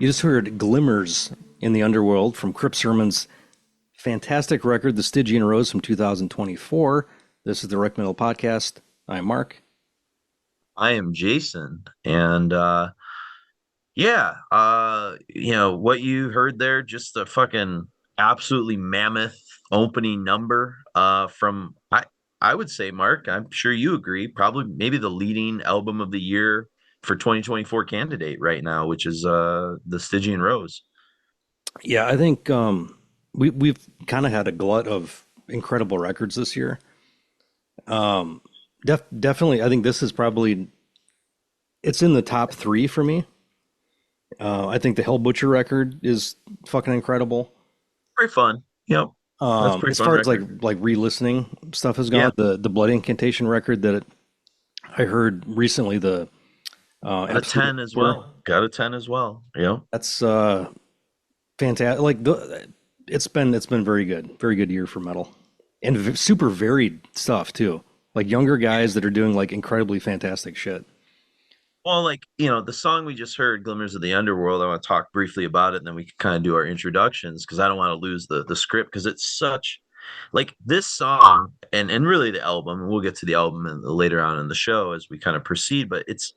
You just heard Glimmers in the Underworld from Crypt Sermon's fantastic record, The Stygian Rose from 2024. This is the Rec Metal Podcast. I'm Mark. I am Jason, and what you heard there, just a fucking absolutely mammoth opening number from I would say, Mark, I'm sure you agree, probably maybe the leading album of the year for 2024 candidate right now, which is the Stygian Rose. Yeah, I think we've kind of had a glut of incredible records this year. Definitely, I think this is probably it's in the top three for me. I think the Hell Butcher record is fucking incredible. Pretty fun. Yep. That's a pretty As fun far as record. like re-listening stuff has Yeah. gone, the Blood Incantation record that I heard recently, the Got a Absolute 10 as Tour, well. Got a 10 as well. Yeah. that's fantastic. It's been very good year for metal, and super varied stuff too. Like younger guys that are doing like incredibly fantastic shit. Well, the song we just heard, Glimmers of the Underworld, I want to talk briefly about it, and then we can kind of do our introductions because I don't want to lose the script because it's such like this song and really the album, and we'll get to the album later on in the show as we kind of proceed, but it's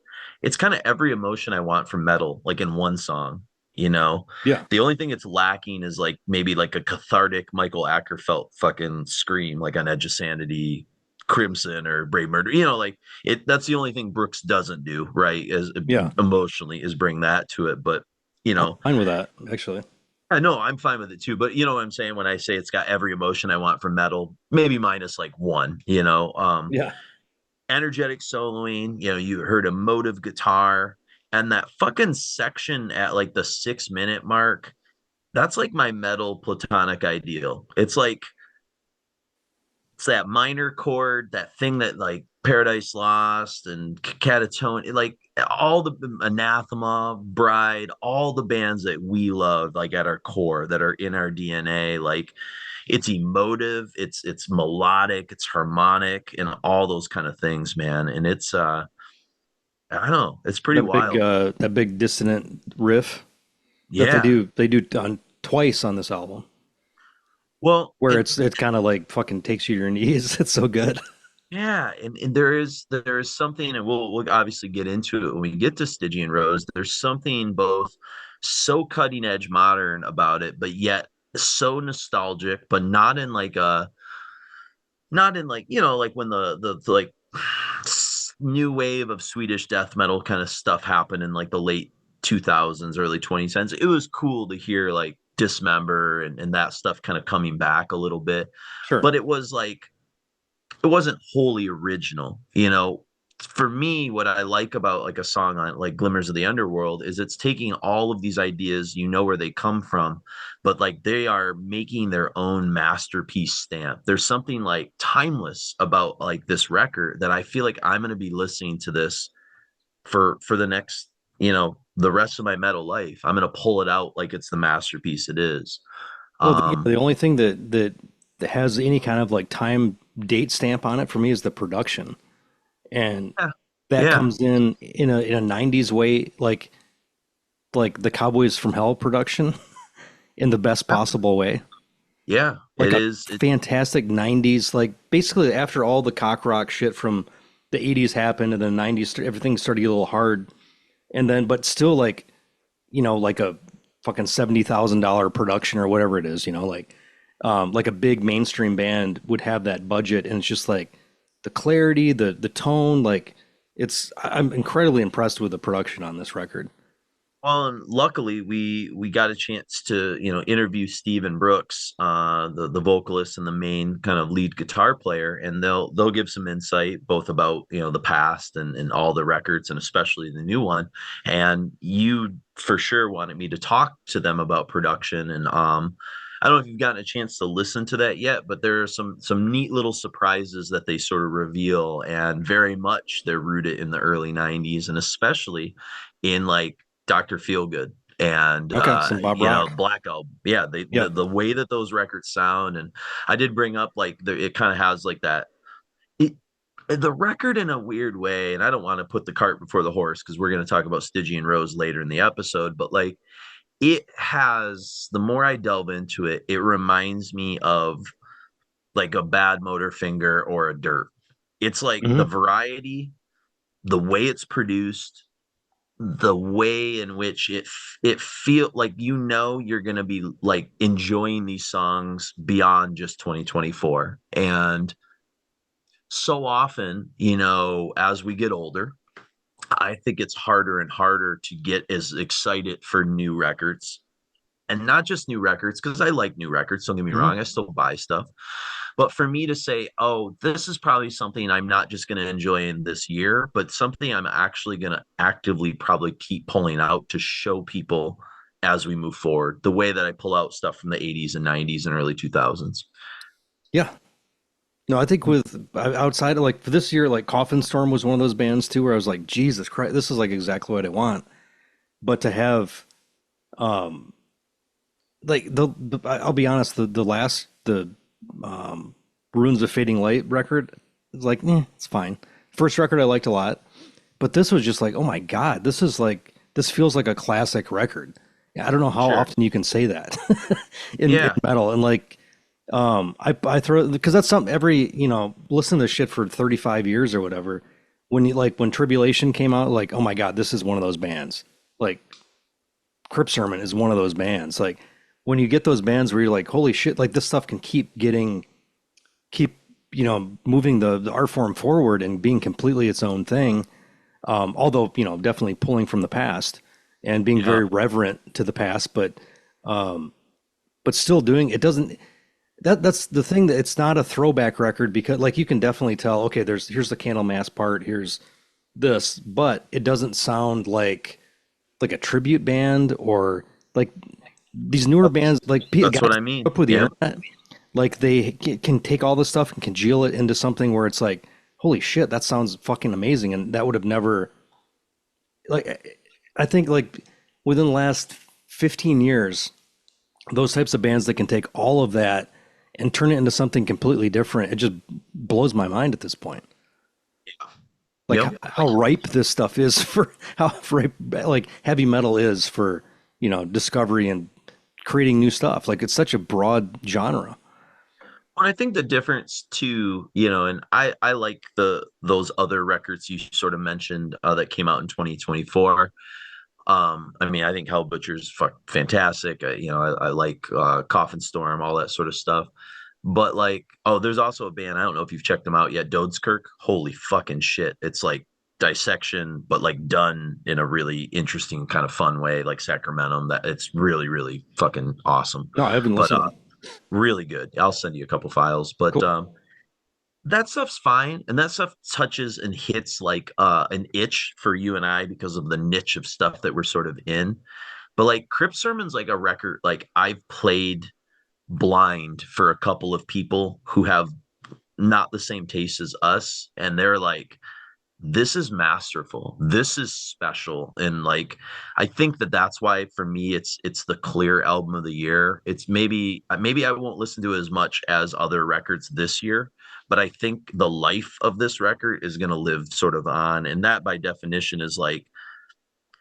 kind of every emotion I want from metal, like in one song, you know. Yeah, The only thing it's lacking is like maybe like a cathartic Michael Ackerfeld fucking scream, like on Edge of Sanity, Crimson, or Brave Murder. Like that's the only thing Brooks doesn't do, right? As yeah, emotionally is bring that to it. But you I'm know, fine with that actually. I know I'm fine with it too. But you know what I'm saying when I say it's got every emotion I want from metal, maybe minus like one, Yeah, energetic soloing, you heard emotive guitar, and that fucking section at like the 6 minute mark. That's like my metal platonic ideal. It's that minor chord, that thing that like Paradise Lost and Catatone, like all the Anathema, Bride, all the bands that we love, like at our core, that are in our DNA. Like it's emotive, it's melodic, it's harmonic, and all those kind of things, man. And it's I don't know, it's pretty wild. that big dissonant riff that they Yeah. do they do on twice on this album, Well, where and it's kind of like fucking takes you to your knees. It's so good. yeah, and there is something, and we'll obviously get into it when we get to Stygian Rose. There's something both so cutting edge modern about it, but yet so nostalgic, but not in like like when the like new wave of Swedish death metal kind of stuff happened in like the late 2000s, early 2010s. It was cool to hear like Dismember and that stuff kind of coming back a little bit, Sure. but it wasn't wholly original. For me, what I like about like a song on like Glimmers of the Underworld is it's taking all of these ideas, where they come from, but like they are making their own masterpiece stamp. There's something like timeless about like this record that I feel like I'm going to be listening to this for the next, the rest of my metal life. I'm going to pull it out like it's the masterpiece it is. Well, Um, the only thing that has any kind of like time date stamp on it for me is the production, and yeah, that yeah, comes in a '90s way, like the Cowboys from Hell production in the best possible way, yeah, like it a is. fantastic '90s, like basically after all the cock rock shit from the '80s happened and the '90s, everything started to get a little hard, and then but still like a fucking $70,000 production or whatever it is, like a big mainstream band would have that budget, and it's just like the clarity, the tone, like I'm incredibly impressed with the production on this record. Well, and luckily we got a chance to interview Stephen Brooks, the vocalist and the main kind of lead guitar player, and they'll give some insight both about the past and all the records and especially the new one. And you for sure wanted me to talk to them about production, and I don't know if you've gotten a chance to listen to that yet, but there are some neat little surprises that they sort of reveal, and very much they're rooted in the early '90s, and especially in like Dr. Feelgood and Okay, some Bob Rock. Black Album. Yeah, Yep. the way that those records sound, and I did bring up like it kind of has like that it, the record in a weird way, and I don't want to put the cart before the horse because we're going to talk about Stygian Rose later in the episode, but like it has, the more I delve into it, it reminds me of like a Bad Motorfinger or a Dirt. It's like the Hmm. variety, the way it's produced, the way in which it feel like, you're going to be like enjoying these songs beyond just 2024. And so often, as we get older, I think it's harder and harder to get as excited for new records, and not just new records, because I like new records, don't get me Hmm. wrong, I still buy stuff. But for me to say, oh, this is probably something I'm not just going to enjoy in this year, but something I'm actually going to actively probably keep pulling out to show people as we move forward, the way that I pull out stuff from the 80s and 90s and early 2000s. Yeah. No, I think with outside of like for this year, like Coffin Storm was one of those bands too, where I was like, Jesus Christ, this is like exactly what I want. But to have, um, like I'll be honest, the Runes of Fading Light record is like, it's fine. First record I liked a lot, but this was just like, oh my God, this feels like a classic record. I don't know how Sure. often you can say that in Yeah. metal. And like, I throw, because that's something every, listen to this shit for 35 years or whatever. When Tribulation came out, like, oh my God, this is one of those bands. Like, Crypt Sermon is one of those bands. Like, when you get those bands where you're like, holy shit, like this stuff can keep, moving the art form forward and being completely its own thing. Although, definitely pulling from the past and being Yeah. very reverent to the past, but still doing it doesn't, that's the thing, that it's not a throwback record, because like you can definitely tell, okay, here's the Candlemass part, here's this, but it doesn't sound like a tribute band, or like these newer bands, like That's what guys I mean. up with the Yeah. internet, like they can take all this stuff and congeal it into something where it's like, holy shit, that sounds fucking amazing, and that would have never, like, I think like within the last 15 years, those types of bands that can take all of that and turn it into something completely different, it just blows my mind at this point. Like Yep. how ripe this stuff is for how ripe like heavy metal is for, discovery and creating new stuff. Like it's such a broad genre. Well, I think the difference too, and I like those other records you sort of mentioned, that came out in 2024. I mean, I think Hell Butcher's fantastic. I like Coffin Storm, all that sort of stuff. But like, oh, there's also a band, I don't know if you've checked them out yet, Dodeskirk. Holy fucking shit! It's like dissection, but like done in a really interesting kind of fun way, like Sacramentum. That it's really really fucking awesome. No, I haven't But listened to them. really good. I'll send you a couple files. But Cool. that stuff's fine, and that stuff touches and hits like an itch for you and I because of the niche of stuff that we're sort of in. But like Crypt Sermon's like a record like I've played blind for a couple of people who have not the same taste as us, and they're like, this is masterful, this is special. And like, I think that that's why for me it's the clear album of the year. It's maybe I won't listen to it as much as other records this year, but I think the life of this record is going to live sort of on, and that by definition is like,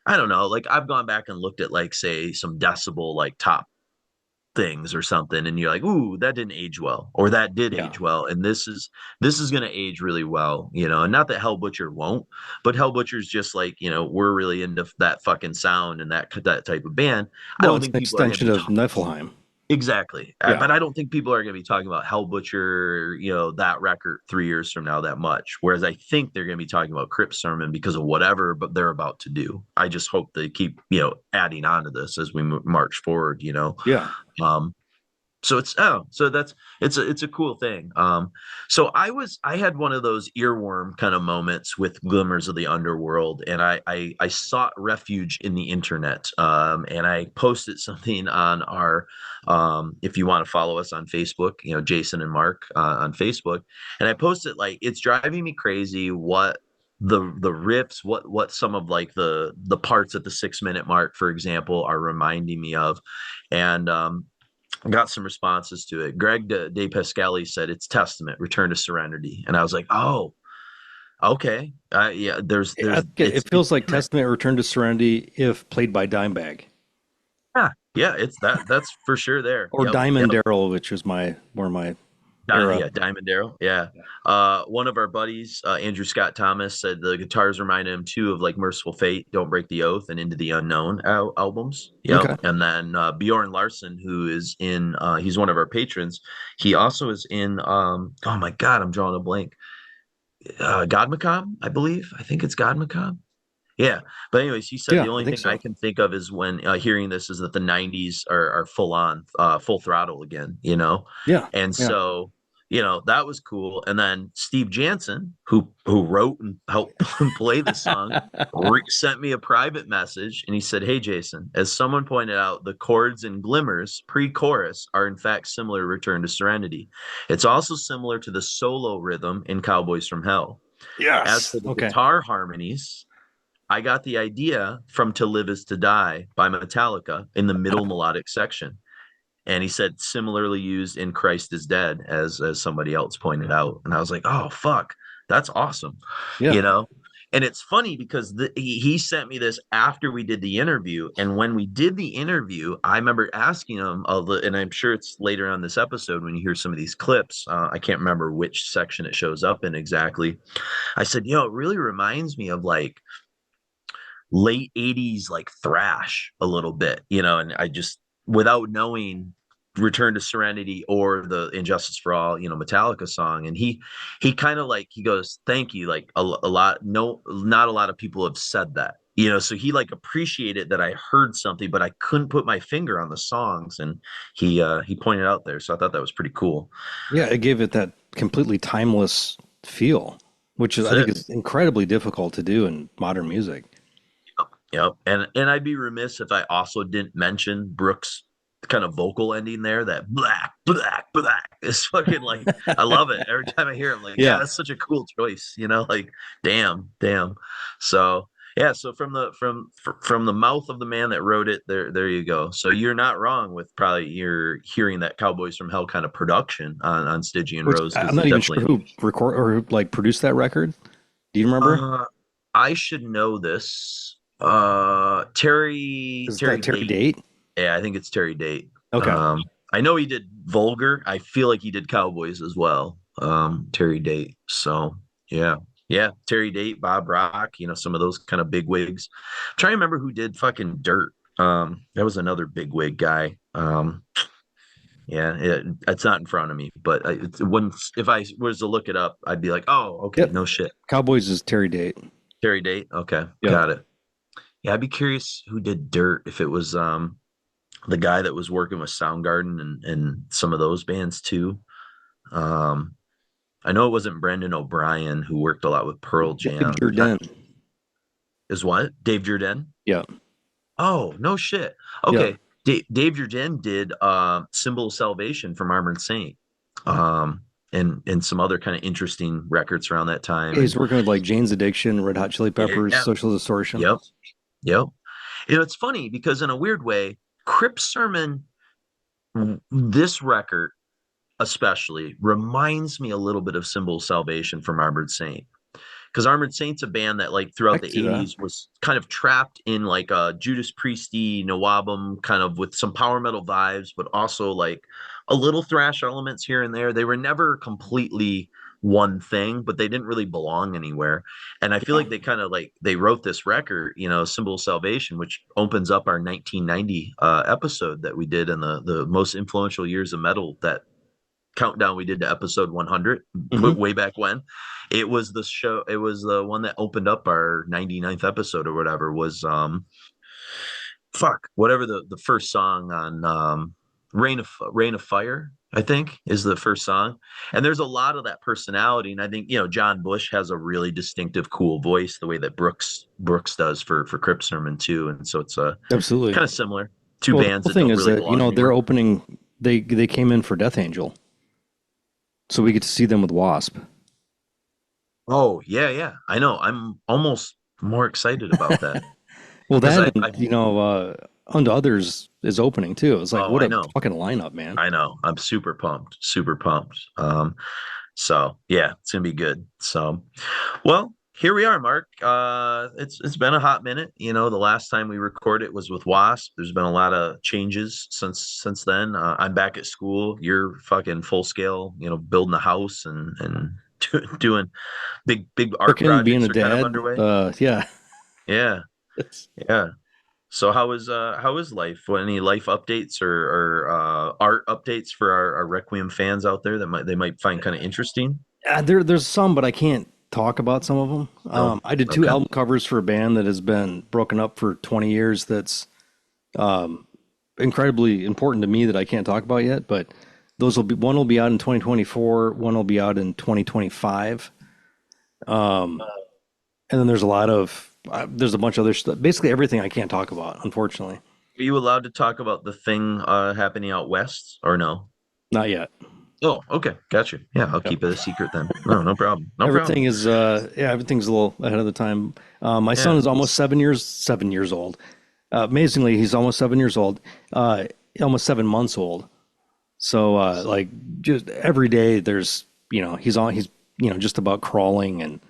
I don't know, like I've gone back and looked at like say some Decibel like top things or something, and you're like, ooh, that didn't age well, or that did Yeah. age well, and this is going to age really well, and not that Hell Butcher won't, but Hell Butcher's just like, we're really into that fucking sound and that type of band. I Well, don't it's think an people are going to extension be of Niflheim. exactly, Yeah. but I don't think people are going to be talking about Hell Butcher, that record 3 years from now that much, whereas I think they're going to be talking about Crypt Sermon because of whatever but they're about to do. I just hope they keep adding on to this as we march forward. Yeah. um so so that's it's a cool thing. So I had one of those earworm kind of moments with Glimmers of the Underworld, and I sought refuge in the internet, and I posted something on our, if you want to follow us on Facebook, Jason and Mark, on Facebook, and I posted like, it's driving me crazy what the riffs, what some of like the parts at the 6 minute mark, for example, are reminding me of. And got some responses to it. Greg De Pascali said it's Testament, Return to Serenity, and I was like, oh, okay, yeah. I think it It's feels like in there. Testament Return to Serenity if played by Dimebag. Yeah, Yeah, it's that's for sure there. Or Yep, Diamond yep. Daryl, which was more my era. Yeah, Diamond Daryl. Yeah. One of our buddies, Andrew Scott Thomas, said the guitars reminded him too of like Merciful Fate, Don't Break the Oath, and Into the Unknown albums. Yep. Okay. And then Bjorn Larson, who is in, he's one of our patrons. He also is in, oh my God, I'm drawing a blank. God Macabre, I believe. I think it's God Macabre. Yeah, but anyways, he said the Yeah, I only think thing I so. can think of is when hearing this is that the '90s are full on, full throttle again, Yeah. and Yeah. so that was cool. And then Steve Jansen, who wrote and helped play the song, sent me a private message, and he said, "Hey Jason, as someone pointed out, the chords in Glimmers pre-chorus are in fact similar to Return to Serenity. It's also similar to the solo rhythm in Cowboys from Hell. As Yes. for the Okay. guitar harmonies." I got the idea from To Live Is to Die by Metallica in the middle melodic section. And he said similarly used in Christ is Dead, as somebody else pointed out. And I was like, oh fuck, that's awesome. Yeah. You know? And it's funny because he sent me this after we did the interview. And when we did the interview, I remember asking him, and I'm sure it's later on this episode when you hear some of these clips. I can't remember which section it shows up in exactly. I said, it really reminds me of like late 80s like thrash a little bit, and I just, without knowing Return to Serenity or the Injustice for All, Metallica song. And he kind of like, he goes, thank you, like a lot, no, not a lot of people have said that, so he like appreciated that I heard something, but I couldn't put my finger on the songs. And he pointed out there, so I thought that was pretty cool. Yeah. It gave it that completely timeless feel, which is, That's I think, it. is incredibly difficult to do in modern music. Yep. And I'd be remiss if I also didn't mention Brooks' kind of vocal ending there. That black, black, black is fucking like, I love it. Every time I hear it, I'm like, yeah, Yeah. that's such a cool choice, like damn, damn. So yeah, so from the mouth of the man that wrote it, there you go. So you're not wrong with probably you're hearing that Cowboys from Hell kind of production on Stygian Which Rose, I'm because not it even definitely sure who record or who like produced that record. Do you remember? uh I should know this. Terry Is Terry that Terry Date. Date? Yeah, I think it's Terry Date. Okay. I know he did Vulgar. I feel like he did Cowboys as well. Terry Date. So yeah. Yeah, Terry Date, Bob Rock, some of those kind of big wigs. I'm trying to remember who did fucking Dirt. That was another big wig guy. Yeah, it's not in front of me, but if I was to look it up, I'd be like, oh, okay, Yep. no shit. Cowboys is Terry Date. Terry Date. Okay, Yep. got it. Yeah, I'd be curious who did Dirt, if it was the guy that was working with Soundgarden and some of those bands too. Um, I know it wasn't Brendan O'Brien, who worked a lot with Pearl Dave Jam. Jordan. Is what? Dave Jordan? Yeah. Oh, no shit. Yeah. Okay. Dave Jordan did Symbol of Salvation from Armored Saint. And some other kind of interesting records around that time. Yeah, he's And working with like Jane's Addiction, Red Hot Chili Peppers, yeah, Social Distortion. yep, yep. It's funny because in a weird way, Crypt Sermon, this record especially reminds me a little bit of Symbol of Salvation from Armored Saint, because Armored Saint's a band that like I throughout the can see that. 80s was kind of trapped in like a Judas Priesty Nawabum kind of with some power metal vibes, but also like a little thrash elements here and there. They were never completely one thing, but they didn't really belong anywhere. And I feel Yeah. like they kind of like they wrote this record, Symbol of Salvation, which opens up our 1990 episode that we did in the most influential years of metal, that countdown we did to episode 100 Hmm. way back when. It was the show, it was the one that opened up our 99th episode or whatever, was whatever the first song on Rain of Fire, I think, is the first song. And there's a lot of that personality, and I think John Bush has a really distinctive cool voice, the way that Brooks does for Crypt Sermon too. And so it's Absolutely. kind of similar. Two Well, the bands cool that thing don't is really that, belong they're anymore. opening, they came in for Death Angel. So we get to see them with Wasp. Oh yeah, yeah, I know. I'm almost more excited about that Well, because that I and, Unto Others is opening too. It's like, oh, what I a know. fucking lineup, man. I know. I'm super pumped. Super pumped. So yeah, it's gonna be good. So, well, Here we are, Mark. It's been a hot minute. You know, the last time we recorded was with Wasp. There's been a lot of changes since then. I'm back at school. You're fucking full scale. You know, building a house and doing big art Working, being projects a are kind of dad. underway. Yeah. Yeah, It's, yeah. So how is life? What, any life updates or art updates for our Requiem fans out there that might find kind of interesting? there's some, but I can't talk about some of them. No. I did two Okay. album covers for a band that has been broken up for 20 years. That's incredibly important to me that I can't talk about yet. But those will be one will be out in 2024, one will be out in 2025, and then there's a lot of there's a bunch of other stuff. Basically, everything I can't talk about, unfortunately. Are you allowed to talk about the thing happening out west or no? Not yet. Oh, okay, gotcha. Yeah, I'll Yep. keep it a secret then. No, no problem. No problem. Everything is yeah, everything's a little ahead of the time. My son Yeah. is almost 7 years old. Amazingly, he's almost 7 years old. Almost 7 months old. So like just every day there's he's just about crawling, and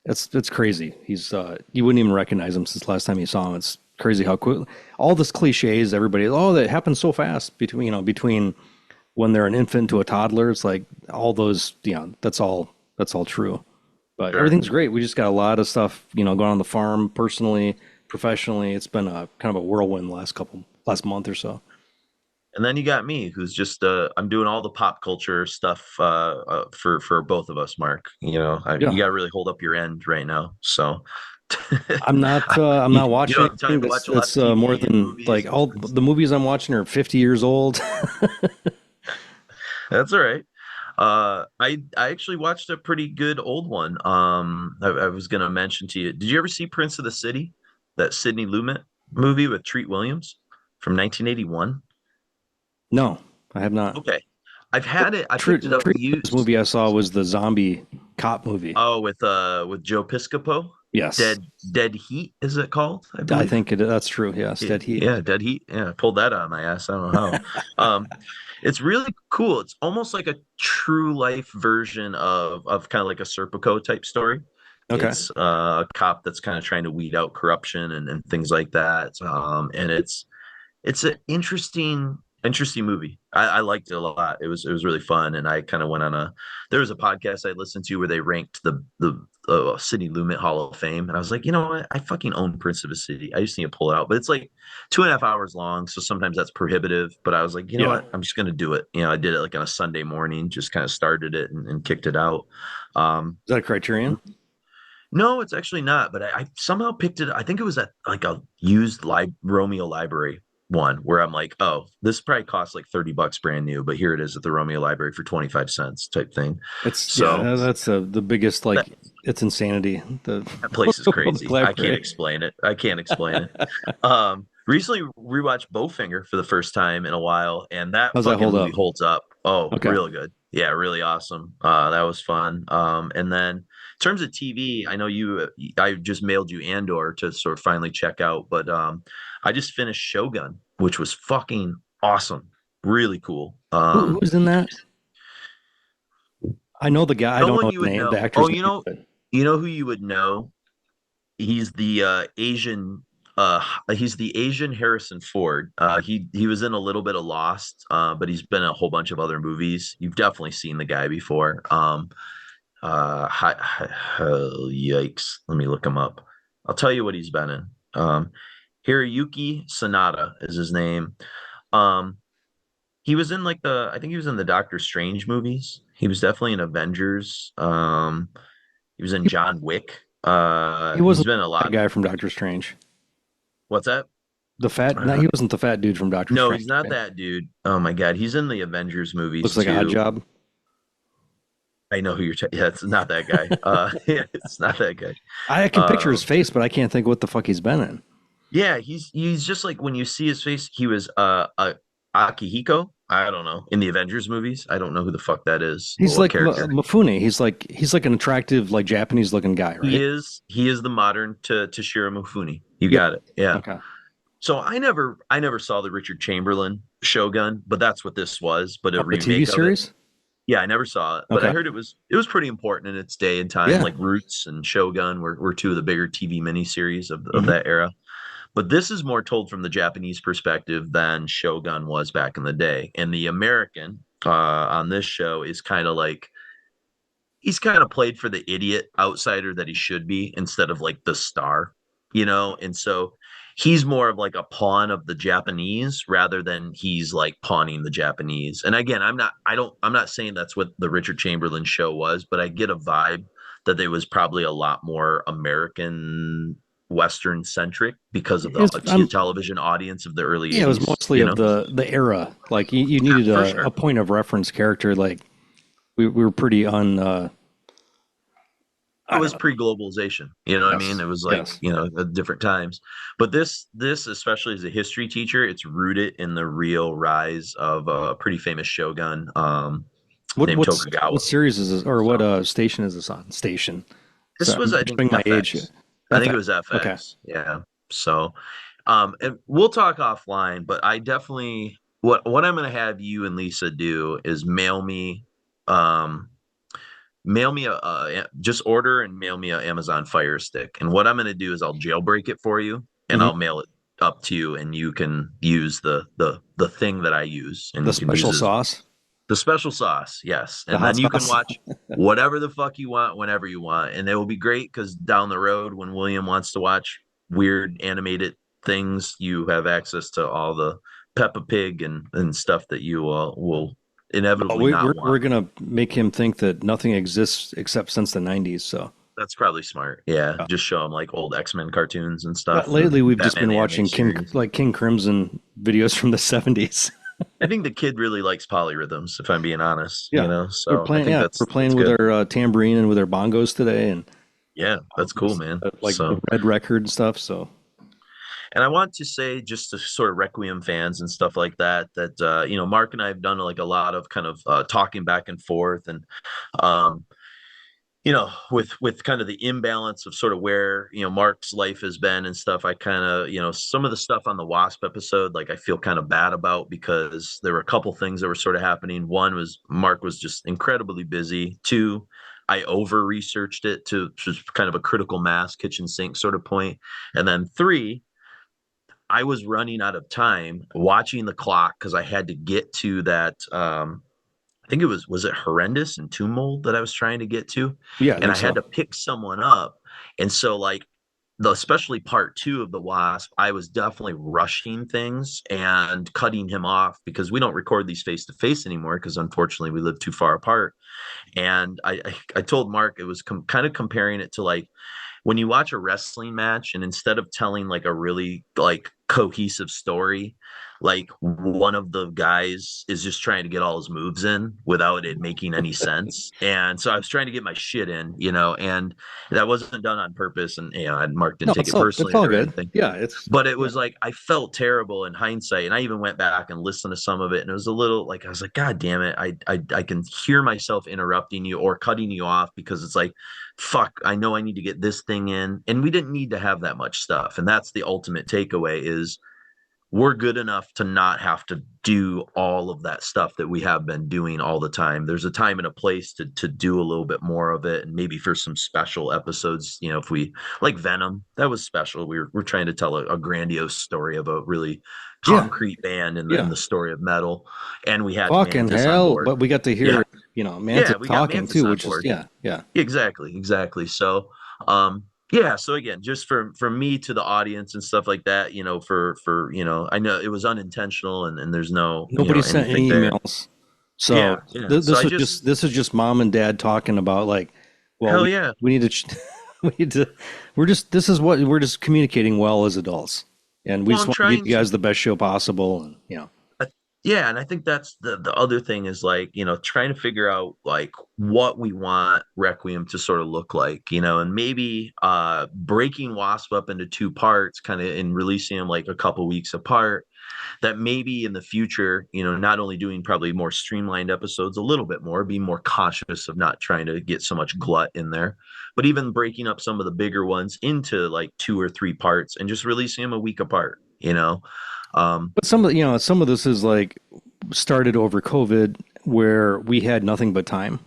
it's crazy. He's you wouldn't even recognize him since last time you saw him. It's crazy how quick all this cliches everybody, oh, that happens so fast between when they're an infant to a toddler. It's like all those, that's all true. But Sure. everything's great. We just got a lot of stuff, going on the farm personally, professionally. It's been a kind of a whirlwind last month or so. And then you got me, who's just I'm doing all the pop culture stuff for both of us, Mark. You know, Yeah. you got to really hold up your end right now. So I'm you, not you watching don't have anything time to that's watch a lot of more TV and than movies. like all the movies I'm watching are 50 years old. That's all right. I actually watched a pretty good old one. I was gonna mention to you. Did you ever see Prince of the City? That Sidney Lumet movie with Treat Williams from 1981? No, I have not. Okay. I've had it. I picked it up This used. movie I saw was the zombie cop movie. Oh, with Joe Piscopo. Yes, Dead Heat is it called? I I believe. think that's true. Yes, Yeah, Dead Heat. yeah, Dead Heat. Yeah, I pulled that out of my ass. I don't know how. It's really cool. It's almost like a true life version of kind of like a Serpico type story. Okay. It's a cop that's kind of trying to weed out corruption and things like that. And it's an interesting movie. I liked it a lot. It was really fun, and I kind of went on a. There was a podcast I listened to where they ranked the Sidney Lumet Hall of Fame, and I was like, you know what? I fucking own Prince of a City. I just need to pull it out, but it's like 2.5 hours long, so sometimes that's prohibitive. But I was like, you know Yeah. what? I'm just gonna do it. You know, I did it like on a Sunday morning, just kind of started it and kicked it out. Is that a Criterion? No, it's actually not, but I somehow picked it. I think it was at like a used Romeo library one where I'm like, oh, this probably costs like $30 brand new, but here it is at the Romeo library for 25 cents type thing. It's So yeah. That's the biggest that, it's insanity. The that place is public crazy. I can't library. explain it. I can't explain it. Recently rewatched Bowfinger for the first time in a while, and that How's that fucking hold movie up? holds up. Oh, Okay. real good. Yeah, really awesome. That was fun. And then in terms of TV, I know I just mailed you Andor to sort of finally check out, but I just finished Shogun, which was fucking awesome. Really cool. Who's in that? I know the guy. I No don't one know you the would name, know. the Oh, actor's name. But you know who you would know? He's the Asian he's the Asian Harrison Ford. He was in a little bit of Lost, but he's been in a whole bunch of other movies. You've definitely seen the guy before. Yikes. Let me look him up. I'll tell you what he's been in. Hiroyuki Sanada is his name. Um, he was in I think he was in the Doctor Strange movies. He was definitely in Avengers. He was in he, John Wick. he He's wasn't been in a that lot. guy from Doctor Strange. What's that? The fat? No, Uh, he wasn't the fat dude from Doctor no, Strange, he's not right? that dude. Oh my God, he's in the Avengers movies Looks like Odd too. Job. I know who you're. Yeah, it's not that guy. Yeah, it's not that guy. I can picture his Um, face, but I can't think what the fuck he's been in. yeah, he's just like when you see his face, he was Akihiko. I don't know in the Avengers movies. I don't know who the fuck that is. He's What like character? Mifune. He's like an attractive, like Japanese looking guy, right? He is the modern to Toshiro Mifune. You Yep. got it. Yeah. Okay. So I never saw the Richard Chamberlain Shogun, but that's what this was. But a Oh, the TV remake of it. series. Yeah, I never saw it, but I Okay. heard it was pretty important in its day and time. Yeah. Like Roots and Shogun were two of the bigger TV miniseries of Hmm. that era. But this is more told from the Japanese perspective than Shogun was back in the day. And the American on this show is kind of like he's kind of played for the idiot outsider that he should be instead of like the star, And so he's more of like a pawn of the Japanese rather than he's like pawning the Japanese. And again, I'm not saying that's what the Richard Chamberlain show was, but I get a vibe that it was probably a lot more American Western centric because of the It's I'm television audience of the early Yeah, it was 80s, mostly of the era. Like you needed For a sure. point of reference character. Like we were pretty It I was don't know. pre-globalization, you know what I mean? Yes. It was like, Yes. at different times. But this especially as a history teacher, it's rooted in the real rise of a pretty famous shogun named What Tokugawa. series is this, or what So station is this on? Station. So this was, I'm I think, showing my age. FX. I think it FX. was Okay. FX. Yeah. So and we'll talk offline, but I definitely what I'm gonna have you and Lisa do is um mail me just order and mail me a Amazon Fire Stick. And what I'm going to do is I'll jailbreak it for you and Hmm. I'll mail it up to you and you can use the thing that I use and The you can use special it as sauce, the special sauce. Yes. the And hot then you can sauce. watch whatever the fuck you want whenever you want. And it will be great because down the road when William wants to watch weird animated things, you have access to all the Peppa Pig and stuff that you will Well, inevitably we, not we're want. gonna make him think that nothing exists except since the '90s. So That's probably smart. Yeah, yeah. just show them like old X-Men cartoons and stuff, the Lately, we've just Batman been watching animated series. King Crimson videos from the '70s. I think the kid really likes polyrhythms, if I'm being honest, Yeah, So I think we're that's playing with good. our tambourine and with our bongos today, and Yeah, that's cool, man. like the So, red record and stuff. So and I want to say just to sort of Requiem fans and stuff like that, that Mark and I have done like a lot of kind of talking back and forth, and um, with kind of the imbalance of sort of where Mark's life has been and stuff. I kind of some of the stuff on the Wasp episode, like I feel kind of bad about because there were a couple things that were sort of happening. One was Mark was just incredibly busy. Two, I over researched it to just kind of a critical mass kitchen sink sort of point. And then three, I was running out of time watching the clock because I had to get to that I think it was it horrendous and tomb mold that I was trying to get to, yeah, I and think I had so. to pick someone up, and so like especially part two of the Wasp, I was definitely rushing things and cutting him off because we don't record these face to face anymore because unfortunately we live too far apart. And I told Mark it was kind of comparing it to like when you watch a wrestling match and instead of telling like a really like cohesive story, like one of the guys is just trying to get all his moves in without it making any sense. And so I was trying to get my shit in, and that wasn't done on purpose. And Mark No, didn't take it it's personally all or good. anything. Yeah, it's But it yeah. was like I felt terrible in hindsight, and I even went back and listened to some of it, and it was a little like I was like, God damn it, I can hear myself interrupting you or cutting you off because it's like, fuck, I know I need to get this thing in, and we didn't need to have that much stuff, and that's the ultimate takeaway is we're good enough to not have to do all of that stuff that we have been doing all the time. There's a time and a place to do a little bit more of it, and maybe for some special episodes, if we like Venom, that was special. We're trying to tell a grandiose story of a really Yeah, concrete band in yeah. the story of metal, and we had Fucking Mantis on hell! board. But we got to Yeah, hear Mantis yeah, we got talking Mantis too, on which is board. yeah. Exactly. So, yeah. So again, just from me to the audience and stuff like that, I know it was unintentional and there's no, Nobody sent anything any there. emails. So Yeah. So I just, this is just mom and dad talking about like, well, hell yeah. we need to we need to we're just this is what we're just communicating well as adults, and we Well, just I'm want to give trying you to. guys the best show possible, and Uh, yeah, and I think that's the other thing is like, trying to figure out like what we want Requiem to sort of look like, and maybe breaking Wasp up into two parts, kind of and releasing them like a couple weeks apart. That maybe in the future, not only doing probably more streamlined episodes a little bit more, be more cautious of not trying to get so much glut in there, but even breaking up some of the bigger ones into like two or three parts and just releasing them a week apart. but some of some of this is like started over COVID. where we had nothing but time,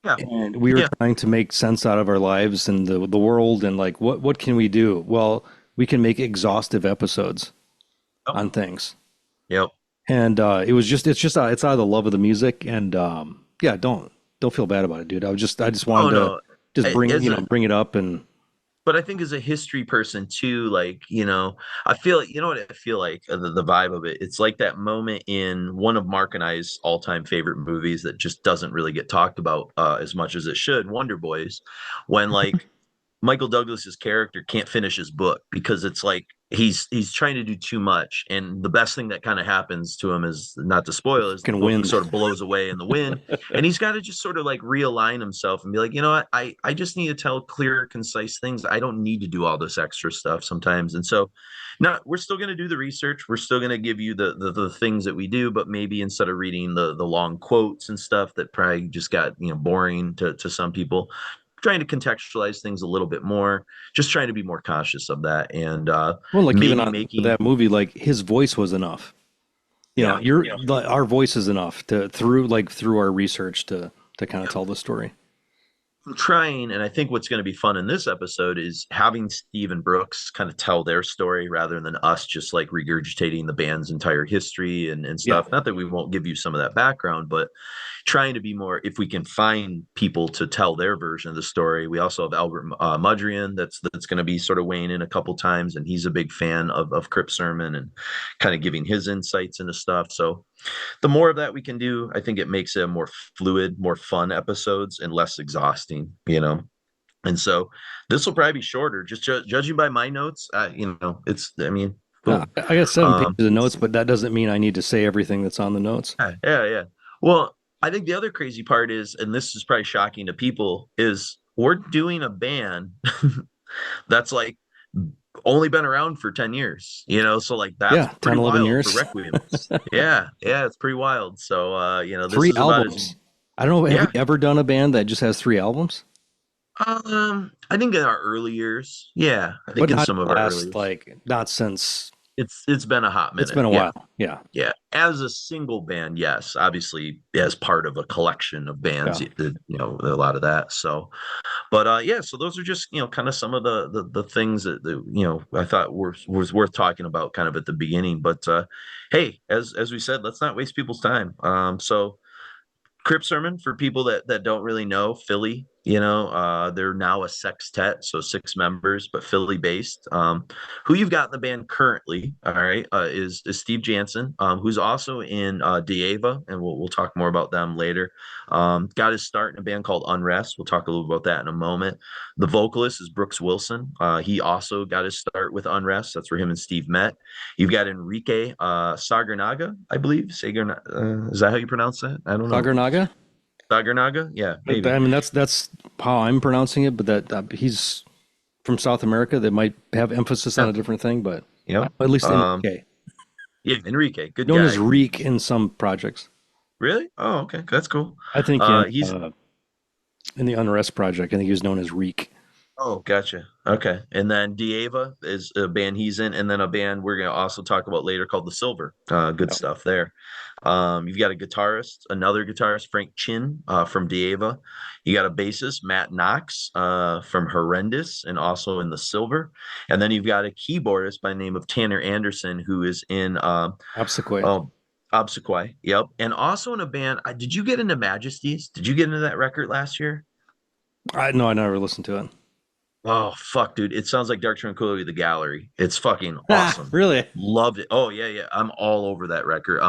Yeah. and we were Yeah. trying to make sense out of our lives and the world, and like what can we do? Well, we can make exhaustive episodes Yep. on things. Yep. And it's out of the love of the music, and yeah, don't feel bad about it, dude. I just Oh wanted to no. just bring As a bring it up. And but I think as a history person too, like, I feel like, you know what I feel like, the vibe of it. It's like that moment in one of Mark and I's all-time favorite movies that just doesn't really get talked about as much as it should, Wonder Boys, when like Michael Douglas's character can't finish his book because it's like he's trying to do too much, and the best thing that kind of happens to him is, not to spoil, is the can book win. sort of blows away in the wind, and he's got to just sort of like realign himself and be like, you know what, I just need to tell clear, concise things. I don't need to do all this extra stuff sometimes, and so now we're still going to do the research. We're still going to give you the things that we do, but maybe instead of reading the long quotes and stuff that probably just got boring to some people, trying to contextualize things a little bit more, just trying to be more conscious of that, and Well, like even maybe on making, that movie, like his voice was enough. yeah, Our voice is enough to through our research to kind of tell the story. I'm trying, and I think what's going to be fun in this episode is having Steve and Brooks kind of tell their story rather than us just like regurgitating the band's entire history and Yeah. stuff. Not that we won't give you some of that background, but trying to be more, if we can find people to tell their version of the story. We also have Albert Mudrian that's going to be sort of weighing in a couple times, and he's a big fan of Crypt Sermon and kind of giving his insights into stuff. So the more of that we can do, I think it makes it more fluid, more fun episodes and less exhausting. And so this will probably be shorter, just judging by my notes. It's, I mean, boom. I got 7 pages Um, of notes, but that doesn't mean I need to say everything that's on the notes. yeah, yeah, yeah. Well, I think the other crazy part is, and this is probably shocking to people, is we're doing a band that's like only been around for 10 years, so like that's Yeah, pretty 10, 11 wild for years. Requiems. Yeah, yeah, it's pretty wild. So this Three is about as, albums. I don't know. Have yeah. we ever done a band that just has 3 albums? I think in our early years, yeah, I think But in not some of the our early last, years, like, not since it's been a hot it's minute. been a Yeah. while. Yeah. Yeah, as a single band, yes, obviously as part of a collection of bands, Yeah. a lot of that. So, but yeah, so those are just kind of some of the things that I thought was worth talking about kind of at the beginning. But hey, as we said, let's not waste people's time. So Crypt Sermon, for people that don't really know Philly, they're now a sextet, so 6 members, but Philly based. Who you've got in the band currently, all right, is Steve Jansen, who's also in Dieva, and we'll talk more about them later. Got his start in a band called Unrest. We'll talk a little about that in a moment. The vocalist is Brooks Wilson. He also got his start with Unrest. That's where him and Steve met. You've got Enrique Sagarnaga, I believe. Is that how you pronounce that? I don't know. Sagarnaga? Sagarnaga? Yeah, maybe. I mean, that's how I'm pronouncing it, but that he's from South America. That might have emphasis on Yeah. a different thing, but Yep. at least Um, Enrique, yeah, Enrique, good known as guy. Reek in some projects. Really? Oh, okay. That's cool. I think He's in the Unrest project, I think he was known as Reek. Oh, gotcha. Okay. And then Dieva is a band he's in, and then a band we're gonna also talk about later called The Silver. Good Yeah. stuff there. You've got a guitarist, another guitarist, Frank Chin, from Dieva. You got a bassist, Matt Knox, from Horrendous, and also in The Silver. And then you've got a keyboardist by the name of Tanner Anderson, who is in Obsequy. Obsequy. Yep. And also in a band. Did you get into Majesties? Did you get into that record last year? No, I never listened to it. Oh fuck, dude! It sounds like Dark Tranquillity, The Gallery. It's fucking Ah, awesome. really? Loved it. Oh yeah, yeah. I'm all over that record.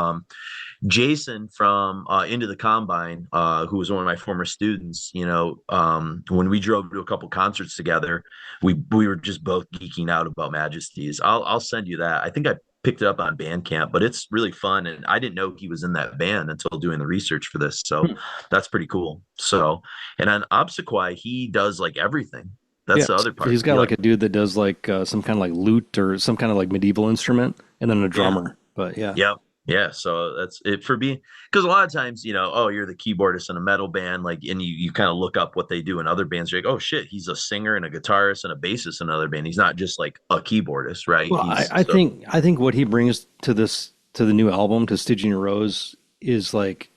Jason from Into the Combine, who was one of my former students, when we drove to a couple concerts together, we were just both geeking out about Majesties. I'll send you that. I think I picked it up on Bandcamp, but it's really fun, and I didn't know he was in that band until doing the research for this. So Hmm. that's pretty cool. So, and on Obsequy, he does like everything. That's Yeah, the so other part. he's got like a dude that does like some kind of like lute or some kind of like medieval instrument, and then a Yeah. drummer. But yeah, Yep. Yeah. So that's it for being, because a lot of times, oh, you're the keyboardist in a metal band, like, and you kind of look up what they do in other bands. You're like, oh shit, he's a singer and a guitarist and a bassist in another band. He's not just like a keyboardist, right? well, I think what he brings to the new album, to Stygian Rose, is like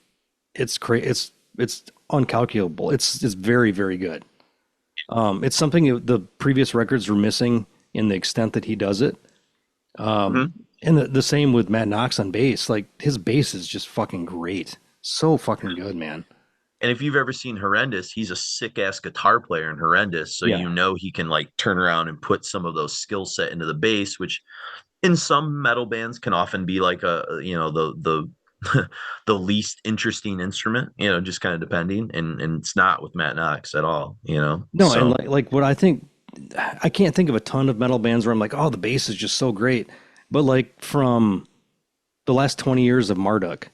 it's crazy. It's uncalculable. It's very, very good. It's something the previous records were missing in the extent that he does it. Mhm. And the same with Matt Knox on bass. Like his bass is just fucking great. So fucking good, man. And if you've ever seen Horrendous, he's a sick ass guitar player in Horrendous. So Yeah. you know he can like turn around and put some of those skill set into the bass, which in some metal bands can often be like the the least interesting instrument, just kind of depending. And it's not with Matt Knox at all. No, and So like what I think, I can't think of a ton of metal bands where I'm like, oh, the bass is just so great. But like from the last 20 years of Marduk,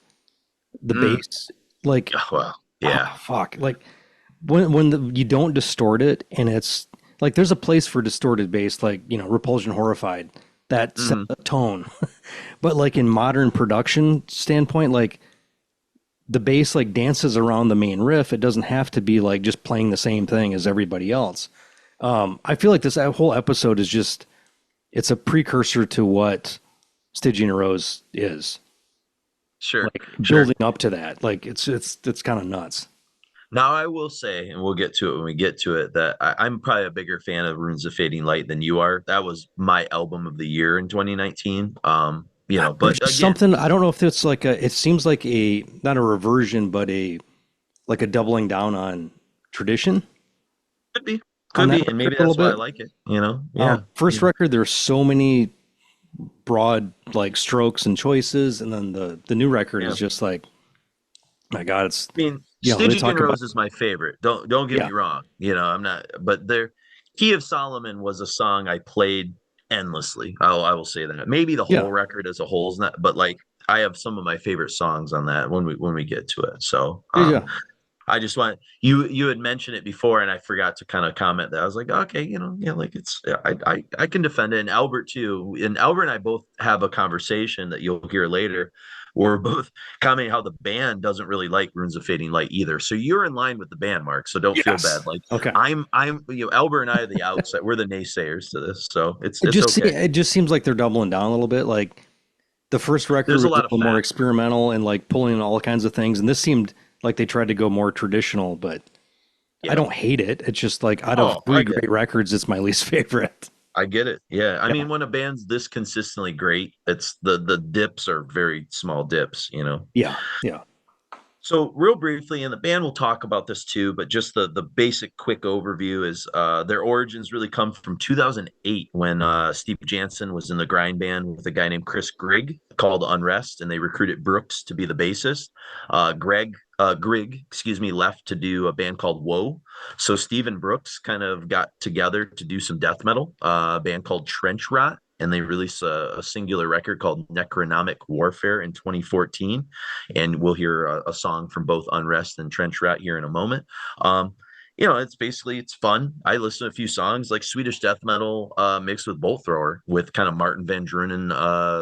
the mm, bass, like, well, yeah. ah, fuck, like you don't distort it, and it's like there's a place for distorted bass, like Repulsion Horrified, that set Mhm. a tone. But like in modern production standpoint, like the bass like dances around the main riff. It doesn't have to be like just playing the same thing as everybody else. I feel like this whole episode is just it's a precursor to what Stygian Rose is. Sure, Like sure. building up to that. Like it's kind of nuts. Now I will say, and we'll get to it when we get to it, that I'm probably a bigger fan of Runes of Fading Light than you are. That was my album of the year in 2019. There's But just again, something I don't know if it's like it seems like a not a reversion, but a like a doubling down on tradition could be, on could that be, and record maybe a little that's why I bit. like it. Yeah, First yeah. record, there's so many broad like strokes and choices, and then the new record Yeah. is just like, my God, it's I mean, they Stygian talk about Rose is my favorite. Don't get yeah, me wrong. I'm not, but there, Key of Solomon was a song I played endlessly. I will say that. Maybe the yeah, whole record as a whole is not, but like I have some of my favorite songs on that when we get to it. So yeah, I just want you had mentioned it before, and I forgot to kind of comment that I was like, okay, yeah, like it's I can defend it. And Albert too, and Albert and I both have a conversation that you'll hear later. Where we're both commenting how the band doesn't really like Runes of Fading Light either. So you're in line with the band, Mark. So don't feel bad. yes, Like okay. I'm Albert and I are the outside. We're the naysayers to this, so it's okay. It just seems like they're doubling down a little bit. Like the first record There's a was a lot of little more fat. experimental and like pulling in all kinds of things, and this seemed like they tried to go more traditional. But I Yeah. don't hate it. It's just like out of Oh, three great records, it's my least favorite. I get it. Yeah. I Yeah, mean, when a band's this consistently great, it's the dips are very small dips. yeah, yeah. So real briefly, and the band will talk about this too, but just the basic quick overview is their origins really come from 2008 when Steve Jansen was in the grind band with a guy named Chris Grigg called Unrest, and they recruited Brooks to be the bassist. Grigg, excuse me, left to do a band called Woe. So Steve and Brooks kind of got together to do some death metal, a band called Trenchrot, and they released a singular record called Necronomic Warfare in 2014, and we'll hear a song from both Unrest and Trenchrot here in a moment. It's fun. I listen to a few songs like Swedish death metal mixed with Bolt Thrower with kind of Martin Van Drunen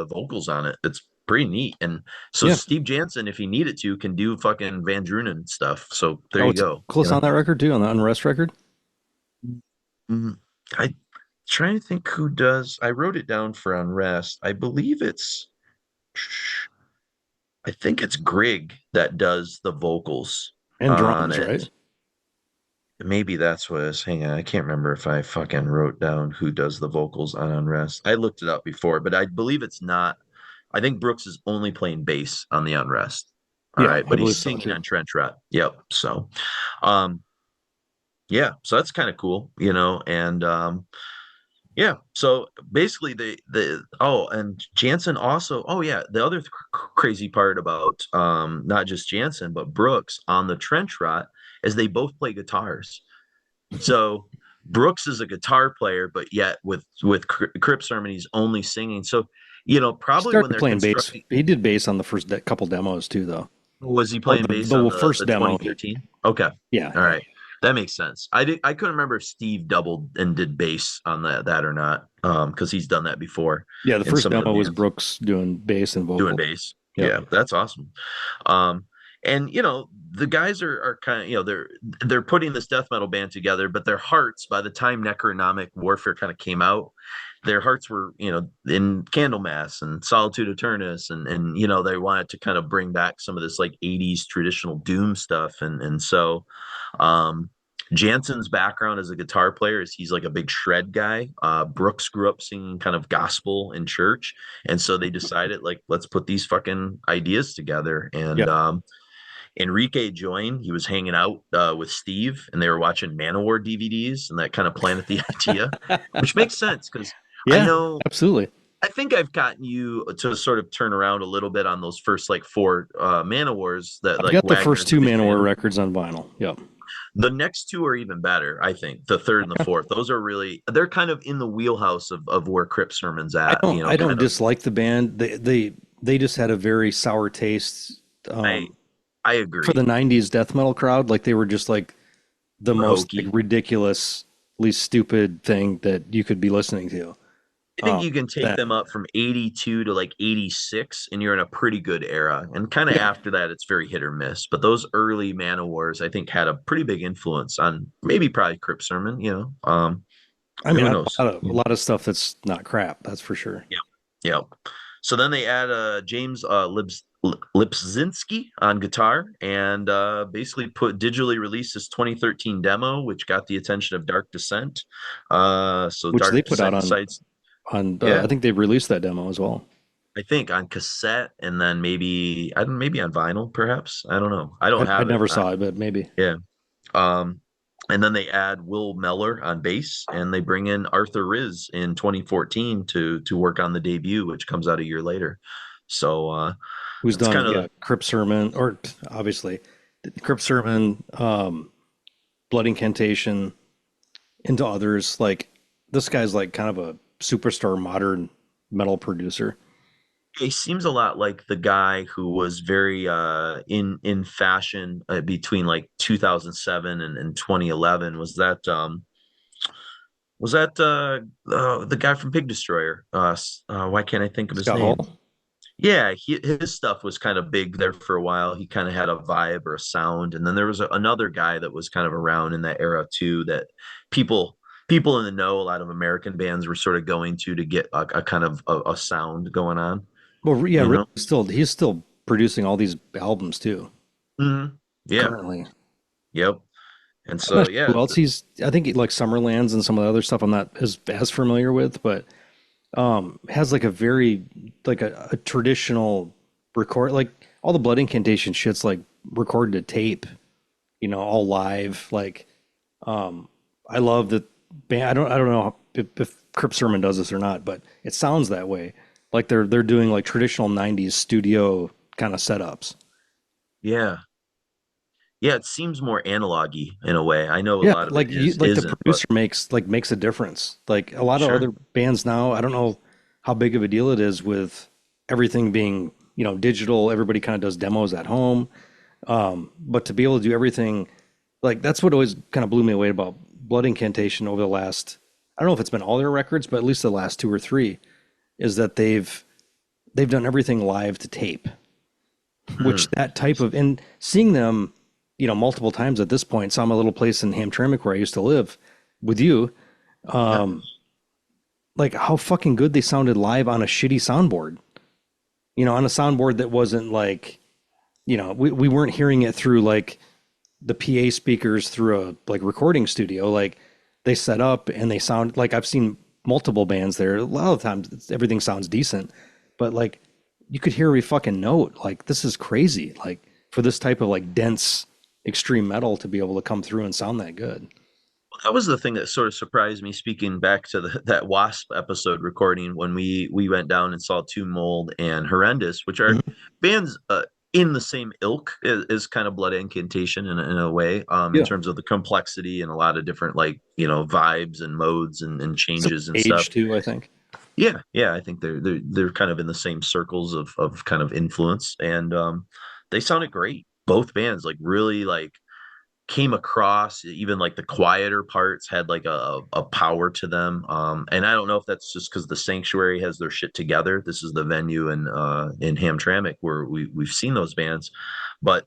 vocals on it. It's pretty neat. And so Yeah. Steve Jansen, if he needed to, can do fucking Van Drunen stuff. So there Oh, you it's go. close on that record too, on the Unrest record. Mm, I trying to think who does. I wrote it down for Unrest. I think it's Grigg that does the vocals And on drums, it. right? Maybe that's what it is. Hang on, I can't remember if I fucking wrote down who does the vocals on Unrest. I looked it up before, but I believe it's not. I think Brooks is only playing bass on the Unrest. All Yeah, right, I but he's believe so singing too. on Trenchrot. Yep. So, um, yeah, so that's kind of cool. And yeah. So basically, and Jansen also. Oh yeah, the other crazy part about not just Jansen but Brooks on the Trenchrot is they both play guitars. So Brooks is a guitar player, but yet with Crypt Sermon, he's only singing. So He probably when started they're playing bass. constructing, He did bass on the first couple demos too, though. was he Or playing bass on the the first demo. 2013? Okay, Yeah, all yeah, right. That makes sense. I couldn't remember if Steve doubled and did bass on that or not, because he's done that before yeah. The in first some of the demo was bands Brooks doing bass and doing vocal. bass. Yep. Yeah, that's awesome. Um, And the guys are kind of, they're putting this death metal band together, but their hearts, by the time Necronomic Warfare kind of came out, their hearts were, in Candlemass and Solitude, Aeturnus, and they wanted to kind of bring back some of this like 80s traditional doom stuff. And so Jansen's background as a guitar player is he's like a big shred guy. Brooks grew up singing kind of gospel in church, and so they decided, like, let's put these fucking ideas together. And Yeah. Enrique joined. He was hanging out with Steve, and they were watching Manowar DVDs, and that kind of planted the idea, which makes sense because I Yeah, know absolutely. I think I've gotten you to sort of turn around a little bit on those first like four Manowars that I've like got the first Wagner's a two big fan Manowar of. records on vinyl. Yep. The next two are even better, I think. The third and the fourth. Those are really they're kind of in the wheelhouse of where Crypt Sermon's I at, don't I don't kind of. dislike the band. They just had a very sour taste I I for the agree. 90s death metal crowd. Like they were just like the Or most like hokey. ridiculously stupid thing that you could be listening to. I think you can take Then them up from 82 to like 86, and you're in a pretty good era. And kind of yeah. after that, it's very hit or miss. But those early Man Wars, I think, had a pretty big influence on maybe probably Crypt Sermon, I mean, who I have knows? a lot of stuff that's not crap, that's for sure. Yeah. Yeah. So then they add James Lipzinski on guitar, and basically put digitally released this 2013 demo, which got the attention of Dark Descent. So Which they Dark put out Descent decides, on yeah, I think they released that demo as well. I think on cassette, and then maybe I don't maybe on vinyl, perhaps. I don't know. I don't I have it. never saw it, but maybe. Yeah. Um, and then they add Will Meller on bass, and they bring in Arthur Riz in 2014 to work on the debut, which comes out a year later. So Who's that's done, kind of yeah, the Crypt Sermon, or obviously Crypt Sermon, Blood Incantation, into others. Like this guy's like kind of a superstar modern metal producer. he seems a lot like the guy who was very in fashion between like 2007 and 2011. Was that the guy from Pig Destroyer? Why can't I think of his Scott Hall. name? Yeah, his stuff was kind of big there for a while. He kind of had a vibe or a sound, and then there was another guy that was kind of around in that era too. That people people in the know, a lot of American bands were sort of going to get a kind of a sound going on. Well, yeah, You Rick know? still he's still producing all these albums too Yeah. currently. Yep. And I'm not so sure yeah, who else he's. I think like Summerlands and some of the other stuff I'm not as familiar with, but has like a very like a traditional record, like all the Blood Incantation shit's like recorded to tape, all live. Like I love that band. I don't know if Crypt Sermon does this or not, but it sounds that way. Like they're doing like traditional '90s studio kind of setups. yeah, yeah. It seems more analogy in a way. I know a Yeah, lot of it like is like the isn't, but producer makes a difference. Like a lot of sure. other bands now, I don't know how big of a deal it is with everything being, digital. Everybody kind of does demos at home. But to be able to do everything, like that's what always kind of blew me away about Blood Incantation over the last, I don't know if it's been all their records, but at least the last two or three, is that they've done everything live to tape, which Hmm. that type of, and seeing them, multiple times at this point, saw my little place in Hamtramck where I used to live with you, Yeah. like how fucking good they sounded live on a shitty soundboard, on a soundboard that wasn't like, we weren't hearing it through like the PA speakers through a like recording studio. Like they set up and they sound like I've seen multiple bands there. A lot of times everything sounds decent, but like you could hear every fucking note. Like this is crazy. Like for this type of like dense extreme metal to be able to come through and sound that good. That was the thing that sort of surprised me. Speaking back to that Wasp episode recording when we went down and saw Tomb Mold and Horrendous, which are Mhm. bands in the same ilk as kind of Blood Incantation in a way, in Yeah. terms of the complexity and a lot of different like vibes and modes and Some changes and stuff. age too, I think. Yeah, yeah, I think they're kind of in the same circles of kind of influence, and they sounded great. Both bands like really like came across, even like the quieter parts had like a power to them. And I don't know if that's just because the Sanctuary has their shit together. This is the venue in Hamtramck where we've seen those bands, but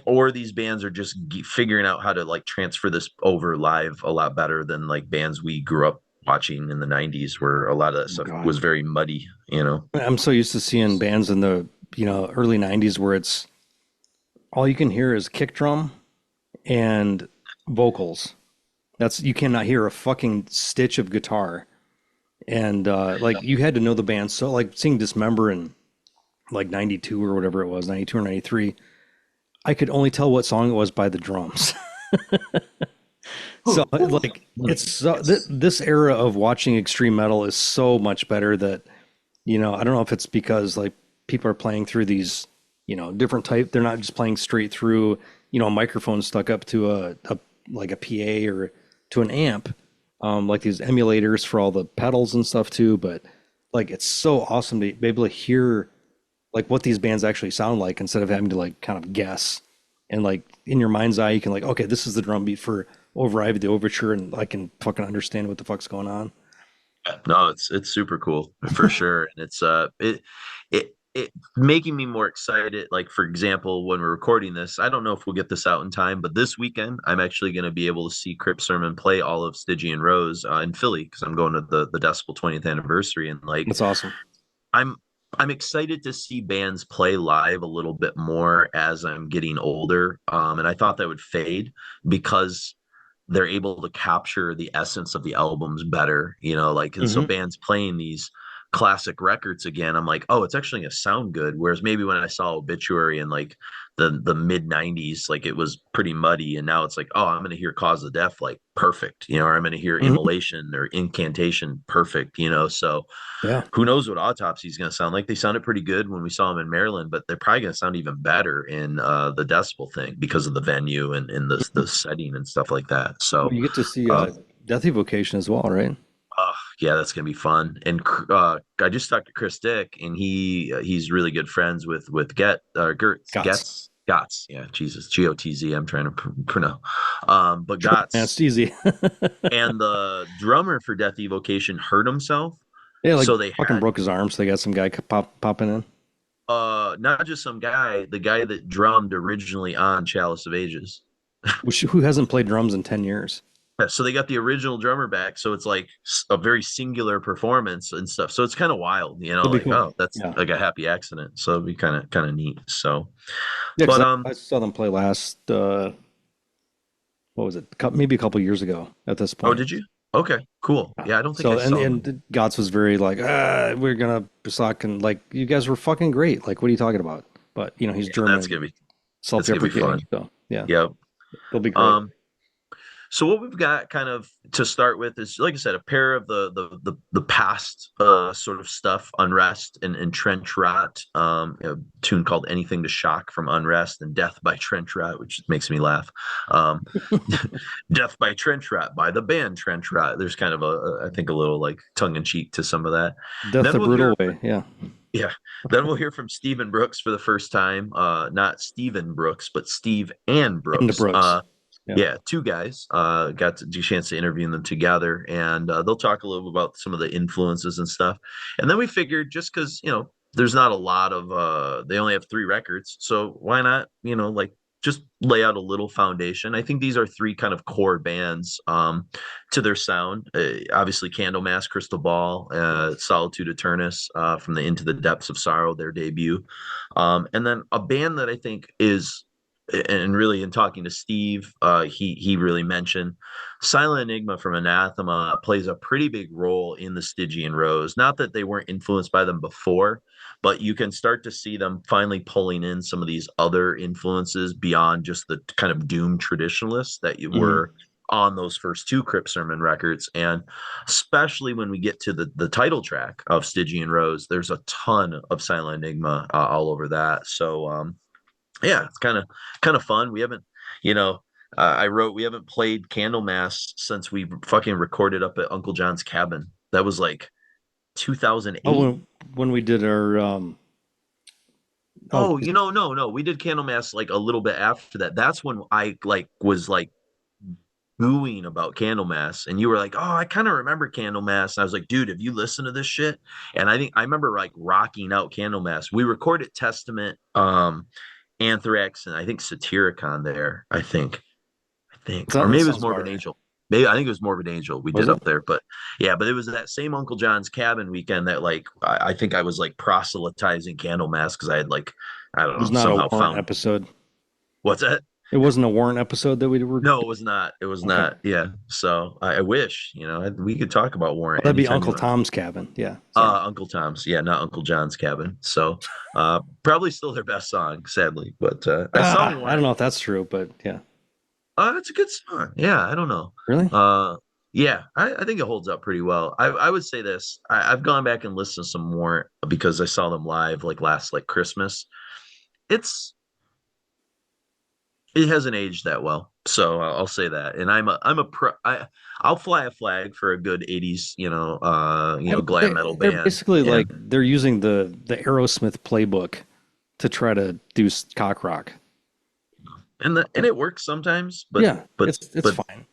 or these bands are just figuring out how to like transfer this over live a lot better than like bands we grew up watching in the 90s, where a lot of that Oh, stuff God. was very muddy, you know. I'm so used to seeing bands in the, early 90s where it's all you can hear is kick drum and vocals. That's you cannot hear a fucking stitch of guitar. And like you had to know the band. So like seeing Dismember in like 92 or whatever it was, 92 or 93, I could only tell what song it was by the drums. So like it's so this era of watching extreme metal is so much better that I don't know if it's because like people are playing through these different type. They're not just playing straight through a microphone stuck up to a like a PA or to an amp, like these emulators for all the pedals and stuff too. But like it's so awesome to be able to hear like what these bands actually sound like instead of having to like kind of guess. And like in your mind's eye, you can like, okay, this is the drum beat for Override the Overture, and I can fucking understand what the fuck's going on. No, it's super cool for sure, and it making me more excited. Like for example, when we're recording this, I don't know if we'll get this out in time, but this weekend I'm actually going to be able to see Crypt Sermon play all of Stygian Rose in Philly because I'm going to the Decibel 20th anniversary, and like That's awesome. I'm I'm excited to see bands play live a little bit more as I'm getting older. And I thought that would fade because they're able to capture the essence of the albums better, like, and so Hmm. bands playing these classic records again, I'm like, oh, it's actually gonna sound good. Whereas maybe when I saw Obituary in like the mid 90s, like it was pretty muddy, and now it's like, oh, I'm gonna hear Cause of Death like perfect, or I'm gonna hear Hmm. Immolation or Incantation perfect, so Yeah. who knows what Autopsy is going to sound like. They sounded pretty good when we saw them in Maryland, but they're probably going to sound even better in the Decibel thing because of the venue and the setting and stuff like that. Well, So, you get to see uh, Death Evocation as well, right? yeah, that's going to be fun. And I just talked to Chris Dick, and he's really good friends with Gertz Gots. Gotts. Yeah, Jesus, Gotz. I'm trying to pronounce. But Sure, man, Gotts it's easy. and the drummer for Death Evocation hurt himself, Yeah, like so they fucking had broke his arm, so they got some guy popping in. not just some guy, the guy that drummed originally on Chalice of Ages. Who hasn't played drums in 10 years? Yeah, so they got the original drummer back, so it's like a very singular performance and stuff. So it's kind of wild, That'd be like, cool. oh, that's Yeah. like a happy accident. So it'd be kind of neat. So, Yeah, because but I saw them play last, what was it? Maybe a couple years ago at this oh, point. did you? Okay, cool. Yeah. Yeah, I don't think I So, saw them. and Gots was very like, we're gonna suck. And like, you guys were fucking great. Like, what are you talking about? But, he's Yeah, German and that's gonna be self-deprecating. fun. So, yeah, Yep. they'll be great. Um, So what we've got kind of to start with is, like I said, a pair of the past sort of stuff, Unrest and Trenchrot, a tune called Anything to Shock from Unrest, and Death by Trenchrot, which makes me laugh. Um, Death by Trenchrot by the band Trenchrot. There's kind of I think a little like tongue in cheek to some of that. Death Then the we'll hear brutal way. Yeah. yeah. Then we'll hear from Stephen Brooks for the first time. Not Stephen Brooks, but Steve and And Brooks. Brooks. Yeah. Yeah, two guys. Got a chance to interview them together, and they'll talk a little bit about some of the influences and stuff. And then we figured, just because there's not a lot of they only have three records, so why not like just lay out a little foundation. I think these are three kind of core bands to their sound. Obviously, Candlemass, Crystal Ball, Solitude, Aeturnus, from the Into the Depths of Sorrow, their debut, and then a band that I think is, and really in talking to Steve, he really mentioned Silent Enigma from Anathema plays a pretty big role in the Stygian Rose. Not that they weren't influenced by them before, but you can start to see them finally pulling in some of these other influences beyond just the kind of doom traditionalists that you Hmm. were on those first two Crypt Sermon records. And especially when we get to the title track of Stygian Rose, there's a ton of Silent Enigma all over that. So yeah, it's kind of fun. We haven't, you know, I wrote we haven't played Candlemass since we fucking recorded up at Uncle John's cabin. That was like Oh, 2008. when we did our oh Oh, no, we did Candlemass like a little bit after that. That's when I like was like booing about Candlemass, and you were like, "Oh, I kind of remember Candlemass." And I was like, "Dude, have you listened to this shit?" And I think I remember like rocking out Candlemass. We recorded Testament, Anthrax, and I think Satyricon there. Or That maybe it was sounds about Morbid right. Angel. Maybe I think it was Morbid Angel we Was did it? up there, but yeah, but it was that same Uncle John's Cabin weekend that like I think I was like proselytizing Candlemass because I had like I don't It was know not a somehow warrant found episode. what's that? It wasn't a warrant episode that we were. No, it was not. It was Okay. not. Yeah. So I wish we could talk about Oh, Warrant that'd be anytime you Uncle want. Tom's Cabin. Yeah. Sorry. Uncle Tom's, yeah, not Uncle John's Cabin. So probably still their best song, sadly. But I saw I don't Warrant. know if that's true, but yeah. It's a good song. Yeah, I don't know. Really? Uh, yeah, I think it holds up pretty well. I would say this. I've gone back and listened to some more because I saw them live like last like Christmas. It's it hasn't aged that well, so I'll say that. And I'll fly a flag for a good '80s I mean, glam metal they're band. basically like And they're using the Aerosmith playbook to try to do cock rock. and it works sometimes, but Yeah, but it's but fine.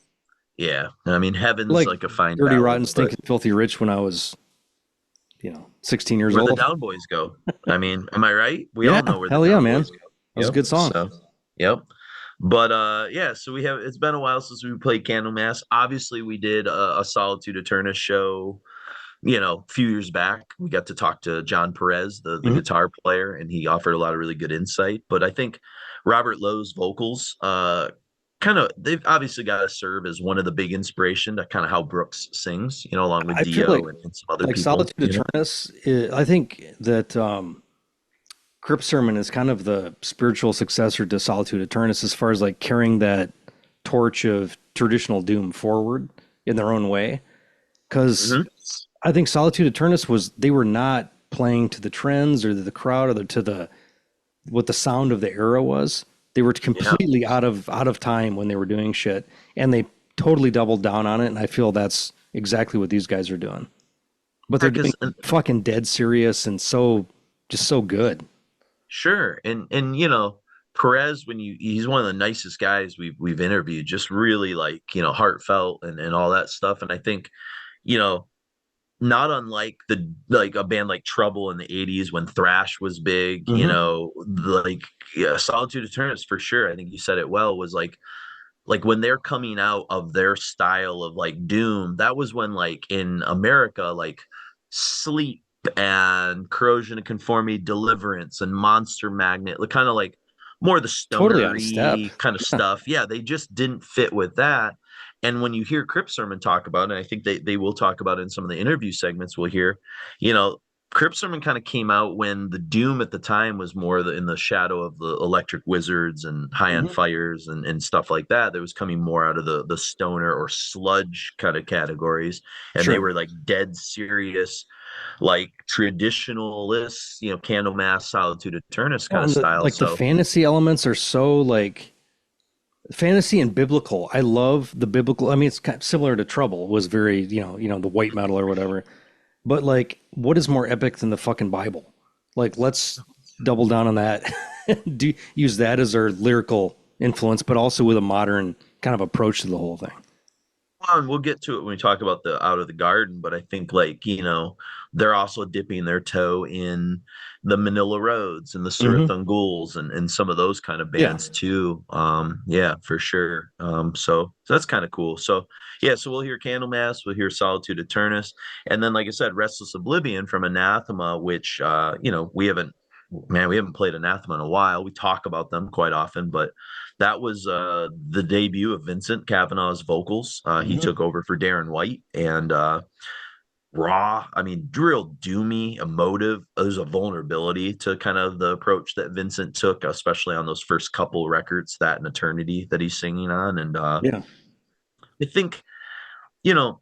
yeah, I mean, Heaven's Like like a fine Dirty Rotten ballad, but Stinking Filthy Rich when I was 16 years where the old. Down Boys go. I mean, am I right? We Yeah, all know where the hell yeah, Down man. Boys That go. was a Yep. good song. So, yep. But yeah, so it's been a while since we played Candlemass. Obviously, we did a Solitude Aeturnus show, a few years back. We got to talk to John Perez, the Mhm. guitar player, and he offered a lot of really good insight. But I think Robert Lowe's vocals, kind of, they've obviously got to serve as one of the big inspiration to kind of how Brooks sings, along with I feel Dio and some other like people. Solitude Eternus. I think that Crypt Sermon is kind of the spiritual successor to Solitude Eternus as far as like carrying that torch of traditional doom forward in their own way. Because Hmm. I think Solitude Eternus they were not playing to the trends or the crowd or to the what the sound of the era was. They were Yeah. completely out of time when they were doing shit, and they totally doubled down on it. And I feel that's exactly what these guys are doing. But they're doing Because fucking dead serious and just so good. sure, and Perez, he's one of the nicest guys we've interviewed, just really like heartfelt and all that stuff. And I think you know not unlike a band like Trouble in the '80s when thrash was big, Hmm. like yeah, Solitude Eternus for sure. I think you said it well. Was like when they're coming out of their style of like doom, that was when like in America, like Sleep and Corrosion and Conformity, Deliverance and Monster Magnet, kind of like more of the Totally out of step. stonery kind of Yeah. stuff. Yeah, they just didn't fit with that. And when you hear Crypt Sermon talk about it, and I think they will talk about it in some of the interview segments we'll hear, you know, Crypt Sermon kind of came out when the Doom at the time was more in the shadow of the Electric Wizards and High on Mhm. Fires and stuff like that. That was coming more out of the stoner or sludge kind of categories, and they Sure. were like dead serious, like traditionalists, Candlemass, Solitude, Eternus Well, kind of and style. the So fantasy elements are so like fantasy and biblical. I love the biblical. I mean, it's kind of similar to Trouble was very, the white metal or whatever. But like, what is more epic than the fucking Bible? Like, let's double down on that. Use that as our lyrical influence, but also with a modern kind of approach to the whole thing. well, and we'll get to it when we talk about the Out of the Garden, but I think like, they're also dipping their toe in the Manila Roads and the Hmm. Surathon Ghouls and some of those kind of Yeah. bands too. Yeah, for sure. So that's kind of cool. So yeah, so we'll hear Candlemass, we'll hear Solitude Eternus, and then like I said, Restless Oblivion from Anathema, which we haven't played Anathema in a while. We talk about them quite often, but that was the debut of Vincent Cavanaugh's vocals. He Hmm. took over for Darren White and raw. I mean, real doomy, emotive. There's a vulnerability to kind of the approach that Vincent took, especially on those first couple records, that and Eternity that he's singing on. And Yeah. I think, you know,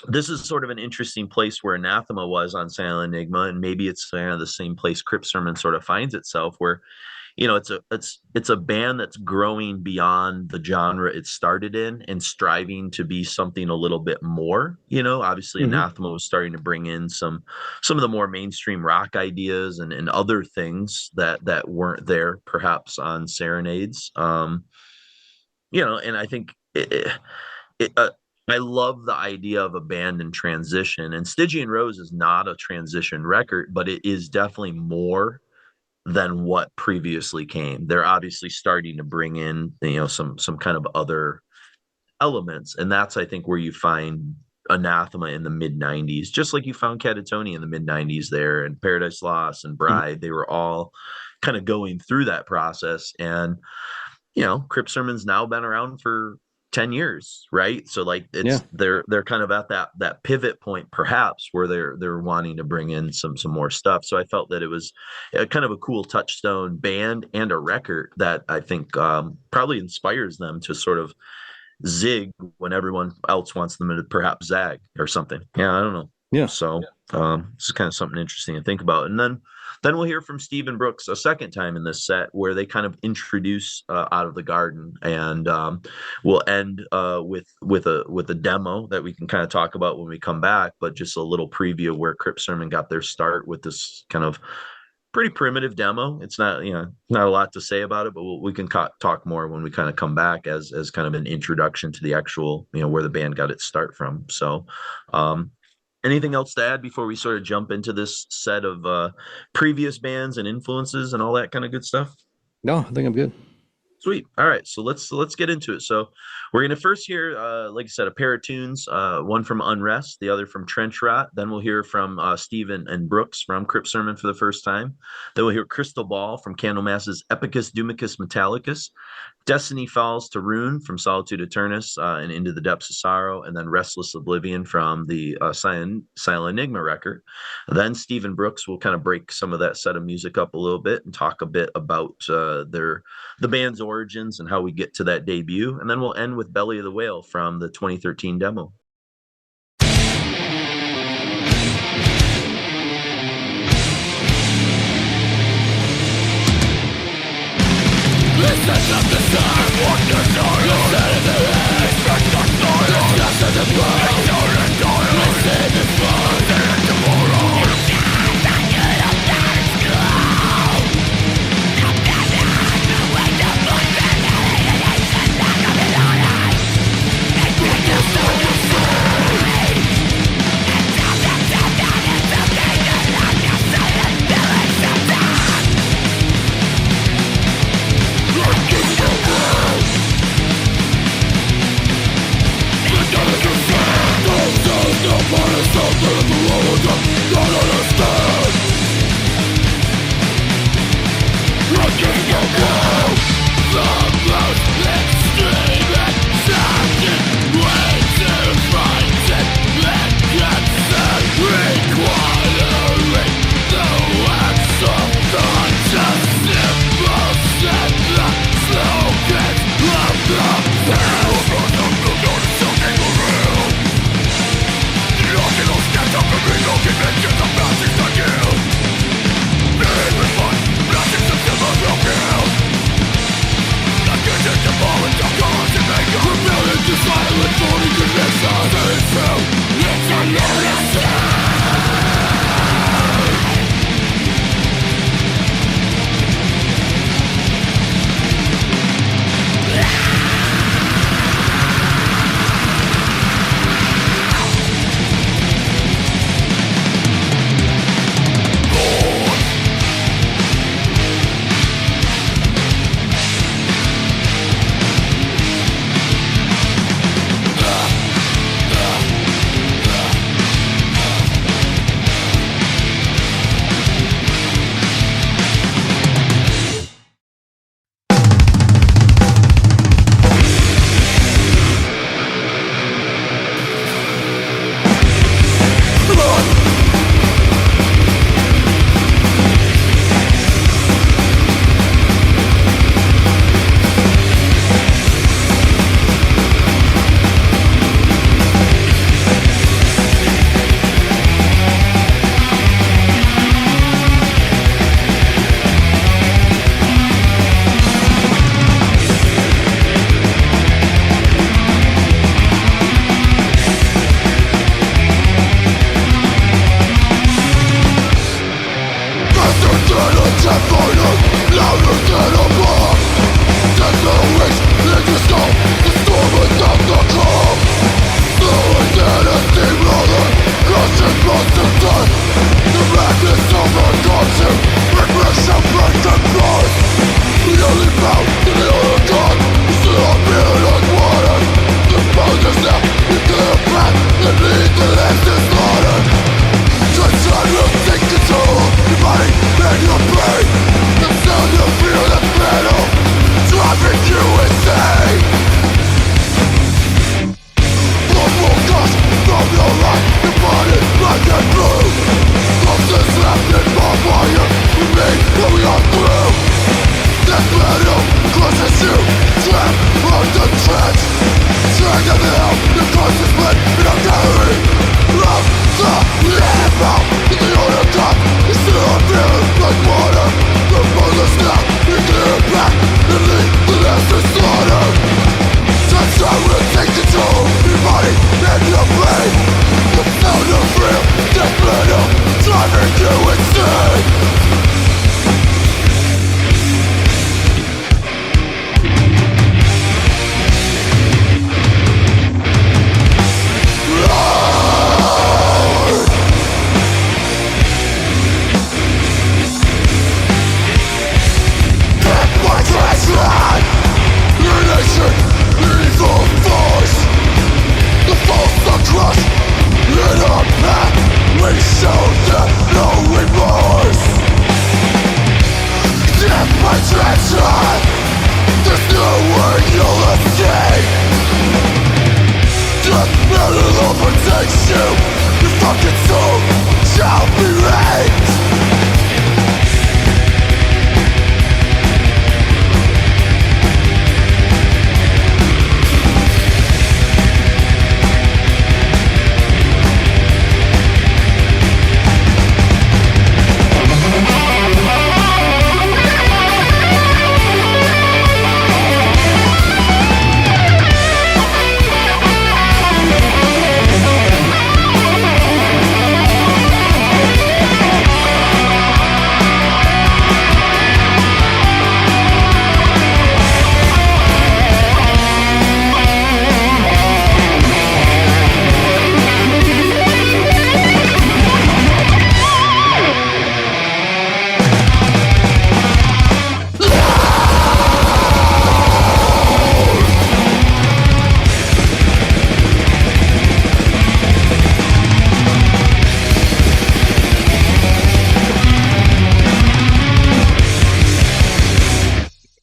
this is sort of an interesting place where Anathema was on Silent Enigma, and maybe it's kind of the same place Crypt Sermon sort of finds itself, where it's a band that's growing beyond the genre it started in and striving to be something a little bit more. Obviously Hmm. Anathema was starting to bring in some of the more mainstream rock ideas and other things that weren't there perhaps on Serenades. And I think it I love the idea of a band in transition, and Stygian Rose is not a transition record, but it is definitely more than what previously came. They're obviously starting to bring in, some kind of other elements, and that's, I think, where you find Anathema in the mid 90s, just like you found Catatonia in the mid 90s there, and Paradise Lost and Bride. They were all kind of going through that process. And Crypt Sermon's now been around for 10 years, right? So like they're kind of at that pivot point, perhaps, where they're wanting to bring in some more stuff. So I felt that it was kind of a cool touchstone band and a record that I think probably inspires them to sort of zig when everyone else wants them to perhaps zag or something. Yeah, I don't know. Yeah. So this is kind of something interesting to think about. And then we'll hear from Stephen Brooks a second time in this set, where they kind of introduce Out of the Garden, and we'll end with a demo that we can kind of talk about when we come back. But just a little preview of where Crypt Sermon got their start with this kind of pretty primitive demo. It's not not a lot to say about it, but we can talk more when we kind of come back as kind of an introduction to the actual where the band got its start from. So anything else to add before we sort of jump into this set of previous bands and influences and all that kind of good stuff? No, I think I'm good. Sweet. All right, so let's get into it. So we're going to first hear, like I said, a pair of tunes, one from Unrest, the other from Trenchrot. Then we'll hear from Stephen and Brooks from Crypt Sermon for the first time. Then we'll hear Crystal Ball from Candlemass's Epicus, Doomicus, Metallicus. Destiny Falls to Rune from Solitude, Aeturnus, and Into the Depths of Sorrow. And then Restless, Oblivion from the Silent Enigma record. Then Stephen Brooks will kind of break some of that set of music up a little bit and talk a bit about the band's origins and how we get to that debut. And then we'll end with Belly of the Whale from the 2013 demo. Listen up the sun, walk the door. Listen to the head, stretch the soil. Discuss the blood, ignore the toil. Listen the flow, there is tomorrow. You can't find your own dark glow. The bad the way the voice and the alienation lack of it all right. They bring the soul of soul. And tell them that it's okay to love the silent feelings of time. Look at the world. Look at the world.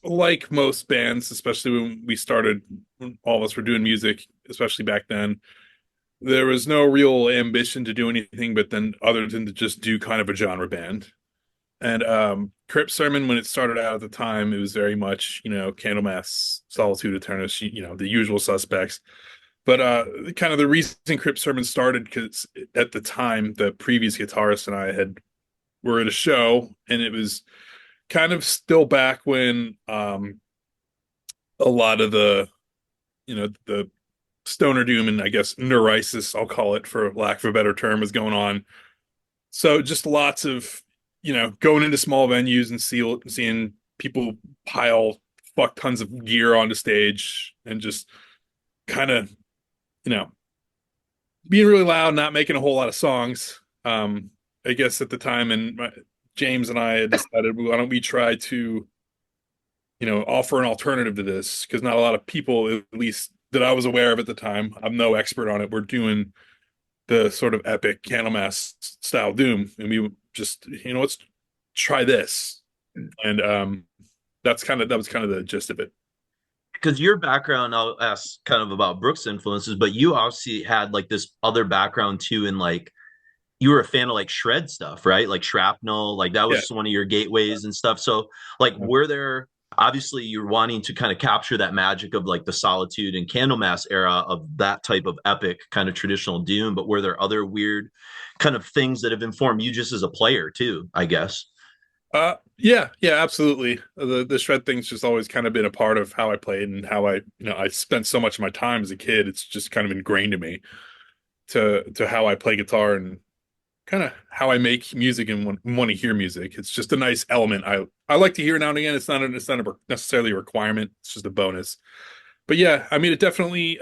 Like most bands, especially when we started, when all of us were doing music, especially back then, there was no real ambition to do anything but then other than to just do kind of a genre band. And Crypt Sermon, when it started out at the time, it was very much, Candlemass, Solitude, Aeturnus, the usual suspects. But kind of the reason Crypt Sermon started, because at the time, the previous guitarist and I were at a show, and it was kind of still back when a lot of the stoner doom and I guess neurisis, I'll call it for lack of a better term, was going on. So just lots of, going into small venues and seeing people pile fuck tons of gear onto stage and just kind of, being really loud, not making a whole lot of songs. I guess at the time, and James and I had decided, why don't we try to, offer an alternative to this? Because not a lot of people, at least that I was aware of at the time, I'm no expert on it, were doing the sort of epic Candlemass style doom, and we just, let's try this. And that was kind of the gist of it. Because your background, I'll ask kind of about Brooks' influences, but you obviously had like this other background too, in like you were a fan of like shred stuff, right? Like shrapnel, like that was one of your gateways and stuff. So like, were there, obviously you're wanting to kind of capture that magic of like the Solitude and Candlemass era of that type of epic kind of traditional doom, but were there other weird kind of things that have informed you just as a player too, I guess? Yeah, absolutely. The shred thing's just always kind of been a part of how I played and how I spent so much of my time as a kid. It's just kind of ingrained in me to how I play guitar and kind of how I make music and want to hear music. It's just a nice element. I like to hear now and again. It's not necessarily a requirement. It's just a bonus. But yeah, I mean, it definitely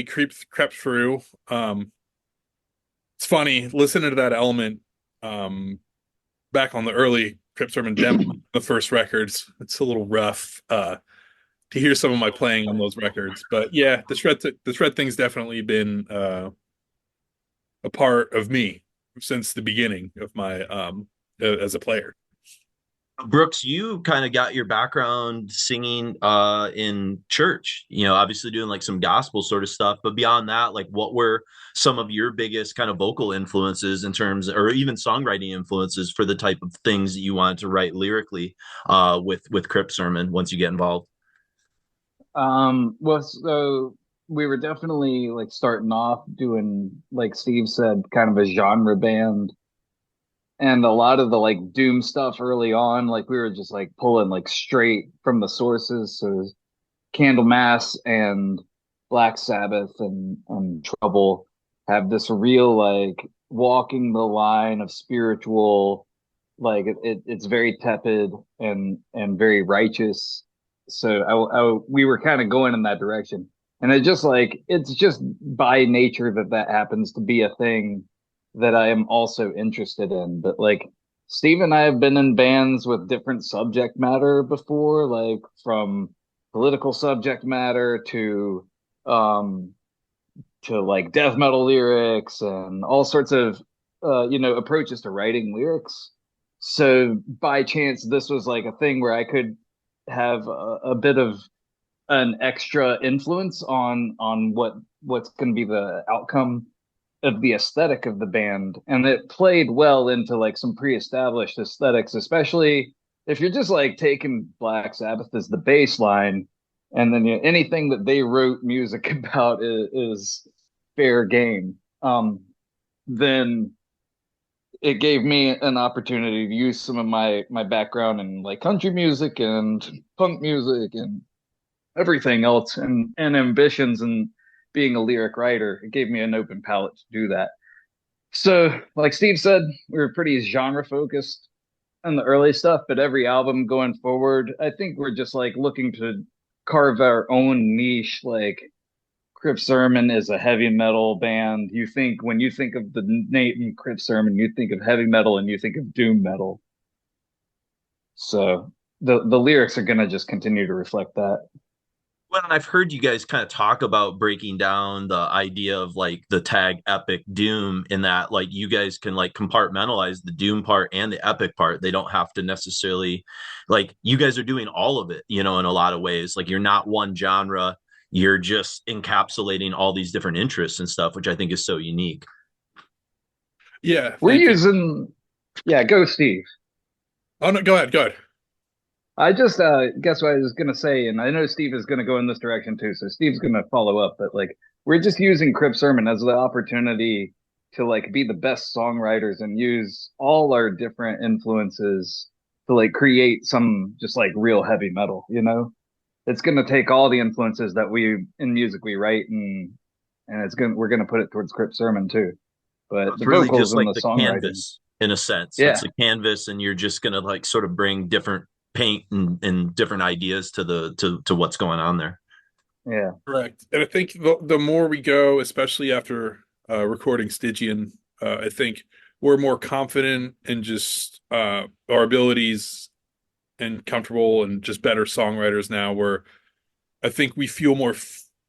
crept through. It's funny listening to that element back on the early Crypt Sermon demo, the first records. It's a little rough to hear some of my playing on those records. But yeah, the shred thing's definitely been a part of me since the beginning of my as a player. Brooks, you kind of got your background singing in church, obviously doing like some gospel sort of stuff, but beyond that, like what were some of your biggest kind of vocal influences in terms, or even songwriting influences for the type of things that you wanted to write lyrically with Crypt Sermon once you get involved? Well, so we were definitely like starting off doing, like Steve said, kind of a genre band. And a lot of the like doom stuff early on, like we were just like pulling like straight from the sources. So Candlemass and Black Sabbath and Trouble have this real like walking the line of spiritual, like it's very tepid and very righteous. So we were kind of going in that direction, and it's just by nature that happens to be a thing that I am also interested in. But like Steve and I have been in bands with different subject matter before, like from political subject matter to like death metal lyrics and all sorts of approaches to writing lyrics. So by chance, this was like a thing where I could have a bit of an extra influence on what's going to be the outcome of the aesthetic of the band, and it played well into like some pre-established aesthetics, especially if you're just like taking Black Sabbath as the baseline, and then anything that they wrote music about is fair game. Then it gave me an opportunity to use some of my background in like country music and punk music and everything else, and ambitions, and being a lyric writer. It gave me an open palette to do that. So, like Steve said, we were pretty genre focused on the early stuff, but every album going forward, I think we're just like looking to carve our own niche. Like Crypt Sermon is a heavy metal band. You think when you think of the name Crypt Sermon, you think of heavy metal and you think of doom metal. So the lyrics are gonna just continue to reflect that. Well, and I've heard you guys kind of talk about breaking down the idea of like the tag epic doom, in that like you guys can like compartmentalize the doom part and the epic part. They don't have to necessarily, like, you guys are doing all of it, you know, in a lot of ways. Like, you're not one genre, you're just encapsulating all these different interests and stuff, which I think is so unique. Yeah, We're thank you. using, yeah, go Steve. Oh no, go ahead, go ahead. I just guess what I was gonna say, and I know Steve is gonna go in this direction too, so Steve's gonna follow up. But like, we're just using Crypt Sermon as the opportunity to like be the best songwriters and use all our different influences to like create some just like real heavy metal. You know, it's gonna take all the influences that we in music we write, and it's gonna we're gonna put it towards Crypt Sermon too. But It's the really vocals just and like the the songwriting, canvas in a sense. It's yeah, a canvas, and you're just gonna like sort of bring different paint and different ideas to to what's going on there. yeah, Correct. And I think the more we go, especially after recording Stygian, I think we're more confident in just our abilities and comfortable and just better songwriters now. Where I think we feel more,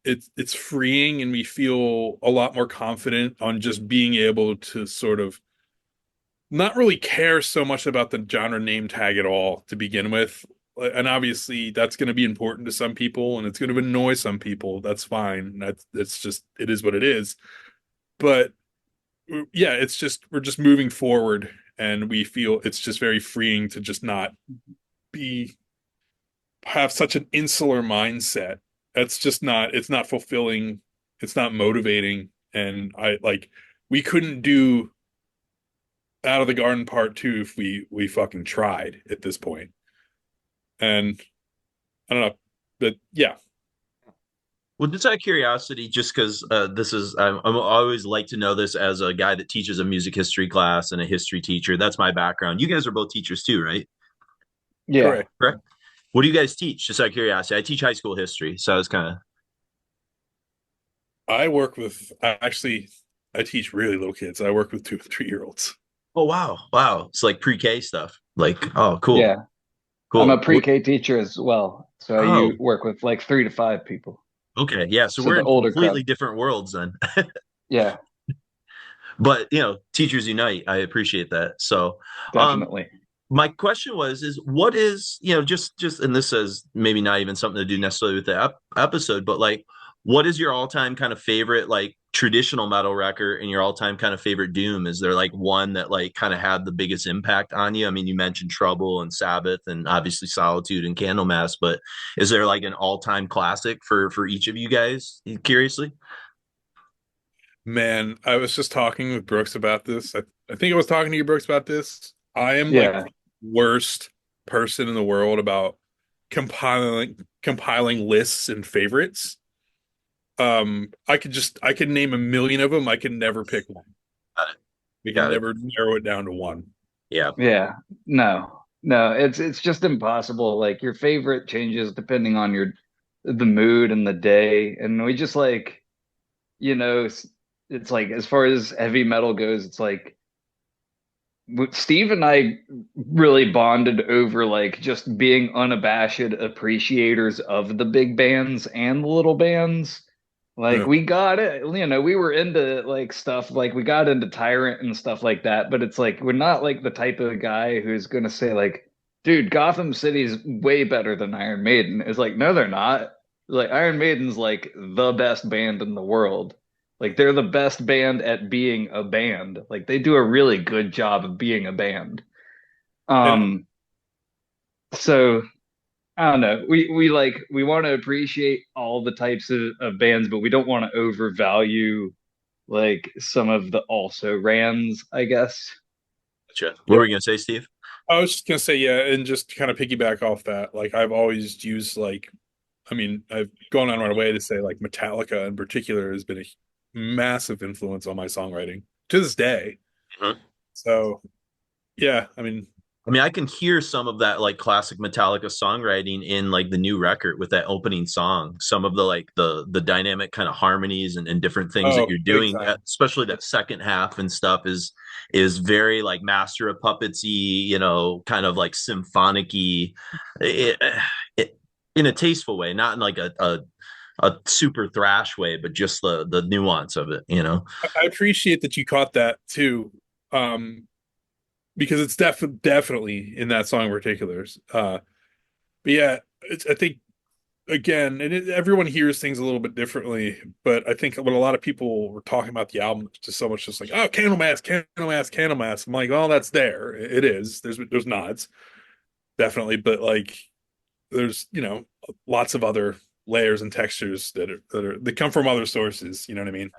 it's freeing, and we feel a lot more confident on just being able to sort of not really care so much about the genre name tag at all to begin with. And obviously that's going to be important to some people and it's going to annoy some people. That's fine. It's just, it is what it is. But yeah, it's just, we're just moving forward, and we feel it's just very freeing to just not be, have such an insular mindset. That's just not, it's not fulfilling. It's not motivating. And I like, we couldn't do Out of the Garden Part 2 if we fucking tried at this point. And I don't know, but yeah. Well, just out of curiosity, just because this is, I always like to know this as a guy that teaches a music history class and a history teacher. That's my background. You guys are both teachers too, right? yeah. Correct. Correct. What do you guys teach? Just out of curiosity, I teach high school history, so I was kind of. I work with, actually, I teach really little kids. I work with 2 and 3 year olds. Oh wow, wow! It's like pre-K stuff. Like, oh, cool, Yeah, I'm a cool. pre-K teacher as well, so Oh, you work with like 3 to 5 people. okay, yeah. So So we're the in older completely crowd, different worlds then. yeah, But you know, teachers unite. I appreciate that. So, um, definitely. my question was, is what is, you know, just and this says maybe not even something to do necessarily with the episode, but like, what is your all-time kind of favorite like traditional metal record and your all-time kind of favorite doom? Is there like one that like kind of had the biggest impact on you? I mean, you mentioned Trouble and Sabbath and obviously Solitude and Candlemass, but is there like an all-time classic for each of you guys, curiously? Man, I was just talking with Brooks about this. I think I was talking to you, Brooks, about this. I am like Yeah, the worst person in the world about compiling lists and favorites. I could name a million of them. I can never pick one. Got it. We can Got it. never narrow it down to one. Yeah. yeah. No, no, it's just impossible. Like your favorite changes depending on the mood and the day, and we just like, you know, it's like as far as heavy metal goes, it's like Steve and I really bonded over like just being unabashed appreciators of the big bands and the little bands. Like Yeah. we got it, you know, we were into like stuff like we got into Tyrant and stuff like that, but it's like we're not like the type of guy who's gonna say like, dude, Gotham City's way better than Iron Maiden. It's like, no, they're not. Like Iron Maiden's like the best band in the world. Like they're the best band at being a band. Like they do a really good job of being a band. And So I don't know. We want to appreciate all the types of bands, but we don't want to overvalue like some of the also rans, I guess. Gotcha. What were you gonna say, Steve? I was just gonna say, yeah, and just to kind of piggyback off that, like I've always used like, I mean, I've gone on my way to say like Metallica in particular has been a massive influence on my songwriting to this day. Mhm. So yeah, I mean, I can hear some of that like classic Metallica songwriting in like the new record with that opening song. Some of the like the dynamic kind of harmonies and different things that oh, you're big doing, time. especially that second half and stuff is very like Master of Puppetsy, kind of like symphonic-y, it, in a tasteful way, not in like a super thrash way, but just the nuance of it. I appreciate that you caught that too, because it's definitely in that song in particulars. But yeah, I think again, and everyone hears things a little bit differently. But I think when a lot of people were talking about the album, it's just so much just like, oh, Candlemass, Candlemass, Candlemass. I'm like, oh, that's there. It is. There's nods, definitely, but like, there's lots of other layers and textures that come from other sources. You know what I mean?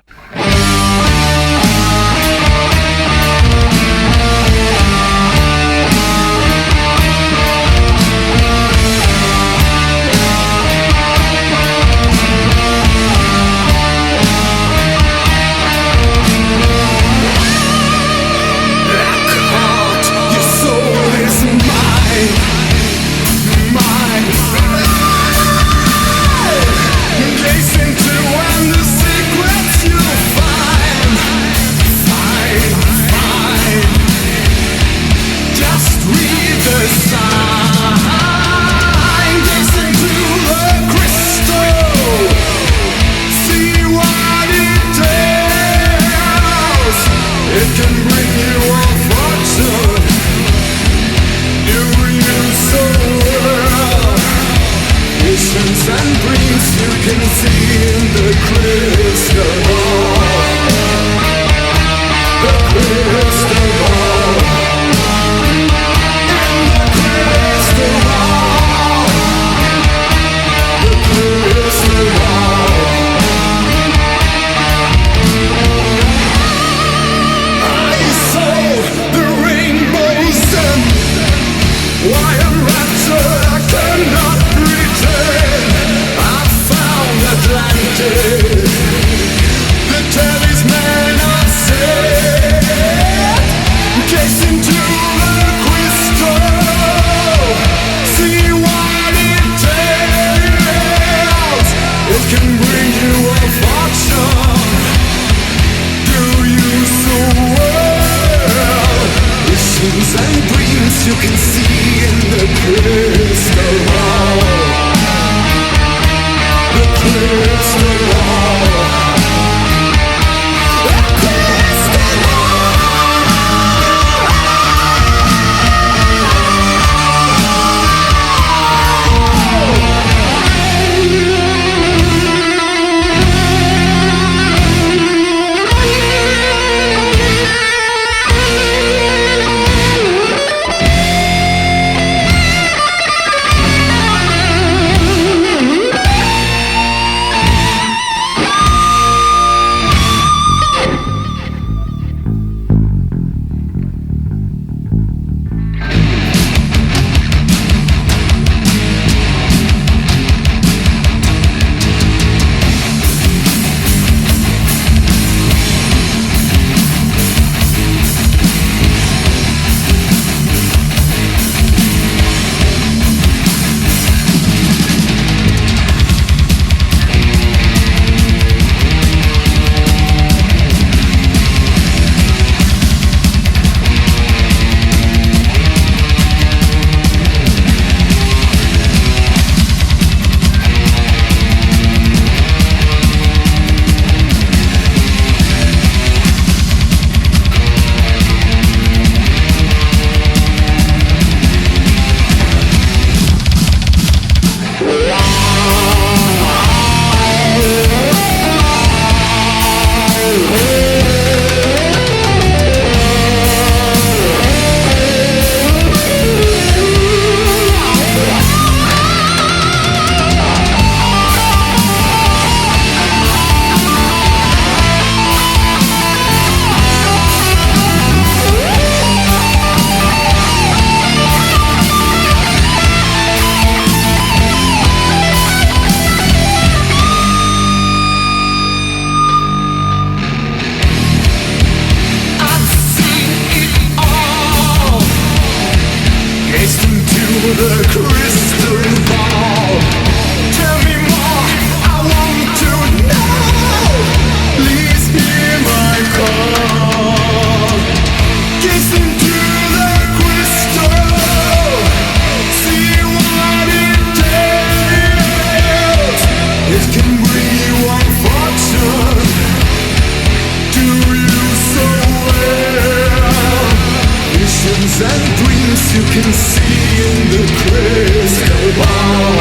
and dreams you can see in the crystal ball.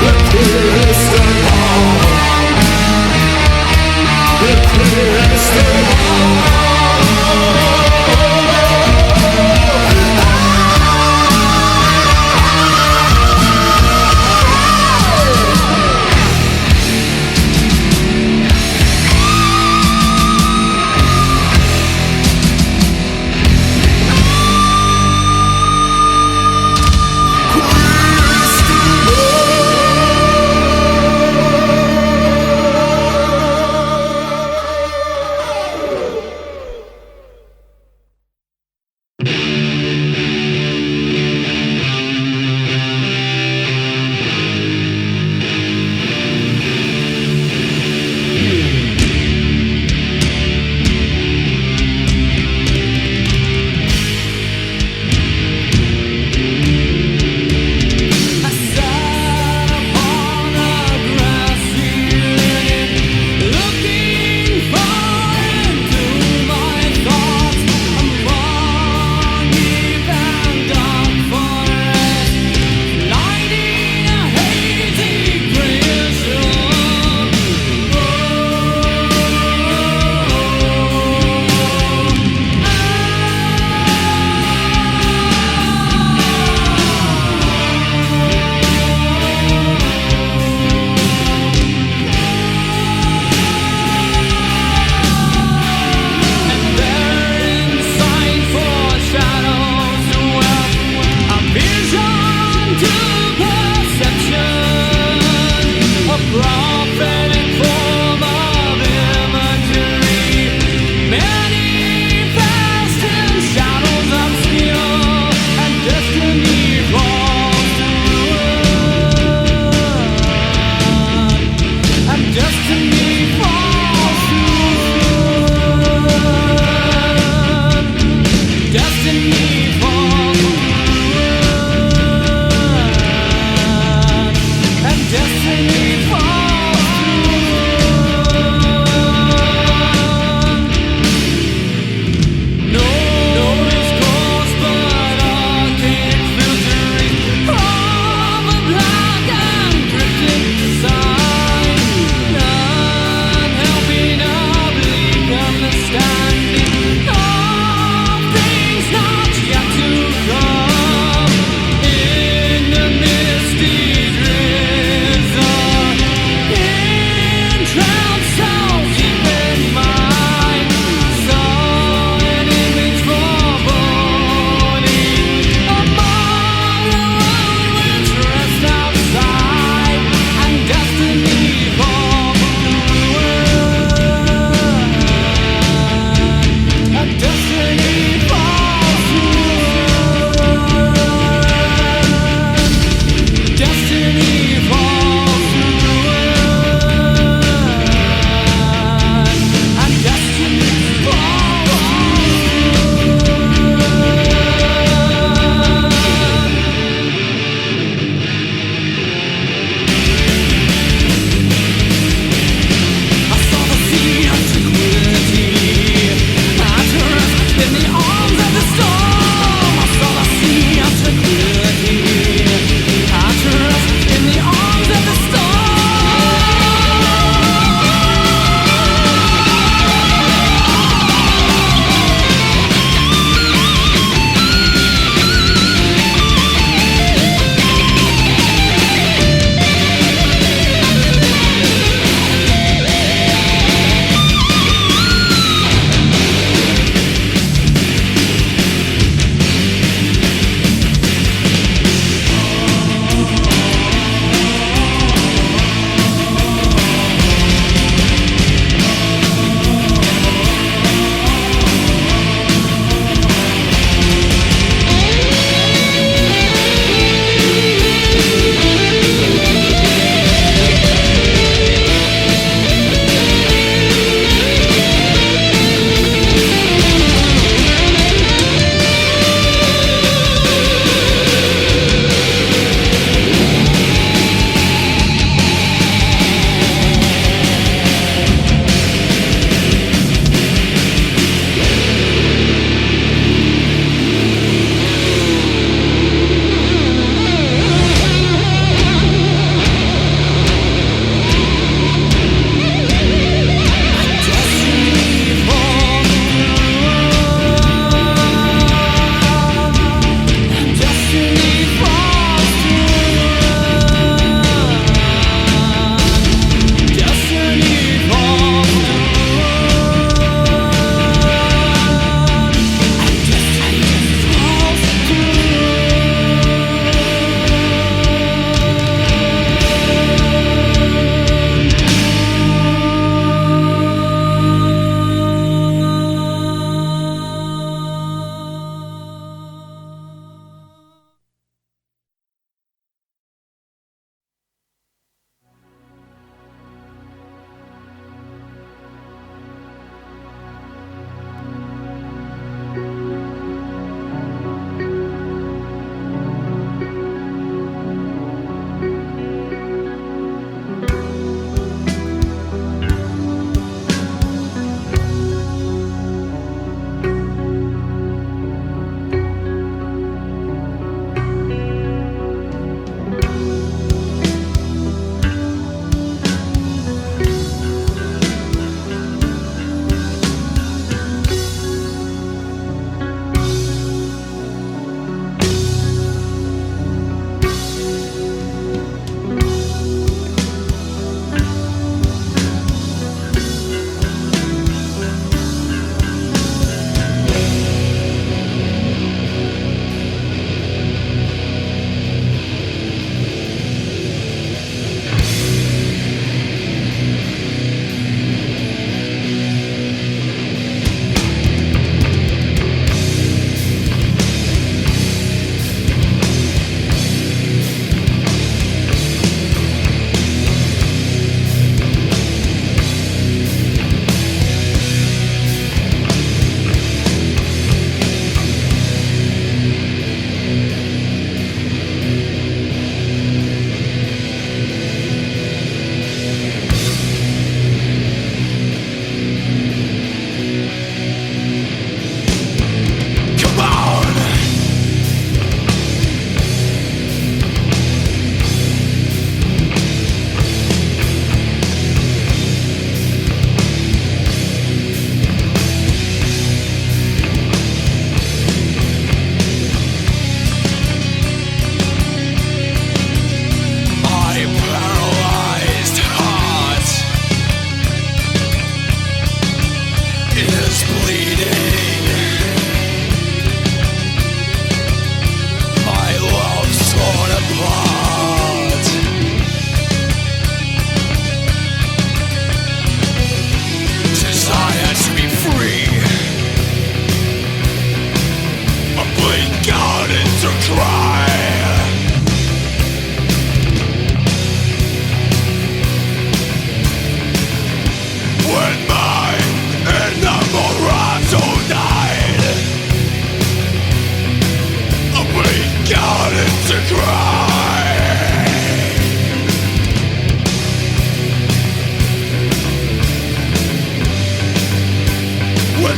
The crystal ball. The crystal ball.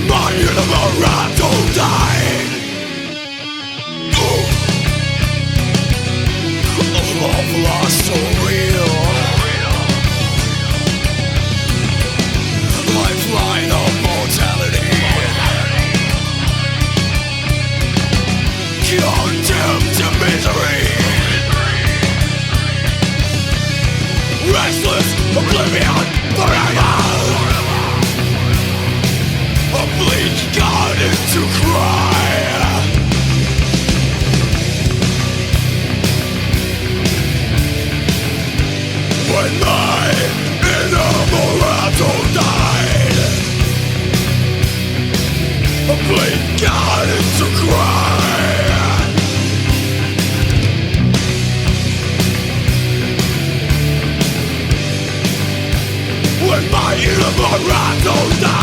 my Inamorato died. Love lost so real. Lifeline of mortality. Condemned to misery. Restless oblivion forever. A bleak garden to cry. When my Inamorato died, a bleak garden to cry. When my Inamorato died.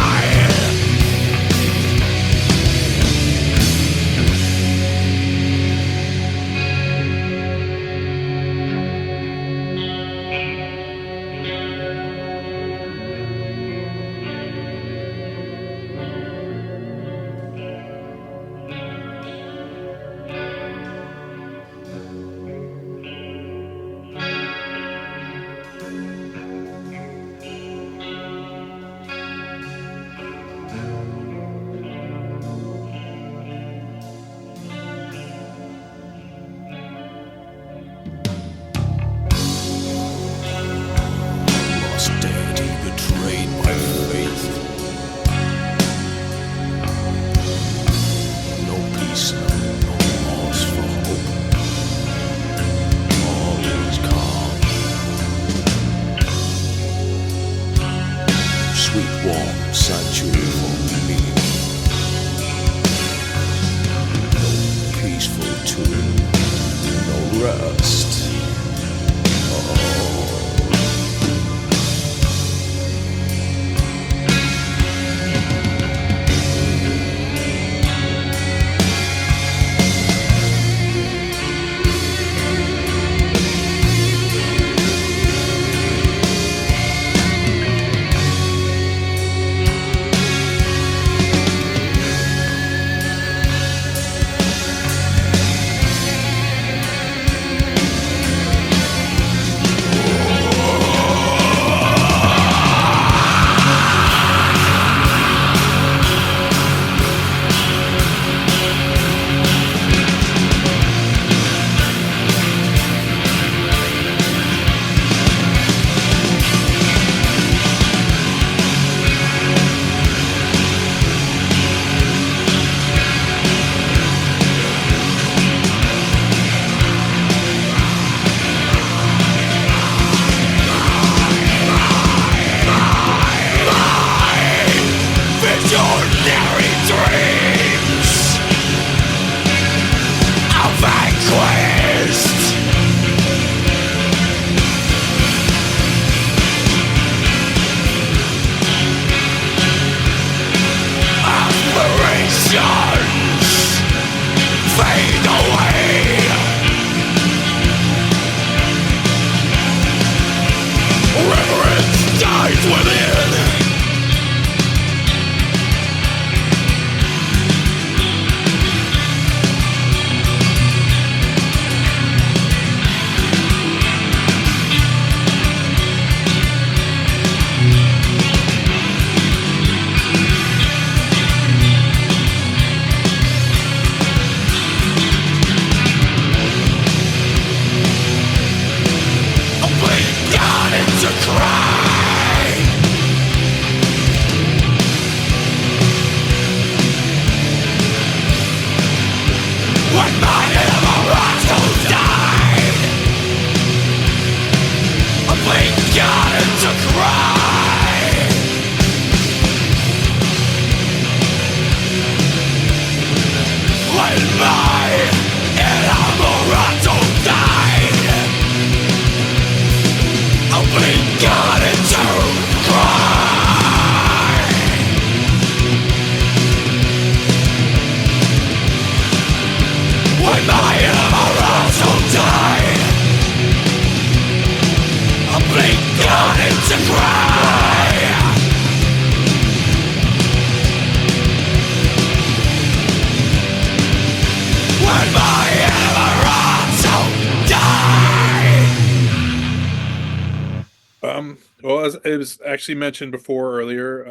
Well, as it was actually mentioned before earlier,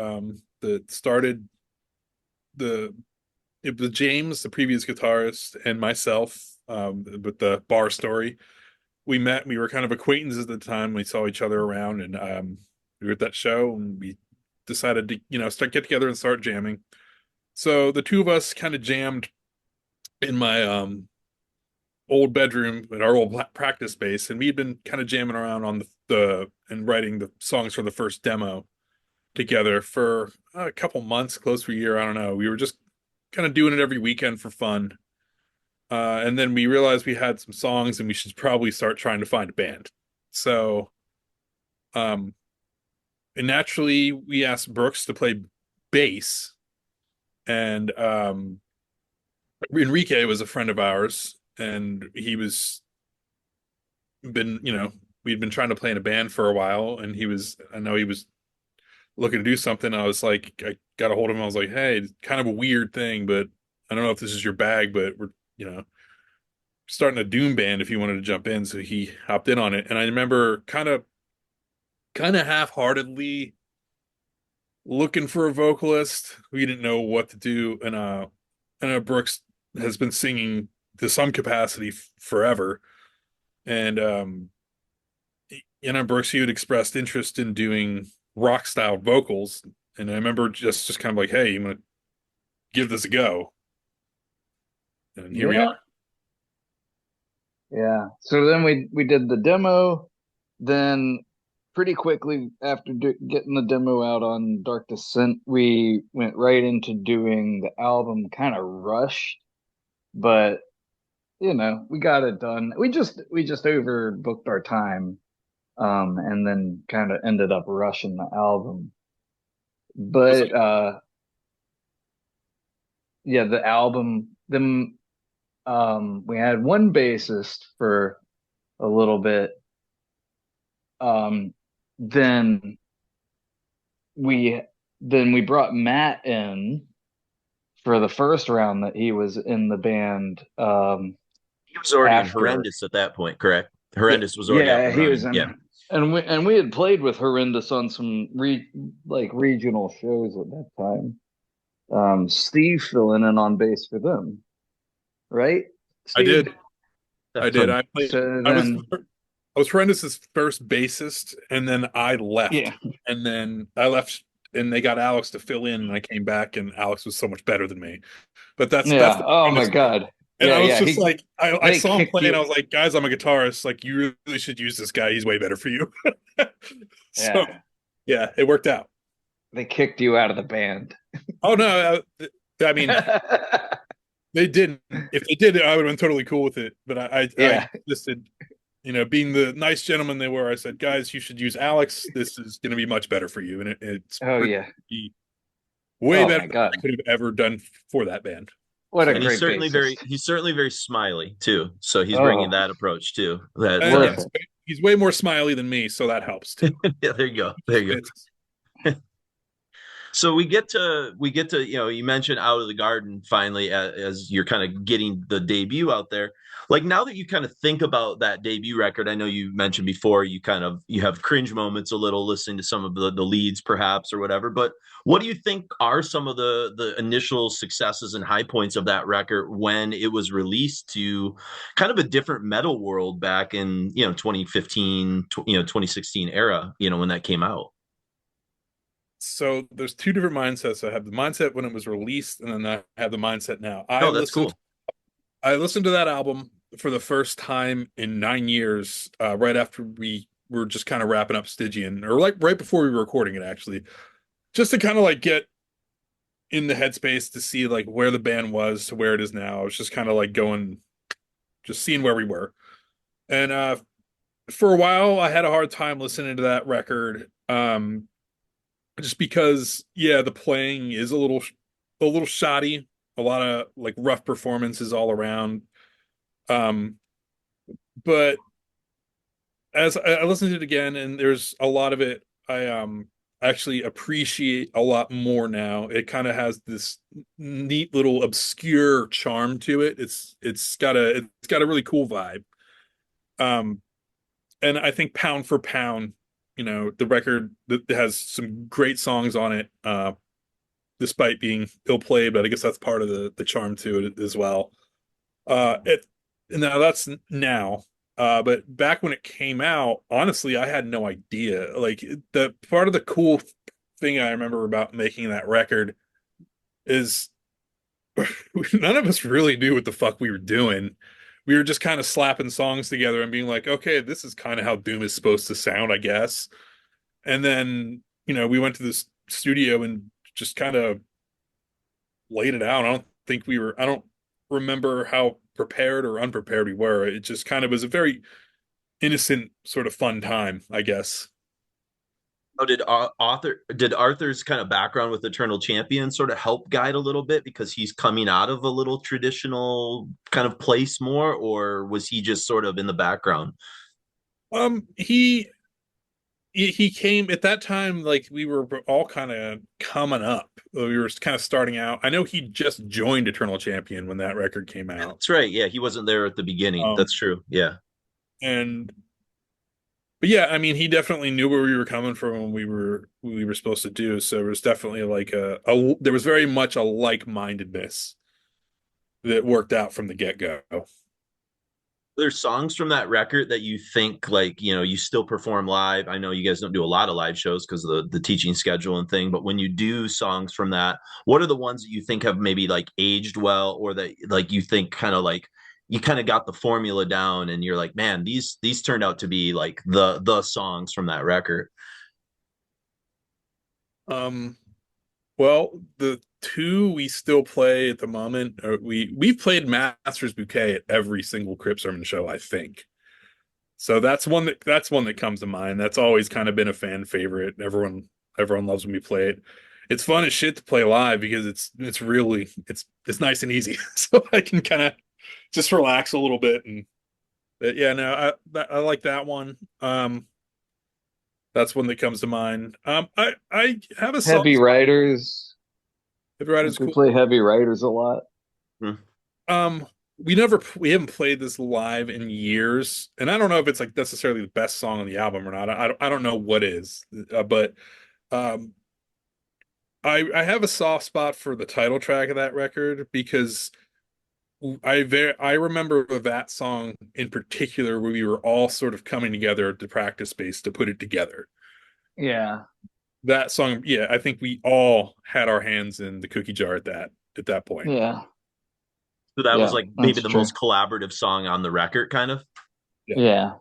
that started the it was James, the previous guitarist, and myself, with the bar story. We met. We were kind of acquaintances at the time. We saw each other around, and we were at that show, and we decided to, start get together and start jamming. So the two of us kind of jammed in my old bedroom in our old practice space, and we had been kind of jamming around on the and writing the songs for the first demo together for a couple months, close to a year. I don't know. We were just kind of doing it every weekend for fun. And then we realized we had some songs and we should probably start trying to find a band. So, and naturally, we asked Brooks to play bass. And Enrique was a friend of ours, and we'd been trying to play in a band for a while, and I know he was looking to do something. I was like, I got a hold of him. I was like, hey, it's kind of a weird thing, but I don't know if this is your bag, but we're, starting a doom band if you wanted to jump in. So he hopped in on it. And I remember kind of half-heartedly looking for a vocalist. We didn't know what to do. And Brooks has been singing to some capacity forever. And, Brooks, you had expressed interest in doing rock style vocals. And I remember just kind of like, hey, you want to give this a go? And here we are. Yeah. So then we did the demo. Then pretty quickly after getting the demo out on Dark Descent, we went right into doing the album, kind of rushed, but we got it done. We just overbooked our time, and then kind of ended up rushing the album. But yeah, the album, then we had one bassist for a little bit. Then we brought Matt in for the first round that he was in the band. He was already in Horrendous at that point, correct? Horrendous was already up and he running. was in, yeah. And we had played with Horrendous on some regional shows at that time. Steve filling in on bass for them, right? Steve? I did. I played. So I was Horrendous's first bassist, and then I left. Yeah. And then I left, and they got Alex to fill in, and I came back, and Alex was so much better than me. But that's oh my God. And I was just I saw him play, and I was like, guys, I'm a guitarist. Like, you really should use this guy. He's way better for you. So, yeah, it worked out. They kicked you out of the band. Oh, no. I mean, they didn't. If they did, I would have been totally cool with it. But I just did, being the nice gentleman they were, I said, guys, you should use Alex. This is going to be much better for you. And it's way better than I could have ever done for that band. What a and great he's certainly very smiley too. So he's bringing that approach too. He's way more smiley than me, so that helps too. Yeah, there you go. So we get to you mentioned Out of the Garden finally as you're kind of getting the debut out there. Like, now that you kind of think about that debut record, I know you mentioned before you have cringe moments a little listening to some of the leads perhaps or whatever, but what do you think are some of the initial successes and high points of that record when it was released to kind of a different metal world back in 2015 2016 era, when that came out? So there's two different mindsets. I have the mindset when it was released, and then I have the mindset now. That's cool. I listened to that album for the first time in 9 years, right after we were just kind of wrapping up Stygian, or like right before we were recording it, actually, just to kind of like get in the headspace to see like where the band was to where it is now. I was just kind of like just seeing where we were. And for a while, I had a hard time listening to that record. Just because, the playing is a little shoddy, a lot of like rough performances all around. But as I listened to it again, and there's a lot of it I actually appreciate a lot more now. It kind of has this neat little obscure charm to it. It's got a really cool vibe. And I think pound for pound, the record that has some great songs on it, despite being ill played, but I guess that's part of the charm to it as well. It Now that's now. But back when it came out, honestly, I had no idea. Like the part of the cool thing I remember about making that record is none of us really knew what the fuck we were doing. We were just kind of slapping songs together and being like, okay, this is kind of how Doom is supposed to sound, I guess. And then, we went to this studio and just kind of laid it out. I don't remember how prepared or unprepared we were. It just kind of was a very innocent sort of fun time, I guess. Oh, did Arthur's kind of background with Eternal Champion sort of help guide a little bit because he's coming out of a little traditional kind of place more, or was he just sort of in the background? He he came at that time, like we were all kind of coming up. We were kind of starting out. I know he just joined Eternal Champion when that record came out. That's right. Yeah, he wasn't there at the beginning. Um, That's true. Yeah. and but yeah, I mean, he definitely knew where we were coming from when we were supposed to do. So it was definitely like there was very much a like-mindedness that worked out from the get-go. There's songs from that record that you think like, you still perform live. I know you guys don't do a lot of live shows because of the teaching schedule and thing, but when you do songs from that, what are the ones that you think have maybe like aged well, or that like you think kind of like you kind of got the formula down and you're like, man, these turned out to be like the songs from that record. Um, well, the two we still play at the moment, we've played Master's Bouquet at every single Crypt Sermon show, I think. So that's one that comes to mind. That's always kind of been a fan favorite. Everyone loves when we play it. It's fun as shit to play live because it's really it's nice and easy. So I can kind of just relax a little bit and but yeah, no, I like that one. That's one that comes to mind. I have a Heavy soft Riders. Heavy Riders Like we cool. play Heavy Riders a lot. Hmm. We haven't played this live in years, and I don't know if it's like necessarily the best song on the album or not. I don't know what is, but um, I have a soft spot for the title track of that record because I remember that song in particular where we were all sort of coming together at the practice space to put it together. Yeah. That song, yeah, I think we all had our hands in the cookie jar at that point. Yeah. So that was Yeah. like maybe That's the true. most collaborative song on the record, kind of. Yeah. Yeah.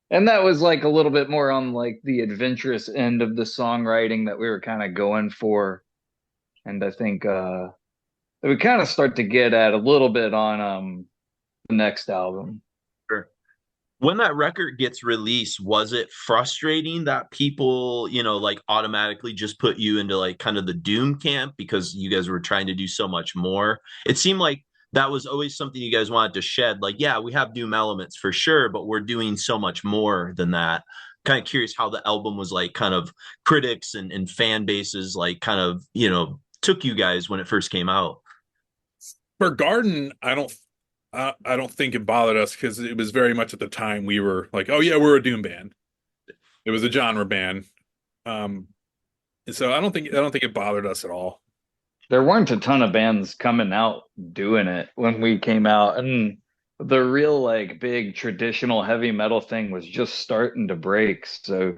And that was like a little bit more on like the adventurous end of the songwriting that we were kind of going for. And I think we kind of start to get at a little bit on the next album. Sure. When that record gets released, was it frustrating that people, like automatically just put you into like kind of the Doom camp because you guys were trying to do so much more? It seemed like that was always something you guys wanted to shed. Like, yeah, we have Doom elements for sure, but we're doing so much more than that. Kind of curious how the album was like kind of critics and fan bases like kind of, took you guys when it first came out. For Garden, I don't think it bothered us because it was very much at the time we were like, oh yeah, we're a Doom band. It was a genre band. And so I don't think it bothered us at all. There weren't a ton of bands coming out doing it when we came out, and the real like big traditional heavy metal thing was just starting to break. So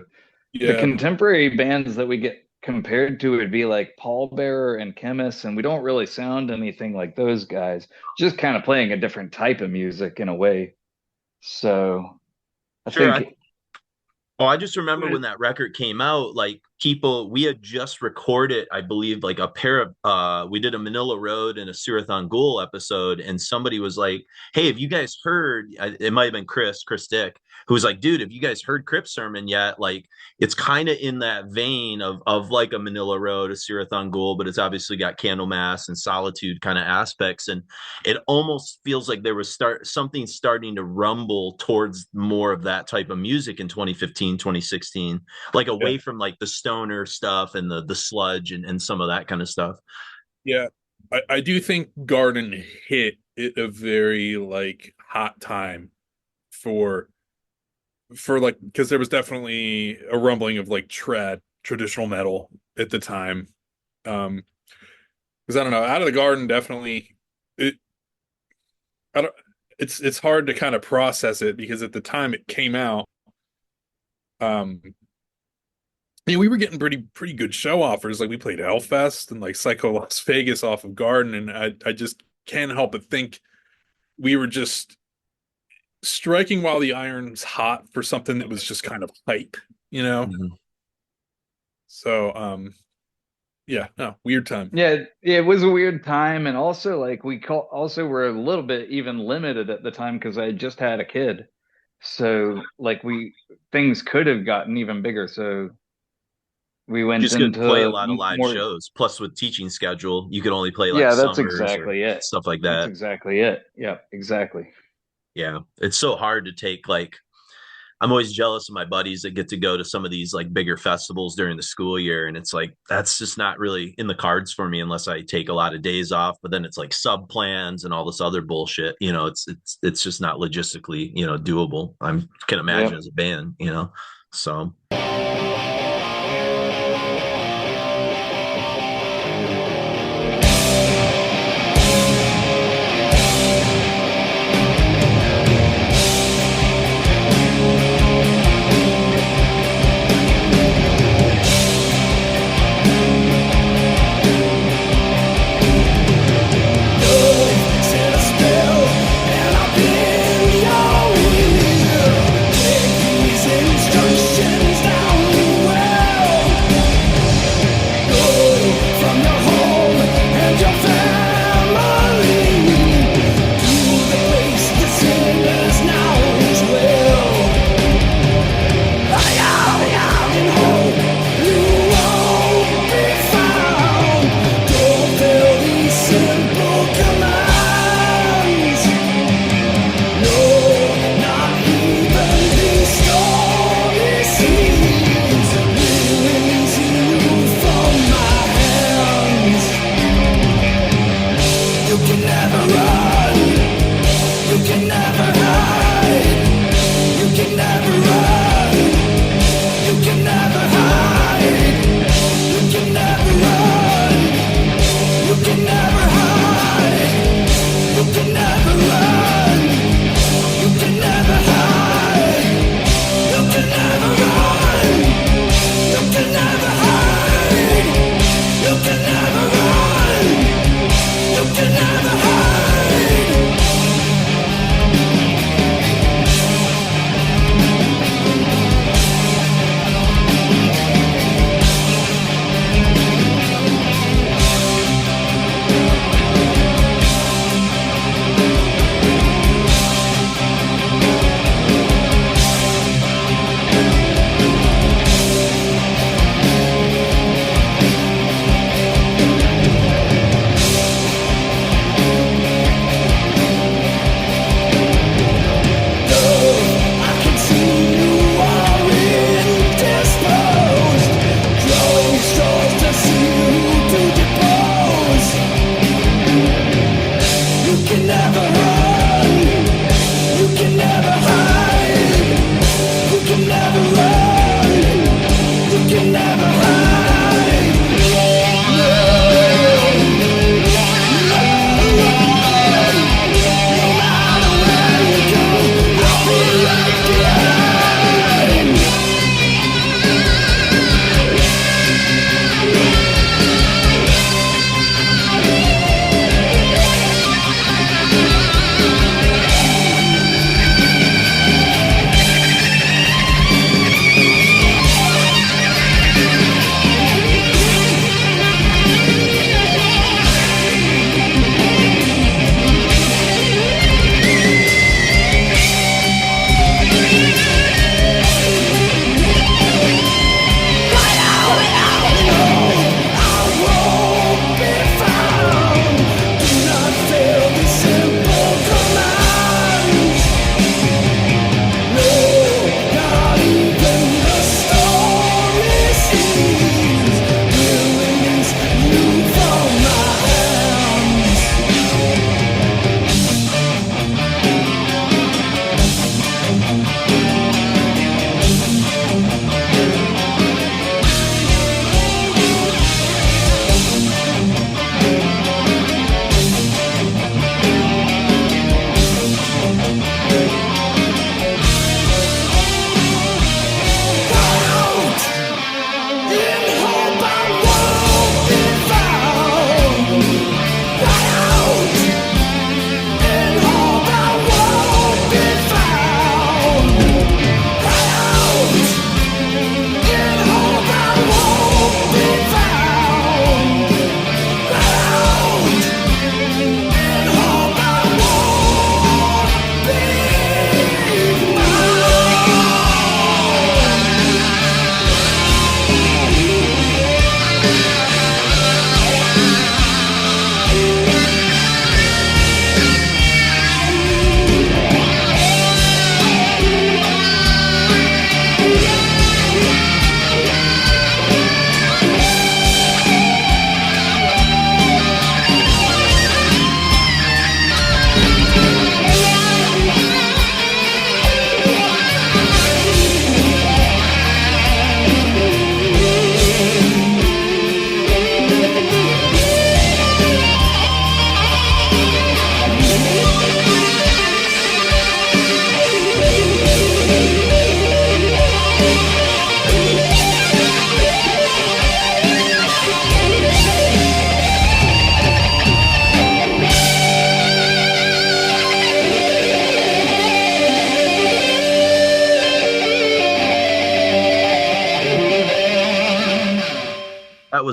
the Yeah, contemporary bands that we get compared to would be like Pallbearer and Chemist, and we don't really sound anything like those guys. Just kind of playing a different type of music in a way. So I Sure. think Oh, I just remember when that record came out, like we had just recorded, I believe, like a pair of, we did a Manila Road and a Surathon Ghoul episode, and somebody was like, hey, have you guys heard, it might have been Chris Dick, who was like, dude, have you guys heard Crypt Sermon yet? Like, it's kind of in that vein of like a Manila Road, a Surathon Ghoul, but it's obviously got Candlemass and Solitude kind of aspects. And it almost feels like there was something starting to rumble towards more of that type of music in 2015, 2016, like yeah, away from like the stoner stuff and the sludge and some of that kind of stuff. yeah. I do think Garden hit it a very like hot time for for like, because there was definitely a rumbling of like traditional metal at the time. Because I don't know, Out of the Garden definitely it. I don't. It's hard to kind of process it because at the time it came out, we were getting pretty good show offers. Like we played Hellfest and like Psycho Las Vegas off of Garden, and I just can't help but think we were just striking while the iron's hot for something that was just kind of hype, you know? Mhm. So, yeah, no, weird time. Yeah, it was a weird time, and also like also were a little bit even limited at the time because I just had a kid, so like things could have gotten even bigger. So we went Just couldn't into play a lot of live more. shows. Plus, with teaching schedule, you could only play like Yeah, that's summers or exactly it. stuff like That's that. exactly it. Yeah, exactly. Yeah, it's so hard to take like. I'm always jealous of my buddies that get to go to some of these like bigger festivals during the school year, and it's like that's just not really in the cards for me unless I take a lot of days off. But then it's like sub plans and all this other bullshit. You know, it's just not logistically doable. I can imagine as a band, so. Instructions down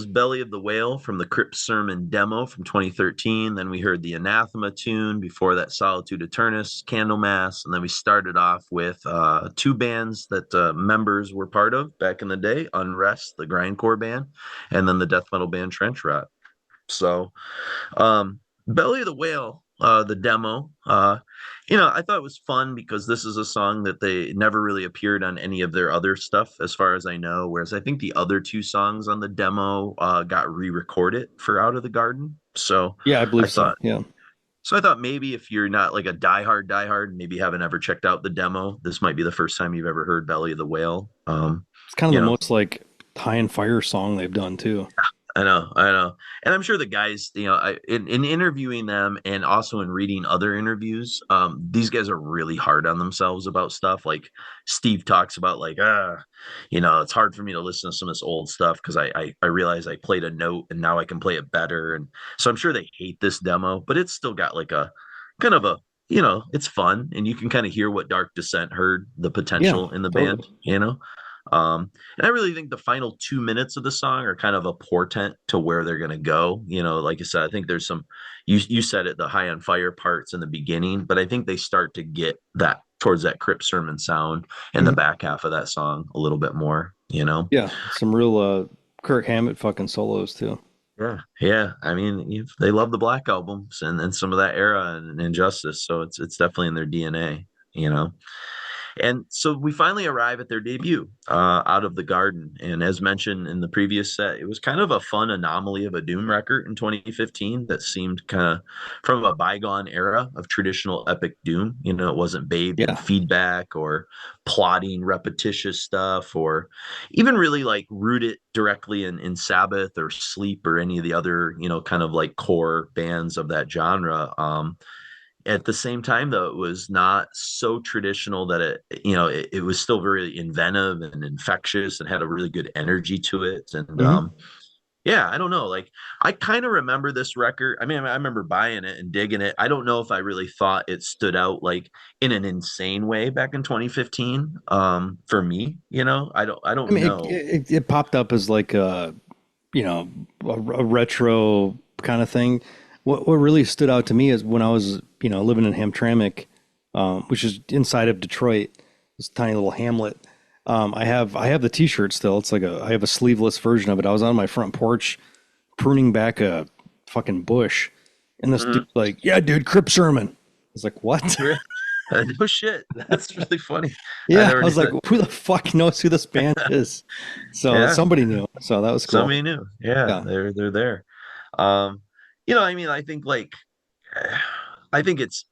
was Belly of the Whale from the Crypt Sermon demo from 2013. Then we heard the Anathema tune. Before that, Solitude, Aeturnus, Candlemass. And then we started off with two bands that members were part of back in the day, Unrest, the grindcore band, and then the death metal band Trenchrot. So Belly of the Whale, the demo, I thought it was fun because this is a song that they never really appeared on any of their other stuff, as far as I know. Whereas I think the other two songs on the demo got re-recorded for Out of the Garden. So Yeah, I I believe so. thought, Yeah. so I thought maybe if you're not like a diehard, maybe haven't ever checked out the demo, this might be the first time you've ever heard Belly of the Whale. It's kind of You the know, most like high and fire song they've done too. I know, and I'm sure the guys, in interviewing them and also in reading other interviews, these guys are really hard on themselves about stuff. Like Steve talks about, like, it's hard for me to listen to some of this old stuff because I realize I played a note and now I can play it better, and so I'm sure they hate this demo, but it's still got like a kind of a it's fun, and you can kind of hear what Dark Descent heard the Yeah, potential in the totally. band. And I really think the final 2 minutes of the song are kind of a portent to where they're going to go. Like I said, I think there's some, you said it, the high on fire parts in the beginning, but I think they start to get that towards that Crypt Sermon sound in the Mhm. back half of that song a little bit more. Yeah, some real Kirk Hammett fucking solos too. Yeah. Yeah. I mean, they love the Black albums and some of that era and Injustice. So it's definitely in their DNA. And so we finally arrive at their debut, Out of the Garden. And as mentioned in the previous set, it was kind of a fun anomaly of a Doom record in 2015 that seemed kind of from a bygone era of traditional epic Doom. It wasn't bathed in Yeah. feedback or plotting repetitious stuff, or even really like rooted directly in Sabbath or Sleep or any of the other, kind of like core bands of that genre. At the same time, though, it was not so traditional that it was still very inventive and infectious and had a really good energy to it. And Hmm. yeah, I don't know, like I kind of remember this record. I mean, I remember buying it and digging it. I don't know if I really thought it stood out like in an insane way back in 2015. For me, I I don't mean, know. it popped up as like you know, a retro kind of thing. What really stood out to me is when I was, living in Hamtramck, which is inside of Detroit, this tiny little hamlet. I have the T-shirt still. It's like I have a sleeveless version of it. I was on my front porch pruning back a fucking bush, and this dude Mhm. like, yeah, dude, Crypt Sermon. I was like, what? No shit, that's really funny. I Yeah, never I knew was like, that. who the fuck knows who this band is? So Yeah, somebody knew. So that was cool. somebody new. Yeah, Yeah. they're there. Um, I mean, I think like I think it's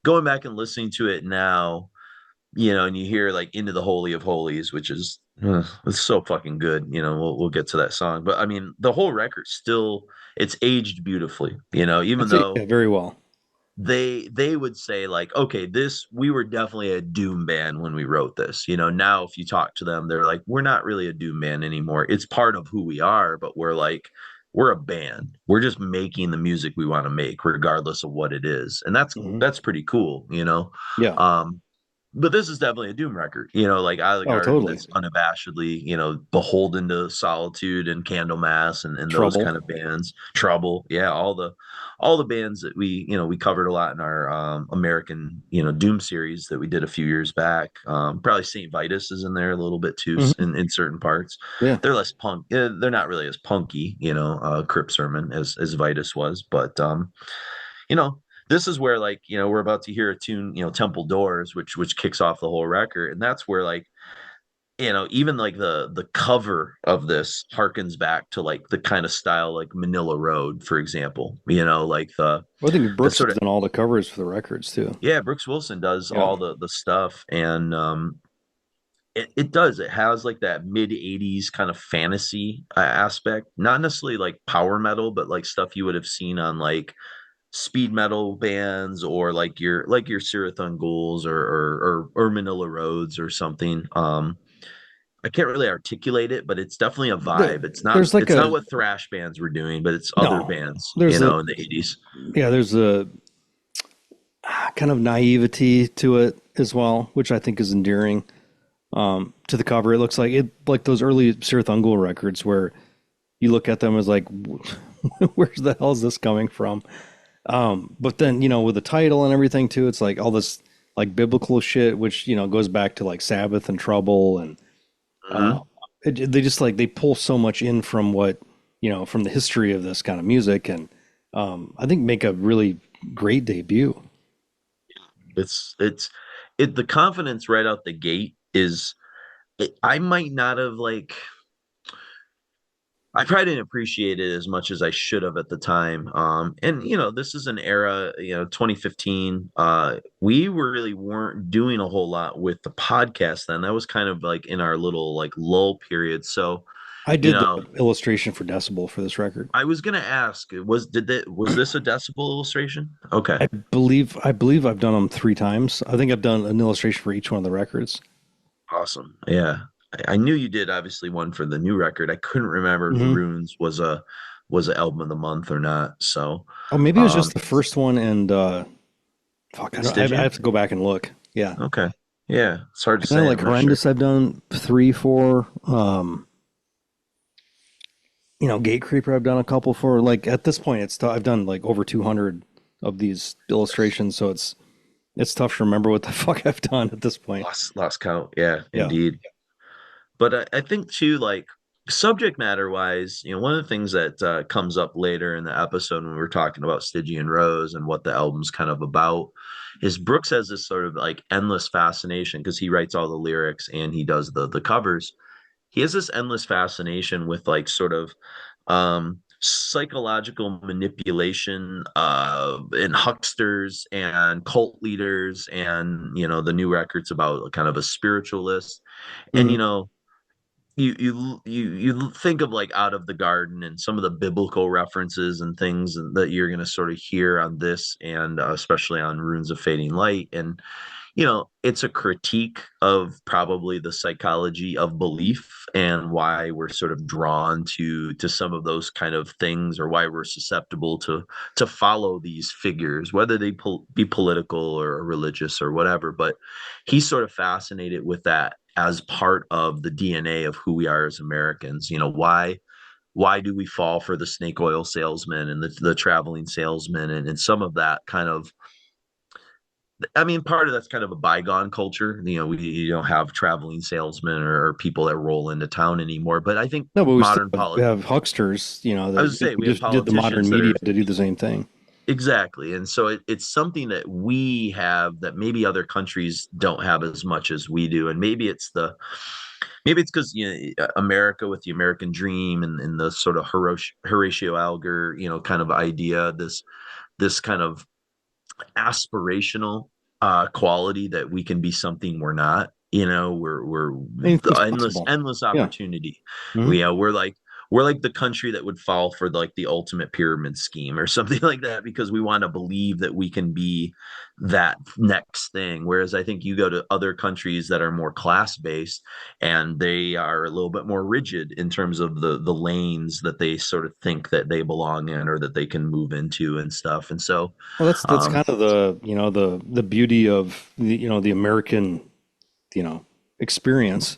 going back and listening to it now, and you hear like Into the Holy of Holies, which is it's so fucking good. We'll get to that song, but I mean, the whole record still it's aged beautifully. Even I'd say yeah, though very well. they would say like, okay, this we were definitely a doom band when we wrote this. Now if you talk to them, they're like, we're not really a doom band anymore. It's part of who we are, but we're a band. We're just making the music we want to make, regardless of what it is, and that's Hmm. that's pretty cool. Yeah. Um, but this is definitely a Doom record, like Out of the Oh, Garden, totally. that's unabashedly, beholden to Solitude and Candlemass and those Trouble. kind of bands. Trouble, yeah, all the bands that we covered a lot in our American, Doom series that we did a few years back. Probably Saint Vitus is in there a little bit too Hmm. in certain parts. Yeah. They're less punk. They're not really as punky, Crypt Sermon as Vitus was, but you know, this is where like, we're about to hear a tune, Temple Doors, which kicks off the whole record. And that's where like, even like the cover of this harkens back to like the kind of style like Manila Road, for example, like Well, I think the Brooks sort has of, done all the covers for the records too. yeah, Brooks Wilson does Yeah. all the stuff. And it does. It has like that mid 80s kind of fantasy aspect, not necessarily like power metal, but like stuff you would have seen on like speed metal bands or like your Serathon Ghouls or Manila Roads or something. I can't really articulate it, but it's definitely a vibe. It's not There's like it's not a what thrash bands were doing, but it's other no. bands, There's a in the 80s. yeah. There's a kind of naivety to it as well, which I think is endearing. To the cover, it looks like those early Sir Thungul records where you look at them as like, where's the hell is this coming from? But then, you know, with the title and everything too, it's like all this like biblical shit, which, you know, goes back to like Sabbath and Trouble. And Mhm. they just like, they pull so much in from what, you know, from the history of this kind of music. And I think make a really great debut. The confidence right out the gate is I might not have like I probably didn't appreciate it as much as I should have at the time. And you know, this is an era, you know, 2015. We really weren't doing a whole lot with the podcast then. That was kind of like in our little like lull period. So, I you did know, the illustration for Decibel for this record. I was gonna ask, was this a Decibel illustration? Okay, I believe I've done them 3 times. I think I've done an illustration for each one of the records. awesome. Yeah. I knew you did obviously one for the new record. I couldn't remember if Hmm. Runes was an album of the month or not. So Oh, maybe it was um just the first one and fuck, I Stygian? have to go back and look. Yeah. Okay. Yeah, it's hard to And then say. like I'm not sure. Horrendous I've done 3, 4. You know, Gate Creeper I've done a couple for. Like at this point I've done like over 200 of these illustrations, so it's tough to remember what the fuck I've done at this point. Lost count. Yeah, Yeah. indeed. But I think too, like subject matter wise, you know, one of the things that comes up later in the episode when we're talking about Stygian Rose and what the album's kind of about is Brooks has this sort of like endless fascination because he writes all the lyrics and he does the covers. He has this endless fascination with like sort of psychological manipulation and hucksters and cult leaders, and you know the new record's about kind of a spiritualist. And Mhm. you know, you think of like Out of the Garden and some of the biblical references and things that you're going to sort of hear on this, and especially on Runes of Fading Light. And you know, it's a critique of probably the psychology of belief and why we're sort of drawn to some of those kind of things, or why we're susceptible to follow these figures, whether they be political or religious or whatever. But he's sort of fascinated with that as part of the DNA of who we are as Americans. You know, why do we fall for the snake oil salesman and the traveling salesman, and some of that kind of, I mean, part of that's kind of a bygone culture. You know, you don't have traveling salesmen or people that roll into town anymore. But I think No, but we still modern have hucksters, you know, I that would say we have just did the politicians modern that media are to do the same thing. exactly. And so it's something that we have that maybe other countries don't have as much as we do. And maybe it's because, you know, America with the American dream and the sort of Horatio Alger, you know, kind of idea, this kind of aspirational quality that we can be something we're not. You know, we're the Anything's endless possible. endless Yeah. opportunity. Mhm. We're like the country that would fall for like the ultimate pyramid scheme or something like that, because we want to believe that we can be that next thing. Whereas I think you go to other countries that are more class based and they are a little bit more rigid in terms of the lanes that they sort of think that they belong in or that they can move into and stuff. And so Well, that's um kind of the, you know, the beauty of the, you know, the American, you know, experience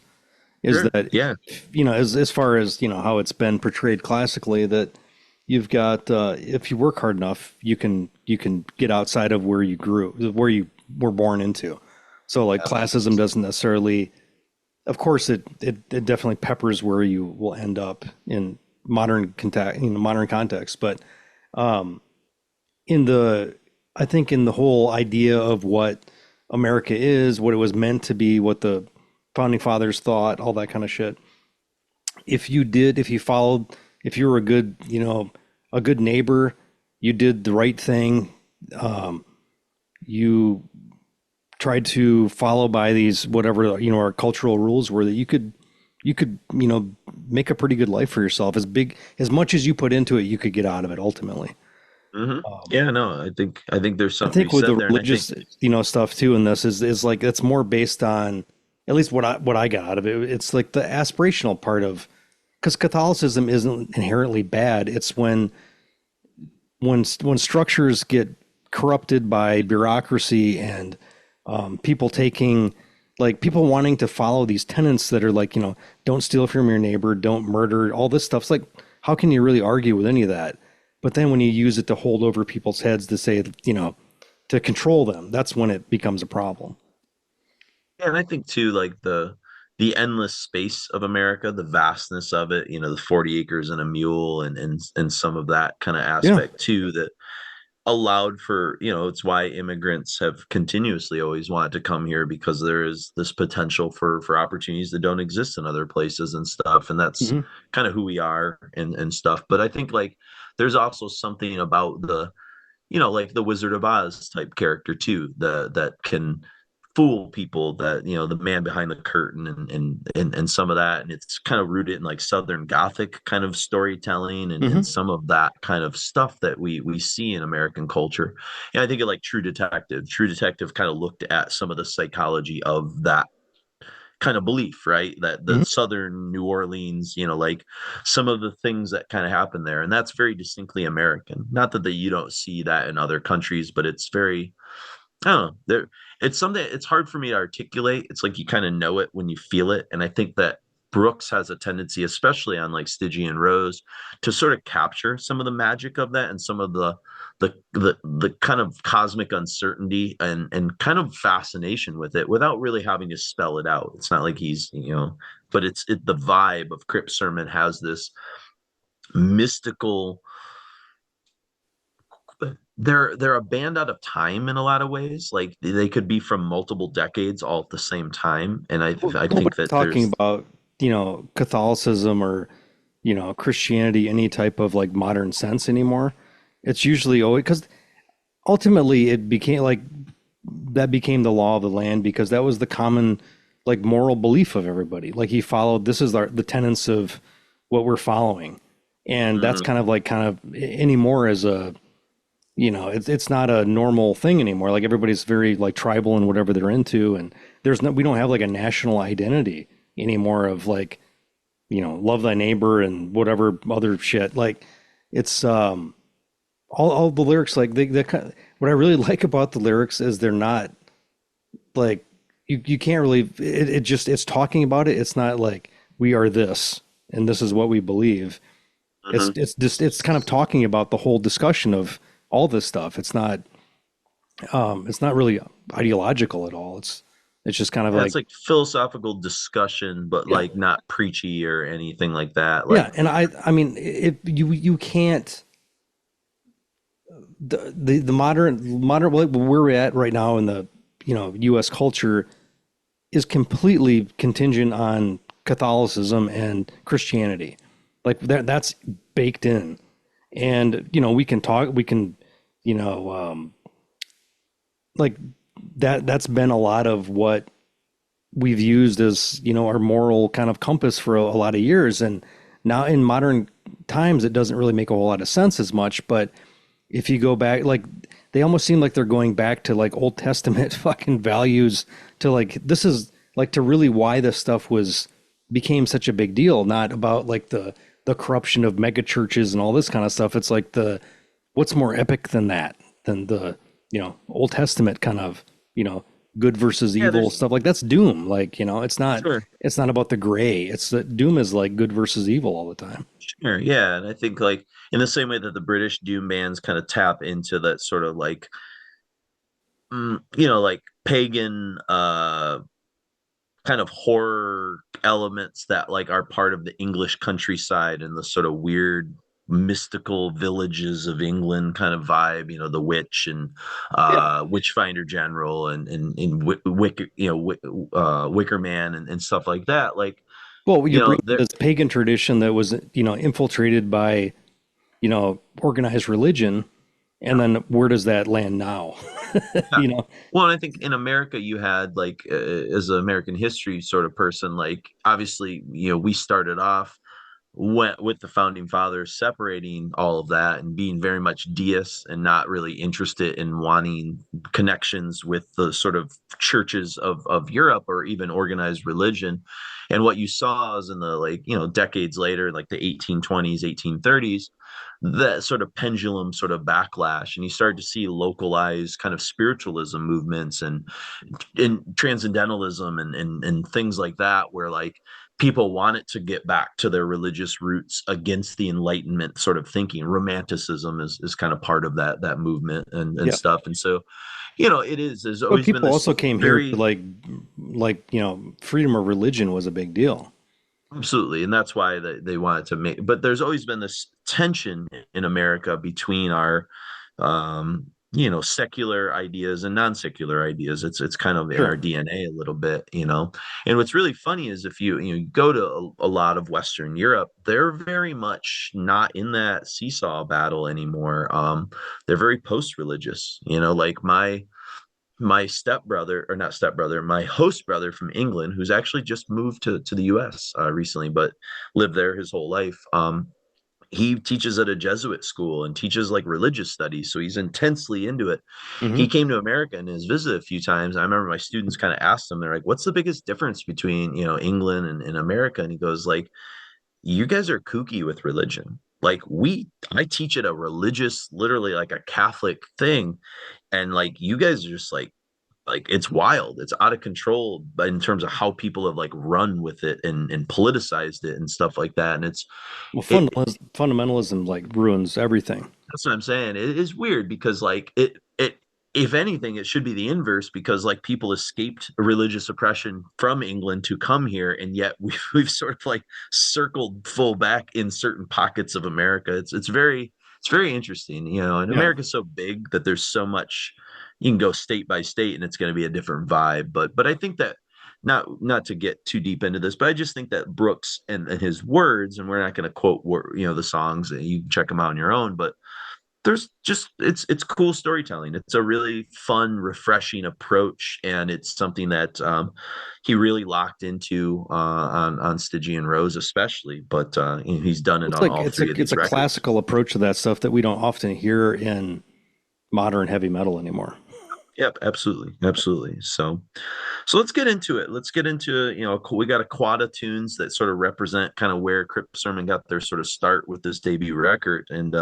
is sure, that, yeah. you know, as far as, you know, how it's been portrayed classically, that you've got if you work hard enough, you can get outside of where you grew, where you were born into. So like classism doesn't necessarily, of course, it definitely peppers where you will end up in modern context, but in the I think in the whole idea of what America is, what it was meant to be, what the founding fathers thought, all that kind of shit. If you followed, if you were a good, you know, a good neighbor, you did the right thing, you tried to follow by these whatever, you know, our cultural rules were, that you could, you know, make a pretty good life for yourself. As much as you put into it, you could get out of it ultimately. Hmm. Yeah, no, I think there's I something to think be with the said there, and I think religious, you know, stuff too in this is like it's more based on, at least what I got out of it. It's like the aspirational part of, because Catholicism isn't inherently bad. It's when structures get corrupted by bureaucracy and people taking, like people wanting to follow these tenets that are like, you know, don't steal from your neighbor, don't murder, all this stuff's like, how can you really argue with any of that? But then when you use it to hold over people's heads to say, to control them, that's when it becomes a problem. Yeah, and I think too, like the endless space of America, the vastness of it, the 40 acres and a mule, and some of that kind of Yeah. aspect too, that allowed for, it's why immigrants have continuously always wanted to come here, because there is this potential for opportunities that don't exist in other places and stuff. And that's Hmm. kind of who we are and stuff. But I think like there's also something about like the Wizard of Oz type character too, that can fool people, that the man behind the curtain, and some of that. And it's kind of rooted in like Southern Gothic kind of storytelling, and Hmm. some of that kind of stuff that we see in American culture. And I think of like True Detective kind of looked at some of the psychology of that kind of belief, right? That the Hmm. Southern New Orleans, like some of the things that kind of happen there. And that's very distinctly American. Not that you don't see that in other countries, but it's very, I don't know. It's something. It's hard for me to articulate. It's like you kind of know it when you feel it, and I think that Brooks has a tendency, especially on like Stygian Rose, to sort of capture some of the magic of that, and some of the kind of cosmic uncertainty and kind of fascination with it, without really having to spell it out. It's not like he's but the vibe of Crypt Sermon has this mystical. They're a band out of time in a lot of ways. Like they could be from multiple decades all at the same time, and Well, I think nobody's that talking there's about, Catholicism or, Christianity, any type of like modern sense anymore. It's usually always because ultimately it became like that became the law of the land because that was the common like moral belief of everybody. Like he followed, this is the tenets of what we're following. And that's Mhm. kind of anymore as a, it's not a normal thing anymore. Like everybody's very like tribal in whatever they're into. And we don't have like a national identity anymore of like, love thy neighbor and whatever other shit. Like it's, all the lyrics, like what I really like about the lyrics is they're not like, you can't really, it just, it's talking about it. It's not like we are this and this is what we believe. It's, Mhm. it's just, it's kind of talking about the whole discussion of all this stuff. It's not really ideological at all. It's just kind of Yeah, like, it's like philosophical discussion, but yeah, like not preachy or anything like that. yeah. Like, And I mean, you can't, the modern, like where we're at right now in the, U.S. culture is completely contingent on Catholicism and Christianity. Like that's baked in. And, we can, you know, like that's been a lot of what we've used as, our moral kind of compass for a lot of years. And now in modern times, it doesn't really make a whole lot of sense as much. But if you go back, like they almost seem like they're going back to like Old Testament fucking values to like, this is like to really why this stuff became such a big deal, not about like the corruption of mega churches and all this kind of stuff. It's like what's more epic than that, than the, Old Testament kind of, good versus yeah, evil there's stuff. Like that's Doom. Like, sure, it's not about the gray. It's that Doom is like good versus evil all the time. sure, yeah, and I think like in the same way that the British doom bands kind of tap into that sort of like, like pagan kind of horror elements that like are part of the English countryside and the sort of weird mystical villages of England kind of vibe, the witch and Yeah. Witchfinder General and Wicker, Wicker Man and stuff like that. Like, Well, you bring there, this pagan tradition that was, infiltrated by, organized religion, and then where does that land now? yeah. you know, Well, and I think in America you had like as an American history sort of person, like obviously, we started off went with the founding fathers separating all of that and being very much deists and not really interested in wanting connections with the sort of churches of Europe or even organized religion. And what you saw is in the like, decades later, like the 1820s, 1830s, that sort of pendulum sort of backlash, and you started to see localized kind of spiritualism movements and in transcendentalism and things like that, where like people wanted to get back to their religious roots against the Enlightenment sort of thinking. Romanticism is kind of part of that movement and Yeah. stuff. And so, you know, there's But always been people this also came here to very like, you know, freedom of religion was a big deal. absolutely, and that's why they wanted to make. But there's always been this tension in America between our, you know, secular ideas and non-secular ideas. It's kind of in our Sure. DNA a little bit, you know. And what's really funny is if you go to a lot of Western Europe, they're very much not in that seesaw battle anymore. They're very post-religious, you know, like my stepbrother, or not stepbrother, my host brother from England, who's actually just moved to the US recently, but lived there his whole life. He teaches at a Jesuit school and teaches like religious studies. So he's intensely into it. He Hmm. came to America and has visited a few times. I remember my students kind of asked him, they're like, what's the biggest difference between, you know, England and America? And he goes like, you guys are kooky with religion. Like I teach at a religious, literally like a Catholic thing. And like, you guys are just like it's wild, it's out of control, but in terms of how people have like run with it and politicized it and stuff like that. And Well, it fundamentalism like ruins everything. that's what I'm saying. It is weird because like it if anything, it should be the inverse, because like people escaped religious oppression from England to come here, and yet we've sort of like circled full back in certain pockets of America. It's very interesting, you know. And Yeah. America's so big that there's so much, you can go state by state and it's going to be a different vibe. But I think that, not to get too deep into this, but I just think that Brooks and his words, and we're not going to quote, you know, the songs, you can check them out on your own, but there's just it's cool storytelling. It's a really fun, refreshing approach, and it's something that he really locked into on Stygian Rose especially, but he's done it It's on like all three of it's these a records. classical approach to that stuff that we don't often hear in modern heavy metal anymore. Yep, absolutely, absolutely. So let's get into it. Let's get into, you know, we got a quad of tunes that sort of represent kind of where Crypt Sermon got their sort of start with this debut record. And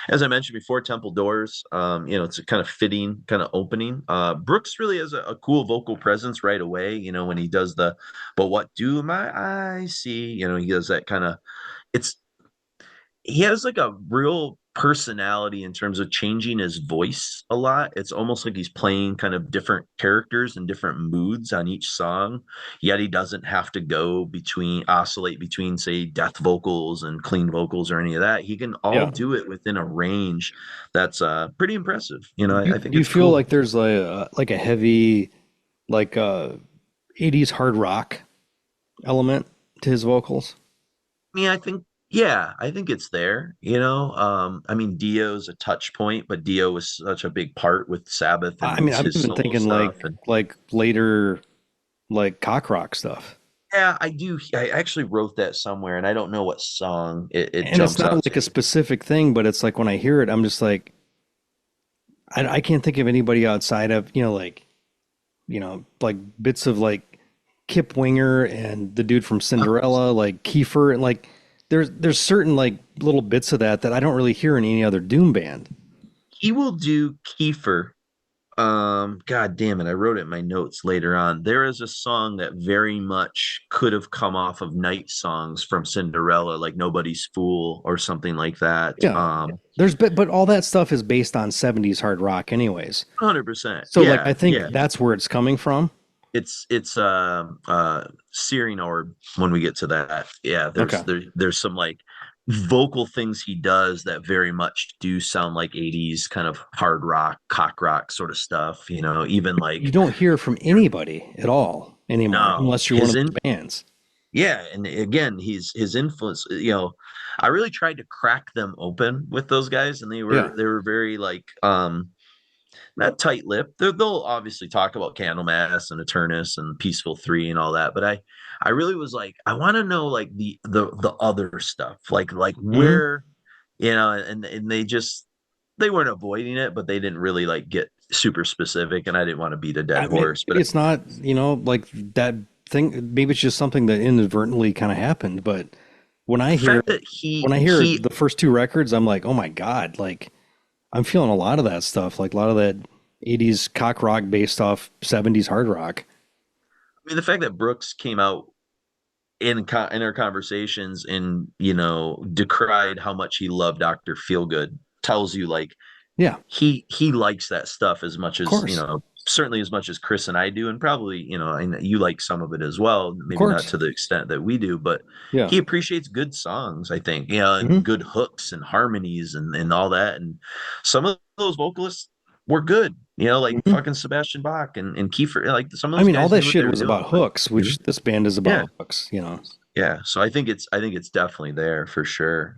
as I mentioned before, Temple Doors, you know, it's a kind of fitting kind of opening. Brooks really has a cool vocal presence right away, you know, when he does the "But what do my eyes see?" You know, he does that kind of, it's he has like a real personality in terms of changing his voice a lot. It's almost like he's playing kind of different characters and different moods on each song, yet he doesn't have to oscillate between, say, death vocals and clean vocals or any of that. He can all Yeah. do it within a range that's pretty impressive. You know, I think Do you it's feel cool. like there's like a heavy like 80s hard rock element to his vocals? I mean, yeah, I think it's there, you know. I mean, Dio's a touch point, but Dio was such a big part with Sabbath I and mean, I'm his even solo thinking stuff. And like later like cock rock stuff. yeah, I do. I actually wrote that somewhere, and I don't know what song it And it's jumps not out to like a me. specific thing, but it's like when I hear it, I'm just like I can't think of anybody outside of, you know, like bits of like Kip Winger and the dude from Cinderella, like Kiefer, and like there's certain like little bits of that I don't really hear in any other Doom band. He will do Kiefer. God damn it, I wrote it in my notes later on. There is a song that very much could have come off of Night Songs from Cinderella, like Nobody's Fool or something like that. Yeah. But all that stuff is based on 70s hard rock anyways. 100%. So like I Yeah, think yeah. that's where it's coming from. It's Searing Orb when we get to that. Yeah, Okay. there's some like vocal things he does that very much do sound like 80s kind of hard rock, cock rock sort of stuff, you know, even You like don't hear from anybody at all anymore no, unless you're one of those bands. yeah, and again, his influence, you know, I really tried to crack them open with those guys, and Yeah. they were very like not tight-lipped. They'll obviously talk about Candlemass and Aeturnus and Peaceful 3 and all that, but I really was like, I want to know like the other stuff, like Hmm. where, you know, and they weren't avoiding it, but they didn't really like get super specific, and I didn't want to beat a dead I mean, horse. maybe But it's not, you know, like that thing. Maybe it's just something that inadvertently kind of happened. But when I the hear fact that when I hear the first two records, I'm like, oh my God, like I'm feeling a lot of that stuff, like a lot of that 80s cock rock based off 70s hard rock. I mean, the fact that Brooks came out in our conversations, and decried how much he loved Dr. Feelgood. Tells you like Yeah, he likes that stuff as much of as course, certainly as much as Chris and I do, and probably and you like some of it as well, of maybe not course. to the extent that we do, but Yeah. he appreciates good songs, I think, Hmm. and good hooks and harmonies and all that. And some of those vocalists were good, like Hmm. fucking Sebastian Bach and Kiefer. Like some of I those mean, all guys that knew what they shit were was doing. about hooks, which this band is Yeah, about hooks. You know. yeah. So I think it's definitely there for sure.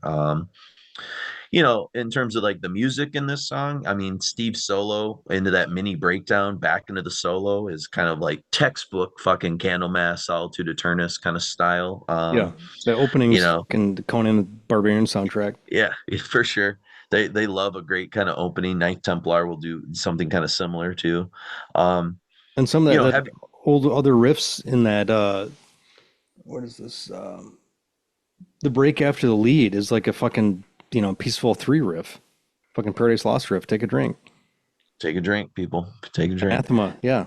In terms of like the music in this song, I mean, Steve's solo into that mini breakdown back into the solo is kind of like textbook fucking Candlemass, Solitude, Aeturnus kind of style. Yeah, the You openings know, and the Conan the Barbarian soundtrack. yeah, for sure. They love a great kind of opening. Ninth Templar will do something kind of similar too. Um, And some of that have old other riffs in that what is this the break after the lead is like a fucking Peaceful 3 riff, fucking Paradise Lost riff. Take a drink. take a drink, people. Take a drink. Anathema. Yeah,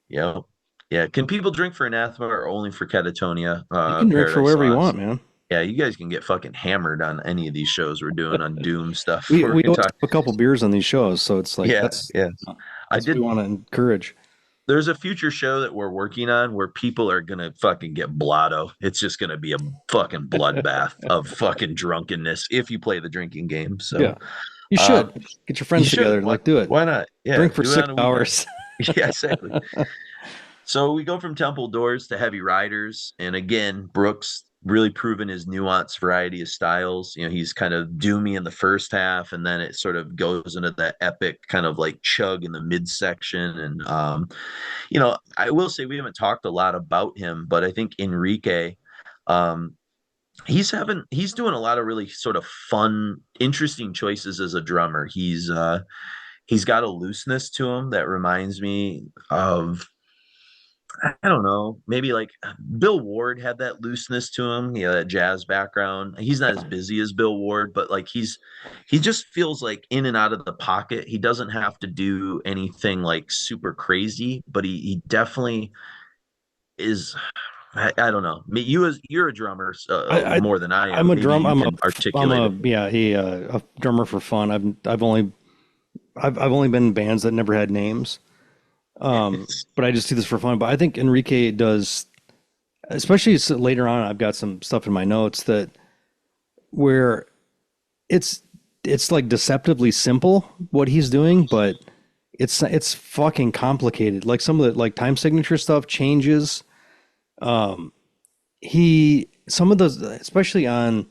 Yeah. Yeah. Can people drink for Anathema or only for Catatonia? you can drink for Paradise whatever you Lost. want, man. Yeah, you guys can get fucking hammered on any of these shows we're doing on Doom stuff. we We're we gonna always talk. have a couple beers on these shows, so it's like Yeah, yeah. I that's what we did. want to encourage. There's a future show that we're working on where people are gonna fucking get blotto. It's just gonna be a fucking bloodbath of fucking drunkenness if you play the drinking game. Yeah, So you uh, should get your you friends should. together. Like, do it. Why not? Yeah, Drink for do it 6 on a weekend. hours. Yeah, exactly. So we go from Temple Doors to Heavy Riders, and again, Brooks really proven his nuanced variety of styles. He's kind of doomy in the first half, and then it sort of goes into that epic kind of like chug in the midsection. And I will say we haven't talked a lot about him, but I think Enrique, um, he's doing a lot of really sort of fun, interesting choices as a drummer. He's got a looseness to him that reminds me of, I don't know, maybe like Bill Ward had that looseness to him, that jazz background. He's not as busy as Bill Ward, but like he just feels like in and out of the pocket. He doesn't have to do anything like super crazy, but he definitely is. I don't know. You're a drummer I more than I I'm am. a Maybe drum. you can articulate it. A drummer for fun. I've only been in bands that never had names. But I just do this for fun. But I think Enrique does, especially later on. I've got some stuff in my notes that where it's like deceptively simple what he's doing, but it's fucking complicated. Like some of the like time signature stuff changes. Some of those, especially on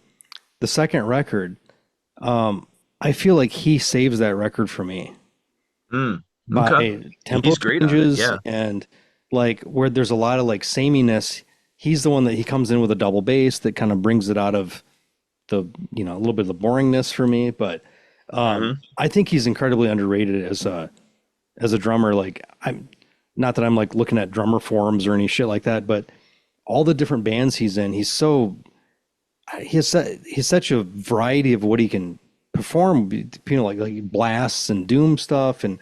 the second record, I feel like he saves that record for me Okay. by tempo He's great on it. changes Yeah. and like where there's a lot of like sameness. He's the one that he comes in with a double bass that kind of brings it out of the a little bit of the boringness for me. But I think he's incredibly underrated as a drummer. Like I'm not that I'm like looking at drummer forums or any shit like that, but all the different bands he's in, he's such a variety of what he can perform. Like blasts and doom stuff and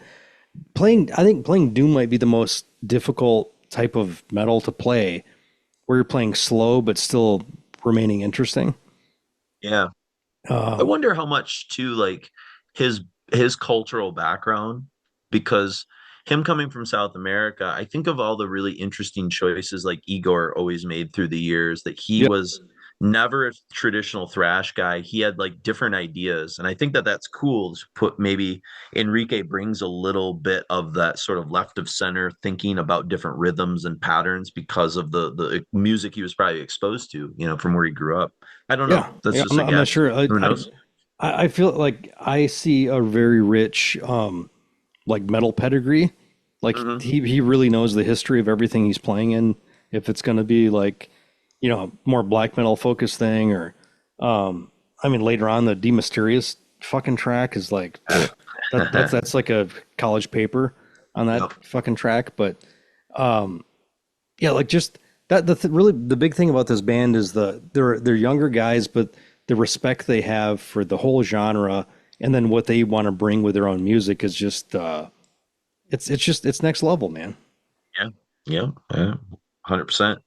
I think playing doom might be the most difficult type of metal to play, where you're playing slow but still remaining interesting. Yeah. I wonder how much too, like his cultural background, because him coming from South America, I think of all the really interesting choices like Igor always made through the years, that he Yep. was never a traditional thrash guy. He had like different ideas, and I think that that's cool to put. Maybe Enrique brings a little bit of that sort of left of center thinking about different rhythms and patterns because of the music he was probably exposed to, from where he grew up. I don't know. That's just I'm not sure. Who knows? I feel like I see a very rich like metal pedigree. Like he really knows the history of everything he's playing in. If it's going to be like more black metal focused thing, or I mean later on the Mysteriis fucking track is like that's like a college paper on that fucking track. But yeah, like just that really the big thing about this band is they're younger guys, but the respect they have for the whole genre, and then what they want to bring with their own music is just it's next level, man. Yeah, 100%.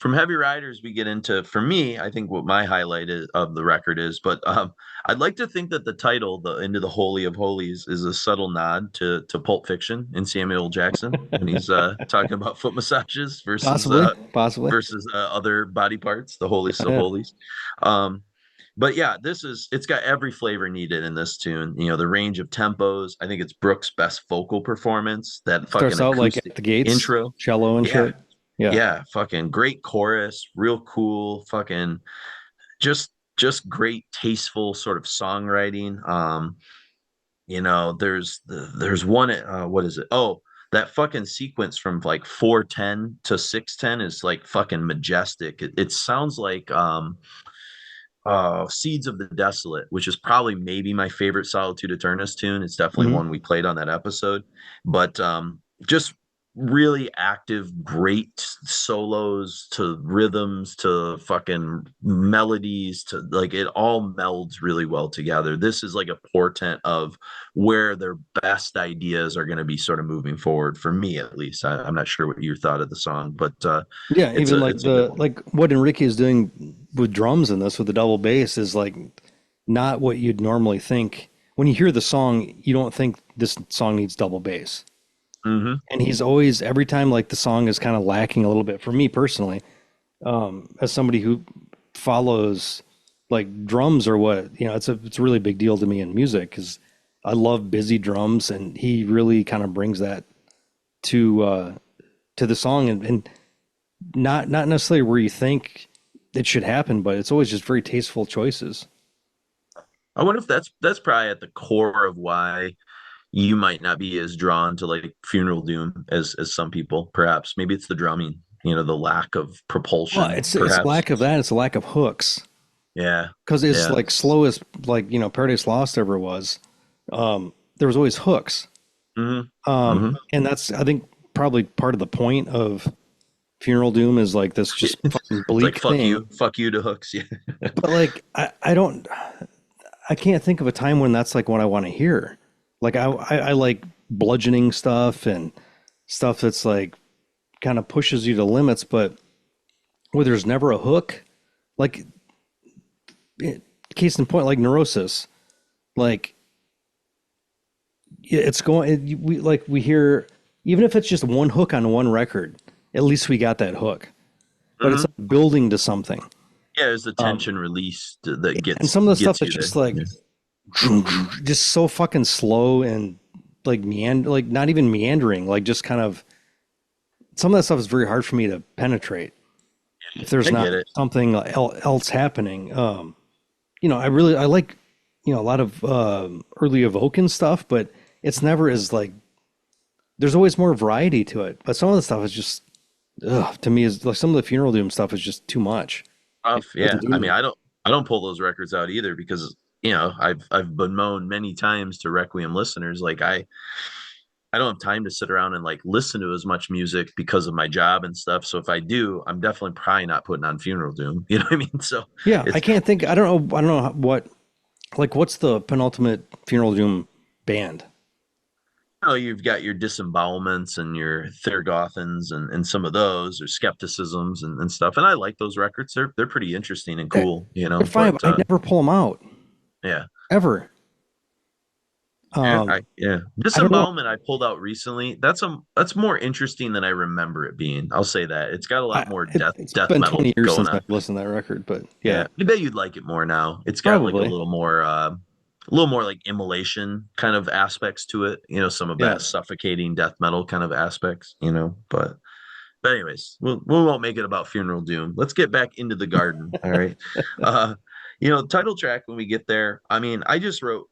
from Heavy Riders, we get into, for me, I think what my highlight of the record is, but I'd like to think that the title, the Into the Holy of Holies, is a subtle nod to Pulp Fiction and Samuel L. Jackson when he's talking about foot massages Possibly. versus other body parts, the holiest of holies. But yeah, it's got every flavor needed in this tune. You know, the range of tempos. I think it's Brooks' best vocal performance. That Starts fucking out like acoustic at the gates, intro, cello and shit. Yeah. yeah, fucking great chorus, real cool, fucking just great tasteful sort of songwriting. You know, there's one what is it? Oh, that fucking sequence from like 410 to 610 is like fucking majestic. It sounds like Seeds of the Desolate, which is probably maybe my favorite Solitude Aeturnus tune. It's definitely one we played on that episode. But just really active, great solos to rhythms to fucking melodies to like it all melds really well together. This is like a portent of where their best ideas are going to be sort of moving forward for me, at least. I'm not sure what you thought of the song, but Yeah, even like it's a good one. like what Enrique is doing with drums in this with the double bass is like not what you'd normally think. When you hear the song, you don't think this song needs double bass. Mm-hmm. And he's always, every time like the song is kind of lacking a little bit for me personally, as somebody who follows like drums or what, you know, it's a really big deal to me in music because I love busy drums, and he really kind of brings that to the song, and not necessarily where you think it should happen, but it's always just very tasteful choices. I wonder if that's probably at the core of why you might not be as drawn to like Funeral Doom as some people. Perhaps maybe it's the drumming, you know, the lack of propulsion. Well, it's perhaps. a lack of that. It's a lack of hooks. Yeah, Because it's yeah. like slow as like, you know, Paradise Lost ever was. There was always hooks. And that's, I think, probably part of the point of Funeral Doom is like this just fucking bleak It's like thing. fuck you to hooks. Yeah, But like, I can't think of a time when that's like what I want to hear. Like I like bludgeoning stuff and stuff that's like kind of pushes you to limits, but where there's never a hook, like case in point, like Neurosis, like it's going, we hear, even if it's just one hook on one record, at least we got that hook, but it's like building to something. yeah. There's the tension release that gets, And some of the stuff gets that's you just there. like, just so fucking slow and like like not even meandering, like just kind of, some of that stuff is very hard for me to penetrate if there's I not get it. something else happening. You know, I like, you know, a lot of early Evoken stuff, but it's never as like, there's always more variety to it. But some of the stuff is just, to me, is like some of the Funeral Doom stuff is just too much. Yeah. doesn't do I me. mean, I don't pull those records out either because you know I've bemoaned many times to Requiem listeners like I don't have time to sit around and like listen to as much music because of my job and stuff. So if I do, I'm definitely probably not putting on Funeral Doom. You know what I mean? So Yeah, I it's can't think. I don't know what, like, what's the penultimate Funeral Doom band? you know, you've got your disembowelments and your Theragothans and some of those or skepticisms and stuff. And I like those records. They're pretty interesting and They're cool, you know. they're fine. But But I never pull them out yeah. ever. Yeah, Um, yeah. I don't know. Disembowelment I pulled out recently. That's more interesting than I remember it being. I'll say that. It's got a lot more It's death been metal 20 years going since on. I've listened to that record, but Yeah. yeah, I bet you'd like it more now. It's got like probably. a little more like immolation kind of aspects to it, you know, some of Yeah. that suffocating death metal kind of aspects, you know, but anyways, we won't make it about Funeral Doom. Let's get back into the garden. All right. You know, title track when we get there. I mean, I just wrote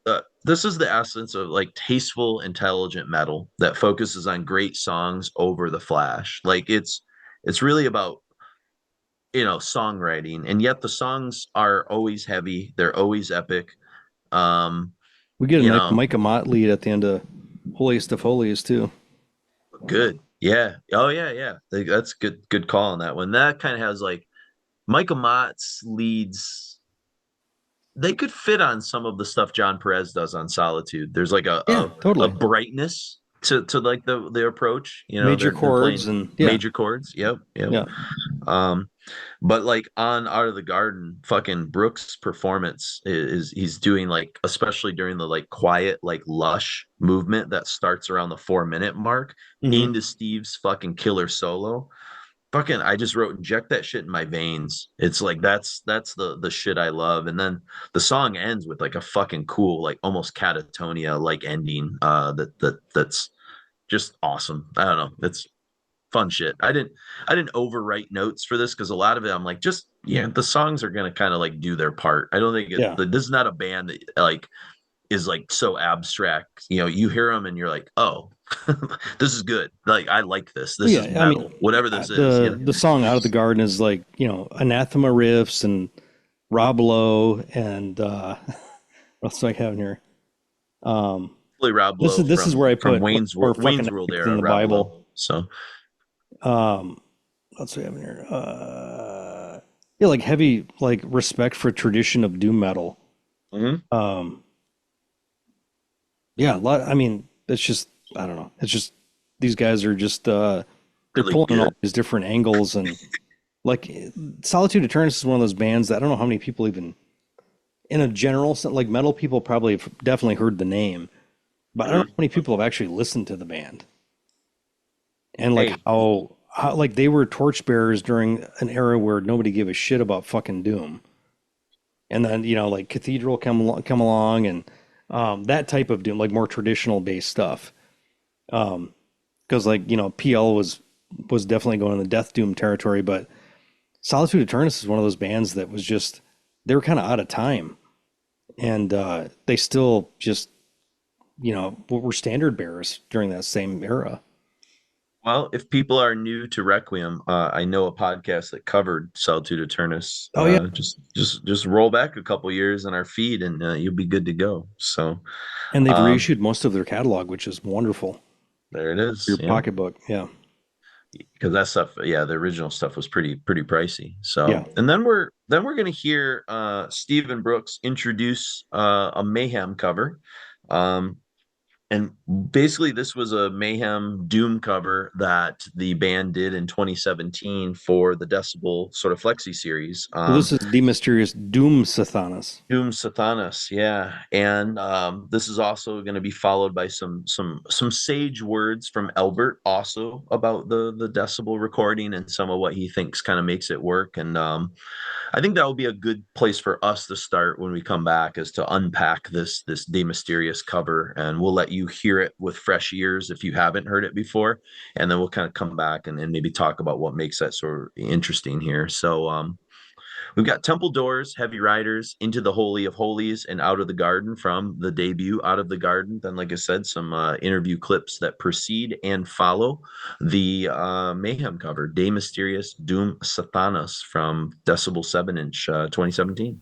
this is the essence of like tasteful, intelligent metal that focuses on great songs over the flash. Like it's really about you know songwriting, and yet the songs are always heavy. They're always epic. Um, We get a you know, Micah Mott lead at the end of Holiest of Holies too. good. Yeah. Oh yeah, yeah. That's good call on that one. That kind of has like Micah Mott's leads they could fit on some of the stuff John Perez does on Solitude. There's like Yeah, a totally. brightness to like the approach, you know, Major they're playing chords and yeah, major chords. Yep. yeah. But like on Out of the Garden, fucking Brooks' performance is he's doing like, especially during the like quiet, like lush movement that starts around the 4 minute mark Mhm. into Steve's fucking killer solo. Fucking, I just wrote inject that shit in my veins. It's like that's the shit I love. And then the song ends with like a fucking cool, like almost catatonia like ending. That's just awesome. I don't know. It's fun shit. I didn't overwrite notes for this because a lot of it I'm like, just yeah, the songs are gonna kind of like do their part. I don't think Yeah. this is not a band that like is like so abstract. You know, you hear them and you're like, oh, this is good. Like I like this. Well, This is yeah, I metal. mean, Whatever this is, you know. the song "Out of the Garden" is like, Anathema riffs and Rob Lowe and what else do I have in here? Um, Really Rob this Lowe is where I from put like, more fucking Wayne's World epics era, in the Rob Lowe. Bible. So What else do we have in here? Yeah, like heavy like respect for tradition of doom metal. mhm. Um, yeah, a lot. I mean, it's just I don't know. It's just these guys are just they're Really pulling in all good. these different angles and like Solitude Aeturnus is one of those bands that I don't know how many people even in a general sense, like metal people probably have definitely heard the name, but I don't know how many people have actually listened to the band and like Hey, how like they were torchbearers during an era where nobody gave a shit about fucking doom, and then like Cathedral come along and that type of doom, like more traditional based stuff, because like PL was definitely going in the death doom territory, but Solitude Aeturnus is one of those bands that was just they were kind of out of time, and they still just were standard bearers during that same era. well, if people are new to Requiem, I know a podcast that covered Solitude Aeturnus. Oh yeah, Just roll back a couple years in our feed, and you'll be good to go. So, and they've um, reissued most of their catalog, which is wonderful there it for is. your Yeah, pocketbook. Yeah, because that stuff, yeah, the original stuff was pretty pricey. yeah. So, and then we're gonna hear Stephen Brooks introduce a Mayhem cover. Um, And basically, this was a Mayhem Doom cover that the band did in 2017 for the Decibel sort of Flexi series. Well, this is the mysterious Doom Sathanas. Doom Sathanas, yeah, and this is also going to be followed by some sage words from Albert also about the Decibel recording and some of what he thinks kind of makes it work. And I think that will be a good place for us to start when we come back, is to unpack this De Mysteriis cover, and we'll let you hear it with fresh ears if you haven't heard it before, and then we'll kind of come back and maybe talk about what makes that sort of interesting here. So we've got Temple Doors, Heavy Riders, Into the Holy of Holies, and Out of the Garden from the debut Out of the Garden. Then, like I said, some interview clips that precede and follow the Mayhem cover, De Mysteriis Doom Sathanas from Decibel 7-inch 2017.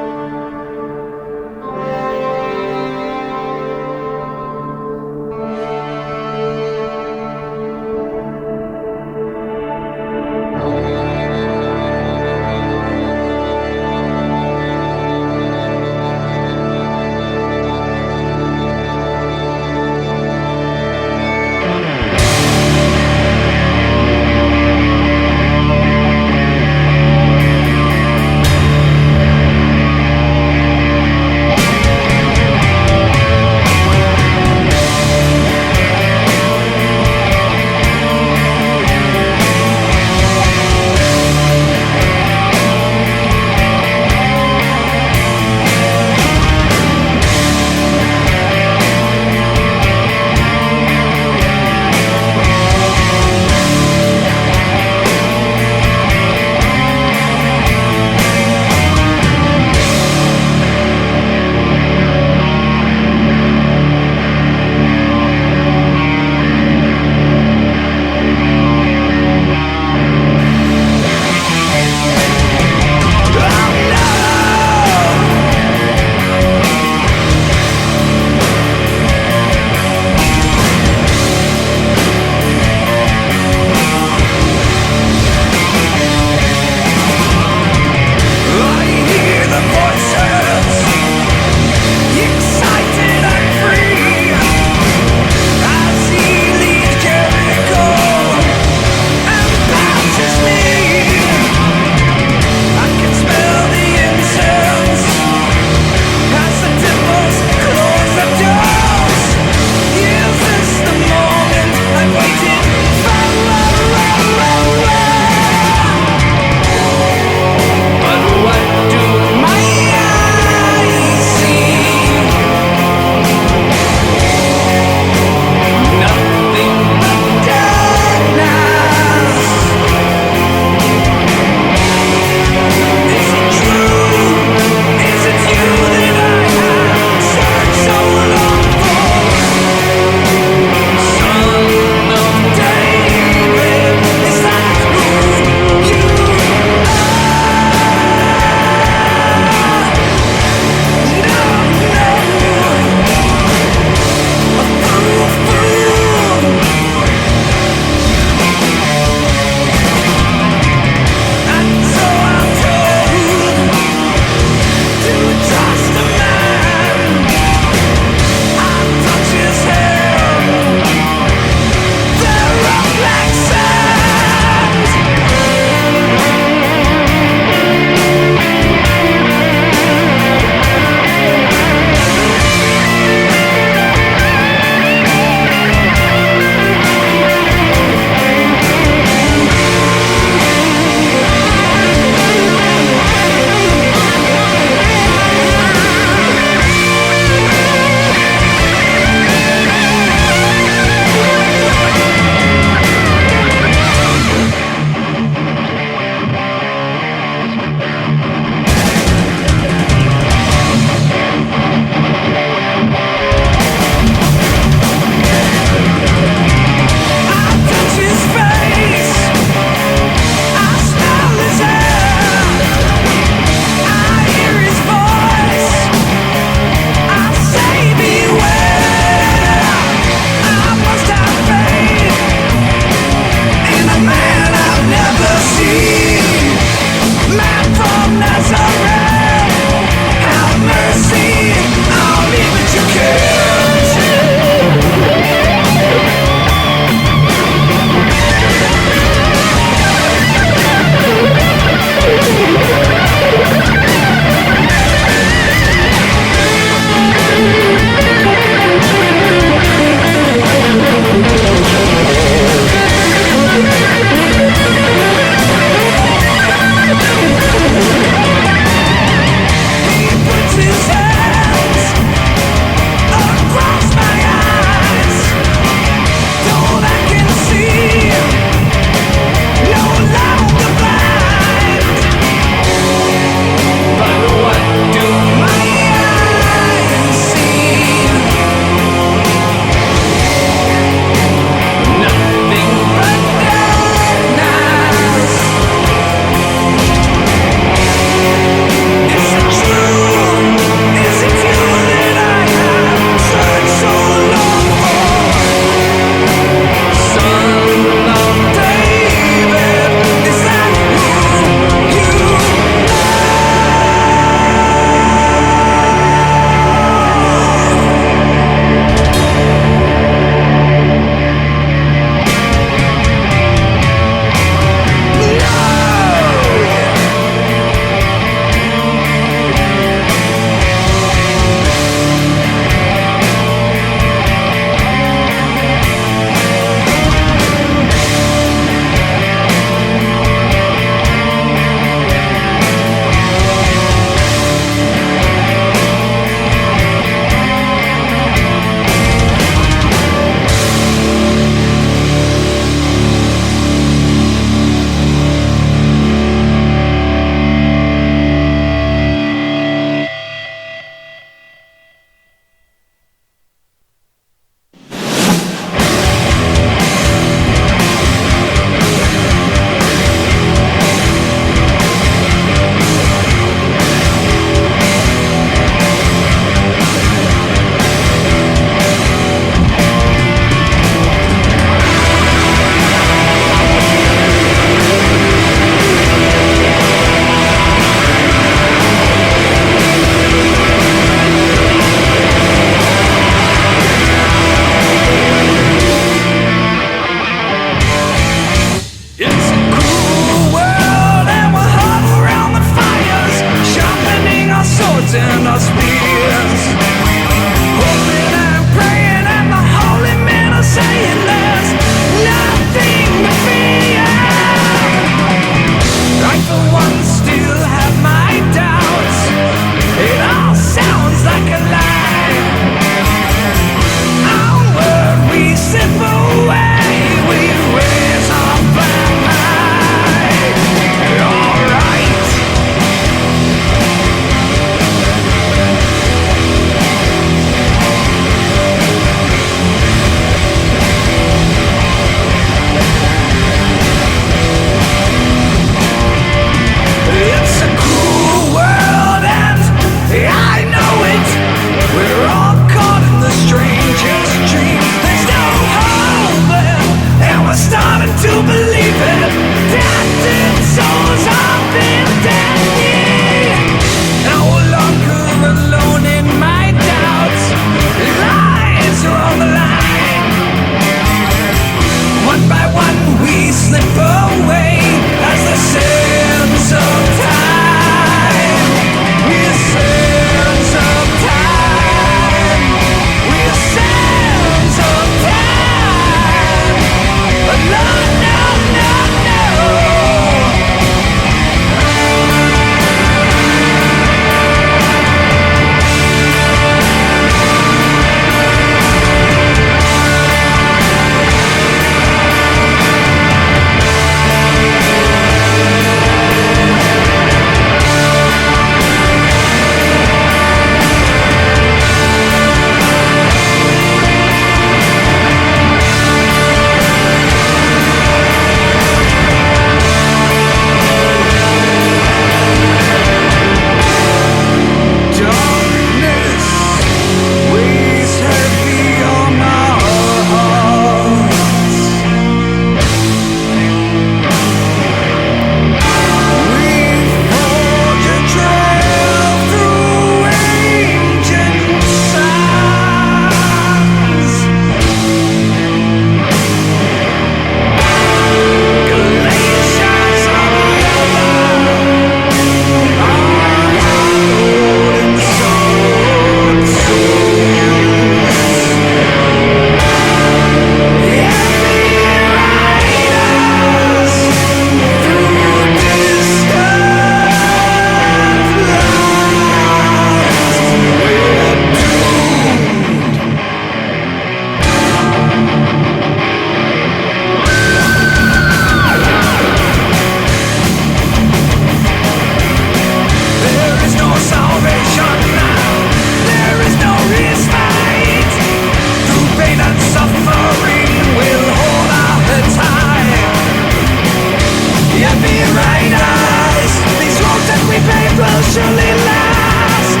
surely last.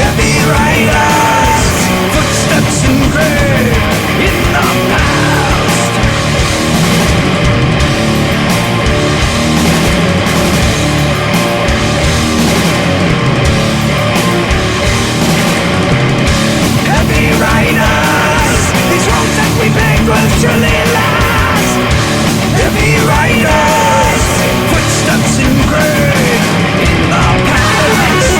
Heavy riders, footsteps engraved in the past. Heavy riders, these roads that we paved will surely last. Heavy riders, footsteps engraved in the past.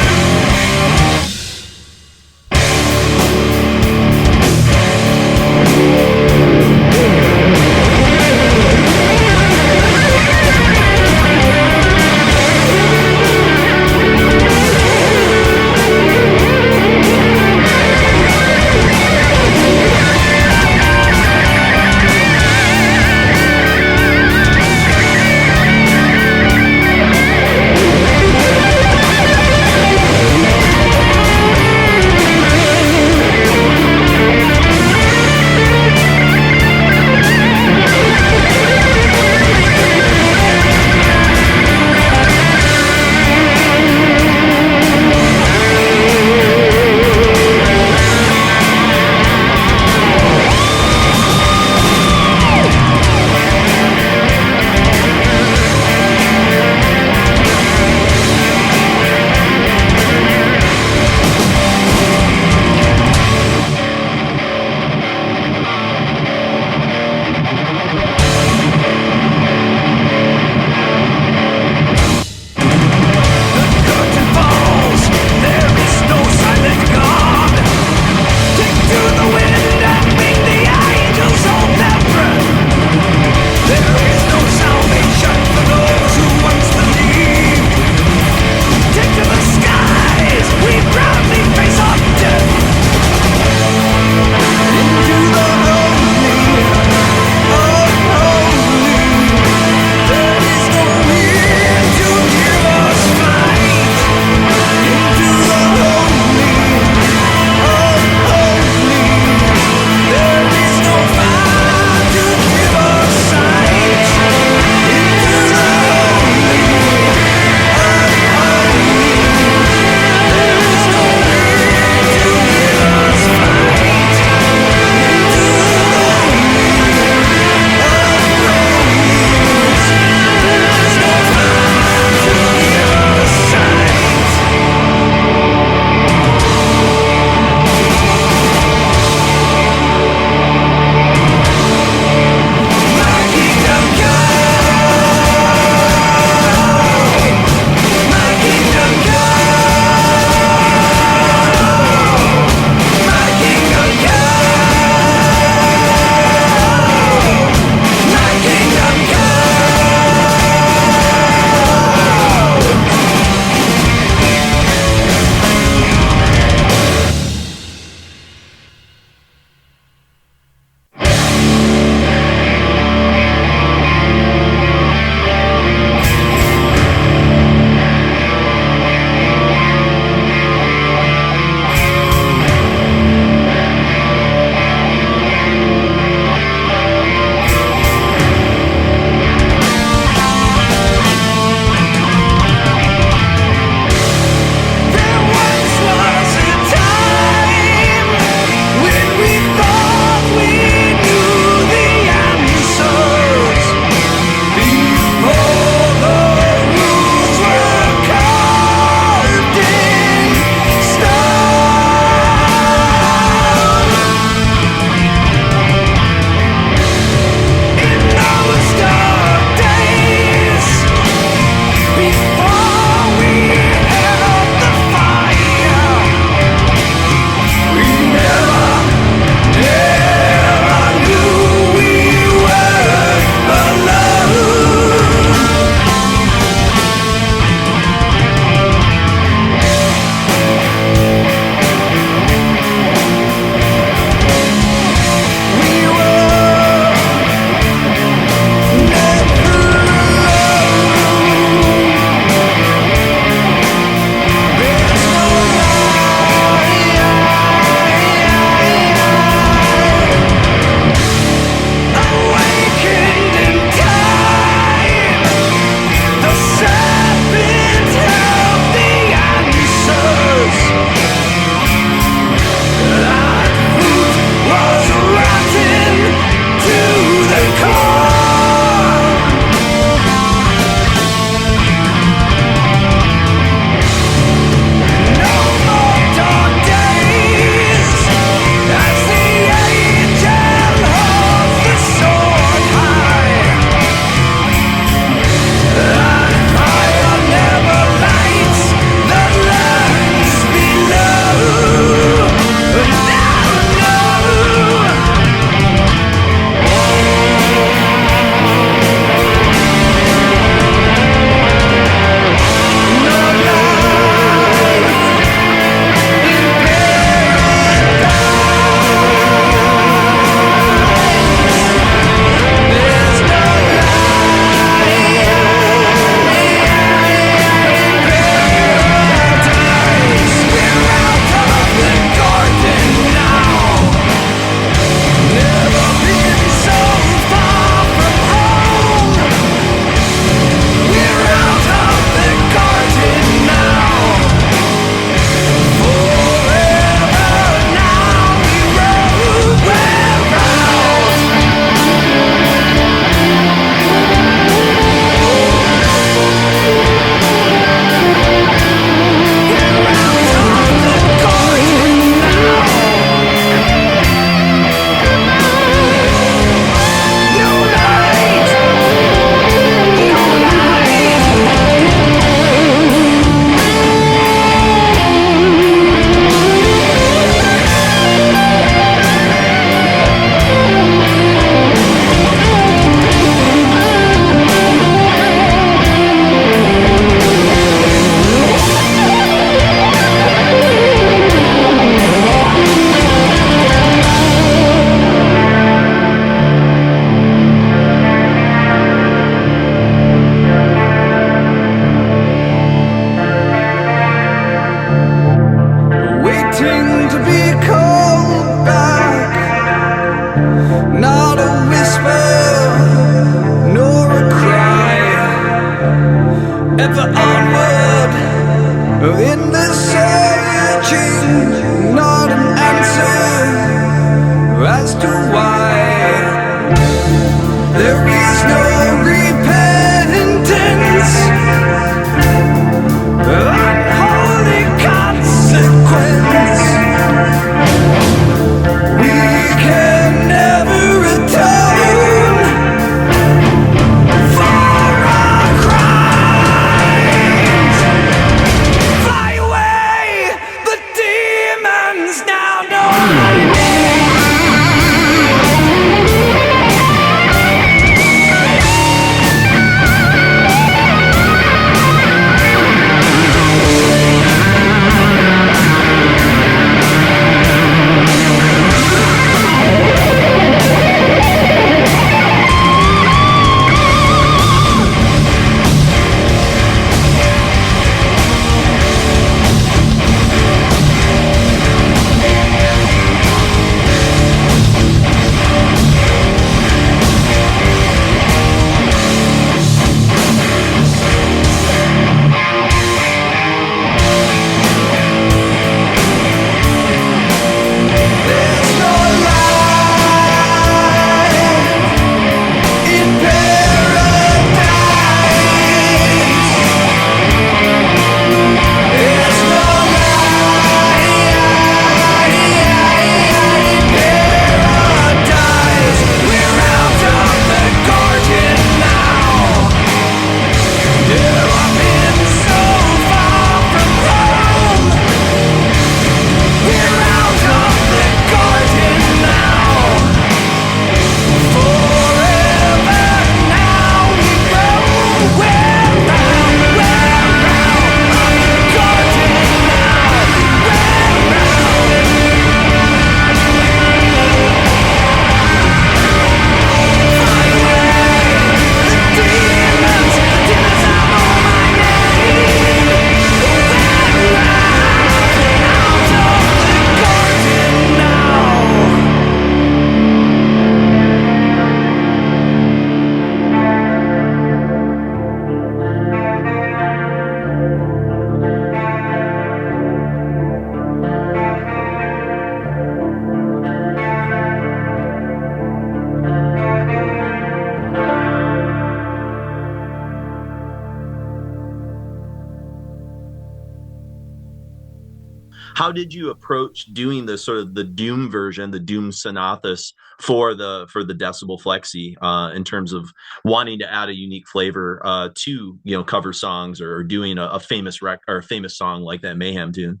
How did you approach doing the sort of the Doom version, the Doom Sonathus for the Decibel Flexi, in terms of wanting to add a unique flavor to cover songs or doing a famous or a famous song like that Mayhem tune?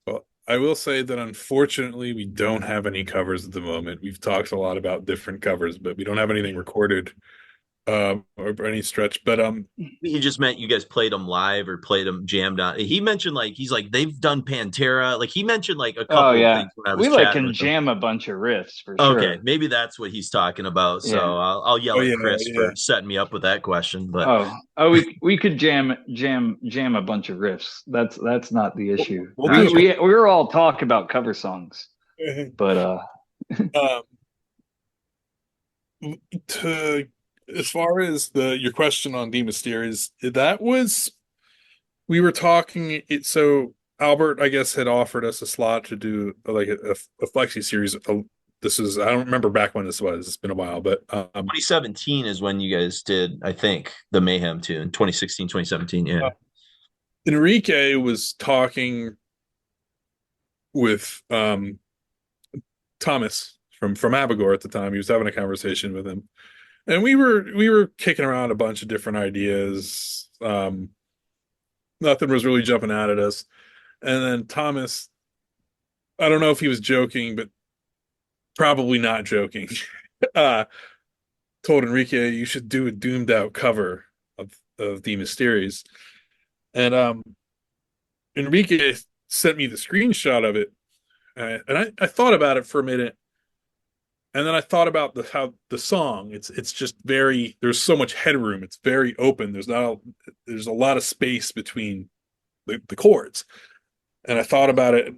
Well, I will say that unfortunately we don't have any covers at the moment. We've talked a lot about different covers, but we don't have anything recorded or any stretch. But He just meant you guys played them live or played them jammed on. He mentioned he's like they've done Pantera. Like he mentioned like a couple of things when I was we chatting can with him. jam a bunch of riffs for sure. Okay, maybe that's what he's talking about. So Yeah. I'll yell at Chris yeah. for setting me up with that question. But we could jam a bunch of riffs. That's not the issue. We'll do we were all talk about cover songs, but to as far as your question on the Mysteriis, that was we were talking it. So Albert, I guess, had offered us a slot to do like a flexi series. This is I don't remember back when this was. It's been a while, but 2017 is when you guys did, I think, the Mayhem tune. 2016, 2017. Yeah. Enrique was talking with Thomas from Abigor at the time. He was having a conversation with him, and we were kicking around a bunch of different ideas. Nothing was really jumping out at us, and then Thomas, I don't know if he was joking, but probably not joking, told Enrique, you should do a doomed out cover of the Mysteriis. And Enrique sent me the screenshot of it, and I thought about it for a minute, and then I thought about how the song it's just very, there's so much headroom, it's very open, there's a lot of space between the chords, and I thought about it,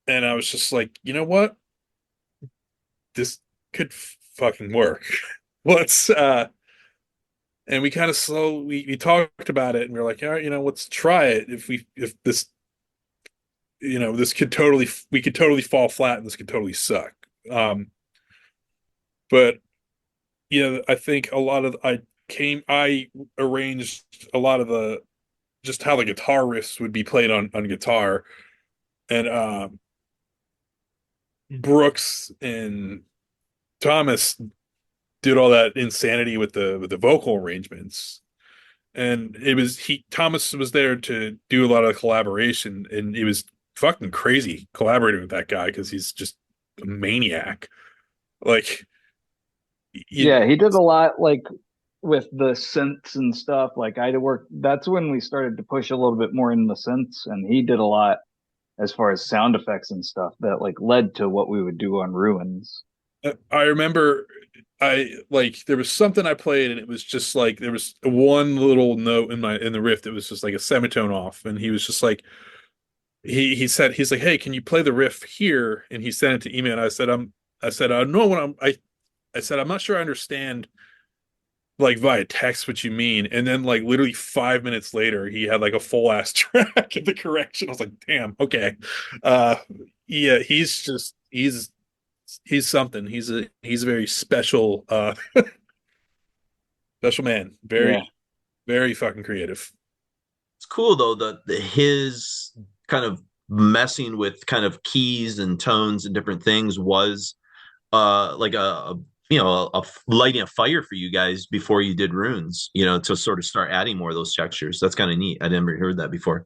and I was just like, you know what, this could fucking work. Let's and we kind of we talked about it, and we were like, all right, let's try it. If this, this we could totally fall flat, and this could totally suck. But I think I arranged a lot of just how the guitar riffs would be played on guitar, and Brooks and Thomas did all that insanity with the vocal arrangements, and Thomas was there to do a lot of the collaboration, and it was fucking crazy collaborating with that guy because he's just a maniac. Like, he did a lot like with the synths and stuff. Like that's when we started to push a little bit more in the synths, and he did a lot as far as sound effects and stuff that like led to what we would do on Ruins. I remember there was something I played, and it was just like there was one little note in the riff that was just like a semitone off, and he was just like he's like, hey, can you play the riff here? And he sent it to email, and I said no, I said I'm not sure I understand like via text what you mean. And then like literally 5 minutes later, he had like a full ass track of the correction. I was like, damn, okay. Yeah, he's something. He's a very special special man. Very fucking creative. It's cool though that his kind of messing with kind of keys and tones and different things was like a lighting a fire for you guys before you did Runes, to sort of start adding more of those textures. That's kind of neat. I never heard that before.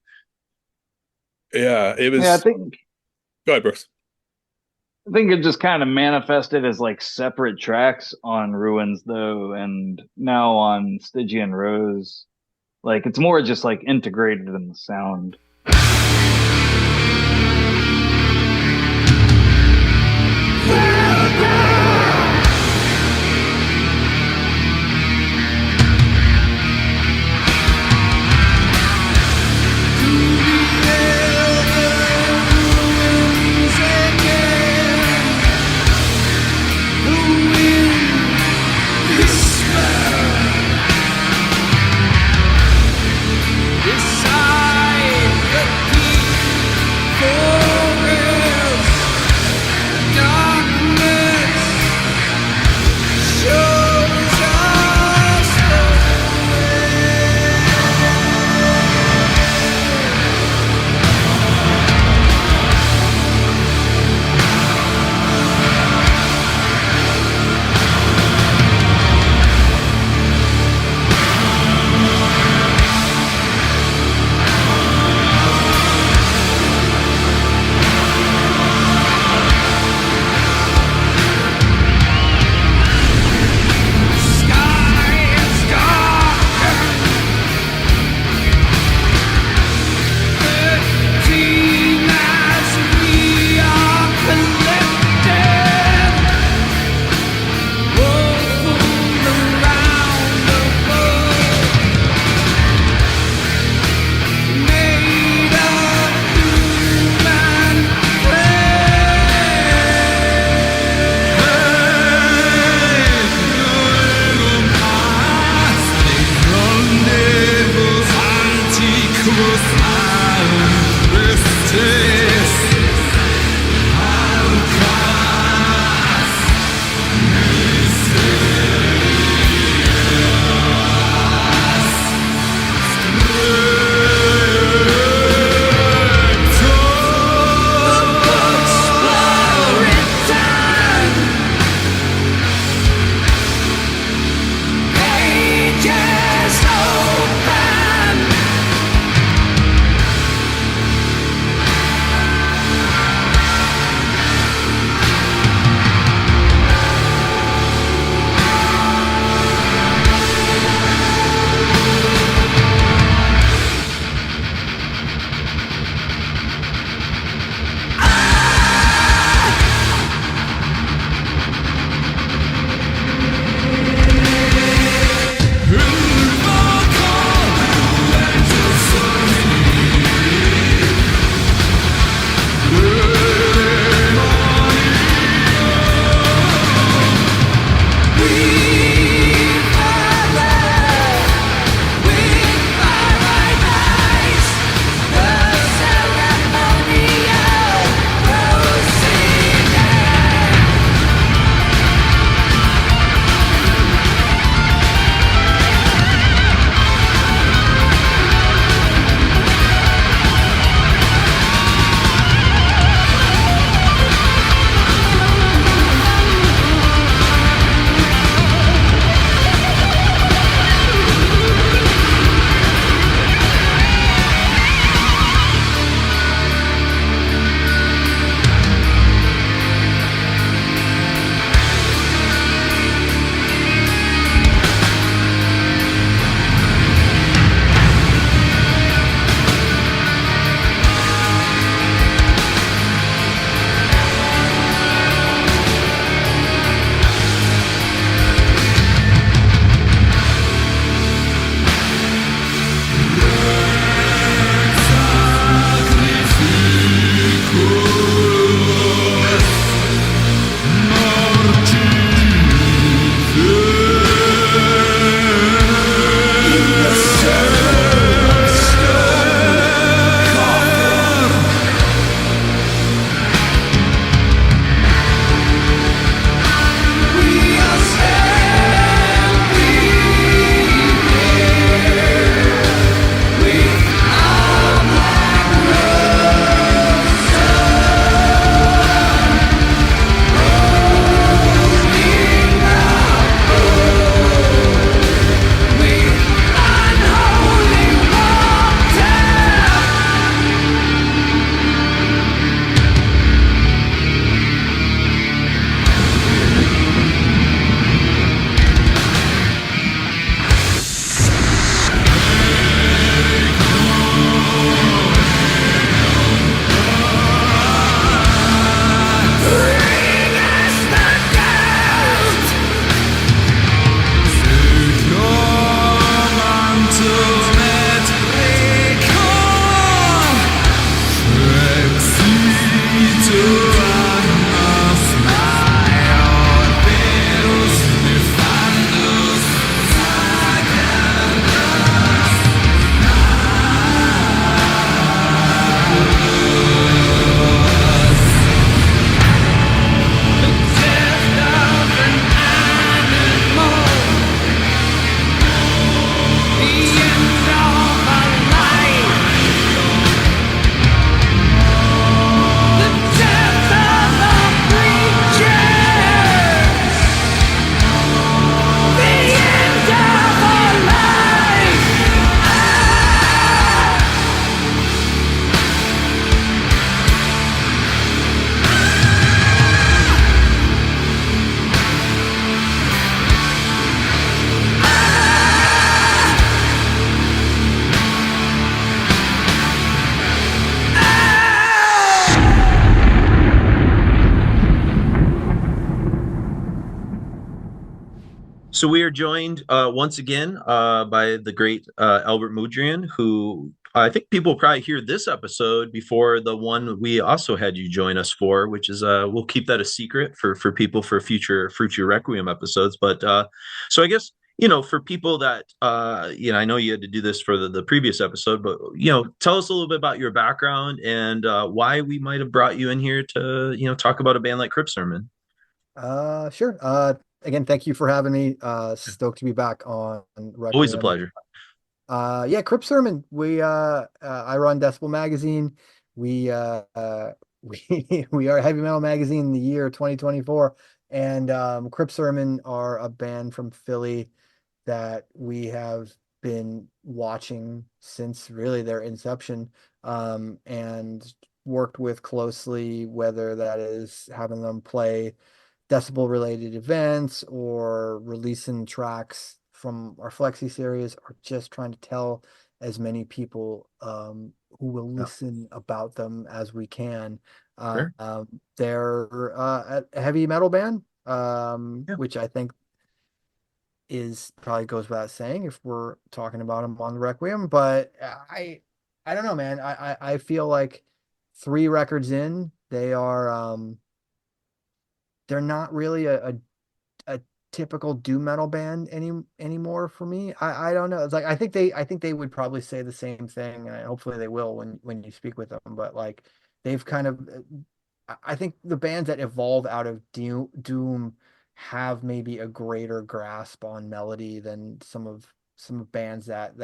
Yeah, it was. Yeah, I think. Go ahead, Brooks. I think it just kind of manifested as like separate tracks on Ruins though, and now on Stygian Rose, like it's more just like integrated in the sound. Beside the deep So we are joined once again by the great Albert Mudrian, who I think people will probably hear this episode before the one we also had you join us for, which is we'll keep that a secret for people for future Requiem episodes. But so I guess for people that I know you had to do this for the previous episode, but tell us a little bit about your background and why we might have brought you in here to talk about a band like Crypt Sermon. Sure. Again, thank you for having me. Stoked to be back on Always a Requiem. pleasure. Yeah, Crypt Sermon. I run Decibel magazine. We we are a heavy metal magazine in the year 2024, and Crypt Sermon are a band from Philly that we have been watching since really their inception, and worked with closely, whether that is having them play Decibel related events or releasing tracks from our Flexi series, or just trying to tell as many people who will Yeah. listen about them as we can. Sure. They're a heavy metal band, Yeah. which I think is probably goes without saying if we're talking about them on the Requiem. But I don't know, man. I feel like 3 records in, they're not really a typical doom metal band anymore for me. I don't know. It's like I think they would probably say the same thing, and hopefully they will when you speak with them. But like they've kind of, I think the bands that evolve out of doom have maybe a greater grasp on melody than some of bands that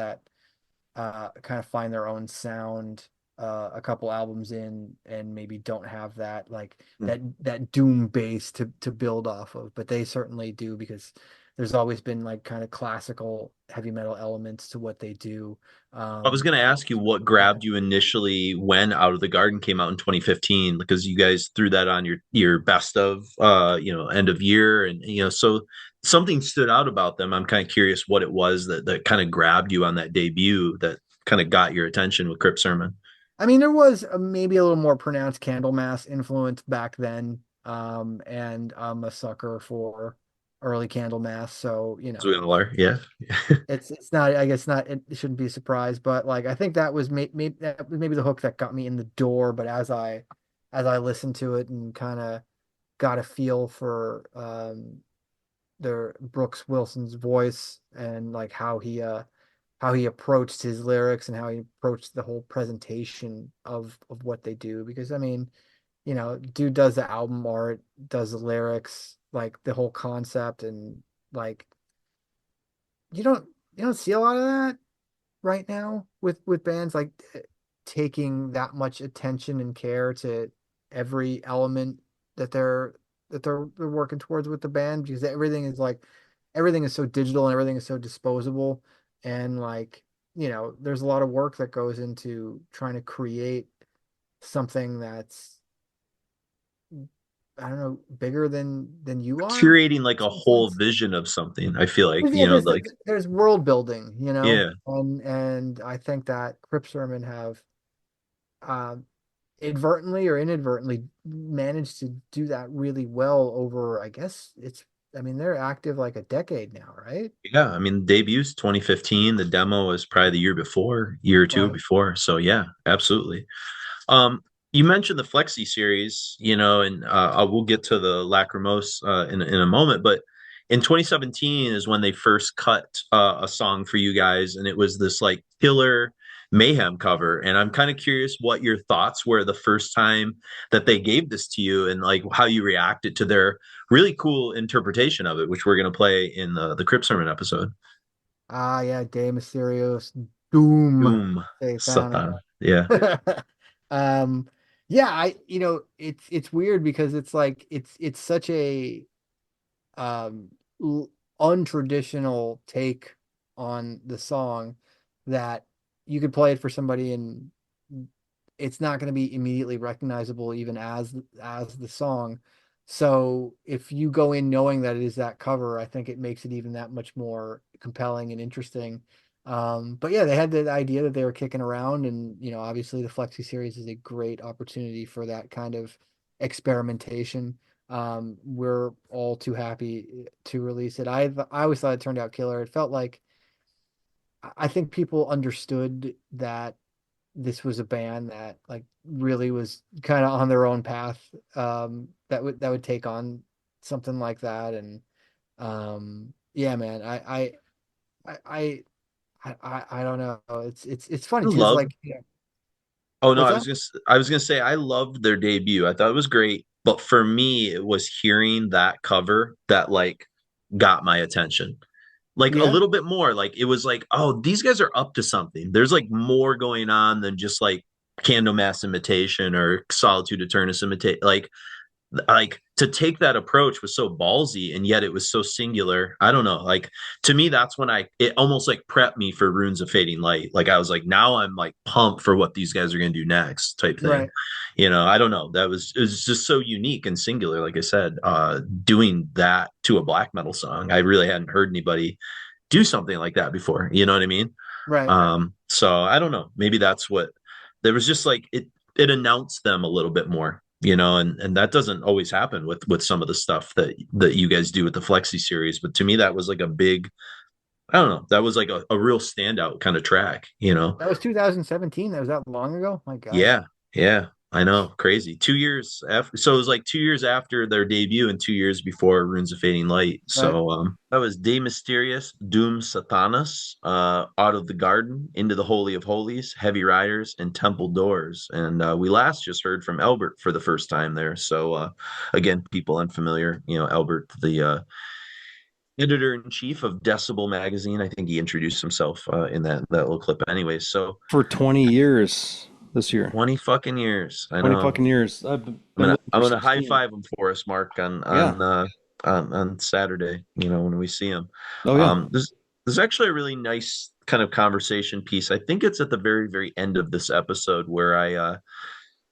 kind of find their own sound a couple albums in, and maybe don't have that like that doom base to build off of, but they certainly do, because there's always been like kind of classical heavy metal elements to what they do. I was going to ask you what Yeah. grabbed you initially when Out of the Garden came out in 2015, because you guys threw that on your best of end of year, and so something stood out about them. I'm kind of curious what it was that kind of grabbed you on that debut, that kind of got your attention with Crypt Sermon. I mean, there was maybe a little more pronounced Candlemass influence back then, and I'm a sucker for early Candlemass, so So we are, yeah. it's not, I guess not, it shouldn't be a surprise, but like I think that was maybe the hook that got me in the door. But as I listened to it and kind of got a feel for their Brooks Wilson's voice, and like how he approached his lyrics and how he approached the whole presentation of what they do. Because I mean, dude does the album art, does the lyrics, like the whole concept, and like you don't you don't see a lot of that right now with bands, like taking that much attention and care to every element that they're working towards with the band, because everything is so digital and everything is so disposable. And like, there's a lot of work that goes into trying to create something that's, I don't know, bigger than you are Curating like in a some whole sense. vision of something, I feel like, Yeah, like, there's world building, yeah. and I think that Crypt Sermon have um advertently or inadvertently managed to do that really well over, I guess I mean, they're active like a decade now, right? Yeah, I mean, debuts 2015. The demo was probably the year or two Right. before. So yeah, absolutely. You mentioned the Flexi series, and we'll get to the Lacrimose in a moment. But in 2017 is when they first cut a song for you guys, and it was this like killer Mayhem cover. And I'm kind of curious what your thoughts were the first time that they gave this to you, and like how you reacted to their really cool interpretation of it, which we're going to play in the Crypt Sermon episode. Yeah, De Mysterios, Doom, Boom, Sathanas. Satan. Yeah. um yeah, it's weird because it's like it's such a um untraditional take on the song, that you could play it for somebody and it's not going to be immediately recognizable even as the song. So if you go in knowing that it is that cover, I think it makes it even that much more compelling and interesting. But yeah, they had the idea that they were kicking around, and obviously the Flexi series is a great opportunity for that kind of experimentation. we're all too happy to release it. I always thought it turned out killer. It felt like I think people understood that this was a band that like really was kind of on their own path, that would take on something like that. And yeah, man, I I don't know. It's I funny too. It's love. like, yeah. Oh no, What's that? I was gonna say I loved their debut. I thought it was great, but for me, it was hearing that cover that like got my attention. Like a Yeah, little bit more. Like it was like, oh, these guys are up to something. There's like more going on than just like Candlemass imitation or Solitude Aeturnus imitate. Like to take that approach was so ballsy, and yet it was so singular. I don't know, like to me that's when it almost like prepped me for Runes of Fading Light. Like I was like, now I'm like pumped for what these guys are going to do next type thing. right. I don't know, it was just so unique and singular. Like I said, doing that to a black metal song, I really hadn't heard anybody do something like that before, you know what I mean? Right. So I don't know, maybe that's what there was, just like it announced them a little bit more, and that doesn't always happen with some of the stuff that you guys do with the Flexi series. But to me, that was like a big, I don't know, that was like a real standout kind of track. That was 2017. That was that long ago. My God. Yeah, yeah, I know, crazy. 2 years after, so it was like 2 years after their debut and 2 years before Runes of Fading Light. Right. So that was De Mysteriis, Doom Sathanas, Out of the Garden, Into the Holy of Holies, Heavy Riders, and Temple Doors. And we last just heard from Albert for the first time there. So again, people unfamiliar, Albert, the editor in chief of Decibel magazine. I think he introduced himself in that little clip. Anyways, so For 20 years this year. 20 fucking years. I 20 know. fucking years. I've been I'm looking for gonna high 16. five him for us, Mark, Yeah. on Saturday. When we see him. Oh yeah. There's actually a really nice kind of conversation piece. I think it's at the very very end of this episode where I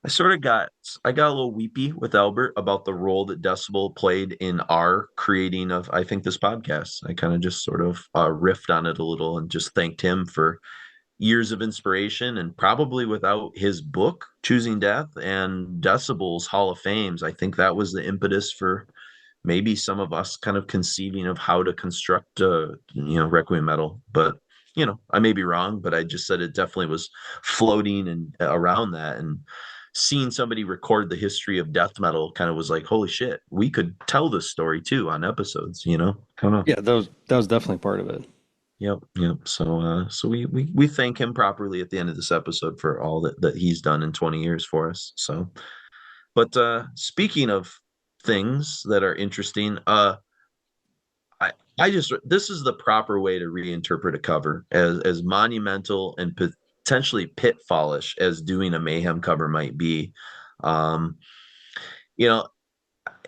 sort of I got a little weepy with Albert about the role that Decibel played in our creating of, I think, this podcast. I kind of just sort of riffed on it a little and just thanked him for years of inspiration, and probably without his book Choosing Death and Decibel's Hall of Fames, I think that was the impetus for maybe some of us kind of conceiving of how to construct requiem metal. But I may be wrong, but I just said it definitely was floating and around that, and seeing somebody record the history of death metal kind of was like, holy shit, we could tell this story too on episodes. Kind of. Yeah, that was definitely part of it. Yep. So we thank him properly at the end of this episode for all that he's done in 20 years for us. So, but speaking of things that are interesting, I just, this is the proper way to reinterpret a cover, as monumental and potentially pitfallish as doing a Mayhem cover might be. Um, you know,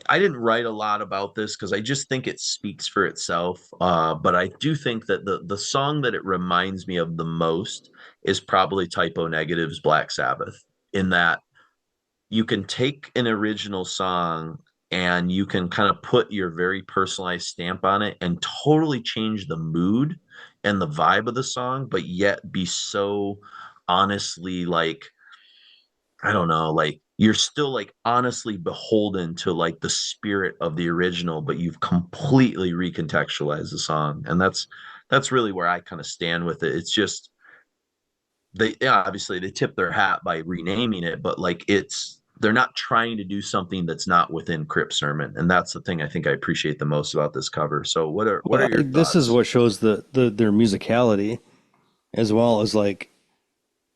I didn't write a lot about this because I just think it speaks for itself. But I do think that the song that it reminds me of the most is probably Typo Negative's Black Sabbath, in that you can take an original song and you can kind of put your very personalized stamp on it and totally change the mood and the vibe of the song, but yet be so honestly, like, I don't know, like you're still like honestly beholden to like the spirit of the original, but you've completely recontextualized the song. And that's really where I kind of stand with it. It's just obviously they tip their hat by renaming it, but like they're not trying to do something that's not within Crypt Sermon, and that's the thing I think I appreciate the most about this cover. So what are your This is thoughts? what shows their musicality, as well as like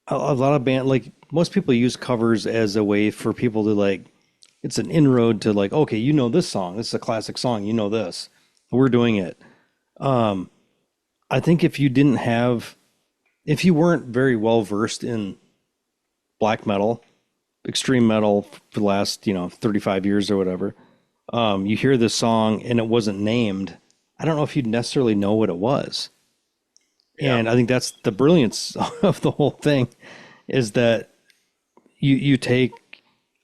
a lot of band, like most people use covers as a way for people to like, it's an inroad to like, okay, this song, this is a classic song, this, we're doing it. I think if you weren't very well versed in black metal, extreme metal for the last 35 years or whatever, you hear this song and it wasn't named, I don't know if you'd necessarily know what it was. Yeah. And I think that's the brilliance of the whole thing, is that you take,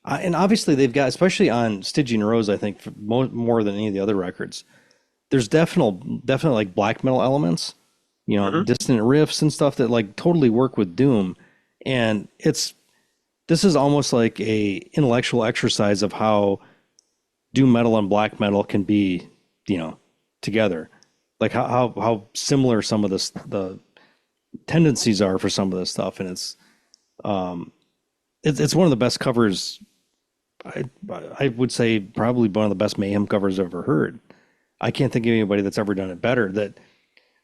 and obviously they've got, especially on Stygian Rose, I think more than any of the other records, there's definitely like black metal elements, distant riffs and stuff that like totally work with Doom. And this is almost like a intellectual exercise of how doom metal and black metal can be, together. Like how similar some of the tendencies are for some of this stuff, and it's one of the best covers. I would say probably one of the best Mayhem covers I've ever heard. I can't think of anybody that's ever done it better. That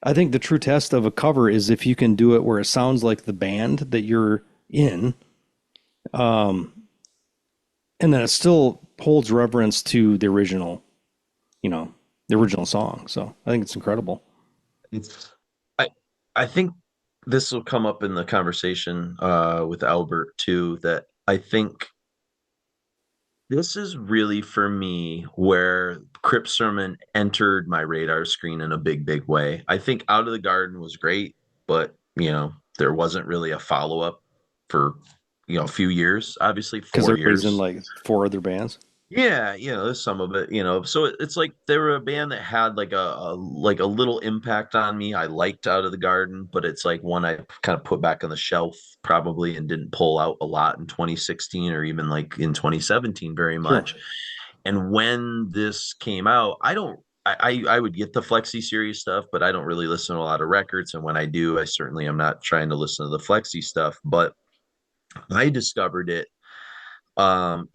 I think the true test of a cover is if you can do it where it sounds like the band that you're in, and then it still holds reverence to the original, the original song. So I think it's incredible. I I think this will come up in the conversation with Albert too. That I think this is really for me where Crypt Sermon entered my radar screen in a big way. I think Out of the Garden was great, but there wasn't really a follow up for a few years. Obviously, Because 4 everybody's years. in like 4 other bands. Yeah, there's some of it, So it's like they were a band that had like a little impact on me. I liked Out of the Garden, but it's like one I kind of put back on the shelf probably and didn't pull out a lot in 2016 or even like in 2017 very much. Sure. And when this came out, I would get the Flexi series stuff, but I don't really listen to a lot of records. And when I do, I certainly am not trying to listen to the Flexi stuff, but I discovered it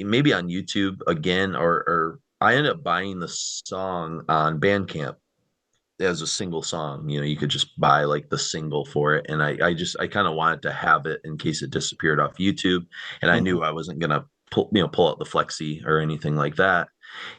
maybe on YouTube again, or I ended up buying the song on Bandcamp as a single song. You could just buy like the single for it, and I kind of wanted to have it in case it disappeared off YouTube, and I knew I wasn't gonna pull out the Flexi or anything like that.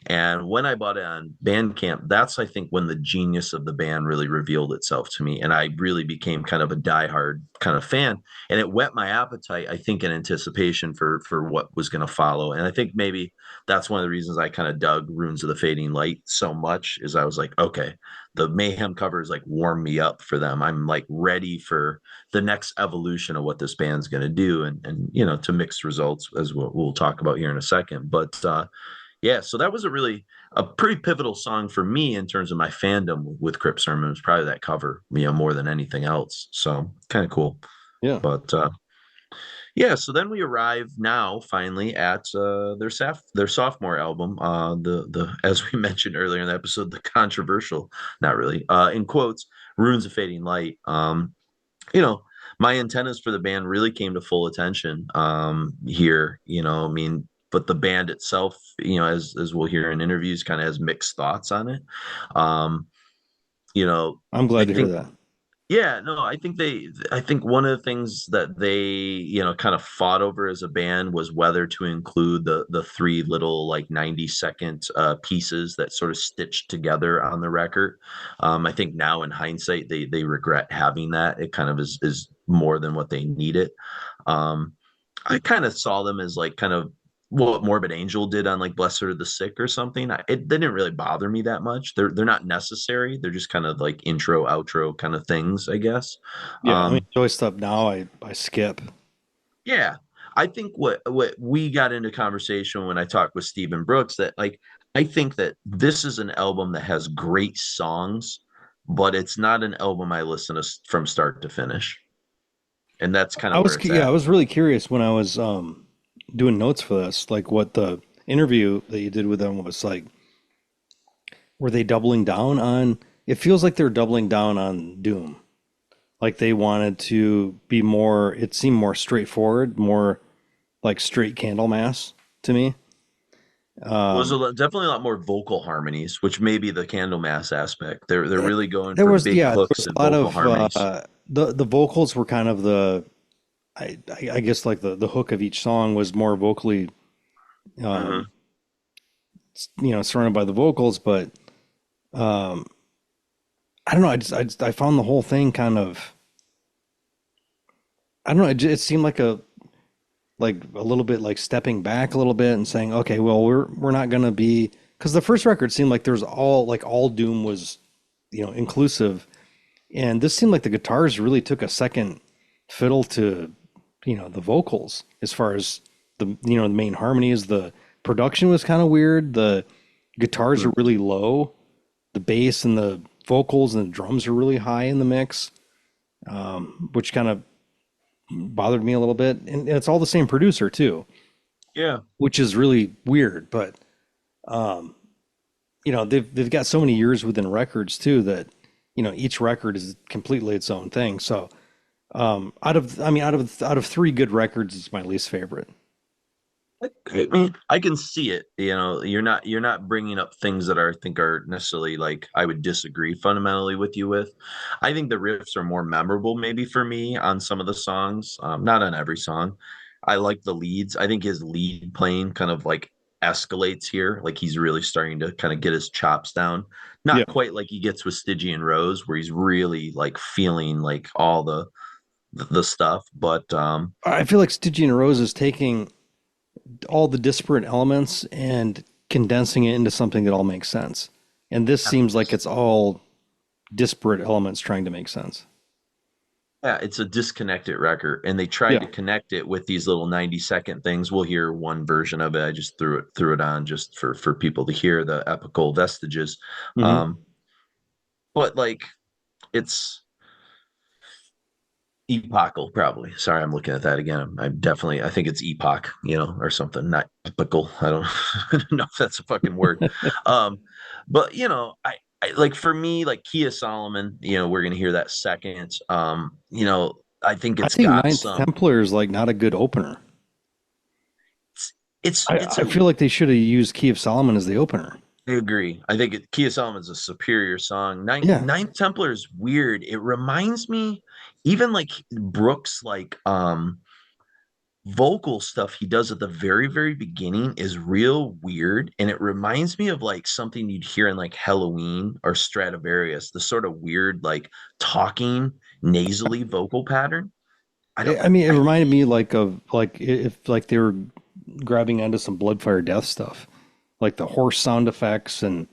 And when I bought it on Bandcamp, that's I think when the genius of the band really revealed itself to me, and I really became kind of a diehard kind of fan. And it whet my appetite, I think, in anticipation for what was going to follow. And I think maybe that's one of the reasons I kind of dug Runes of the Fading Light so much. Is I was like, okay, the Mayhem covers like warm me up for them. I'm like ready for the next evolution of what this band's going to do, and to mixed results, as we'll talk about here in a second. But yeah, so that was a pretty pivotal song for me in terms of my fandom with Crypt Sermon. It was probably that cover, more than anything else. So kind of cool. Yeah. But yeah, so then we arrive now finally at their sophomore album, the as we mentioned earlier in the episode, the controversial, not really, in quotes, Runes of Fading Light. My antennas for the band really came to full attention here. But the band itself, as we'll hear in interviews, kind of has mixed thoughts on it. I'm glad to hear that. Yeah, no, I think one of the things that they, kind of fought over as a band was whether to include the three little like 90-second pieces that sort of stitched together on the record. I think now in hindsight, they regret having that. It kind of is more than what they needed. I kind of saw them as like kind of what Morbid Angel did on like Blessed Are the Sick or something. They didn't really bother me that much. They're not necessary. They're just kind of like intro, outro kind of things, I guess. Yeah, I mean, enjoy stuff now. I skip. Yeah, I think what we got into conversation when I talked with Stephen Brooks, that like I think that this is an album that has great songs, but it's not an album I listen to from start to finish. And that's kind of I was really curious when I was doing notes for this, like what the interview that you did with them was like. Were they doubling down on? It feels like they're doubling down on Doom. Like they wanted to be more. It seemed more straightforward, more like straight Candlemass to me. Was definitely a lot more vocal harmonies, which may be the Candlemass aspect. They're really going for big hooks and vocal harmonies. The vocals were kind of the. I guess like the hook of each song was more vocally, surrounded by the vocals, but I don't know. I found the whole thing kind of, I don't know. It seemed like a little bit like stepping back a little bit and saying, okay, well, we're not gonna be, because the first record seemed like there's all Doom was, inclusive, and this seemed like the guitars really took a second fiddle to. The vocals, as far as the main harmonies. The production was kind of weird. The guitars are really low. The bass and the vocals and the drums are really high in the mix, which kind of bothered me a little bit. And it's all the same producer too. Yeah. Which is really weird, but Um, they've got so many years within records too that each record is completely its own thing. So out of three good records, it's my least favorite. I mean, I can see it. You're not bringing up things that I think are necessarily like I would disagree fundamentally with you with. I think the riffs are more memorable, maybe for me on some of the songs, not on every song. I like the leads. I think his lead playing kind of like escalates here, like he's really starting to kind of get his chops down. Yeah, Not quite like he gets with Stygian Rose, where he's really like feeling like all the stuff, but I feel like Stygian Rose is taking all the disparate elements and condensing it into something that all makes sense. And this seems like it's all disparate elements trying to make sense. yeah, it's a disconnected record, and they tried to Yeah. connect it with these little 90-second things. We'll hear one version of it. I just threw it on just for people to hear the epical vestiges. Hmm. Um, but like it's epochal, probably. Sorry, I'm looking at that again. I'm definitely, I think it's epoch, or something, not epical. I don't, I don't know if that's a fucking word. Um, but I like for me, like Kia Solomon, we're gonna hear that second. I think I it's think got Ninth some. Templar is like not a good opener. It's it's I, it's I a feel like they should have used Key of Solomon as the opener. I agree. I think Kia Solomon's a superior song. Yeah. Ninth Templar is weird. It reminds me, even like Brooks, like vocal stuff he does at the very, very beginning is real weird. And it reminds me of like something you'd hear in like Halloween or Stradivarius, the sort of weird, like talking nasally vocal pattern. I don't I mean, it I reminded me like of like if like they were grabbing onto some Bloodfire Death stuff, like the horse sound effects and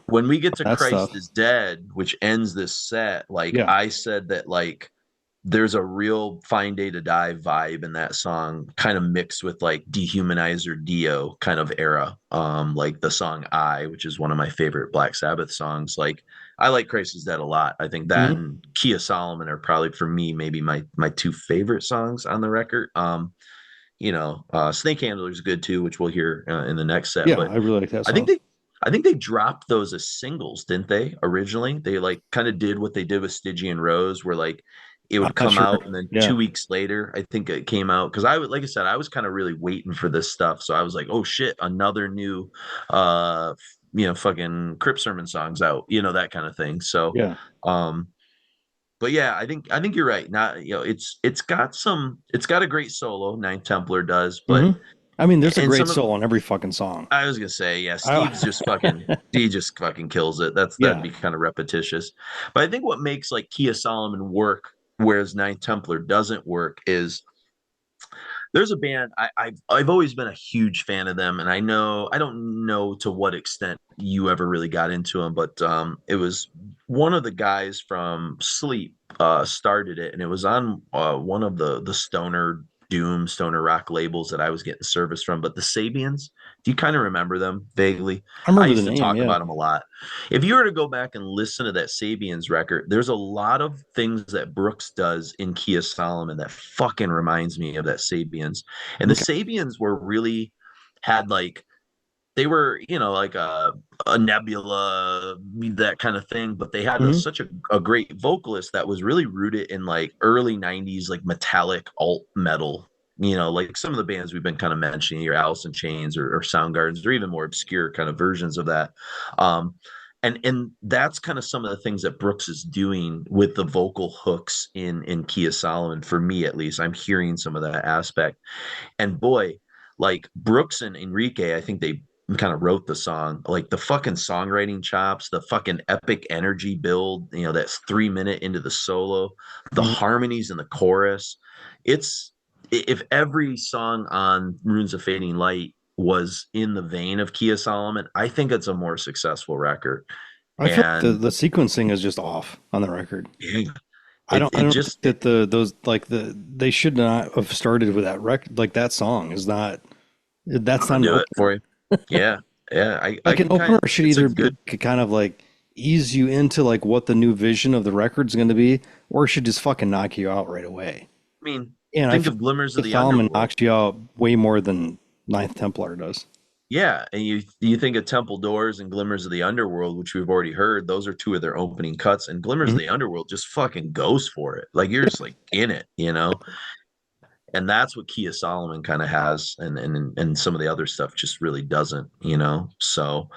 when we get to that Christ stuff. is Dead, which ends this set, like Yeah. I said that like there's a real Fine Day to Die vibe in that song, kind of mixed with like Dehumanizer Dio kind of era. Like the song I, which is one of my favorite Black Sabbath songs. Like I like Christ is Dead a lot. I think that Hmm. and Kia Solomon are probably for me maybe my two favorite songs on the record. Snake Handler is good too, which we'll hear in the next set. Yeah, But I really like that I think song. they I think they dropped those as singles, didn't they? Originally, they like kind of did what they did with Stygian Rose, where like it I'm would not come sure. out and then Yeah. 2 weeks later, I think it came out because like I said, I was kind of really waiting for this stuff. So I was like, oh shit, another new fucking Crypt Sermon songs out, that kind of thing. So Yeah. um but yeah, I think you're right. Not it's got a great solo, Ninth Templar does, Hmm. but I mean, there's a and great some of solo on every fucking song. I was gonna say, yeah, I, He just fucking kills it. That'd yeah. be kind of repetitious. But I think what makes like Kia Solomon work, whereas Ninth Templar doesn't work, is there's a band I've always been a huge fan of them, and I don't know to what extent you ever really got into them, but it was one of the guys from Sleep started it, and it was on one of the stoner rock labels that I was getting service from. But the Sabians, do you kind of remember them vaguely? I I remember the used to name. talk Yeah. about them a lot. If you were to go back and listen to that Sabians record, there's a lot of things that Brooks does in Kia Solomon that fucking reminds me of that Sabians. And the Okay. Sabians were really had like they were, like a Nebula, that kind of thing, but they had Hmm. such a great vocalist that was really rooted in like early 90s, like metallic alt metal, like some of the bands we've been kind of mentioning here, Alice in Chains or Soundgardens, or even more obscure kind of versions of that. Um, and that's kind of some of the things that Brooks is doing with the vocal hooks in Kia Solomon. For me, at least, I'm hearing some of that aspect. And boy, like Brooks and Enrique, I think they kind of wrote the song. Like the fucking songwriting chops, the fucking epic energy build, that's 3 minute into the solo, the Hmm. harmonies in the chorus. It's if every song on Runes of Fading Light was in the vein of Kia Solomon, I think it's a more successful record. I feel like the, And the sequencing is just off on the record. yeah, I it don't I it don't think just that they should not have started with that record. Like that song is not I'm that's gonna not an do it opener. for you. Yeah, yeah. I Like an can kind opener of should it's a either be good to kind of like ease you into like what the new vision of the record's going to be, or it should just fucking knock you out right away. I mean, And I think feel of Glimmers of like the Solomon Underworld. knocks you out way more than Ninth Templar does. Yeah, and you think of Temple Doors and Glimmers of the Underworld, which we've already heard. Those are two of their opening cuts, and Glimmers of Mhm. the Underworld just fucking goes for it. Like you're just like in it, you know. And that's what Key of Solomon kind of has, and some of the other stuff just really doesn't, you know. So,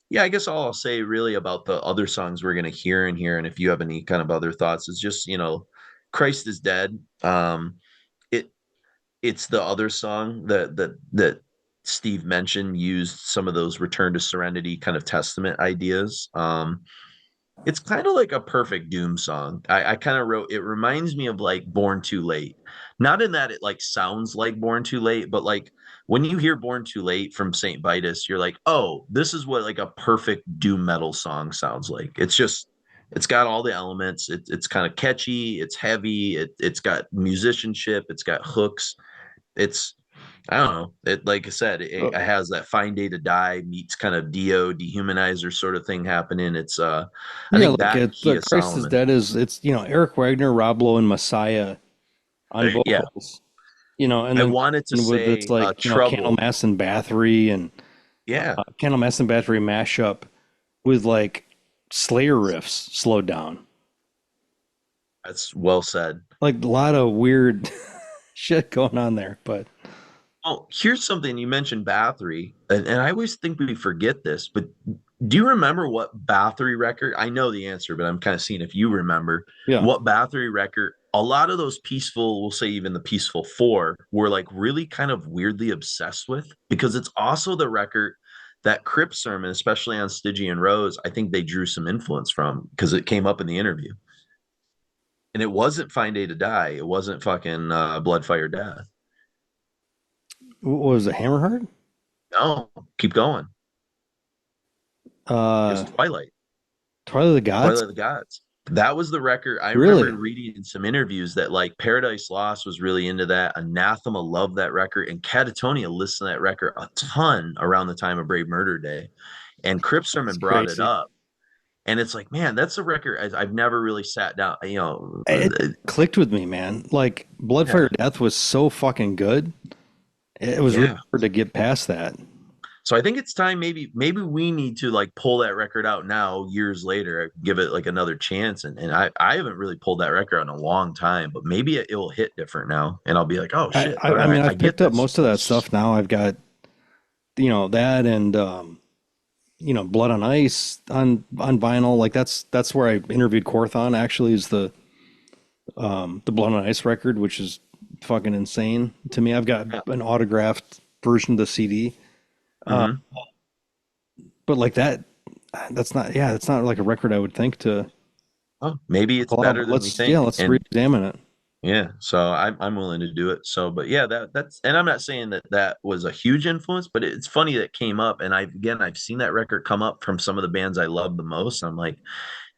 yeah, I guess all I'll say really about the other songs we're gonna hear in here, and if you have any kind of other thoughts, is just Christ is Dead. It it's the other song that Steve mentioned used some of those Return to Serenity kind of Testament ideas. It's kind of like a perfect Doom song. I kind of wrote it reminds me of like Born Too Late. Not in that it like sounds like Born Too Late, but like when you hear Born Too Late from Saint Vitus, you're like, oh, this is what like a perfect Doom metal song sounds like. It's got all the elements. It's kind of catchy, it's heavy, it's got musicianship, it's got hooks. It's I don't know. It like I said, it has that Fine Day to Die meets kind of Dio dehumanizer sort of thing happening. It's I Yeah, think like that and it's Key of Christ is Solomon. Dead is it's Eric Wagner, Rob Lowe, and Messiah on Yeah, vocals. And I then wanted to with it's say like Trouble. Candlemass and Bathory and Yeah, Candlemass and Bathory mashup with like Slayer riffs slowed down. that's well said. Like a lot of weird shit going on there, but Oh, here's something you mentioned Bathory, and I always think we forget this, but do you remember what Bathory record? I know the answer, but I'm kind of seeing if you remember yeah. what Bathory record. A lot of those peaceful, we'll say even the Peaceful Four, were like really kind of weirdly obsessed with because it's also the record that Crypt Sermon, especially on Stygian Rose, I think they drew some influence from because it came up in the interview. And it wasn't Fine Day to Die. It wasn't fucking Blood, Fire, Death. What was it, Hammerheart? No, keep going. It was Uh, Twilight. Twilight of the Gods? Twilight of the Gods. That was the record. I remember Really? reading in some interviews that like Paradise Lost was really into that. Anathema loved that record, and Catatonia listened to that record a ton around the time of Brave Murder Day. And Crypt It's Sermon brought it crazy. up, and it's like, man, that's a record I've never really sat down. It clicked with me, man. Like Blood, Yeah, Fire, Death was so fucking good. It was really yeah. hard to get past that. So I think it's time maybe we need to like pull that record out now, years later, give it like another chance. And I haven't really pulled that record out in a long time, but maybe it'll hit different now. And I'll be like, oh I, shit, I, all I right, mean, I I've get picked up this. most of that stuff now. I've got, that and Blood on Ice on vinyl. Like that's where I interviewed Korthon. Actually, is the Blood on Ice record, which is fucking insane to me. I've got Yeah. an autographed version of the CD, Hmm. but like that's not. Yeah, that's not like a record I would think to Oh, maybe it's pull out. better But than we let's think. let's And re-examine it. yeah, so I'm willing to do it. So, but yeah, that's and I'm not saying that was a huge influence, but it's funny that it came up. And I've seen that record come up from some of the bands I love the most. I'm like,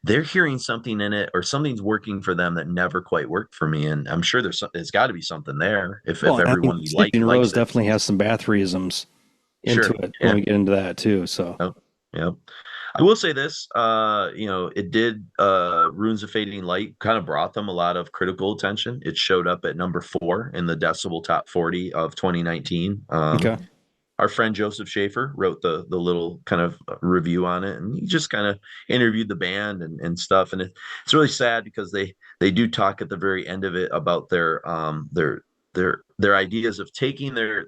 they're hearing something in it or something's working for them that never quite worked for me. And I'm sure there's got to be something there if Well, I everyone mean, we like Stygian Rose likes it. definitely has some Bathoryisms into Sure. it when Yeah. we get into that too. So Yep. Yep. I will say this, it did Runes of Fading Light kind of brought them a lot of critical attention. It showed up at number 4 in the Decibel Top 40 of 2019. okay, Our friend Joseph Schaefer wrote the little kind of review on it, and he just kind of interviewed the band and stuff. And it's really sad because they do talk at the very end of it about their ideas of taking their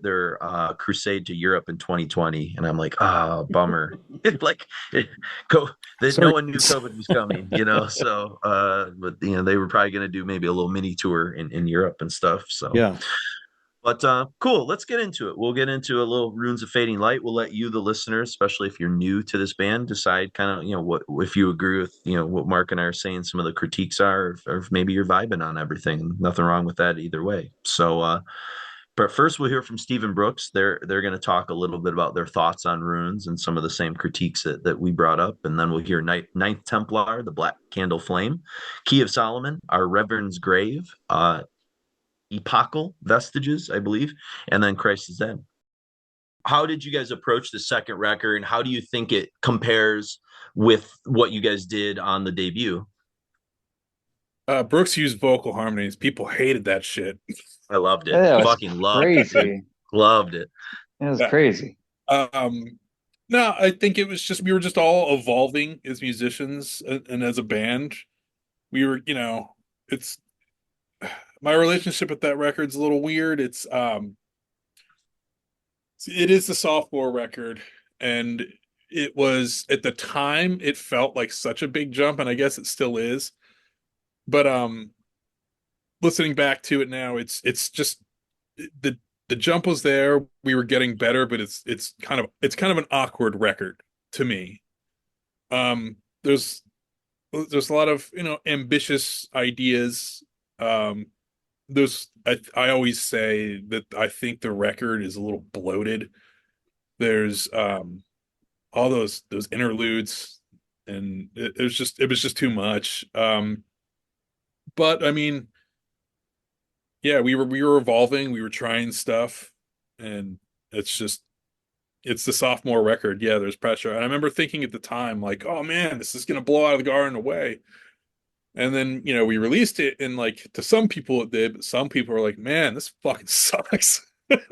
crusade to Europe in 2020. And I'm like, ah, bummer. It like it, go that no sorry. one knew COVID was coming, So but they were probably gonna do maybe a little mini tour in Europe and stuff. So Yeah, but cool. Let's get into it. We'll get into a little Runes of Fading Light. We'll let you, the listeners, especially if you're new to this band, decide kind of what if you agree with what Mark and I are saying. Some of the critiques are, or if maybe you're vibing on everything. Nothing wrong with that either way. So, but first we'll hear from Stephen Brooks. They're going to talk a little bit about their thoughts on runes and some of the same critiques that we brought up, and then we'll hear Ninth Templar, the Black Candle Flame, Key of Solomon, our Reverend's Grave, epochal vestiges, I believe, and then Christ is Dead. How did you guys approach the second record, and how do you think it compares with what you guys did on the debut? Brooks used vocal harmonies. People hated that shit. I loved it. That was Fucking loved it, dude. crazy. Loved it. It was Yeah. crazy. No, I think it was just we were just all evolving as musicians and as a band. We were, it's my relationship with that record's a little weird. It is the sophomore record, and it was at the time it felt like such a big jump, and I guess it still is. But listening back to it now, it's just the the jump was there. We were getting better, but it's kind of an awkward record to me. Um, there's a lot of ambitious ideas. I always say that I think the record is a little bloated. There's all those interludes, and it was just too much. But I mean, yeah, we were evolving, we were trying stuff, and it's just it's the sophomore record. Yeah, there's pressure. And I remember thinking at the time, like, oh man, this is gonna blow out of the garden away. And then, we released it, and like to some people it did, but some people were like, man, this fucking sucks.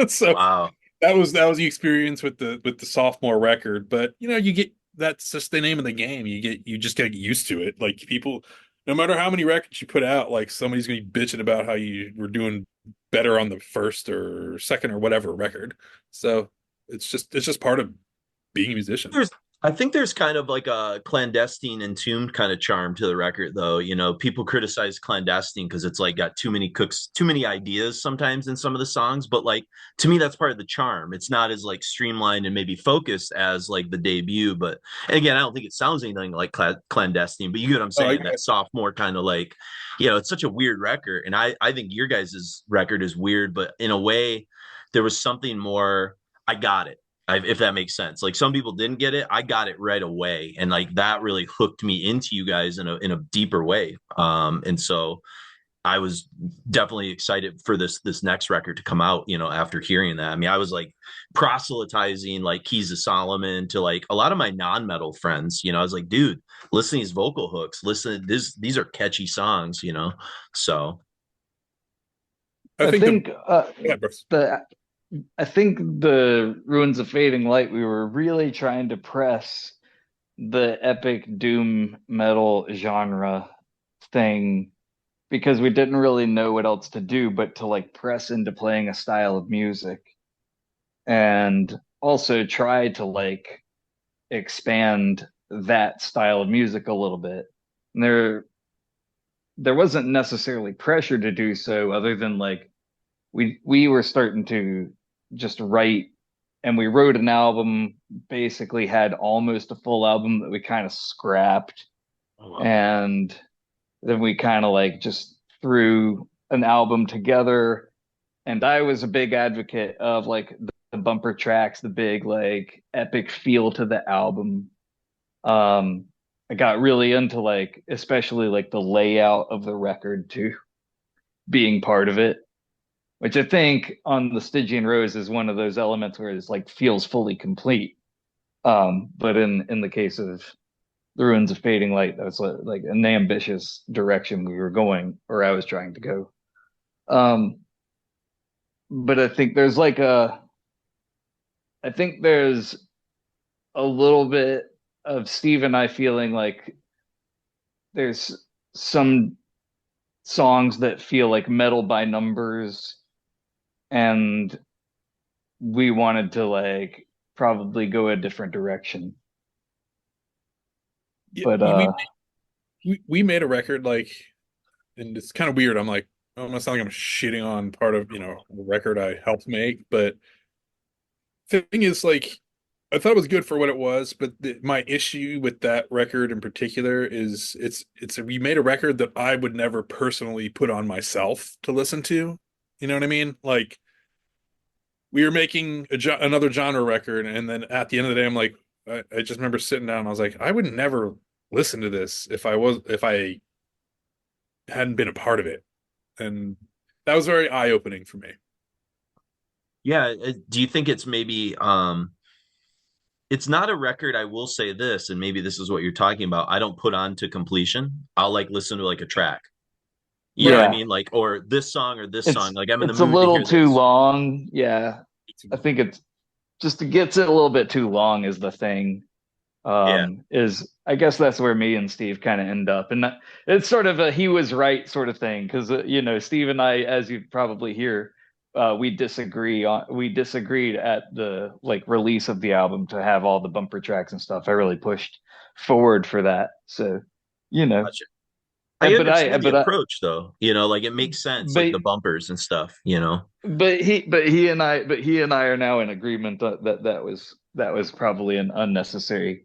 So Wow. that was the experience with the sophomore record. But you get that's just the name of the game. You just gotta get used to it. Like people, no matter how many records you put out, like somebody's gonna be bitching about how you were doing better on the first or second or whatever record. So it's just part of being a musician. I think there's kind of like a clandestine entombed kind of charm to the record, though. People criticize clandestine because it's like got too many cooks, too many ideas sometimes in some of the songs. But like to me, that's part of the charm. It's not as like streamlined and maybe focused as like the debut. But and again, I don't think it sounds anything like clandestine. But you get what I'm Oh, saying? That sophomore kind of like, it's such a weird record, and I think your guys' record is weird, but in a way, there was something more. I got it. If that makes sense. Like some people didn't get it, I got it right away, and like that really hooked me into you guys in a deeper way. And so I was definitely excited for this next record to come out. After hearing that, I mean, I was like proselytizing like Keys of Solomon to like a lot of my non-metal friends. I was like, dude, listen to these vocal hooks. Listen, these are catchy songs. So I I think think yeah, Brooks. the I think the Ruins of Fading Light, we were really trying to press the epic doom metal genre thing because we didn't really know what else to do but to like press into playing a style of music and also try to like expand that style of music a little bit. And there wasn't necessarily pressure to do so other than like we were starting to just write, and we wrote an album, basically had almost a full album that we kind of scrapped, oh, wow. and then we kind of like just threw an album together. And I was a big advocate of like the bumper tracks, the big like epic feel to the album. I got really into like especially like the layout of the record too, being part of it, which I think on the Stygian Rose is one of those elements where it's like feels fully complete. But in the case of the Ruins of Fading Light, that's like an ambitious direction we were going, or I was trying to go. But I think there's a little bit of Steve and I feeling like there's some songs that feel like metal by numbers, and we wanted to like probably go a different direction. Yeah, But we made a record like, and it's kind of weird. I'm like, oh, I'm not sounding like I'm shitting on part of the record I helped make, but the thing is like I thought it was good for what it was, but my issue with that record in particular is we made a record that I would never personally put on myself to listen to. You know what I mean? Like we were making another genre record, and then at the end of the day, I'm like, I just remember sitting down, and I was like, I would never listen to this if I hadn't been a part of it, and that was very eye opening for me. Yeah, do you think it's maybe it's not a record, I will say this, and maybe this is what you're talking about. I don't put on to completion. I'll like listen to like a track. You know what I yeah, mean? Like, or this song or this it's song. Like I'm in the it's a mood to little hear too this. long. Yeah, I think just gets it a little bit too long is the thing. Is I guess that's where me and Steve kind of end up, and it's sort of a he was right sort of thing because Steve and I, as you probably hear, we disagreed at the like release of the album to have all the bumper tracks and stuff. I really pushed forward for that, so Gotcha. I but understand the approach though, like it makes sense, like the bumpers and stuff, But he and I are now in agreement that was probably an unnecessary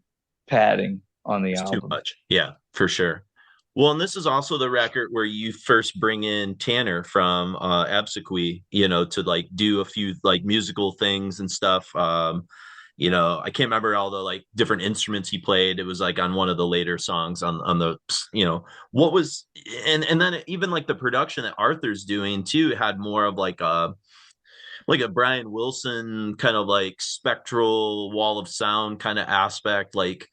padding on the album. Too much. Yeah, for sure. Well, and this is also the record where you first bring in Tanner from Absequii, to like do a few like musical things and stuff. I can't remember all the like different instruments he played. It was like on one of the later songs on the what was and then even like the production that Arthur's doing too had more of like a Brian Wilson kind of like spectral wall of sound kind of aspect, like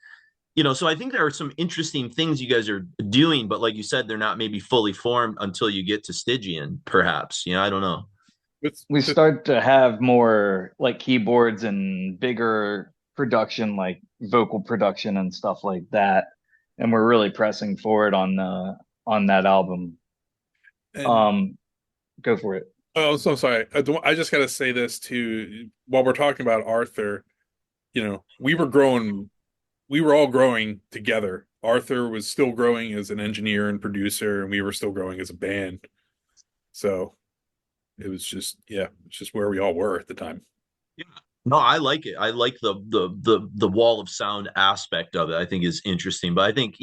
so I think there are some interesting things you guys are doing, but like you said, they're not maybe fully formed until you get to Stygian, perhaps. I don't know. We start to have more like keyboards and bigger production, like vocal production and stuff like that, and we're really pressing forward on that album. Go for it. Oh, so sorry. I just got to say this too. While we're talking about Arthur, we were all growing together. Arthur was still growing as an engineer and producer, and we were still growing as a band. So it was just, it's just where we all were at the time. Yeah. No, I like it. I like the wall of sound aspect of it. I think is interesting. But I think,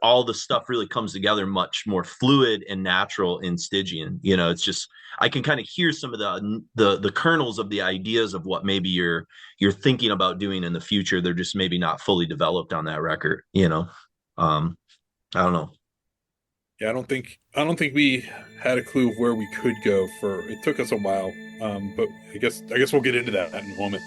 all the stuff really comes together much more fluid and natural in Stygian. It's just I can kind of hear some of the kernels of the ideas of what maybe you're thinking about doing in the future. They're just maybe not fully developed on that record, I don't know. Yeah, I don't think we had a clue of where we could go it took us a while. But I guess we'll get into that in a moment.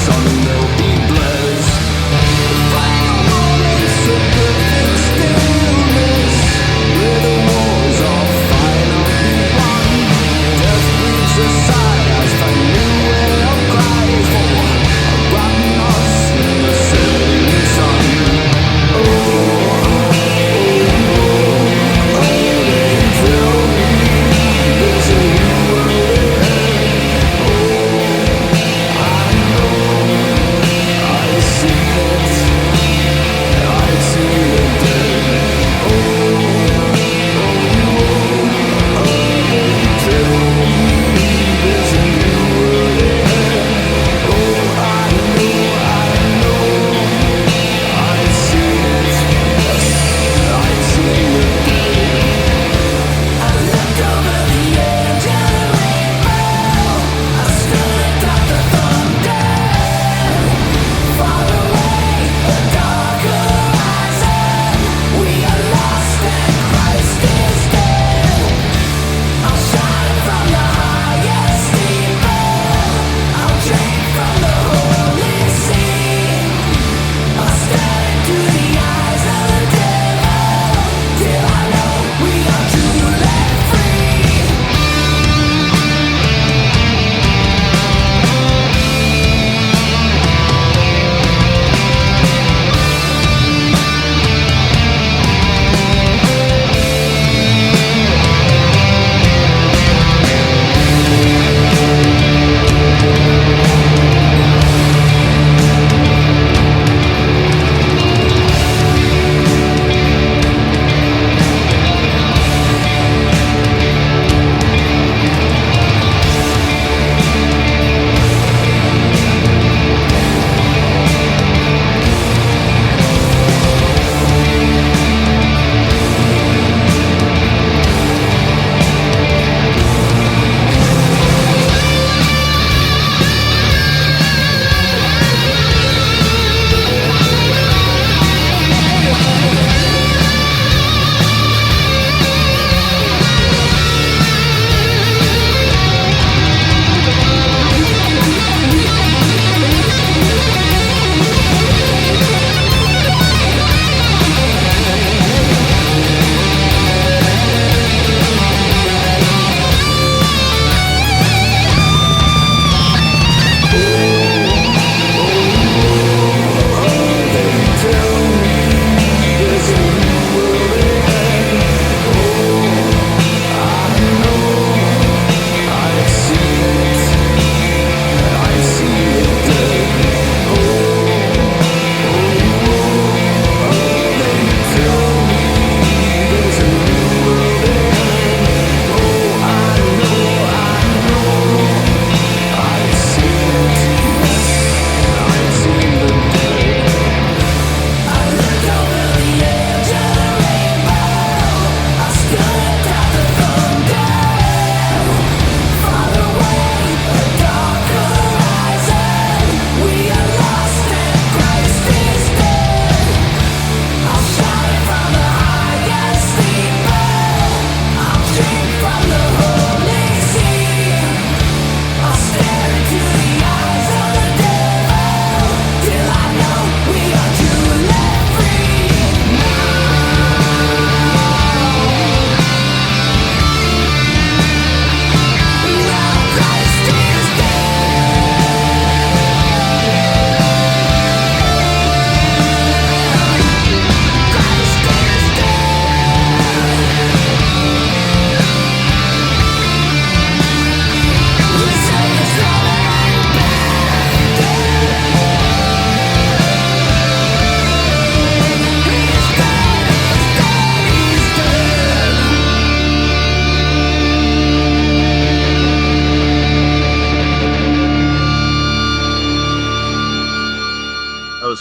sun will be blessed. Final moments of perfect stillness, where the wars are finally won. Death breathes a sigh as the new way of crying for a rotten us in the setting sun.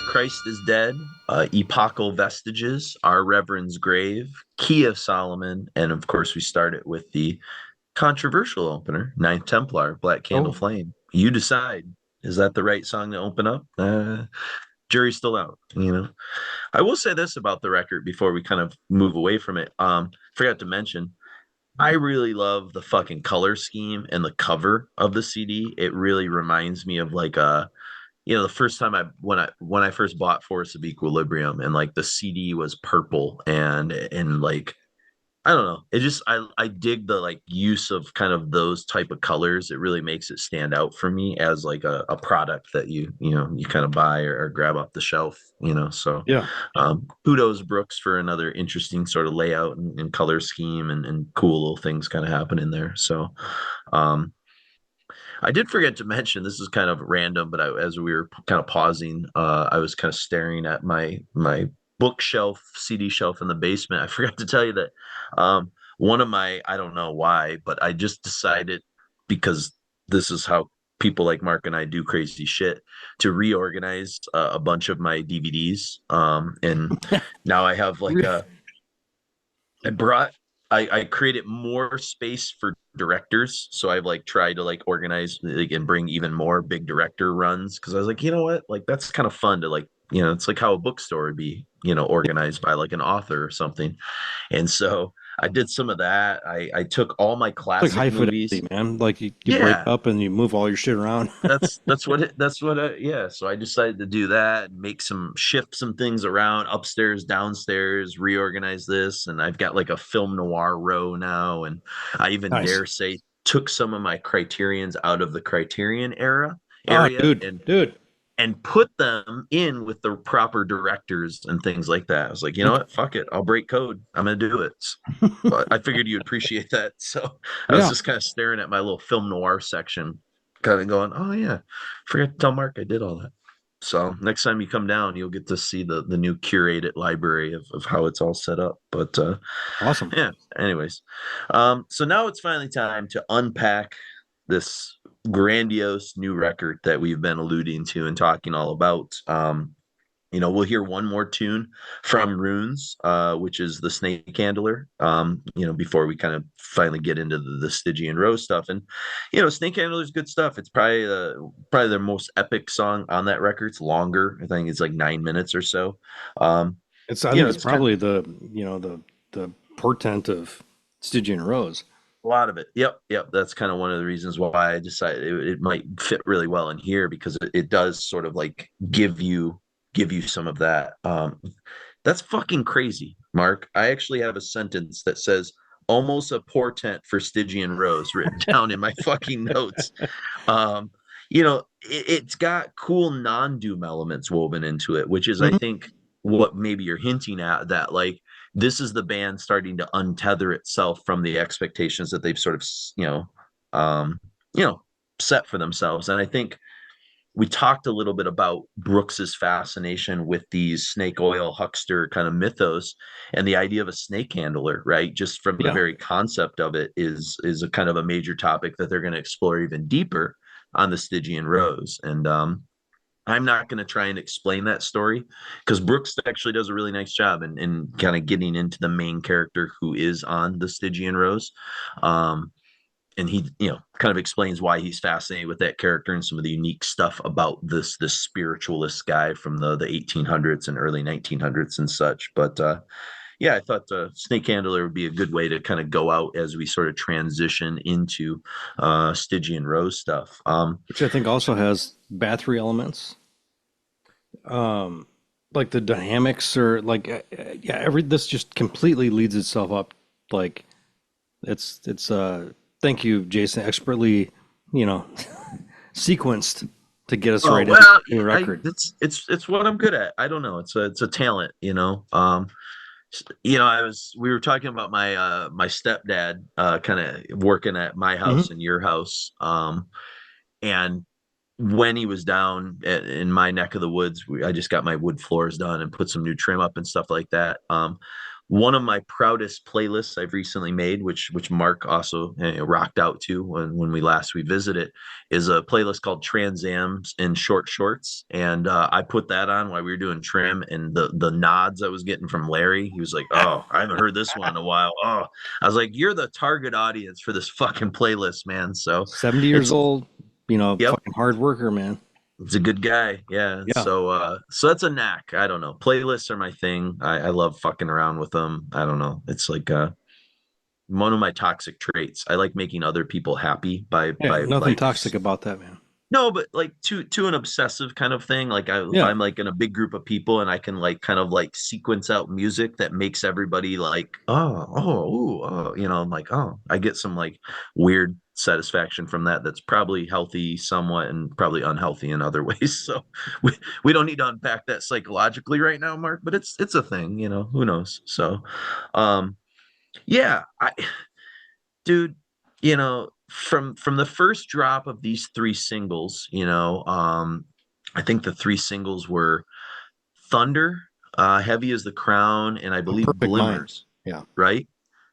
Christ is Dead, Epochal Vestiges, Our Reverend's Grave, Key of Solomon, and of course we started with the controversial opener, Ninth Templar, Black Candle Flame. You decide. Is that the right song to open up? Jury's still out, you know. I will say this about the record before we kind of move away from it. Forgot to mention, I really love the fucking color scheme and the cover of the CD. It really reminds me of like a the first time when I first bought Force of Equilibrium, and like the CD was purple, and like I don't know. It just I dig the like use of kind of those type of colors. It really makes it stand out for me as like a product that you kind of buy or grab off the shelf, So Yeah. kudos Brooks for another interesting sort of layout and color scheme and cool little things kind of happen in there. So um I did forget to mention, this is kind of random, but as we were kind of pausing, I was kind of staring at my bookshelf, CD shelf in the basement. I forgot to tell you that one of my, I don't know why, but I just decided, because this is how people like Mark and I do crazy shit, to reorganize a bunch of my DVDs. And now I have like I brought I created more space for directors, so I've like tried to like organize like, and bring even more big director runs, because I was like, you know what, like that's kind of fun to like, it's like how a bookstore would be, organized by like an author or something. And so I did some of that. I took all my It's like classic high movies. fidelity, man. Like you break Yeah, up and you move all your shit around. yeah. So I decided to do that and shift some things around upstairs, downstairs, reorganize this. And I've got like a film noir row now. And I even Nice. dare say took some of my Criterions out of the Criterion Oh, area, dude, dude. and put them in with the proper directors and things like that. I was like, you know That's, what? Fuck it. I'll break code. I'm going to do it. But I figured you'd appreciate that. So I was yeah. just kind of staring at my little film noir section, kind of going, oh, yeah. Forgot to tell Mark I did all that. So next time you come down, you'll get to see the new curated library of how it's all set up. But Awesome. yeah, anyways. So now it's finally time to unpack this grandiose new record that we've been alluding to and talking all about. We'll hear one more tune from Runes, which is the Snake Handler, before we kind of finally get into the Stygian Rose stuff. And, Snake Handler is good stuff. It's probably their most epic song on that record. It's longer. I think it's like 9 minutes or so. I think it's It's kind probably the portent of Stygian Rose. A lot of it. Yep. That's kind of one of the reasons why I decided it might fit really well in here, because it does sort of like give you some of that. That's fucking crazy, Mark. I actually have a sentence that says almost a portent for Stygian Rose written down in my fucking notes. It's got cool non-doom elements woven into it, which is, I Mhm. think, what maybe you're hinting at, that like this is the band starting to untether itself from the expectations that they've sort of, um, set for themselves. And I think we talked a little bit about Brooks's fascination with these snake oil huckster kind of mythos, and the idea of a snake handler, right? Just from the Yeah. very concept of it is a kind of a major topic that they're going to explore even deeper on the Stygian Rose. And I'm not going to try and explain that story, because Brooks actually does a really nice job in kind of getting into the main character who is on the Stygian Rose. And he, kind of explains why he's fascinated with that character and some of the unique stuff about this spiritualist guy from the 1800s and early 1900s and such. But yeah, I thought Snake Handler would be a good way to kind of go out as we sort of transition into Stygian Rose stuff. Which I think also has battery elements. Like the dynamics are like, yeah, this just completely leads itself up. Like it's thank you, Jason, expertly, you know, sequenced to get us right into the new record. It's what I'm good at. I don't know. It's a talent, we were talking about my stepdad kind of working at my Hmm. house and your house, and when he was down in my neck of the woods, I just got my wood floors done and put some new trim up and stuff like that. One of my proudest playlists I've recently made, which Mark also rocked out to when we last revisited, is a playlist called Transams and Short Shorts, and I put that on while we were doing trim, and the nods I was getting from Larry, he was like, "Oh, I haven't heard this one in a while." Oh, I was like, "You're the target audience for this fucking playlist, man." So 70 years it's old, yep, fucking hard worker, man. he's a good guy. Yeah. Yeah. So that's a knack. I don't know. Playlists are my thing. I love fucking around with them. I don't know. It's like one of my toxic traits. I like making other people happy by Yeah. Nothing like toxic about that, man. No, but like to an obsessive kind of thing. Like if Yeah. I'm like in a big group of people and I can like kind of like sequence out music that makes everybody like, I'm like, oh, I get some like weird satisfaction from that. That's probably healthy somewhat and probably unhealthy in other ways. So we don't need to unpack that psychologically right now, Mark, but it's a thing, who knows? So yeah, dude, from the first drop of these three singles, I think the three singles were Thunder, Heavy as the Crown, and I A believe Perfect Mind. Glimmers, Yeah. right?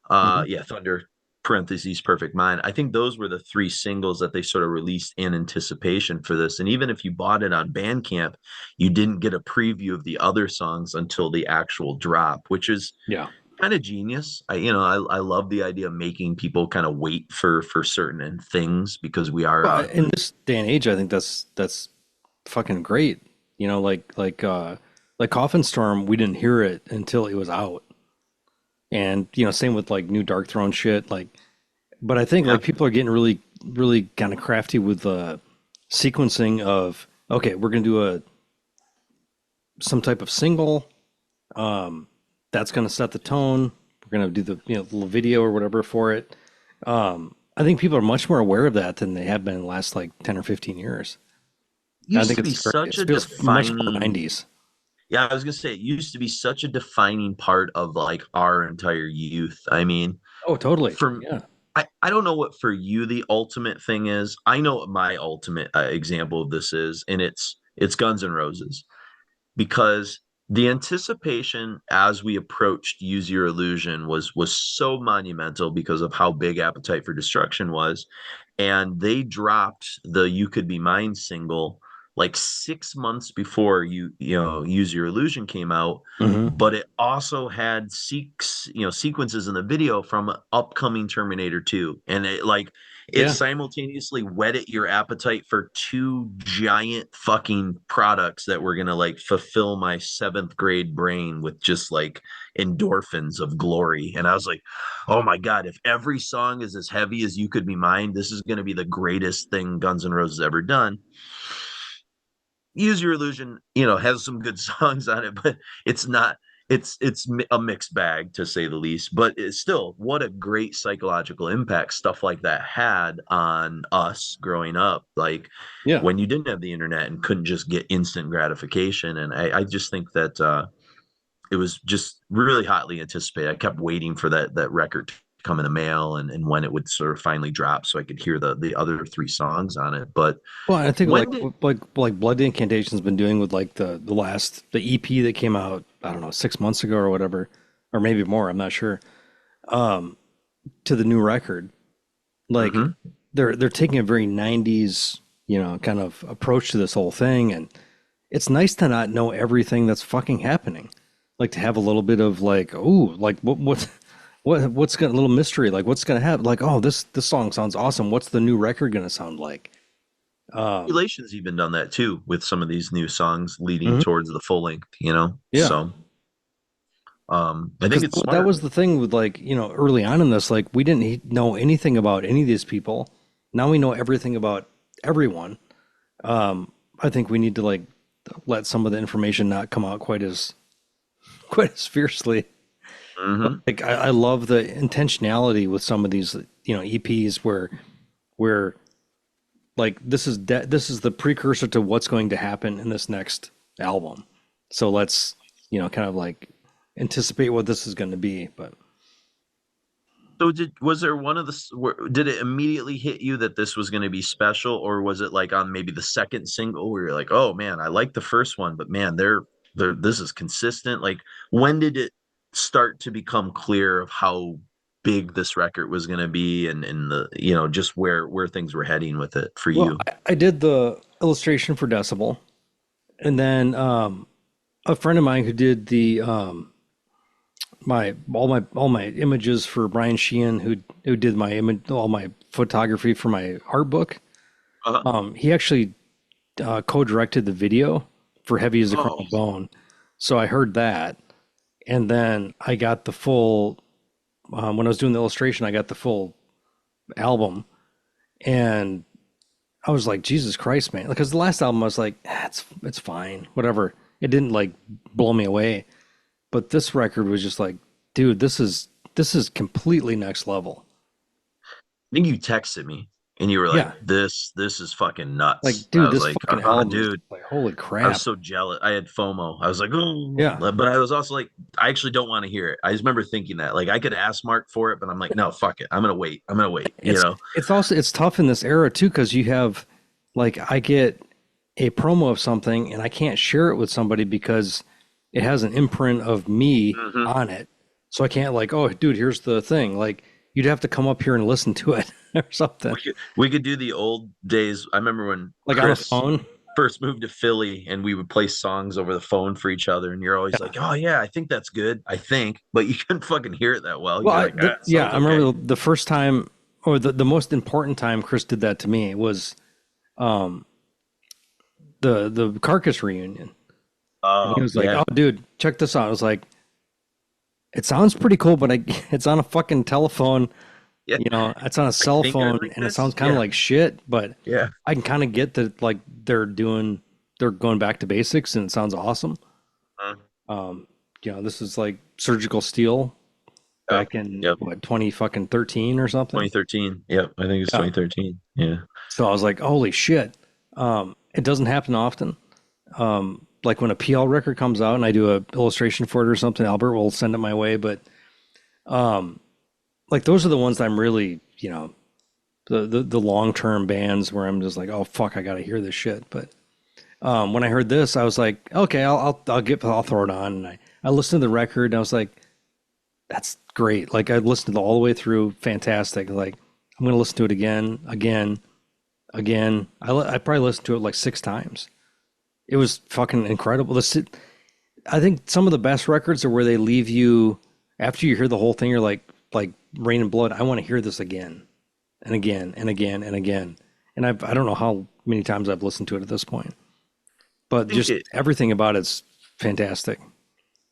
Hmm. Yeah, Thunder, parentheses, Perfect Mind. I think those were the three singles that they sort of released in anticipation for this. And even if you bought it on Bandcamp, you didn't get a preview of the other songs until the actual drop, which is Yeah. kind of genius. I love the idea of making people kind of wait for certain things because we are Well, in this day and age, I think that's fucking great. Like Coffin Storm, we didn't hear it until it was out. And same with like new Dark Throne shit. Like, but I think Yeah. like people are getting really, really kind of crafty with the sequencing of, okay, we're gonna do some type of single. That's gonna set the tone. We're gonna do the little video or whatever for it. I think people are much more aware of that than they have been in the last like 10 or 15 years. I used think to be it's great. such a It feels much more defining 90s. Yeah, I was gonna say it used to be such a defining part of like our entire youth. I mean, Oh, totally. for Yeah. I don't know what for you the ultimate thing is. I know what my ultimate example of this is, and it's Guns N' Roses, because the anticipation as we approached Use Your Illusion was so monumental because of how big Appetite for Destruction was, and they dropped the You Could Be Mine single like 6 months before Use Your Illusion came out, Hmm. but it also had sequences in the video from upcoming Terminator 2, and it Yeah. simultaneously whetted your appetite for two giant fucking products that were gonna like fulfill my seventh grade brain with just like endorphins of glory. And I was like, oh my God, if every song is as heavy as You Could Be Mine, this is gonna be the greatest thing Guns N' Roses ever done. Use Your Illusion, has some good songs on it, but it's not. It's a mixed bag to say the least. But it's still, what a great psychological impact stuff like that had on us growing up. Like Yeah. when you didn't have the internet and couldn't just get instant gratification. And I just think that it was just really hotly anticipated. I kept waiting for that record to come in the mail and when it would sort of finally drop so I could hear the other three songs on it. But Well, I think when did like Blood Incantation's been doing with like the EP that came out, I don't know, 6 months ago or whatever, or maybe more, I'm not sure. To the new record, like Mhm. they're taking a very 90s, kind of approach to this whole thing, and it's nice to not know everything that's fucking happening. Like to have a little bit of like, oh, like what's gonna, a little mystery, like what's gonna happen? Like, oh, this song sounds awesome. What's the new record gonna sound like? Relation's even done that too with some of these new songs leading Mhm. towards the full length. Yeah. So I think Because it's that smart. was the thing with like, early on in this, like we didn't know anything about any of these people. Now we know everything about everyone. I think we need to like let some of the information not come out quite as fiercely. Hmm. Like I love the intentionality with some of these, EPs where like this is the precursor to what's going to happen in this next album. So let's, kind of like anticipate what this is going to be. But So was there one of did it immediately hit you that this was going to be special, or was it like on maybe the second single where you're like, oh man, I like the first one, but man, they're this is consistent. Like when did it start to become clear of how big this record was going to be and the just where things were heading with it for well, you? I did the illustration for Decibel, and then a friend of mine who did the all my images for Brian Sheehan, who did my image, all my photography for my art book. Uh-huh. He actually co-directed the video for Heavy as a Crown Oh, of Bone. So I heard that, and then I got the full. When I was doing the illustration, I got the full album, and I was like, Jesus Christ, man. Because the last album I was like, it's fine, whatever. It didn't like blow me away. But this record was just like, dude, this is completely next level. I think you texted me and you were like, Yeah. this is fucking nuts. Like, And I dude, was this like, fucking oh, album is dude, like, holy I was crap. so jealous. I had FOMO. I was like, oh, Yeah. but I was also like, I actually don't want to hear it. I just remember thinking that, like, I could ask Mark for it, but I'm like, no, fuck it. I'm gonna wait. I'm gonna wait. You It's know? it's also it's tough in this era too, because you have like I get a promo of something and I can't share it with somebody because it has an imprint of me Mhm. on it. So I can't like, oh dude, here's the thing. Like you'd have to come up here and listen to it or something. We could do the old days. I remember when Like on a Chris phone. first moved to Philly and we would play songs over the phone for each other, and you're always Yeah. like, oh yeah, I think that's good. I think, but you couldn't fucking hear it that well. Well, You're like, ah, it yeah, sounds I okay. remember the first time or the most important time Chris did that to me was um the Carcass reunion. And he Oh was like, yeah. "Oh, dude, check this out." I was like, "It sounds pretty cool, but it's on a fucking telephone. Yeah. It's on a I cell think I phone, like and it this. sounds kind of Yeah. like shit. But Yeah. I can kind of get that, like they're going back to basics, and it sounds awesome. Uh, Um, this is like Surgical Steel Yep. back in Yep. what 20 fucking 13 or something. 2013. Yep. I think it's Yeah. 2013. Yeah. So I was like, holy shit. It doesn't happen often. Like when a PL record comes out and I do a illustration for it or something, Albert will send it my way. But like those are the ones that I'm really, the long term bands where I'm just like, oh fuck, I gotta hear this shit. But when I heard this, I was like, okay, I'll throw it on. And I listened to the record and I was like, that's great. Like I listened to it all the way through, fantastic. Like I'm gonna listen to it again, again. I probably listened to it like 6 times. It was fucking incredible. I think some of the best records are where they leave you after you hear the whole thing. You're like Rain and Blood. I want to hear this again and again and again and again. And I don't know how many times I've listened to it at this point, but think just it, everything about it's fantastic.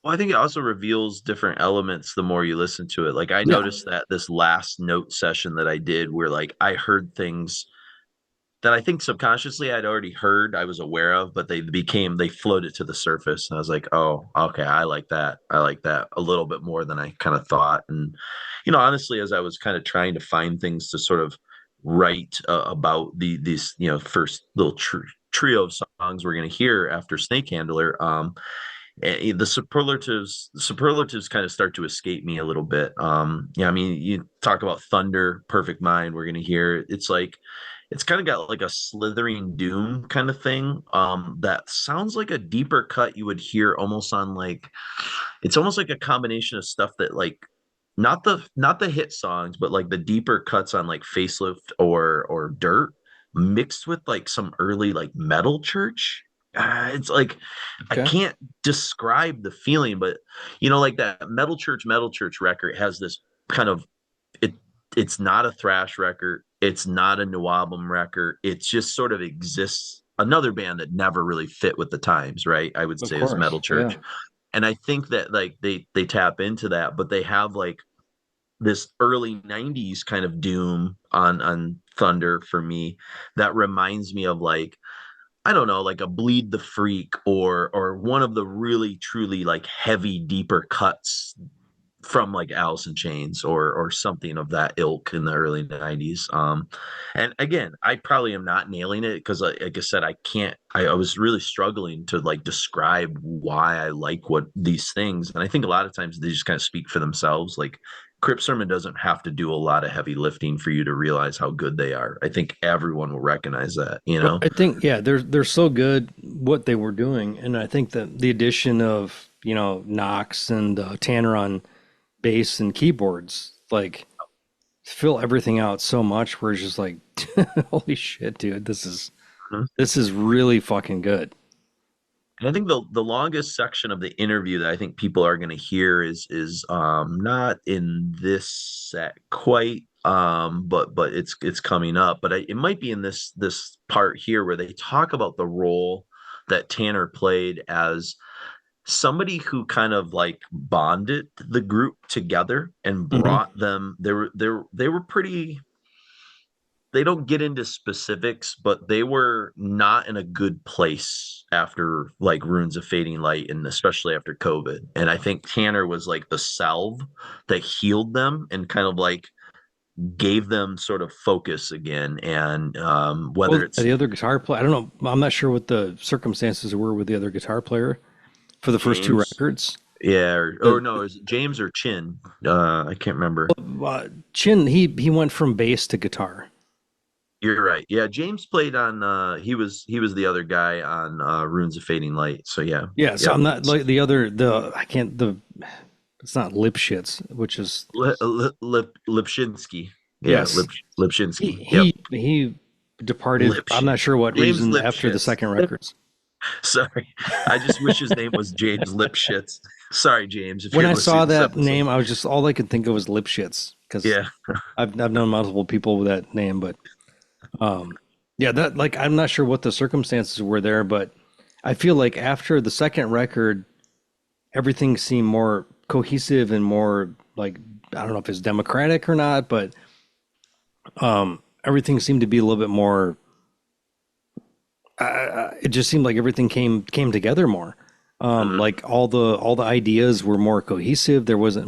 well, I think it also reveals different elements the more you listen to it. Like I Yeah, noticed that this last note session that I did where like I heard things that I think subconsciously I'd already heard, I was aware of, but they floated to the surface. And I was like, oh, okay, I like that. I like that a little bit more than I kind of thought. And, honestly, as I was kind of trying to find things to sort of write about these, first little trio of songs we're going to hear after Snake Handler, the superlatives kind of start to escape me a little bit. Yeah, I mean, you talk about Thunder, Perfect Mind, we're going to hear, it's like, it's kind of got like a slithering doom kind of thing that sounds like a deeper cut you would hear almost on like, it's almost like a combination of stuff that like not the hit songs but like the deeper cuts on like Facelift or Dirt mixed with like some early like Metal Church. It's like I okay, can't describe the feeling, but like that Metal Church record has this kind of, it it's not a thrash record, it's not a new album record, it just sort of exists. Another band that never really fit with the times, right? I would of say is Metal course, yeah. Church. And I think that like they tap into that, but they have like this early 90s kind of doom on Thunder for me that reminds me of like, I don't know, like a Bleed the Freak or one of the really truly like heavy deeper cuts from like Alice in Chains or something of that ilk in the early 90s. And again, I probably am not nailing it because like I said, I was really struggling to like describe why I like what these things. And I think a lot of times they just kind of speak for themselves. Like Crypt Sermon doesn't have to do a lot of heavy lifting for you to realize how good they are. I think everyone will recognize that, Well, I think yeah, they're so good what they were doing, and I think that the addition of Knox and Tanner on bass and keyboards like fill everything out so much. Where it's just like, holy shit, dude, this is really fucking good. And I think the longest section of the interview that I think people are going to hear is not in this set quite, but it's coming up, but it might be in this part here where they talk about the role that Tanner played as somebody who kind of like bonded the group together and Hmm. brought them. They were pretty. they don't get into specifics, but they were not in a good place after like Runes of Fading Light, and especially after COVID. And I think Tanner was like the salve that healed them and kind of like gave them sort of focus again. And whether Well, it's the other guitar player, I don't know. I'm not sure what the circumstances were with the other guitar player for the first two James, records. yeah, or no, is it James or Chin? I can't remember. Chin, he went from bass to guitar. You're right. Yeah, James played on. He was the other guy on Runes of Fading Light. So yeah, Yeah, so yep. I'm not like it's not Lipschitz, which is Lipshinsky. Yeah, yes. Lipshinsky. He departed. I'm not sure what James reason after the Lipschitz. second records. Sorry, I just wish his name was James Lipschitz. Sorry, James. If When you're I saw listening to this that episode. name, I was just all I could think of was Lipschitz because Yeah, I've known multiple people with that name, but yeah, that like I'm not sure what the circumstances were there, but I feel like after the second record, everything seemed more cohesive and more like I don't know if it's democratic or not, but everything seemed to be a little bit more. It just seemed like everything came together more. Like all the ideas were more cohesive. There wasn't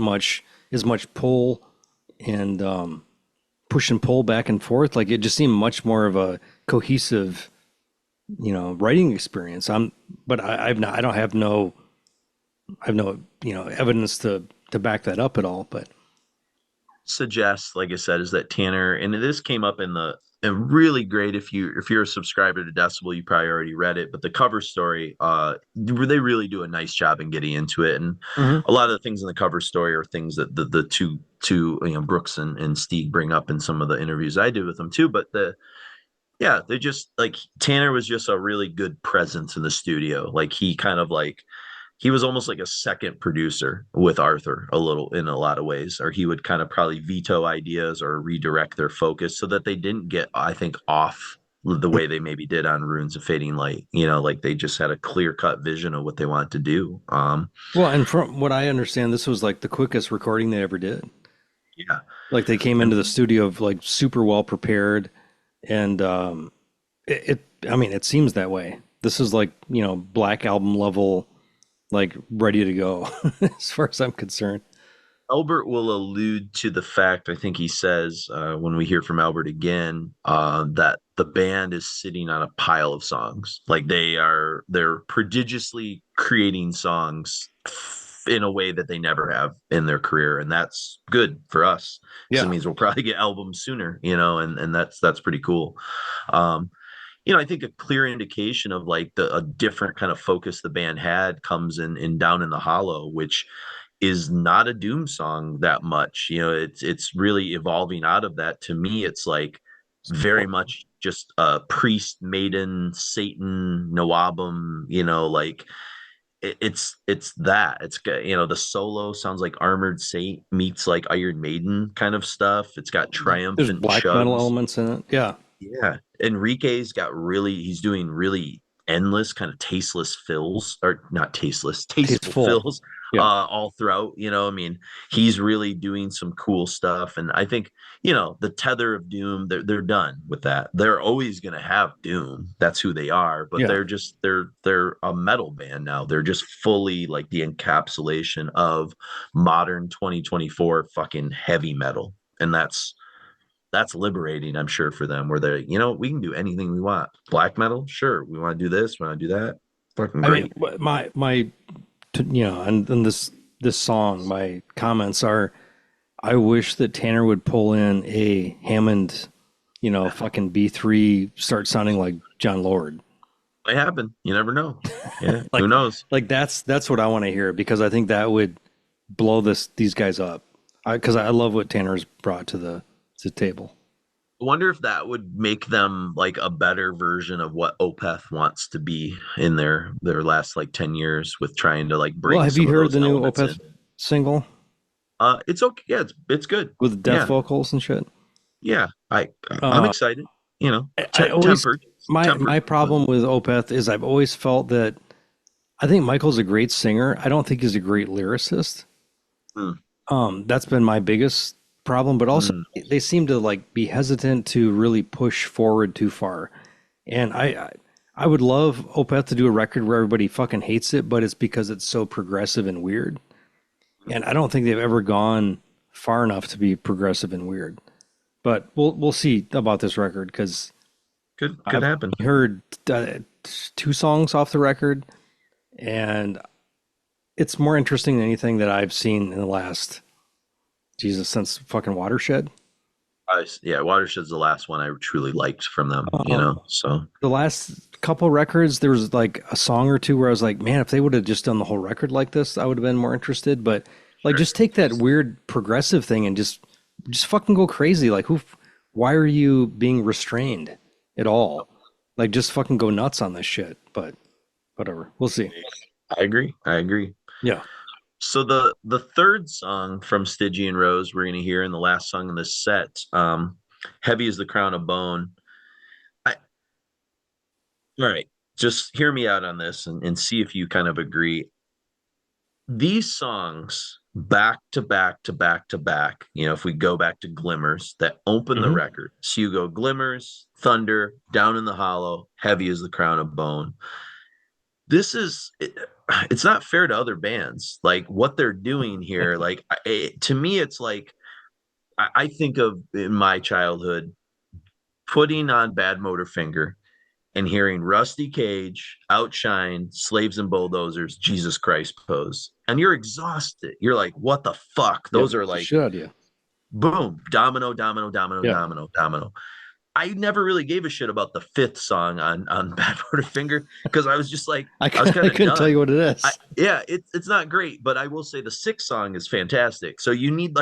as much pull and push and pull back and forth. Like it just seemed much more of a cohesive, writing experience. I don't have no evidence to back that up at all. But suggest, like I said, is that Tanner, and this came up and really great if you're a subscriber to Decibel, you probably already read it, but the cover story, they really do a nice job in getting into it, and a lot of the things in the cover story are things that the two Brooks and Stieg bring up in some of the interviews I did with them too. But they just like Tanner was just a really good presence in the studio. Like he was almost like a second producer with Arthur in a lot of ways, or he would kind of probably veto ideas or redirect their focus so that they didn't get, I think, off the way they maybe did on Runes of Fading Light. Like they just had a clear cut vision of what they wanted to do. Well, and from what I understand, this was like the quickest recording they ever did. Yeah. Like they came into the studio like super well prepared, and it seems that way. This is like, Black Album level, like ready to go as far as I'm concerned. Albert will allude to the fact, I think he says, when we hear from Albert again, that the band is sitting on a pile of songs. Like they're prodigiously creating songs in a way that they never have in their career. And that's good for us. Yeah. It means we'll probably get albums sooner, and that's pretty cool. I think a clear indication of like a different kind of focus the band had comes in Down in the Hollow, which is not a Doom song that much. It's really evolving out of that. To me, it's like very much just a priest, maiden, Satan, Nawabum, like it's that. It's the solo sounds like Armored Saint meets like Iron Maiden kind of stuff. It's got triumphant There's black metal elements in it. Yeah. Yeah. Enrique's he's doing really endless kind of tasteless fills, or not tasteless, tasteful fills, all throughout. He's really doing some cool stuff. And I think, the tether of Doom, they're done with that. They're always going to have Doom. That's who they are. But they're a metal band now. They're just fully like the encapsulation of modern 2024 fucking heavy metal. And that's liberating, I'm sure, for them, where they're, we can do anything we want. Black metal, sure. We want to do this, we want to do that. Fucking great. I mean, and this song, my comments are, I wish that Tanner would pull in a Hammond, fucking B3, start sounding like John Lord. It happen. You never know. Yeah, like, who knows? Like that's what I want to hear, because I think that would blow these guys up. Because I love what Tanner's brought to the table. I wonder if that would make them like a better version of what Opeth wants to be in their last like 10 years with trying to like bring. Well, have you heard the new Opeth single? It's okay. Yeah, it's good with death vocals and shit. Yeah, I'm excited. Tempered. My problem with Opeth is I've always felt that I think Michael's a great singer. I don't think he's a great lyricist. That's been my biggest problem, but also Mm. they seem to like be hesitant to really push forward too far. And I would love Opeth to do a record where everybody fucking hates it, but it's because it's so progressive and weird. And I don't think they've ever gone far enough to be progressive and weird. But we'll see about this record, because Could I've happen. heard 2 songs off the record, and it's more interesting than anything that I've seen in the last, Jesus, since fucking Watershed. Yeah, Watershed's the last one I truly liked from them, so. The last couple records, there was like a song or two where I was like, man, if they would have just done the whole record like this, I would have been more interested. But like, just take that weird progressive thing and just fucking go crazy. Like, why are you being restrained at all? Like, just fucking go nuts on this shit. But whatever, we'll see. I agree. Yeah. So the third song from Stygian Rose we're going to hear, in the last song in this set, Heavy is the Crown of Bone. All right, just hear me out on this and see if you kind of agree. These songs back to back to back to back, if we go back to Glimmers, that open the record. So you go Glimmers, Thunder, Down in the Hollow, Heavy is the Crown of Bone. It's not fair to other bands, like what they're doing here. Like, to me, it's like, I think of in my childhood putting on Bad Motorfinger and hearing Rusty Cage outshine Slaves and Bulldozers, Jesus Christ Pose. And you're exhausted. You're like, what the fuck? Those are like, boom, domino, domino, domino, domino, domino. I never really gave a shit about the 5th song on Bad Motorfinger, because I was just like, I couldn't tell you what it is. It's not great, but I will say the 6th song is fantastic. So you need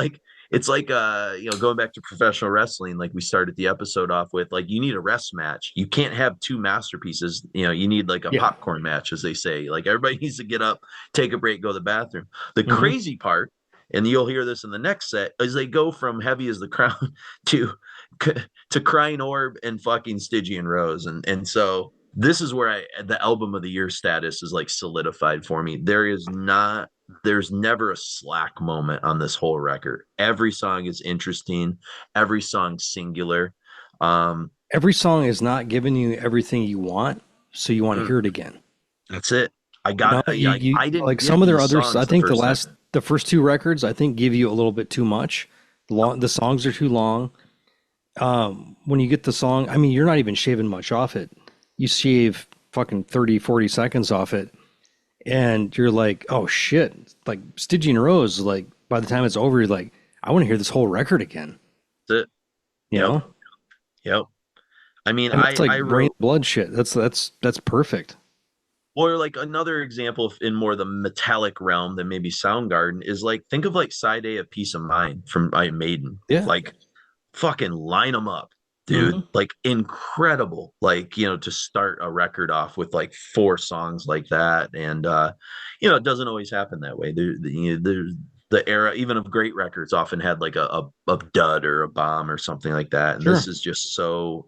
it's like going back to professional wrestling, like we started the episode off with, like, you need a rest match. You can't have 2 masterpieces. You need like a popcorn match, as they say. Like, everybody needs to get up, take a break, go to the bathroom. The crazy part, and you'll hear this in the next set, is they go from Heavy as the Crown to Crying Orb and fucking Stygian Rose. And so this is where the album of the year status is like solidified for me. There's never a slack moment on this whole record. Every song is interesting. Every song singular. Every song is not giving you everything you want, so you want to hear it again. That's it. I didn't like some of their others. I think the first 2 records, I think, give you a little bit too much. The songs are too long. When you get the song, I mean, you're not even shaving much off it. You shave fucking 30, 40 seconds off it, and you're like, oh shit. Like, Stygian Rose, like, by the time it's over, you're like, I want to hear this whole record again. That's it. You know? Yep. I mean, it's like brain blood shit. That's perfect. Or like another example in more the metallic realm than maybe Soundgarden is, like, think of like Side A of Peace of Mind from Iron Maiden. Yeah. Like, fucking line them up, dude. Like, incredible. Like, to start a record off with like 4 songs like that. And it doesn't always happen that way. There's the era even of great records often had like a dud or a bomb or something like that. And this is just so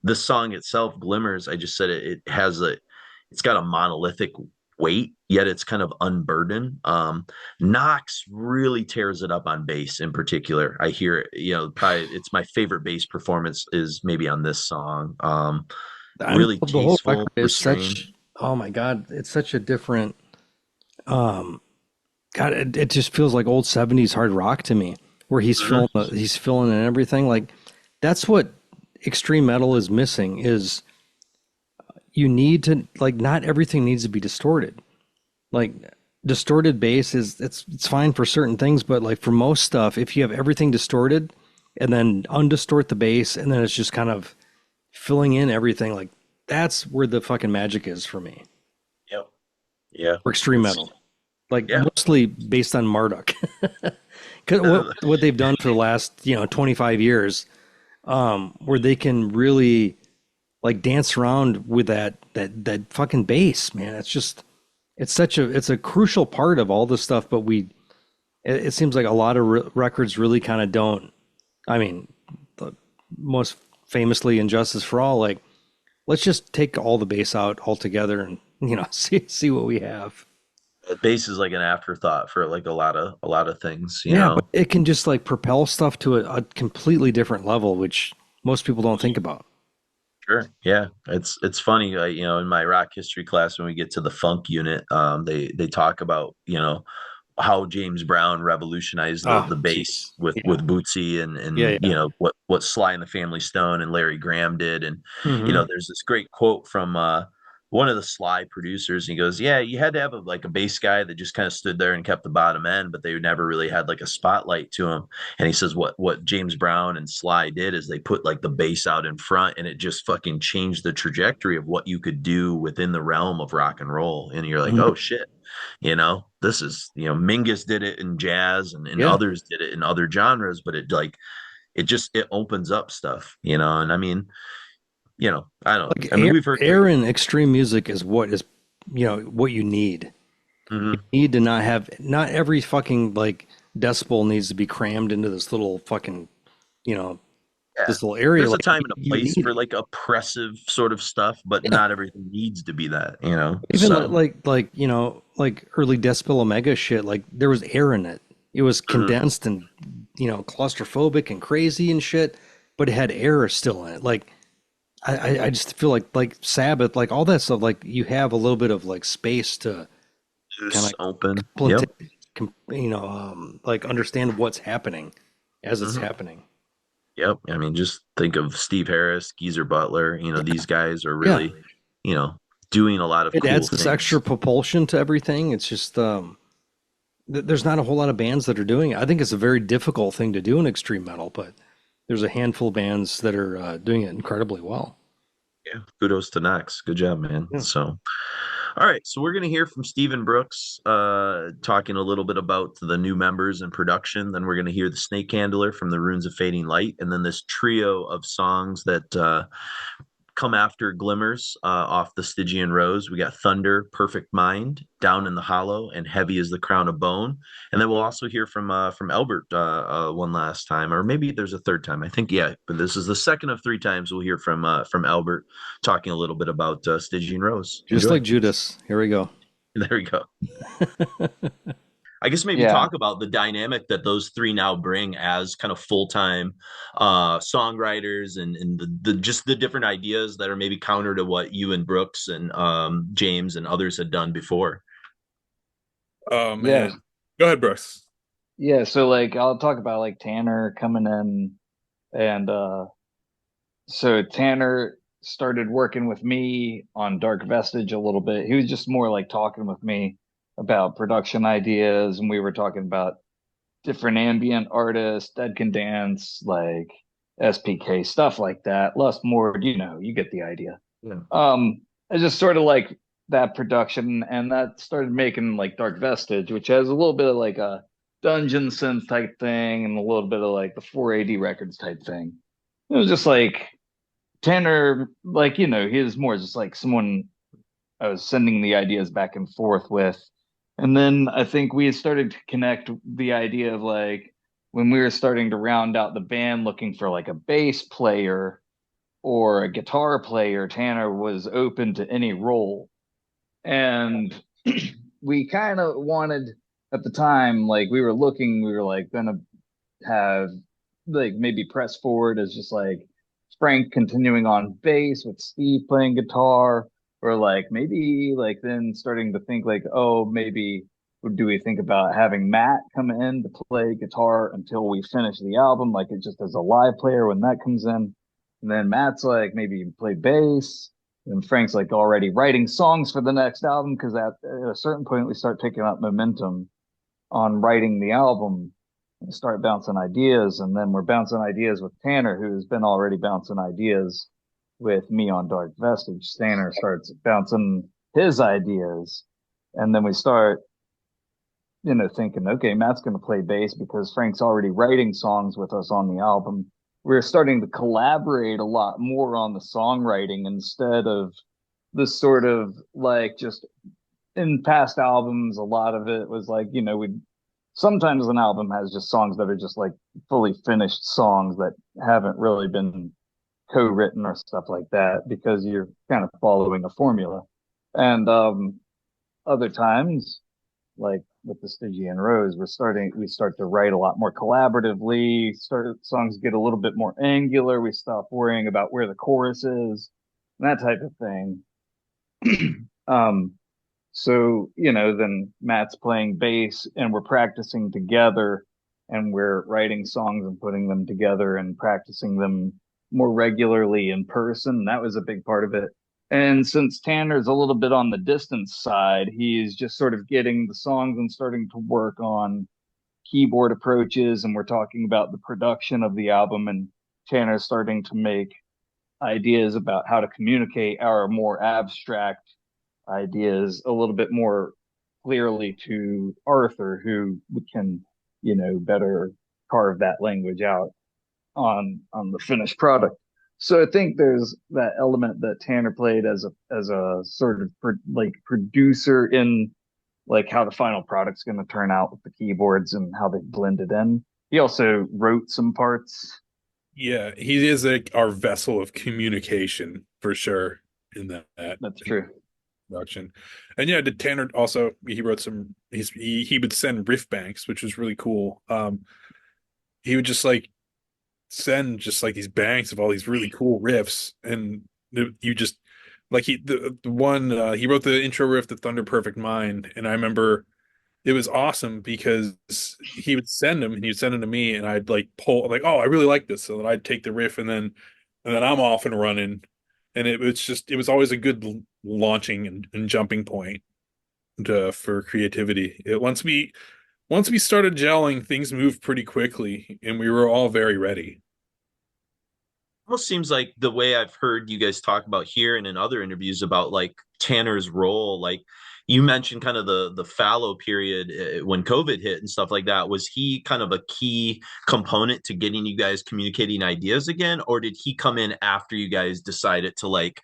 the song itself, Glimmers, I just said it's got a monolithic weight, yet it's kind of unburdened. Knox really tears it up on bass in particular. I hear it, probably it's my favorite bass performance is maybe on this song. Really tasteful, restrained. Oh my God, it's such a different, God, it just feels like old 70s hard rock to me, where he's filling in everything. Like, that's what extreme metal is missing, is you need to, like, not everything needs to be distorted. Like, distorted bass it's fine for certain things, but like for most stuff, if you have everything distorted and then undistort the bass and then it's just kind of filling in everything, like, that's where the fucking magic is for me. Yep. Yeah. For extreme metal. Like, mostly based on Marduk. Because what they've done for the last 25 years, where they can really like dance around with that fucking bass, man. It's a crucial part of all this stuff, but it seems like a lot of records really kind of don't. I mean, most famously Injustice for All, like, let's just take all the bass out altogether and see what we have. Bass is like an afterthought for like a lot of things, you Yeah, know. but it can just like propel stuff to a completely different level, which most people don't think about. Sure. Yeah. It's funny, in my rock history class when we get to the funk unit, they talk about, how James Brown revolutionized the Oh, the bass jeez. with Yeah. Bootsy Yeah, and yeah. what Sly and the Family Stone and Larry Graham did. And Hmm. there's this great quote from one of the Sly producers. He goes, "Yeah, you had to have like a bass guy that just kind of stood there and kept the bottom end, but they never really had like a spotlight to him." And he says what James Brown and Sly did is they put like the bass out in front, and it just fucking changed the trajectory of what you could do within the realm of rock and roll. And you're like, oh Hmm. shit, this is, Mingus did it in jazz and Yeah. others did it in other genres, but it opens up stuff, and I mean, I don't, Like I mean, we've heard air great. in extreme music is what you need. You Mhm. need to not have not every fucking like decibel needs to be crammed into this little fucking, you know, Yeah. this little area. There's a Like time and a you place need for it. like oppressive sort of stuff, but Yeah. not everything needs to be that, Even so. like early Decibel Omega shit, like there was air in it. It was Mhm. condensed and claustrophobic and crazy and shit, but it had air still in it. Like I just feel like Sabbath, like all that stuff, like you have a little bit of like space to kind Loose, of open. Yep. like understand what's happening as it's Mhm. happening. Yep. I mean, just think of Steve Harris, Geezer Butler. These guys are Yeah, really, you know, doing a lot of it cool adds this extra things. propulsion to everything. It's just there's not a whole lot of bands that are doing it. I think it's a very difficult thing to do in extreme metal, but there's a handful of bands that are doing it incredibly well. Yeah. Kudos to Knox. Good job, man. Yeah. So, all right. So we're gonna hear from Stephen Brooks, talking a little bit about the new members and production. Then we're gonna hear the Snake Handler from the Runes of Fading Light, and then this trio of songs that come after Glimmers, off the Stygian Rose. We got Thunder, Perfect Mind, Down in the Hollow, and Heavy as the Crown of Bone. And then we'll also hear from Albert, one last time, or maybe there's a third time. I think, yeah, but this is the second of three times we'll hear from Albert talking a little bit about Stygian Rose. Just Enjoy. like Judas. Here we go. There we go. I guess maybe Yeah. talk about the dynamic that those three now bring as kind of full-time songwriters, and the just the different ideas that are maybe counter to what you and Brooks and James and others had done before. Oh Yeah. man, go ahead, Brooks. Yeah. So like I'll talk about like Tanner coming in and so Tanner started working with me on Dark Vestige a little bit. He was just more like talking with me about production ideas, and we were talking about different ambient artists, Dead Can Dance, like SPK, stuff like that. Less more, you get the idea. Yeah. I just sort of like that production, and that started making like Dark Vestige, which has a little bit of like a dungeon synth type thing and a little bit of like the 480 records type thing. It was just like Tanner, like, he was more just like someone I was sending the ideas back and forth with. And then I think we had started to connect the idea of like when we were starting to round out the band looking for like a bass player or a guitar player, Tanner was open to any role. And we kind of wanted at the time, like we were like gonna have like maybe press forward as just like Frank continuing on bass with Steve playing guitar, or like maybe like then starting to think like, oh, maybe do we think about having Matt come in to play guitar until we finish the album, like it just as a live player when that comes in. And then Matt's like maybe play bass. And Frank's like already writing songs for the next album because at a certain point we start picking up momentum on writing the album and start bouncing ideas. And then we're bouncing ideas with Tanner, who's been already bouncing ideas with me on Dark Vestige. Tanner starts bouncing his ideas. And then we start, thinking, okay, Matt's going to play bass because Frank's already writing songs with us on the album. We're starting to collaborate a lot more on the songwriting instead of this sort of like just in past albums, a lot of it was like, we sometimes an album has just songs that are just like fully finished songs that haven't really been co-written or stuff like that because you're kind of following a formula. And other times like with the Stygian Rose, we start to write a lot more collaboratively. Songs get a little bit more angular. We stop worrying about where the chorus is, that type of thing. um, so, then Matt's playing bass and we're practicing together and we're writing songs and putting them together and practicing them more regularly in person. That was a big part of it. And since Tanner's a little bit on the distance side, he's just sort of getting the songs and starting to work on keyboard approaches. And we're talking about the production of the album. And Tanner's starting to make ideas about how to communicate our more abstract ideas a little bit more clearly to Arthur, who can, better carve that language out on the finished product. So I think there's that element that Tanner played as a sort of producer in like how the final product's going to turn out with the keyboards and how they blended in. He also wrote some parts. Yeah, he is like our vessel of communication for sure in that That's true. production. And yeah, did Tanner also he wrote some he would send riff banks, which was really cool. He would just like send just like these banks of all these really cool riffs, and you just like the one he wrote the intro riff to Thunder Perfect Mind, and I remember it was awesome because he would send them and he'd send them to me, and I'd like pull like, oh, I really like this, so then I'd take the riff, and then I'm off and running, and it was always a good launching and jumping point for creativity. Once we started gelling, things moved pretty quickly, and we were all very ready. Almost seems like the way I've heard you guys talk about here and in other interviews about like Tanner's role, like you mentioned kind of the fallow period when COVID hit and stuff like that. Was he kind of a key component to getting you guys communicating ideas again, or did he come in after you guys decided to like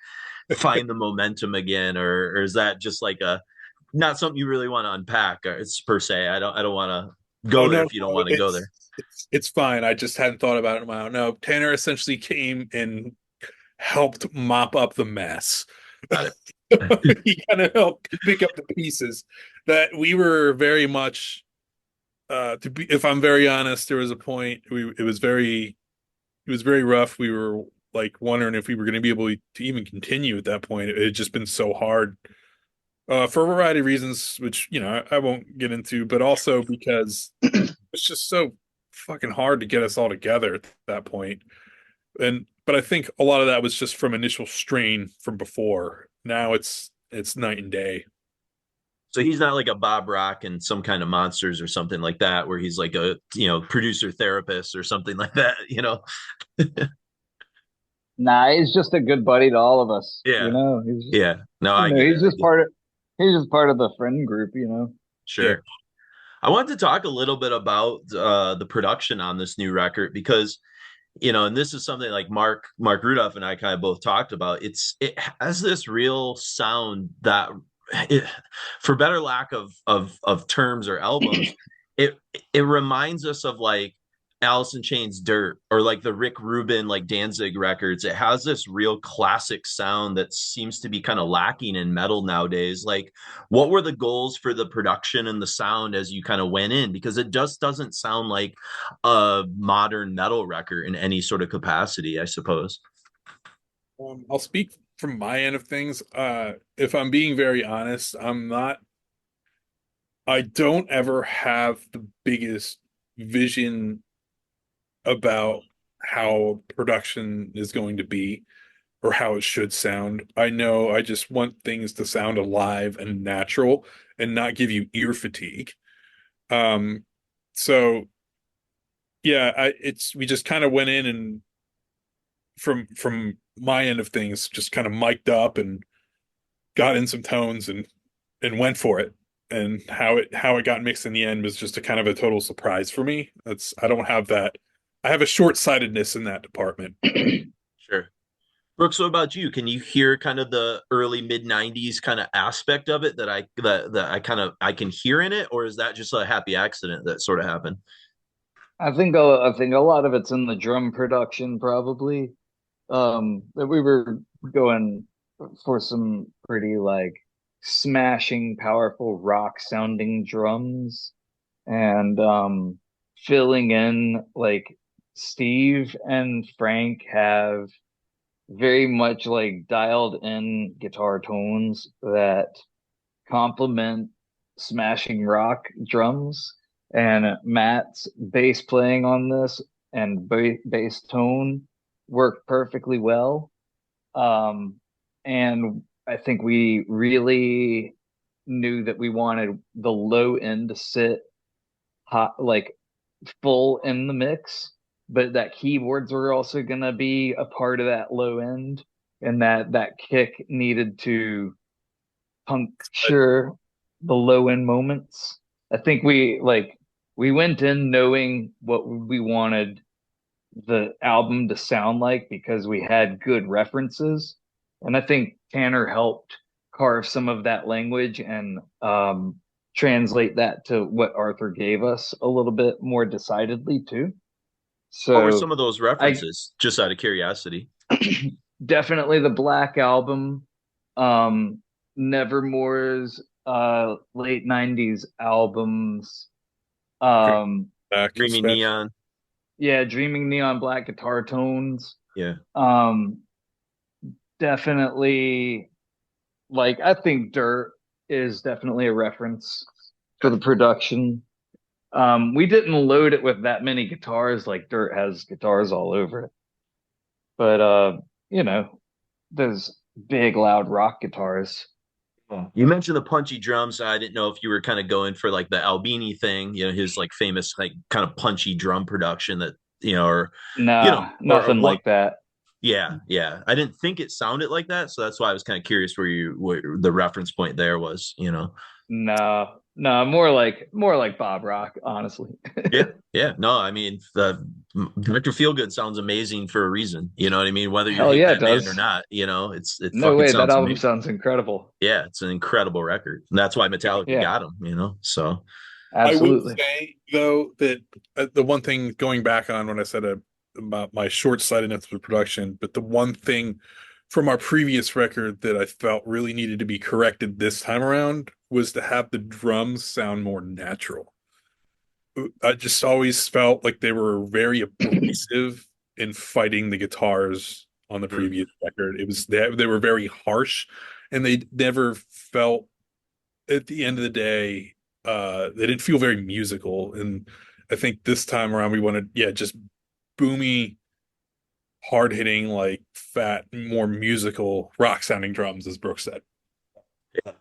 find the momentum again, or is that just like a not something you really want to unpack? Or it's per se. I don't want to Oh go there no, if you don't want to go there. it's fine. I just hadn't thought about it on my own. No, Tanner essentially came and helped mop up the mess. Got it. He kind of helped pick up the pieces that we were very much to be, if I'm very honest, there was a point it was very rough. We were like wondering if we were going to be able to even continue at that point. It had just been so hard for a variety of reasons, which I won't get into, but also because it's just so fucking hard to get us all together at that point. But I think a lot of that was just from initial strain from before. Now it's night and day. So he's not like a Bob Rock and some kind of monsters or something like that, where he's like a producer therapist or something like that. Nah, he's just a good buddy to all of us. Yeah. He's just, Yeah. No, I get he's it. just he's just part of the friend group. Sure. Yeah. I wanted to talk a little bit about the production on this new record because, and this is something like Mark Rudolph and I kind of both talked about. It has this real sound that, for better lack of terms or albums, it reminds us of like Alice in Chains' Dirt or like the Rick Rubin like Danzig records. It has this real classic sound that seems to be kind of lacking in metal nowadays. Like, what were the goals for the production and the sound as you kind of went in? Because it just doesn't sound like a modern metal record in any sort of capacity, I suppose. I'll speak from my end of things. If I'm being very honest, I don't ever have the biggest vision about how production is going to be or how it should sound. I know I just want things to sound alive and natural and not give you ear fatigue. So yeah, we just kind of went in and from my end of things, just kind of mic'd up and got in some tones and went for it. And how it got mixed in the end was just a kind of a total surprise for me. I don't have that. I have a short-sightedness in that department. Sure. Brooks, what about you? Can you hear kind of the early mid '90s kind of aspect of it that I can hear in it, or is that just a happy accident that sort of happened? I think a lot of it's in the drum production probably. That we were going for some pretty like smashing, powerful rock sounding drums, and filling in, like, Steve and Frank have very much like dialed in guitar tones that complement smashing rock drums, and Matt's bass playing on this and bass tone worked perfectly well. And I think we really knew that we wanted the low end to sit hot, like full in the mix, but that keyboards were also going to be a part of that low end, and that kick needed to puncture the low end moments. I think we went in knowing what we wanted the album to sound like because we had good references, and I think Tanner helped carve some of that language and translate that to what Arthur gave us a little bit more decidedly too. So what were some of those references, just out of curiosity? Definitely the Black Album, Nevermore's late 90s albums, Dreaming Neon. Yeah, Dreaming Neon, Black Guitar Tones. Yeah. Definitely, like, I think Dirt is definitely a reference for the production. We didn't load it with that many guitars, like Dirt has guitars all over it. But those big loud rock guitars. You mentioned the punchy drums. I didn't know if you were kind of going for like the Albini thing, his like famous like kind of punchy drum production that, or nothing like that. Yeah. I didn't think it sounded like that, so that's why I was kind of curious where the reference point there was. No, more like Bob Rock, honestly. Yeah. No, I mean, the Dr. Feelgood sounds amazing for a reason. You know what I mean? Whether you hate that band or not, it no way. That album amazing. Sounds incredible. Yeah, it's an incredible record, and that's why Metallica got him. So absolutely. I would say though that the one thing, going back on what I said about my short-sightedness with production, but the one thing from our previous record that I felt really needed to be corrected this time around was to have the drums sound more natural. I just always felt like they were very abrasive in fighting the guitars on the previous record. It was they were very harsh, and they never felt, at the end of the day, they didn't feel very musical. And I think this time around we wanted, just boomy, hard hitting, like fat, more musical, rock sounding drums, as Brooks said. Yeah.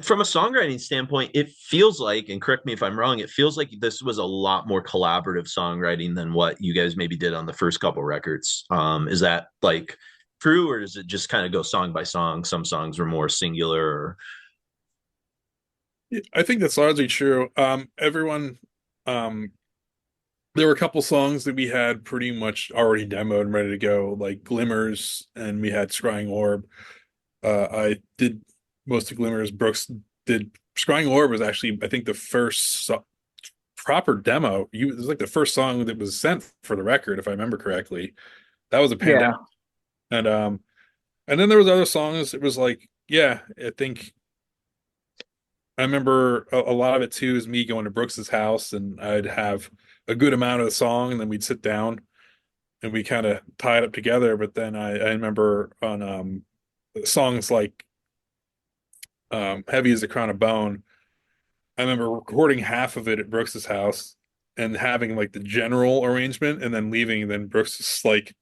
From a songwriting standpoint, it feels like, and correct me if I'm wrong, it feels like this was a lot more collaborative songwriting than what you guys maybe did on the first couple records. Is that like true, or does it just kind of go song by song? Some songs were more singular. I think that's largely true. Everyone, there were a couple songs that we had pretty much already demoed and ready to go, like Glimmers, and we had Scrying Orb. I did most of Glimmers. Brooks did Scrying Orb. Was actually, I think, the first proper demo. It was like the first song that was sent for the record, if I remember correctly. That was a pandemic. Yeah. And then there was other songs. It was like, I think I remember a lot of it too is me going to Brooks's house, and I'd have a good amount of the song, and then we'd sit down and we kind of tie it up together. But then I remember on songs like Heavy as a Crown of Bone, I remember recording half of it at Brooks's house and having like the general arrangement, and then leaving, and then Brooks is like,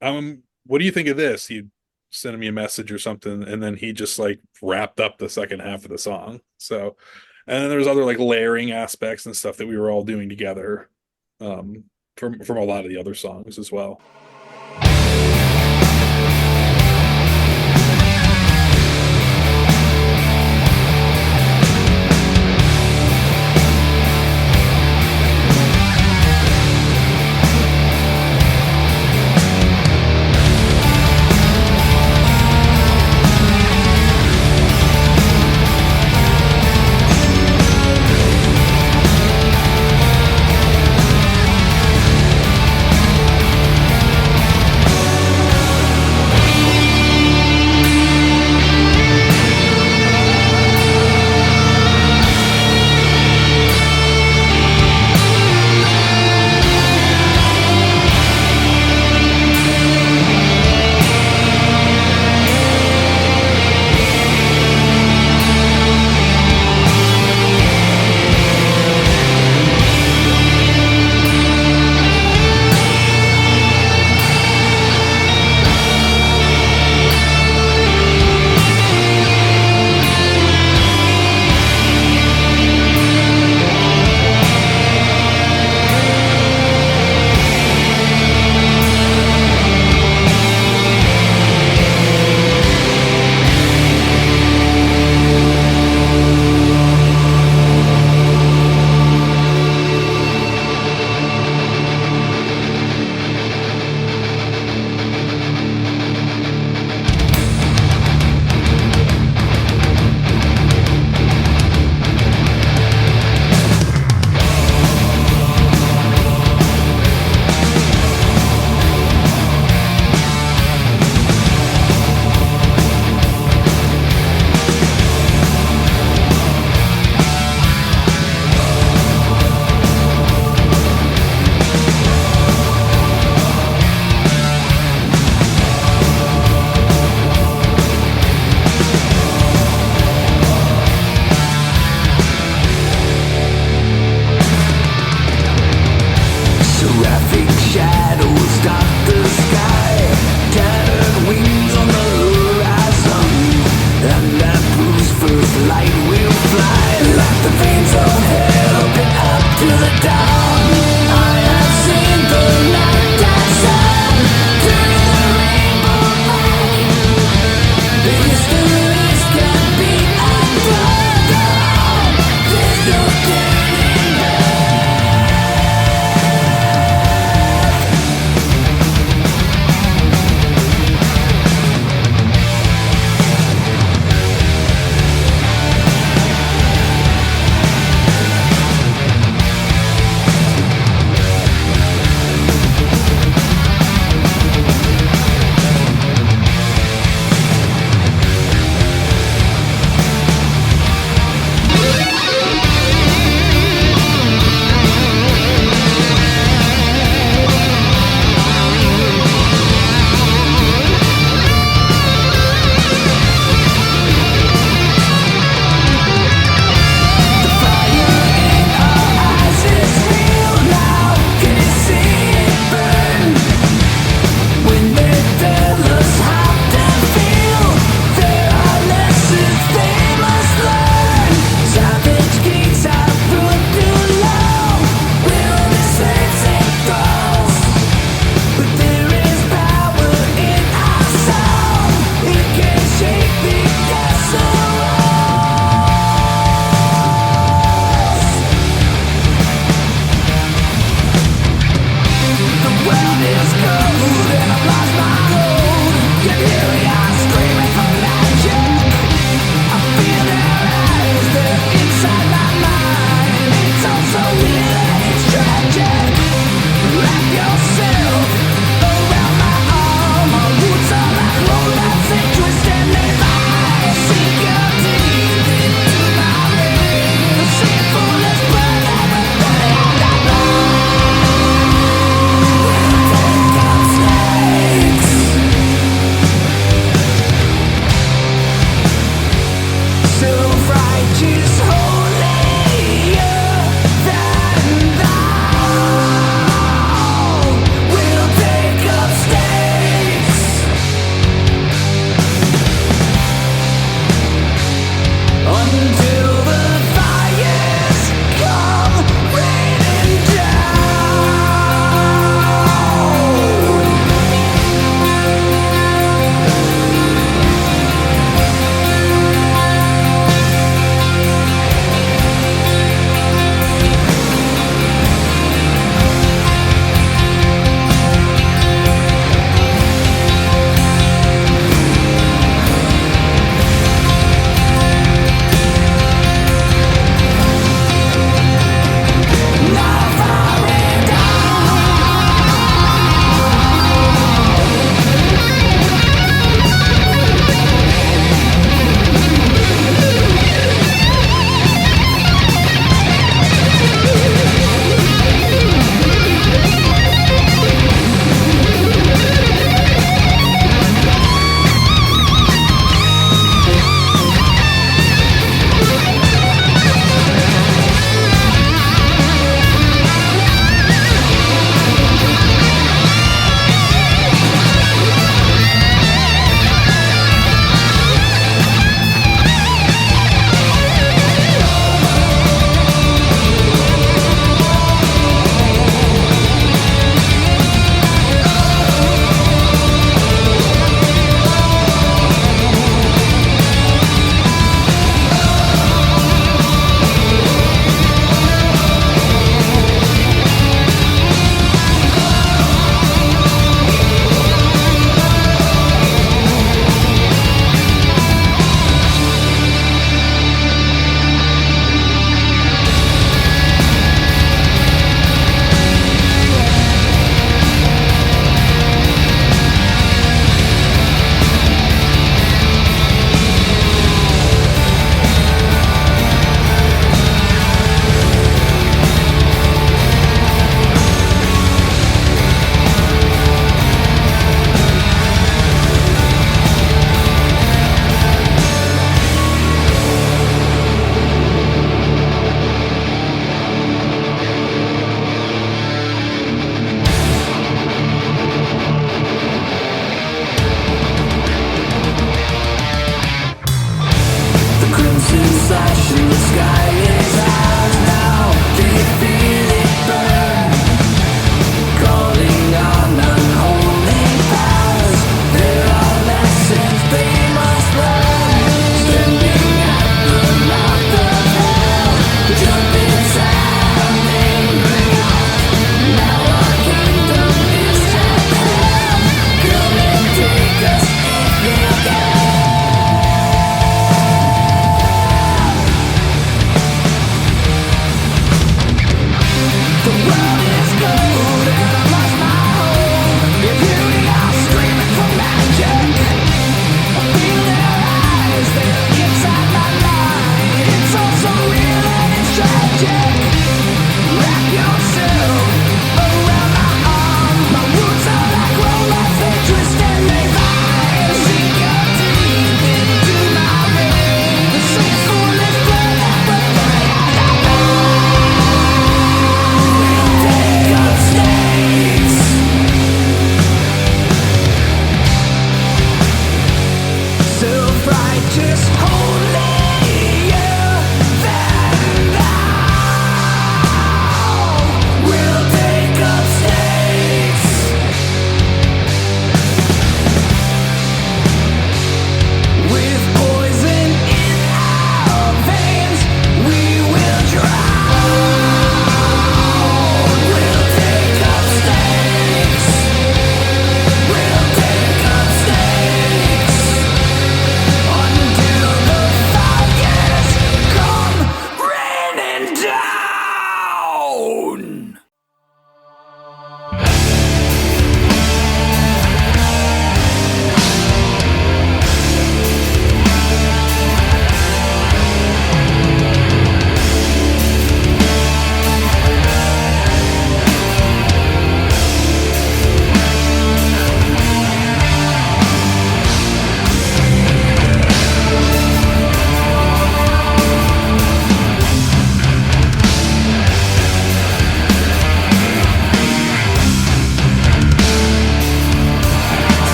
what do you think of this? He'd send me a message or something, and then he just like wrapped up the second half of the song. So, and then there's other like layering aspects and stuff that we were all doing together from a lot of the other songs as well.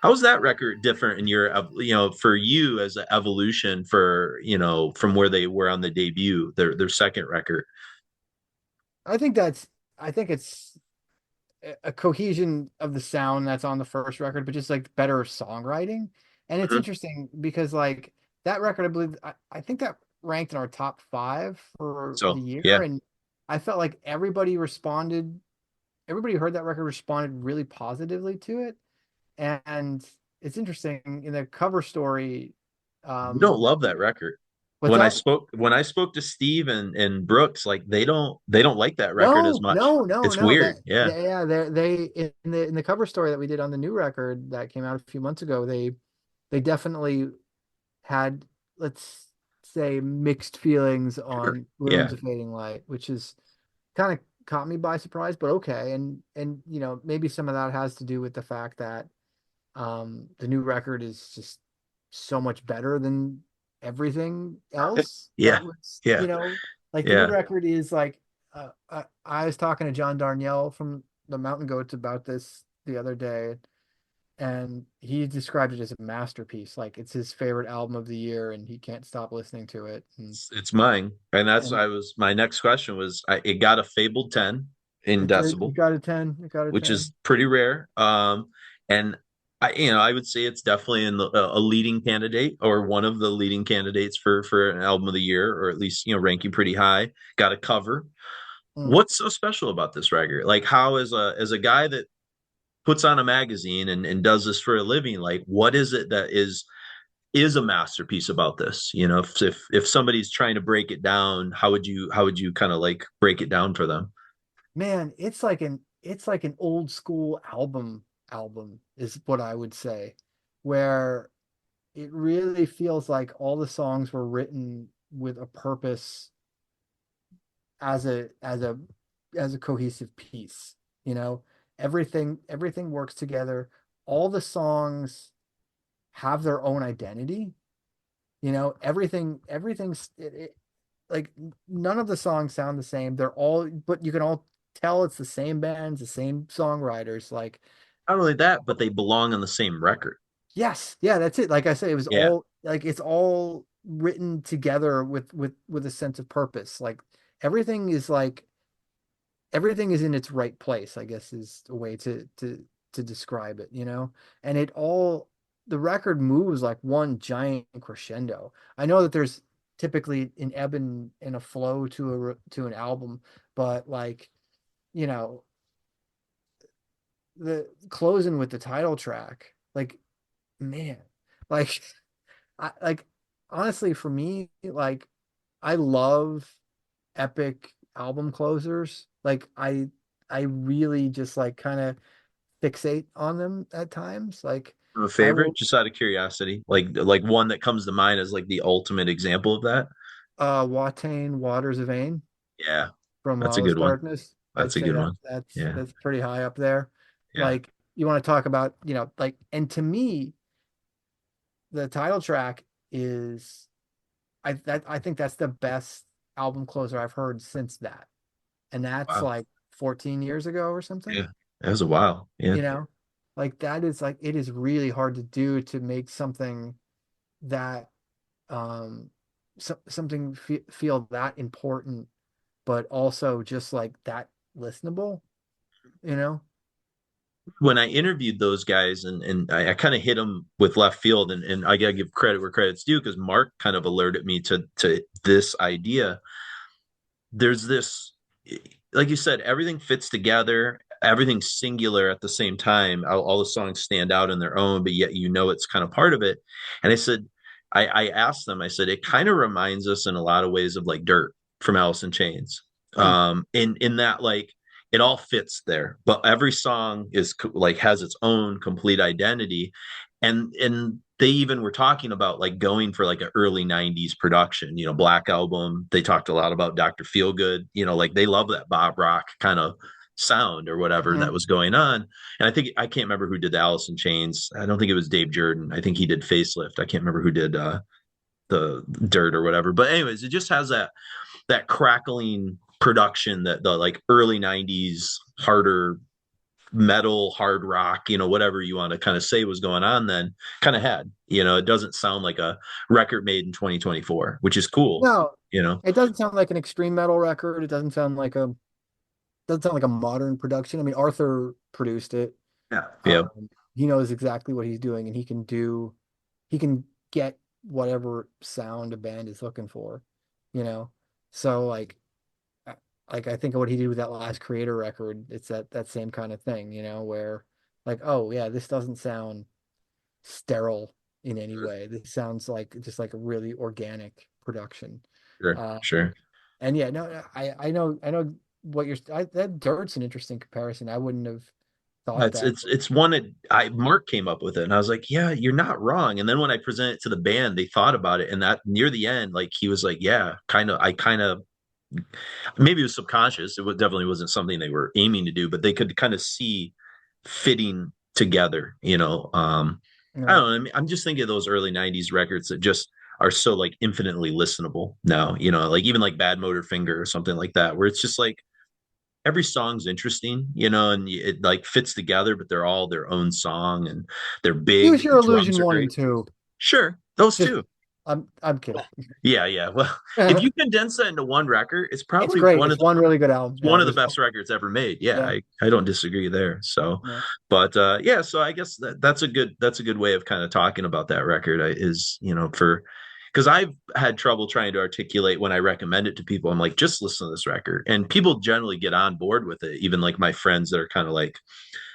How's that record different in your, for you as an evolution for, from where they were on the debut, their second record? I think that's I think it's a cohesion of the sound that's on the first record, but just like better songwriting. And it's Mhm. interesting because like that record, I believe, I think that ranked in our top five for the So, year. yeah. And I felt like everybody who heard that record responded really positively to it. And it's interesting in the cover story. You don't Um, love that record. what's that? When I spoke to Steve and Brooks, like they don't like that record as No, much. no, no, It's no. That weird. Yeah. yeah, they in the cover story that we did on the new record that came out a few months ago, they definitely had, let's say, mixed feelings Sure. on Ruins Yeah. of Fading Light, which is kind of caught me by surprise, but okay. And maybe some of that has to do with the fact that the new record is just so much better than everything else Yeah. that was, Yeah. like the new Yeah. record is like I was talking to John Darnielle from the Mountain Goats about this the other day, and he described it as a masterpiece. Like it's his favorite album of the year, and he can't stop listening to it. It's mine. And And my next question was, it got a fabled 10 in it decibel, got a 10. It got a which 10. is pretty rare. And I would say it's definitely a leading candidate or one of the leading candidates for an album of the year, or at least, ranking pretty high. Got a cover. Mm. What's so special about this record? Like, how, as a guy that puts on a magazine and does this for a living, like, what is it that is a masterpiece about this? If somebody's trying to break it down, how would you kind of like break it down for them? Man, it's like an old school album is what I would say, where it really feels like all the songs were written with a purpose as a cohesive piece. You know, everything works together. All the songs have their own identity. Everything's like none of the songs sound the same. They're all, but you can all tell it's the same bands, the same songwriters. Like, Not only that, but they belong on the same record. yes, yeah, that's it. Like I said, it was Yeah. all like it's all written together with a sense of purpose. Like everything is like everything is in its right place, I guess is a way to describe it. And the record moves like one giant crescendo. I know that there's typically an ebb and a flow to an album, but like, you know, the closing with the title track, like, man, like like honestly for me, like I love epic album closers. Like I really just like kind of fixate on them at times. Like A I favorite, will just out of curiosity, like one that comes to mind as like the ultimate example of that. Watain Waters of Ain Yeah, from that's a Lawless good one. Darkness. I'd That's a say good that one. that's Yeah. that's pretty high up there. Yeah. Like you want to talk about, like, and to me, the title track is I think that's the best album closer I've heard since that. And that's Wow. like 14 years ago or something. Yeah. That was a while. Yeah. you know like that is like it is really hard to do, to make something that um something feel that important, but also just like that listenable you know When I interviewed those guys, and I kind of hit them with left field, and I gotta give credit where credit's due, because Mark kind of alerted me to this idea. There's this, like you said, everything fits together, everything's singular at the same time. All the songs stand out in their own, but yet it's kind of part of it. And I said, I asked them, I said, it kind of reminds us in a lot of ways of like Dirt from Alice in Chains. Hmm. In that, like, it all fits there, but every song is like has its own complete identity. And they even were talking about like going for like an early 90s production, Black Album. They talked a lot about Dr. Feelgood, like they love that Bob Rock kind of sound or whatever that Hmm. was going on. And I can't remember who did the Alice in Chains. I don't think it was Dave Jordan. I think he did Facelift. I can't remember who did the Dirt or whatever. But anyways, it just has that crackling production that the like early 90s harder metal, hard rock, whatever you want to kind of say was going on then, kind of had. It doesn't sound like a record made in 2024, which is cool. No, it doesn't sound like an extreme metal record. It doesn't sound like a modern production. I mean, Arthur produced it. Yeah. Yeah. He knows exactly what he's doing, and he can get whatever sound a band is looking for, you know. So like I think of what he did with that last Creator record. It's that same kind of thing, where like, oh yeah, this doesn't sound sterile in any way. This sounds like just like a really organic production. Sure. Uh, Sure. and yeah, no, I know what that Dirt's an interesting comparison. I wouldn't have thought It's that. it's it's one that Mark came up with it, and I was like, yeah, you're not wrong. And then when I presented it to the band, they thought about it, and that near the end, like he was like, yeah, kind of maybe it was subconscious. Definitely wasn't something they were aiming to do, but they could kind of see fitting together. I don't know. I mean, I'm just thinking of those early '90s records that just are so like infinitely listenable now. Like even like Bad Motor Finger or something like that, where it's just like every song's interesting, and it like fits together, but they're all their own song and they're big. Use Your The Illusion drums are 1 great. and 2. Sure, those Just two. I'm kidding. Yeah, yeah. Well, if you condense that into one record, it's It's probably great. It's one really good album. one Yeah, of the there's best records ever made. Yeah, yeah, I don't disagree there. So, yeah. but yeah, so I guess that's a good way of kind of talking about that record is for because I've had trouble trying to articulate when I recommend it to people. I'm like, just listen to this record, and people generally get on board with it. Even like my friends that are kind of like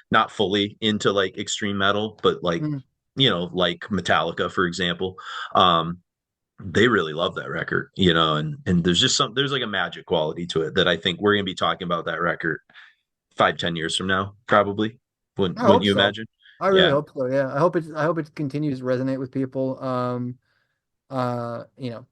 not fully into like extreme metal, but like Mm. like Metallica, for example. They really love that record, and there's like a magic quality to it that I think we're gonna be talking about that record 5-10 years from now, probably. I Wouldn't hope you so. imagine? I really Yeah. hope so. Yeah, I hope it continues to resonate with people. You know,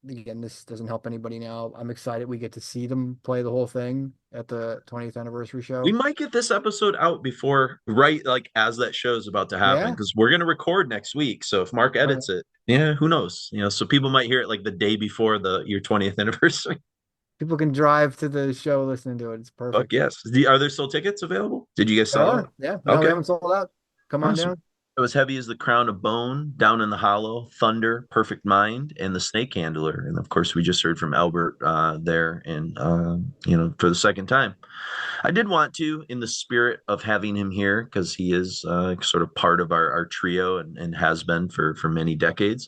again, this doesn't help anybody now. I'm excited we get to see them play the whole thing at the 20th anniversary We show. might get this episode out before, right, like as that show's about to happen, Yeah. because we're gonna record next week. So if Mark Oh, yeah. edits it, yeah, who knows? So people might hear it like the day before your 20th anniversary. People can drive to the show listening to it. It's Fuck perfect. yes. Are there still tickets available? Did you guys There sell are. out? Yeah. No, we Okay. haven't sold out. Come on Awesome. down. It was heavy as the crown of bone, down in the hollow, thunder, perfect mind, and the snake handler. And of course, we just heard from Albert there, and for the second time. I did want to, in the spirit of having him here, because he is sort of part of our trio and has been for many decades.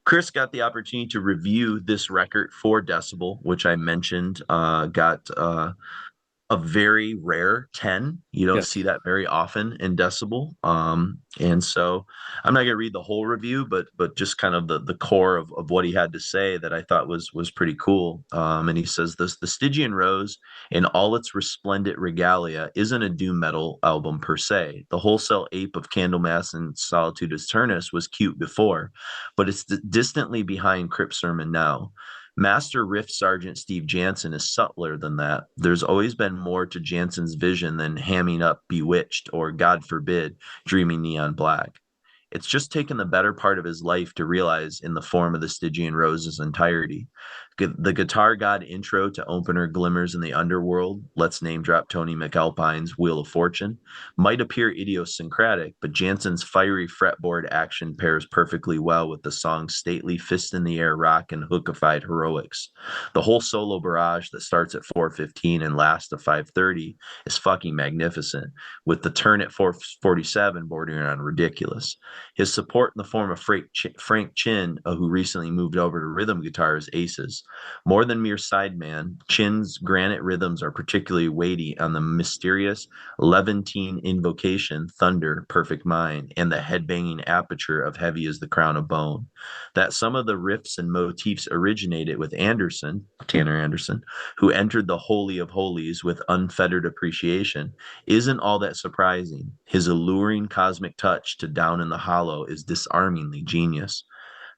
Chris got the opportunity to review this record for Decibel, which I mentioned got a very rare 10. You don't Yes. see that very often in Decibel. And so I'm not going to read the whole review, but just kind of the core of what he had to say that I thought was pretty cool. And he says this: the Stygian Rose in all its resplendent regalia isn't a doom metal album per se. The wholesale ape of Candlemass and Solitude Aeturnus was cute before, but it's distantly behind Crypt Sermon now. Master Riff Sergeant Steve Jansen is subtler than that. There's always been more to Jansen's vision than hamming up Bewitched or, God forbid, Dreaming Neon Black. It's just taken the better part of his life to realize in the form of the Stygian Rose's entirety. The Guitar God intro to opener Glimmers in the Underworld, let's name drop Tony McAlpine's Wheel of Fortune, might appear idiosyncratic, but Jansen's fiery fretboard action pairs perfectly well with the song's stately fist in the air rock and hookified heroics. The whole solo barrage that starts at 4:15 and lasts to 5:30 is fucking magnificent, with the turn at 4:47 bordering on ridiculous. His support in the form of Frank Chin, who recently moved over to rhythm guitar, is aces. More than mere sideman, Chin's granite rhythms are particularly weighty on the Mysteriis Levantine invocation, Thunder, Perfect Mind, and the headbanging aperture of Heavy as the Crown of Bone. That some of the riffs and motifs originated with Tanner Anderson, who entered the Holy of Holies with unfettered appreciation, isn't all that surprising. His alluring cosmic touch to Down in the Hollow is disarmingly genius.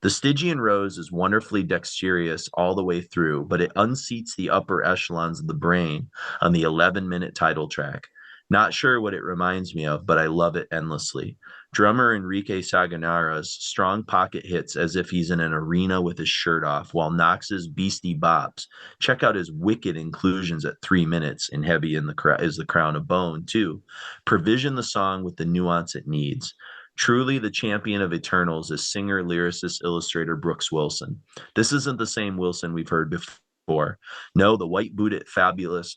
The Stygian Rose is wonderfully dexterous all the way through, but it unseats the upper echelons of the brain on the 11-minute title track. Not sure what it reminds me of, but I love it endlessly. Drummer Enrique Saganara's strong pocket hits as if he's in an arena with his shirt off, while Knox's beastie bops. Check out his wicked inclusions at 3 minutes in Heavy in the is the Crown of Bone, too. Provision the song with the nuance it needs. Truly the champion of Eternals is singer, lyricist, illustrator Brooks Wilson. This isn't the same Wilson we've heard before. No, the white-booted fabulous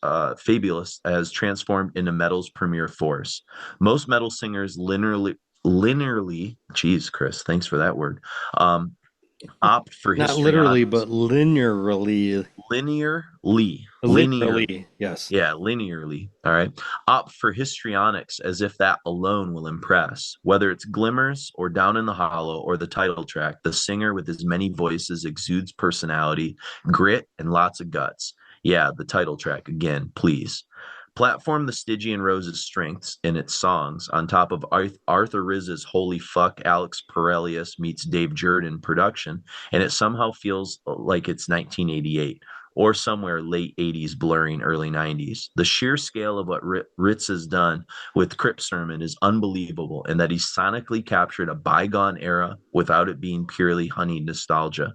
has transformed into metal's premier force. Most metal singers linearly, geez, Chris, thanks for that word, opt for Not histrionics. literally, but linearly. Linearly, yes. yeah, linearly. All right. Opt for histrionics as if that alone will impress. Whether it's Glimmers or Down in the Hollow or the title track, the singer with his many voices exudes personality, grit, and lots of guts. Yeah, the title track again, please. Platform the Stygian Rose's strengths in its songs on top of Arthur Riz's Holy Fuck Alex Perelius meets Dave Jordan production, and it somehow feels like it's 1988 or somewhere late 80s blurring early 90s. The sheer scale of what Ritz has done with Crypt Sermon is unbelievable, and that he sonically captured a bygone era without it being purely honeyed nostalgia.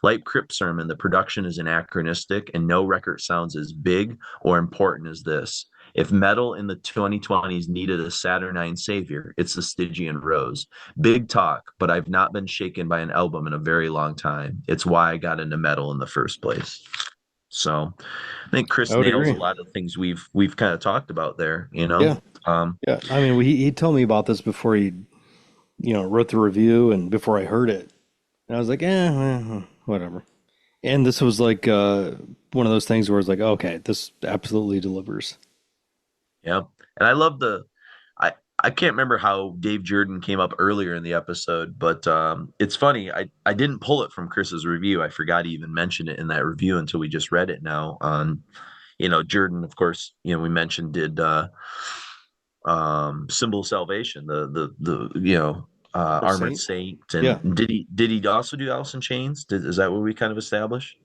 Like Crypt Sermon, the production is anachronistic, and no record sounds as big or important as this. If metal in the 2020s needed a Saturnine savior, it's the Stygian Rose. Big talk, but I've not been shaken by an album in a very long time. It's why I got into metal in the first place. So I think Chris I would nails agree. a lot of things we've kind of talked about there, you know? Yeah. Yeah. I mean, he told me about this before he, wrote the review and before I heard it. And I was like, whatever. And this was like one of those things where it's like, okay, this absolutely delivers. Yeah. And I love I can't remember how Dave Jordan came up earlier in the episode, but it's funny. I didn't pull it from Chris's review. I forgot he even mentioned it in that review until we just read it now. On, Jordan, of course, we mentioned did Symbol of Salvation, Or Armored Saint. Saint, Yeah. and did he also do Alice in Chains? Is that what we kind of established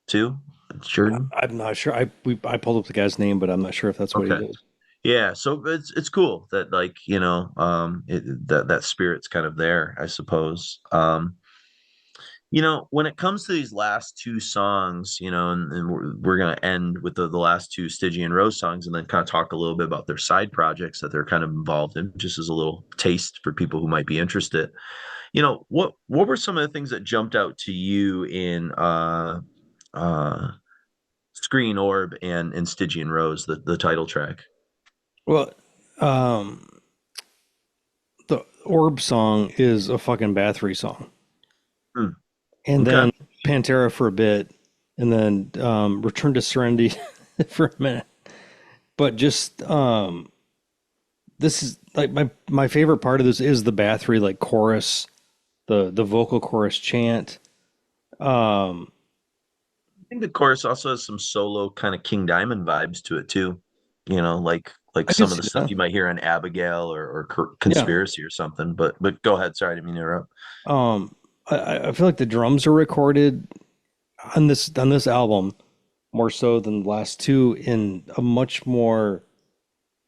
too? Jordan. I'm not sure. I pulled up the guy's name, but I'm not sure if that's what he Okay. did. Yeah, so it's cool that, like, that spirit's kind of there, I suppose. When it comes to these last two songs, and we're gonna end with the last two Stygian Rose songs, and then kind of talk a little bit about their side projects that they're kind of involved in, just as a little taste for people who might be interested. What were some of the things that jumped out to you in uh Screen Orb and Stygian Rose, the title track? Well, the Orb song is a fucking Bathory song. Hmm. And Okay. then Pantera for a bit, and then Return to Serenity for a minute. But just this is like my favorite part of this is the Bathory like chorus, the vocal chorus chant. I think the chorus also has some solo kind of King Diamond vibes to it too. Like I could some of see the stuff that. you might hear on Abigail or Yeah. Conspiracy or something. But go ahead. Sorry, I didn't mean to interrupt. I feel like the drums are recorded on this album more so than the last two in a much more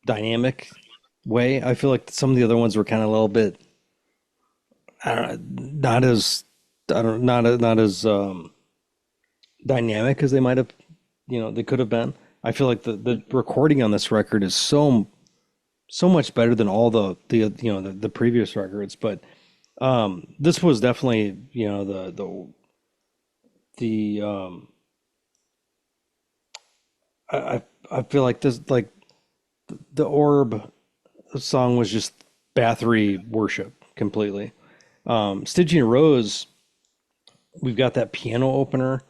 dynamic way. I feel like some of the other ones were kind of a little bit, I don't know, not as dynamic as they might have, they could have been. I feel like the recording on this record is so much better than all the previous records. But this was definitely, the I feel like this, like the Orb song was just Bathory worship completely. Stygian Rose, we've got that piano opener,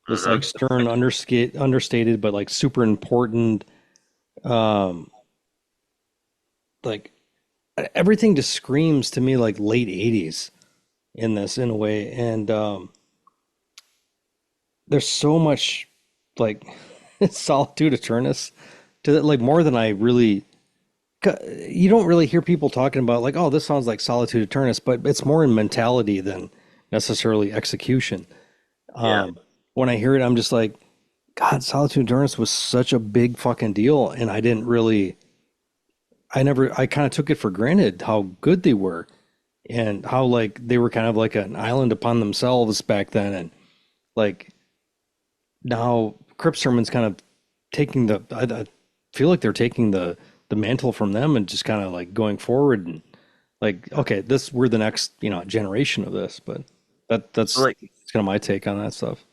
this like stern, understated, but like super important. Like everything just screams to me like late 80s in this, in a way. And there's so much like Solitude, Aeturnus to that, like more than I really. You don't really hear people talking about like, oh, this sounds like Solitude, Aeturnus, but it's more in mentality than necessarily execution. Yeah. When I hear it, I'm just like, God, Solitude, Aeturnus was such a big fucking deal, and I didn't really I kind of took it for granted how good they were and how like they were kind of like an island upon themselves back then. And like now Crypt Sermon's kind of taking I feel like they're taking the mantle from them and just kind of like going forward and like, okay, we're the next, generation of this, but that's Like it's kind of my take on that stuff.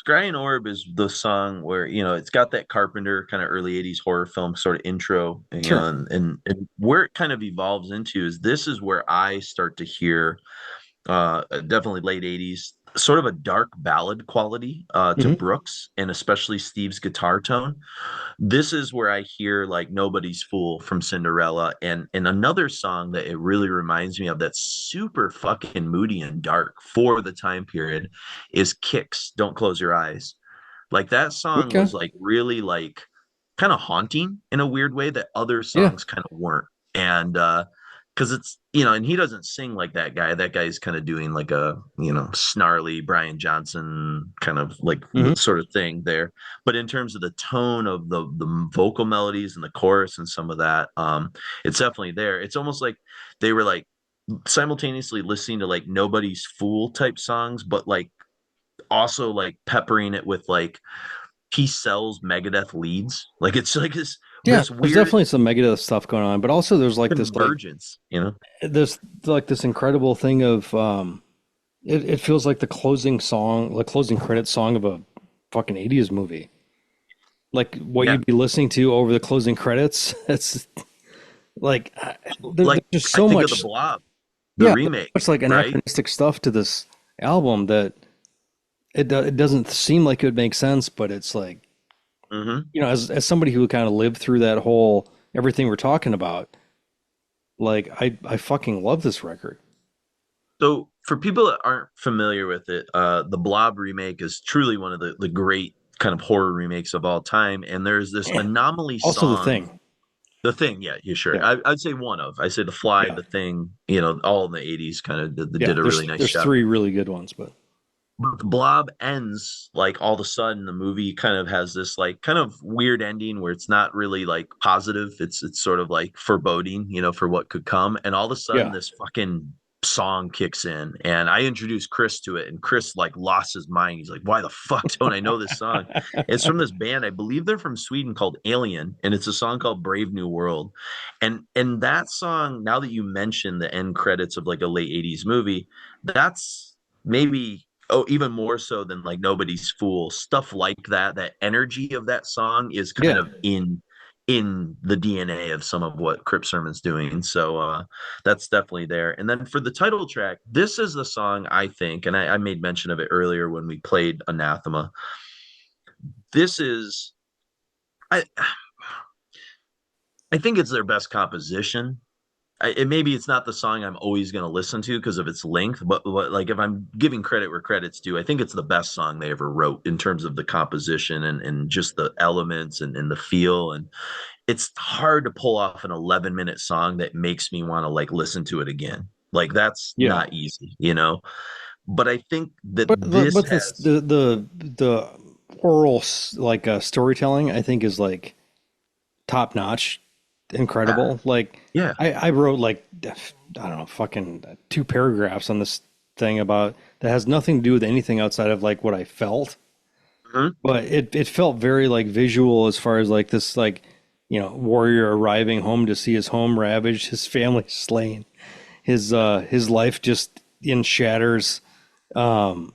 Scrying Orb is the song where, it's got that Carpenter kind of early 80s horror film sort of intro, Sure. and where it kind of evolves into is this is where I start to hear definitely late 80s, sort of a dark ballad quality to Hmm. Brooks and especially Steve's guitar tone. This is where I hear like Nobody's Fool from Cinderella, and another song that it really reminds me of that's super fucking moody and dark for the time period is Kicks, Don't Close Your Eyes. Like that song Okay. was like really like kind of haunting in a weird way that other Yeah. songs kind of weren't. And because it's and he doesn't sing like that guy. That guy's kind of doing like a snarly Brian Johnson kind of like Hmm. sort of thing there. But in terms of the tone of the vocal melodies and the chorus and some of that, it's definitely there. It's almost like they were like simultaneously listening to like Nobody's Fool type songs, but like also like peppering it with like he sells Megadeth leads. Like it's like Yeah. this There's weird definitely some Megadeth stuff going on, but also there's like convergence. this incredible thing of it feels like the closing song, the closing credit song of a fucking 80s movie. Like what Yeah. you'd be listening to over the closing credits. It's like there's Like just I so think of the much, Blob, the yeah, remake, much like right? anachronistic stuff to this album that it doesn't seem like it would make sense, but it's like, Hmm. as somebody who kind of lived through that whole everything we're talking about, like I fucking love this record. So for people that aren't familiar with it, the Blob remake is truly one of the great kind of horror remakes of all time. And there's this And anomaly also the song. thing. The Thing, yeah, yeah, sure. Yeah. I'd say one of. I say The Fly, Yeah. The Thing, all in the 80s kind of Yeah. did a There's really nice there's job. three really good ones, but But the Blob ends like all of a sudden the movie kind of has this like kind of weird ending where it's not really like positive. It's sort of like foreboding, for what could come. And all of a sudden yeah. this fucking song kicks in and I introduced Chris to it and Chris like lost his mind. He's like, why the fuck don't I know this song? It's from this band. I believe they're from Sweden called Alien, and it's a song called Brave New World. And that song, now that you mention the end credits of like a late 80s movie, that's maybe even more so than like Nobody's Fool. Stuff like that energy of that song is kind Yeah. of in the DNA of some of what Crypt Sermon's doing. So that's definitely there. And then for the title track, this is the song I think, and I made mention of it earlier when we played Anathema. This is I I think it's their best composition. Maybe it's not the song I'm always going to listen to because of its length, but like if I'm giving credit where credit's due, I think it's the best song they ever wrote in terms of the composition and just the elements and the feel. And it's hard to pull off an 11-minute song that makes me want to like listen to it again. Like that's Yeah. not easy. But I think that But this this has the oral like storytelling I think is like top notch, yeah, incredible. Like yeah. I wrote like I don't know, fucking 2 paragraphs on this thing about that has nothing to do with anything outside of like what I felt. Mhm. But it felt very like visual as far as like this like warrior arriving home to see his home ravaged, his family slain, his life just in shatters. Um,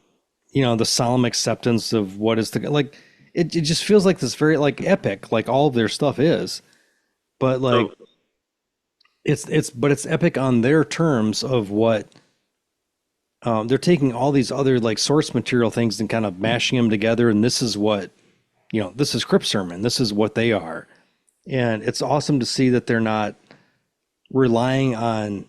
the solemn acceptance of what is the like it just feels like this very like epic, like all of their stuff is. But like So it's epic on their terms of what they're taking all these other like source material things and kind of mashing them together, and this is what this is Crypt Sermon, this is what they are. And it's awesome to see that they're not relying on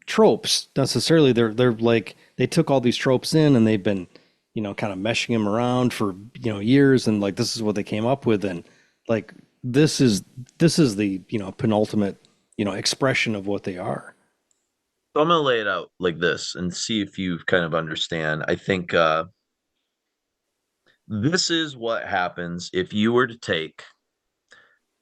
tropes necessarily. They're like they took all these tropes in and they've been kind of meshing them around for years, and like this is what they came up with. And like this is the penultimate expression of what they are. So I'm gonna lay it out like this and see if you kind of understand. I think this is what happens if you were to take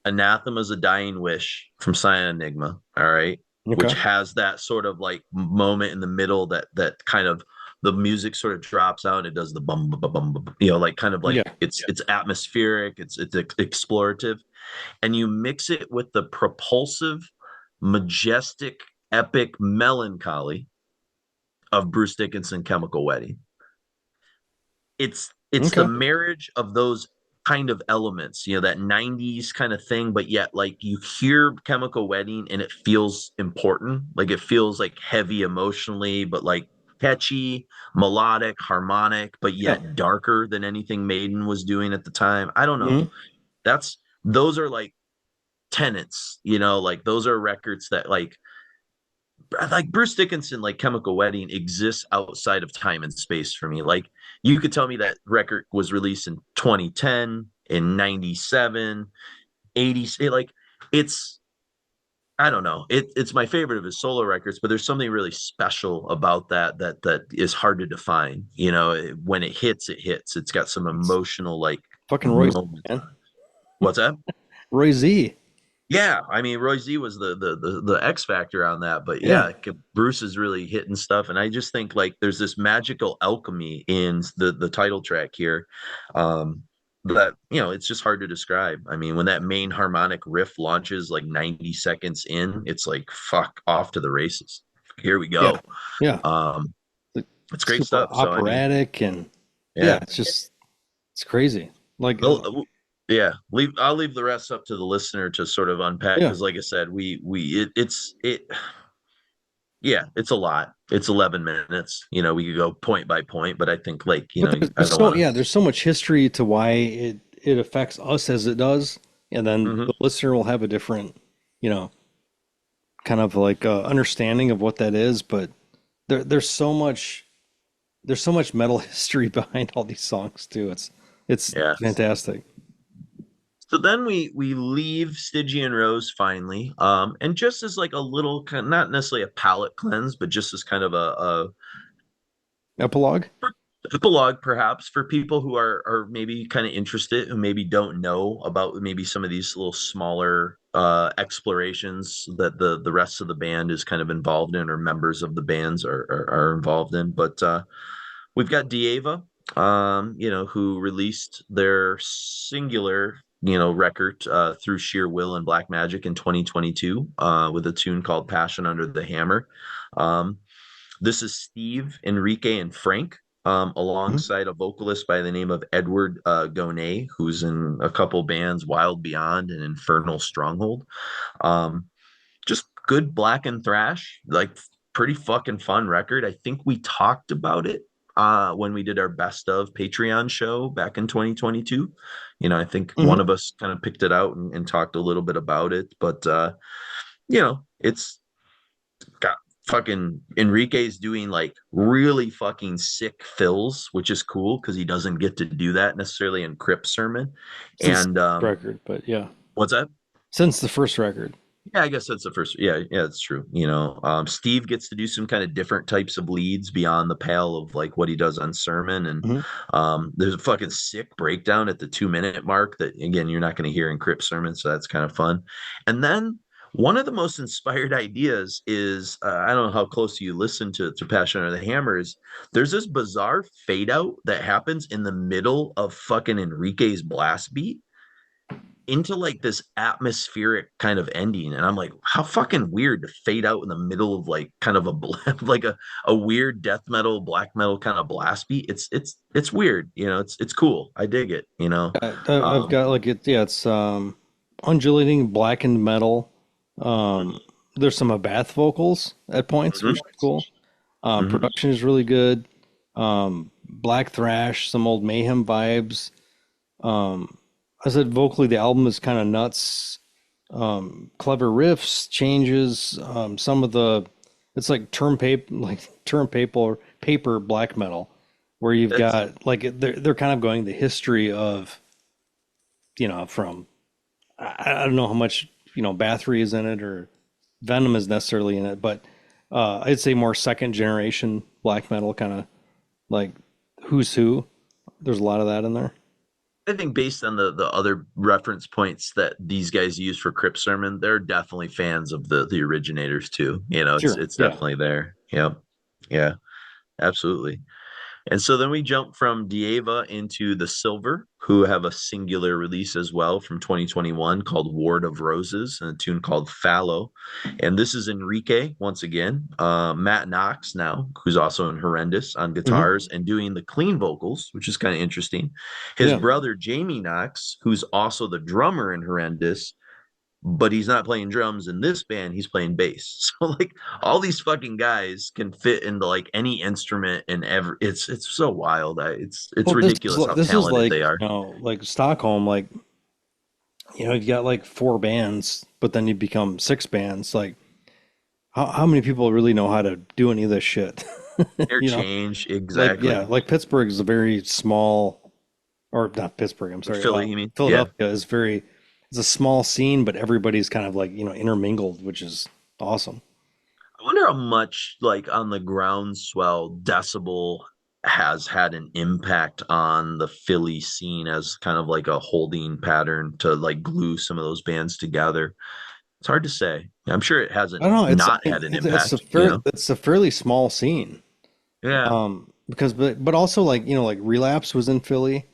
Anathema's A Dying Wish from Cyan Enigma, all right, which Okay. has that sort of like moment in the middle that kind of the music sort of drops out and it does the bum bum bum, bum, like kind of like Yeah. it's atmospheric, it's explorative, and you mix it with the propulsive, majestic, epic melancholy of Bruce Dickinson Chemical Wedding. It's the Okay. marriage of those kind of elements, that 90s kind of thing, but yet like you hear Chemical Wedding and it feels important, like it feels like heavy emotionally, but like catchy, melodic, harmonic, but Yeah. yet darker than anything Maiden was doing at the time. I don't know. Mhm. Those are like tenets, like those are records that like Bruce Dickinson, like Chemical Wedding, exists outside of time and space for me. Like you could tell me that record was released in 2010, in 97, 80. It's I don't know. It's my favorite of his solo records, but there's something really special about that is hard to define. When it hits, it hits. It's got some It's emotional like fucking Roy Z, moments. man. What's that? Roy Z. Yeah, I mean Roy Z was the X factor on that, but Yeah. yeah, Bruce is really hitting stuff, and I just think like there's this magical alchemy in the title track here, that it's just hard to describe. I mean, when that main harmonic riff launches like 90 seconds in, it's like fuck off to the races. Here we Yeah. go. Yeah. Um, Like, it's great super stuff. So I mean, operatic and yeah, yeah. it's crazy. Like Yeah, I'll leave the rest up to the listener to sort of unpack yeah. because, like I said, it's a lot. It's 11 minutes. We could go point by point, but I think But I don't want to. there's so much history to why it affects us as it does, and then Mhm. the listener will have a different, you know, kind of like understanding of what that is. But there's so much metal history behind all these songs too. It's Yeah. fantastic. So then we leave Stygian Rose finally, and just as like a little kind, not necessarily a palate cleanse, but just as kind of a Epilogue. epilogue perhaps for people who are maybe kind of interested, who maybe don't know about maybe some of these little smaller explorations that the rest of the band is kind of involved in, or members of the bands are involved in. But we've got Dieva, who released their singular record through sheer will and black magic in 2022 with a tune called Passion Under the Hammer. This is Steve, Enrique, and Frank, Mhm. alongside a vocalist by the name of Edward Gonet, who's in a couple bands, Wild Beyond and Infernal Stronghold. Um, just good black and thrash, like pretty fucking fun record. I think we talked about it when we did our best of Patreon show back in 2022. I think Mhm. one of us kind of picked it out and talked a little bit about it, but it's got fucking Enrique's doing like really fucking sick fills, which is cool because he doesn't get to do that necessarily in Crypt Sermon. Since And the record, but yeah, what's that? since the first record. Yeah, I guess that's the first. Yeah, it's true. Steve gets to do some kind of different types of leads beyond the pale of like what he does on Sermon, and Mhm. there's a fucking sick breakdown at the 2 minute mark that again you're not going to hear in Crypt Sermon, so that's kind of fun. And then one of the most inspired ideas is I don't know how close you listen to Passion Under the Hammer is there's this bizarre fade out that happens in the middle of fucking Enrique's blast beat into like this atmospheric kind of ending, and I'm like, how fucking weird to fade out in the middle of like kind of a like a weird death metal black metal kind of blast beat. It's weird, it's cool. I dig it. I've um got like it. Yeah, it's undulating blackened metal. mhm, There's some Abath vocals at points, mhm, which is cool. mhm. Production is really good. Black thrash, some old Mayhem vibes. Um, I said vocally, the album is kind of nuts. Clever riffs, changes. Some of the, it's like term paper black metal, where you've That's got like they're kind of going the history of from I don't know how much Bathory is in it or Venom is necessarily in it, but I'd say more second generation black metal kind of like Who's Who. There's a lot of that in there. I think based on the other reference points that these guys use for Crypt Sermon, they're definitely fans of the originators too. Sure. It's Yeah. definitely there. Yeah. Yeah, absolutely. And so then we jump from Dieva into the Silver, who have a singular release as well from 2021 called Ward of Roses and a tune called Fallow. And this is Enrique once again, Matt Knox now, who's also in Horrendous on Hmm. guitars and doing the clean vocals, which is kind of interesting. His Yeah. brother Jamie Knox, who's also the drummer in Horrendous, but he's not playing drums in this band, he's playing bass. So like all these fucking guys can fit into like any instrument and ever it's so wild. It's Well, ridiculous how this is talented like, they are. like Stockholm, like, you've got like four bands, but then you become six bands. Like, how many people really know how to do any of this shit? Air You know, change, like, exactly. yeah, like Pittsburgh is a very small, or not Pittsburgh, I'm Or sorry, Philly, you mean? Yeah. Philadelphia is very, it's a small scene, but everybody's kind of like, intermingled, which is awesome. I wonder how much like on the groundswell Decibel has had an impact on the Philly scene as kind of like a holding pattern to like glue some of those bands together. It's hard to say. I'm sure it hasn't I don't know. not had an impact, you know? It's a fairly small scene. Yeah, Because but also like like Relapse was in Philly.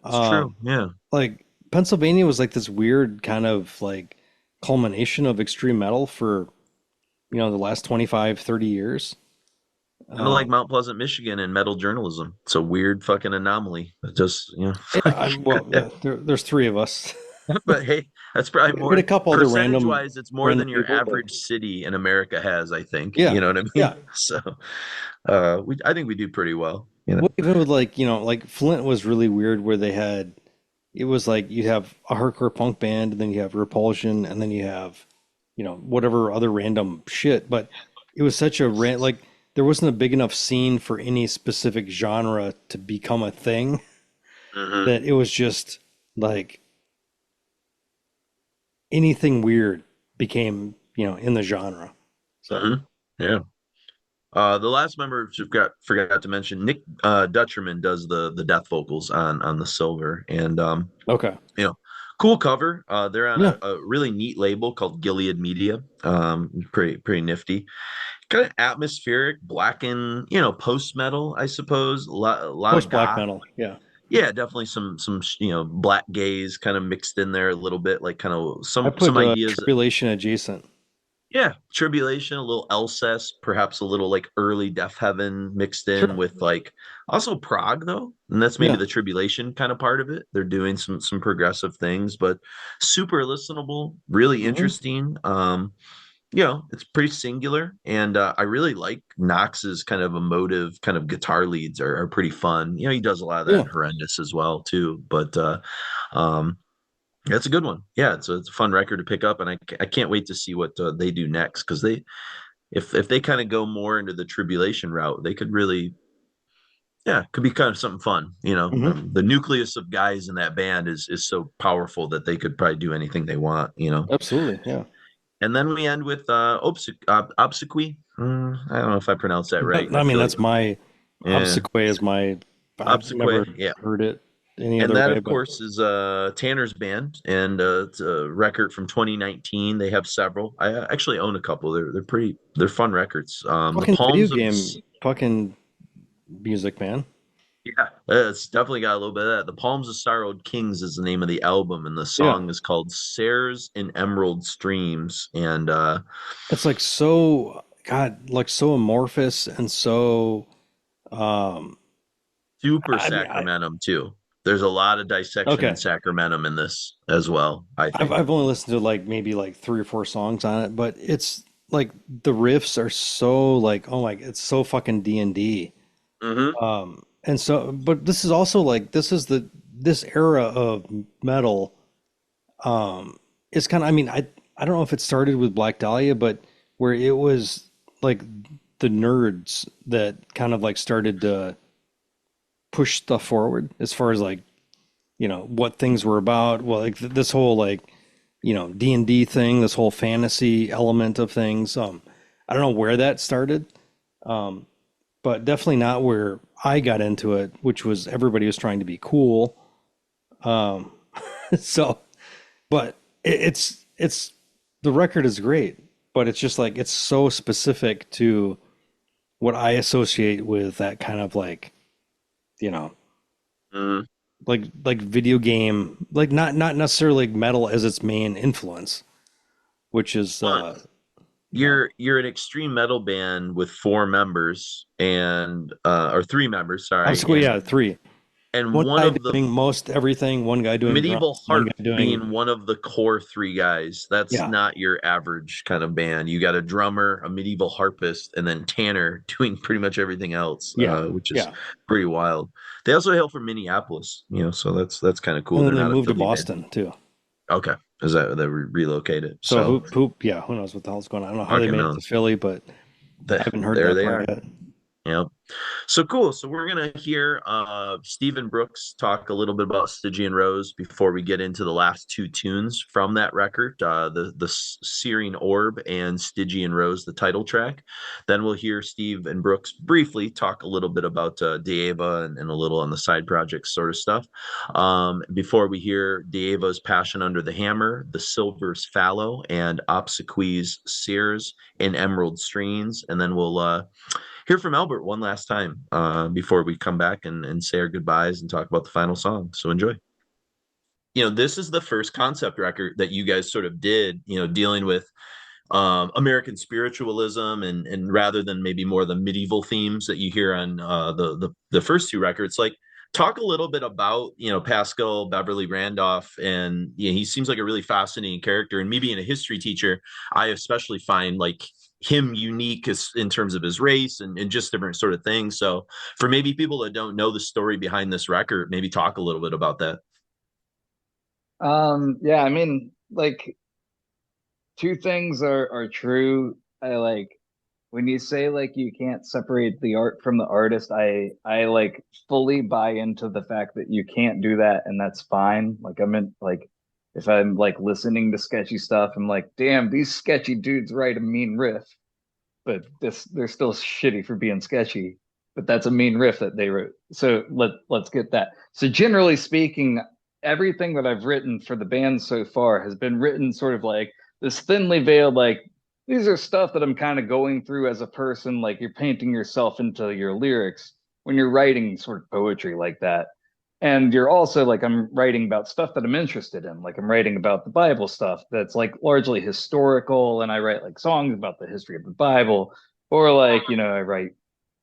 it's true. Um, Yeah. like Pennsylvania was like this weird kind of like culmination of extreme metal for the last 25, 30 years. Kind of like Um, Mount Pleasant, Michigan and metal journalism. It's a weird fucking anomaly. It just, yeah, well, there's three of us. but hey, that's probably We had a more couple other percentage wise, it's more random than your people, but average city in America has, I think. yeah, You know what I yeah. mean? So I think we do pretty well, you know. Well, even with like like Flint was really weird, where they had it was like you have a hardcore punk band, and then you have Repulsion, and then you have whatever other random shit. But it was such a like there wasn't a big enough scene for any specific genre to become a thing, Hmm. that it was just like anything weird became in the genre. So Hmm. Yeah. The last member forgot to mention Nick Dutcherman does the death vocals on the Silver, and okay, you know, cool cover. They're on yeah, a really neat label called Gilead Media. Pretty nifty. Kind of atmospheric, blackened, post metal, I suppose. A lot of post black goth. metal, yeah. Yeah, definitely some black gaze kind of mixed in there a little bit, like kind of I some put ideas. Tribulation adjacent. Yeah, Tribulation, a little Elcess, perhaps a little like early Death Heaven mixed in Sure, with like also Prague though, and that's maybe yeah. the Tribulation kind of part of it. They're doing some progressive things, but super listenable, really Hmm. interesting. It's pretty singular, and I really like Knox's kind of emotive kind of guitar leads are pretty fun. He does a lot of that Yeah. in Horrendous as well too, but um, that's a good one. Yeah, it's a fun record to pick up, and I can't wait to see what they do next because if they kind of go more into the Tribulation route, they could really could be kind of something fun. Hmm. The nucleus of guys in that band is so powerful that they could probably do anything they want. Absolutely, yeah. And then we end with Obsequi. I don't know if I pronounced that right. I I mean, feel like that's my yeah, Obsequy is my. I've Obsequi. never Yeah. heard it any And other that, way, of but course, is Tanner's band, and it's a record from 2019. They have several. I actually own a couple. They're fun records. The fucking video Palms of game fucking music, man. yeah, it's definitely got a little bit of that. The Palms of Sorrowed Kings is the name of the album, and the Yeah, song is called "Sares in Emerald Streams." And it's like so God, like so amorphous and so. Um, super I mean, sacramentum too. There's a lot of dissection and okay. sacramentum in this as well, I think. I've only listened to like maybe like three or four songs on it, but it's like the riffs are so like, oh my, it's so fucking D&D. Hmm. And so, but this is also like this era of metal. It's kind of, I mean, I don't know if it started with Black Dahlia, but where it was like the nerds that kind of like started to push stuff forward as far as like what things were about. Well, like this whole like D&D thing, this whole fantasy element of things. I don't know where that started, but definitely not where I got into it, which was everybody was trying to be cool. Um, so, but it's the record is great, but it's just like it's so specific to what I associate with that kind of like, you know, Mhm. like video game, like not necessarily like metal as its main influence, which is Well, you know, you're an extreme metal band with four members and or three members, I'm sorry, so yeah, three. and One one guy of the doing most everything, one guy doing Medieval drums, one Harp guy doing being one of the core three guys. That's yeah, not your average kind of band. You got a drummer, a medieval harpist, and then Tanner doing pretty much everything else, yeah, which is yeah. pretty wild. They also hail from Minneapolis, so that's kind of cool. And then They're they not a moved to Philly band. Boston too. Okay, is that they relocated? So So yeah, who knows what the hell's going on? I don't know how they fucking made it to knows. Philly, but I haven't heard There that they part are. yet. Yep. So cool. So we're gonna hear Stephen Brooks talk a little bit about Stygian Rose before we get into the last two tunes from that record, the Searing Orb and Stygian Rose, the title track. Then we'll hear Steve and Brooks briefly talk a little bit about Dieva and a little on the side projects sort of stuff. Before we hear Dieva's Passion Under the Hammer, the Silver's Fallow, and Obsequies Sears in Emerald Streams, and then we'll hear from Albert one last time before we come back and say our goodbyes and talk about the final song. So enjoy. This is the first concept record that you guys sort of did, dealing with American spiritualism and rather than maybe more the medieval themes that you hear on the first two records. Like, talk a little bit about Pascal Beverly Randolph, and he seems like a really fascinating character. And me being a history teacher, I especially find like him unique in terms of his race and just different sort of things. So for maybe people that don't know the story behind this record, maybe talk a little bit about that. Yeah, I mean, like two things are true. I like when you say like you can't separate the art from the artist, I like fully buy into the fact that you can't do that and that's fine. Like I meant like if I'm like listening to sketchy stuff, I'm like, damn, these sketchy dudes write a mean riff, but they're still shitty for being sketchy. But that's a mean riff that they wrote. So let's get that. So generally speaking, everything that I've written for the band so far has been written sort of like this thinly veiled, like these are stuff that I'm kind of going through as a person. Like you're painting yourself into your lyrics when you're writing sort of poetry like that. And you're also like, I'm writing about stuff that I'm interested in. Like I'm writing about the Bible stuff that's like largely historical. And I write like songs about the history of the Bible. Or like, I write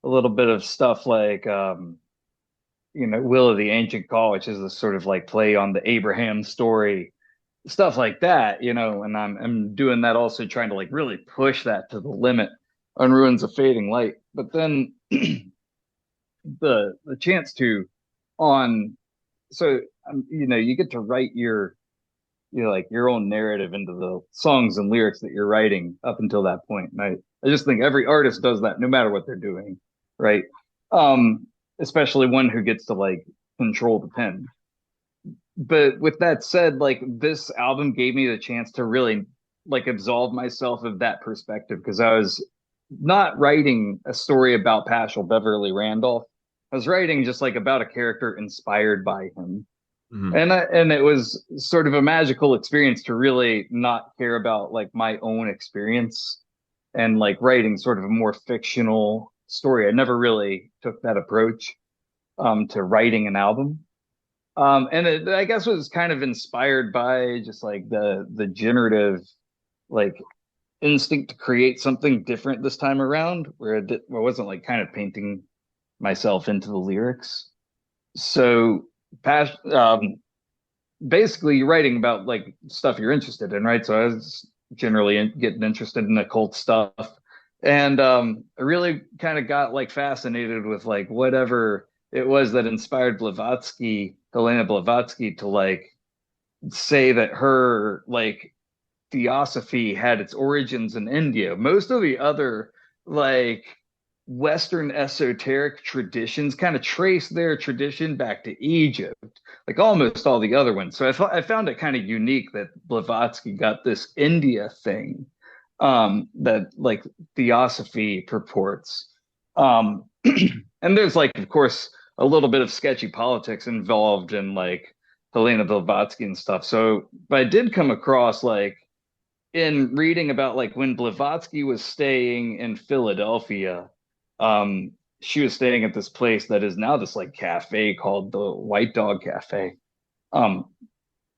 a little bit of stuff like, Will of the Ancient Call, which is a sort of like play on the Abraham story, stuff like that, and I'm doing that also trying to like really push that to the limit on Ruins of Fading Light. But then the chance to on so you get to write your like your own narrative into the songs and lyrics that you're writing up until that point. And I just think every artist does that no matter what they're doing, right? Especially one who gets to like control the pen. But with that said, like this album gave me the chance to really like absolve myself of that perspective because I was not writing a story about Paschal Beverly Randolph. I was writing just like about a character inspired by him. Mhm. And it was sort of a magical experience to really not care about like my own experience and like writing sort of a more fictional story. I never really took that approach to writing an album. And it, I guess was kind of inspired by just like the generative like instinct to create something different this time around, where I wasn't like kind of painting myself into the lyrics. So, past basically, you're writing about like stuff you're interested in, right? So I was generally getting interested in occult stuff, and I really kind of got like fascinated with like whatever it was that inspired Blavatsky, Helena Blavatsky, to like say that her like theosophy had its origins in India. Most of the other like Western esoteric traditions kind of trace their tradition back to Egypt, like almost all the other ones. So I found it kind of unique that Blavatsky got this India thing that like theosophy purports. And there's like, of course, a little bit of sketchy politics involved in like Helena Blavatsky and stuff. So, but I did come across like in reading about like when Blavatsky was staying in Philadelphia, um, she was staying at this place that is now this like cafe called the White Dog Cafe. Um,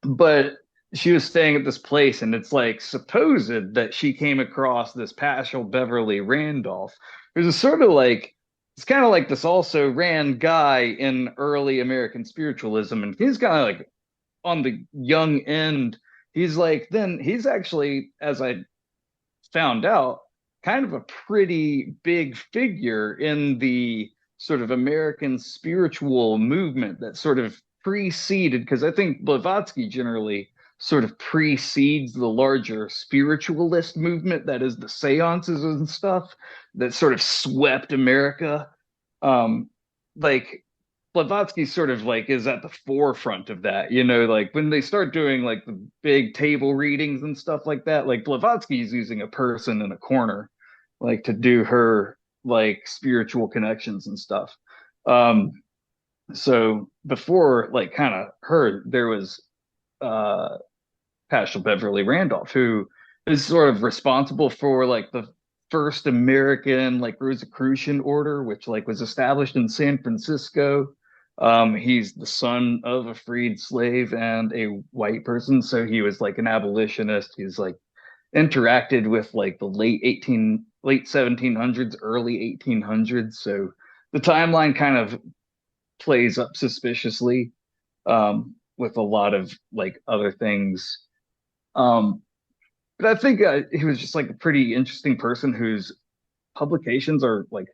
but she was staying at this place, and it's like supposed that she came across this Paschal Beverly Randolph, who's a sort of like it's kind of like this also ran guy in early American spiritualism, and he's kind of like on the young end. He's like then he's actually, as I found out, kind of a pretty big figure in the sort of American spiritual movement that sort of preceded, because I think Blavatsky generally sort of precedes the larger spiritualist movement that is the seances and stuff that sort of swept America. Um, like Blavatsky sort of like is at the forefront of that, like when they start doing like the big table readings and stuff like that, like Blavatsky's using a person in a corner, like to do her like spiritual connections and stuff. Um, so before like kind of her, there was uh Paschal Beverly Randolph, who is sort of responsible for like the first American like Rosicrucian order, which like was established in San Francisco. He's the son of a freed slave and a white person, so he was like an abolitionist. He's like interacted with like the late 1700s, early 1800s. So the timeline kind of plays up suspiciously with a lot of like other things. Um, but I think he was just like a pretty interesting person whose publications are like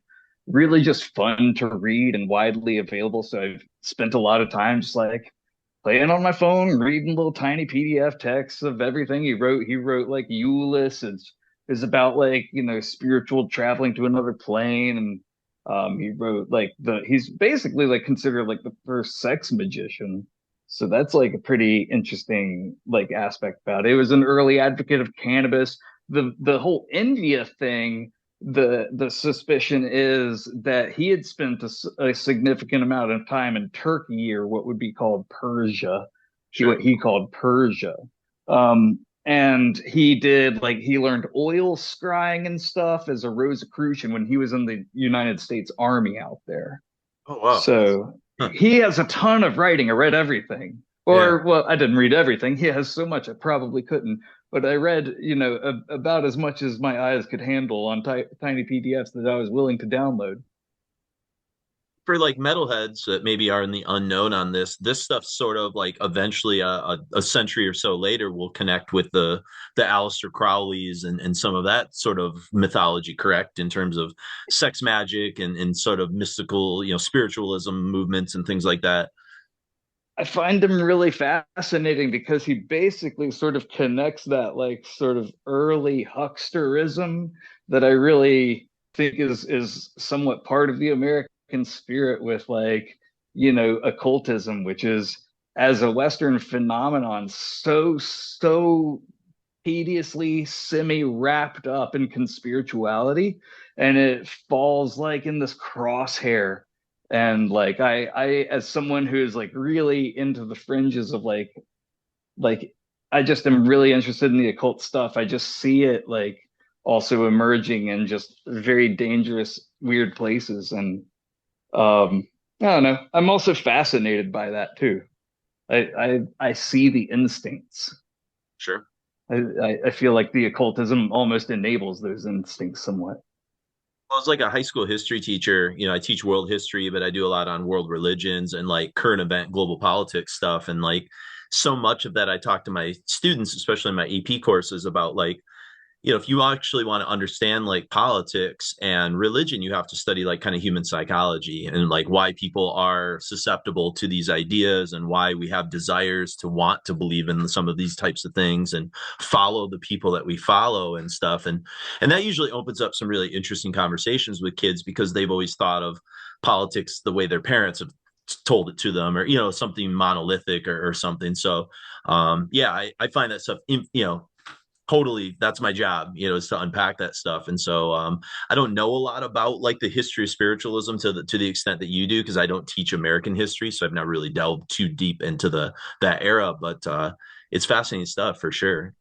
really just fun to read and widely available. So I've spent a lot of time just like playing on my phone, reading little tiny PDF texts of everything he wrote. He wrote like Ulysses is about like, spiritual traveling to another plane. And he wrote like he's basically like considered like the first sex magician. So that's like a pretty interesting like aspect about it. He was an early advocate of cannabis. The whole India thing, the suspicion is that he had spent a significant amount of time in Turkey, or what would be called Persia, what he called Persia. And he did like he learned oil scrying and stuff as a Rosicrucian when he was in the United States Army out there. Oh wow. So Huh. he has a ton of writing. I read everything. Or, well, I didn't read everything. He has so much I probably couldn't. But I read, about as much as my eyes could handle on tiny PDFs that I was willing to download. For like metalheads that maybe are in the unknown on this stuff sort of like eventually a century or so later will connect with the Aleister Crowleys and some of that sort of mythology, correct, in terms of sex magic and sort of mystical, spiritualism movements and things like that. I find him really fascinating because he basically sort of connects that like sort of early hucksterism that I really think is somewhat part of the American spirit with like, occultism, which is as a Western phenomenon so tediously semi wrapped up in conspirituality, and it falls like in this crosshair. And like I as someone who's like really into the fringes of like I just am really interested in the occult stuff. I just see it like also emerging in just very dangerous weird places. And I don't know, I'm also fascinated by that too. I see the instincts. Sure. I feel like the occultism almost enables those instincts somewhat. Well, as like a high school history teacher, I teach world history, but I do a lot on world religions and like current event, global politics stuff. And like so much of that, I talk to my students, especially in my AP courses, about like, if you actually want to understand like politics and religion, you have to study like kind of human psychology and like why people are susceptible to these ideas and why we have desires to want to believe in some of these types of things and follow the people that we follow and stuff. And that usually opens up some really interesting conversations with kids because they've always thought of politics the way their parents have told it to them, or something monolithic or something. So yeah, I find that stuff totally, that's my job, is to unpack that stuff. And so I don't know a lot about like the history of spiritualism to the extent that you do, because I don't teach American history, so I've not really delved too deep into that era. But it's fascinating stuff for sure.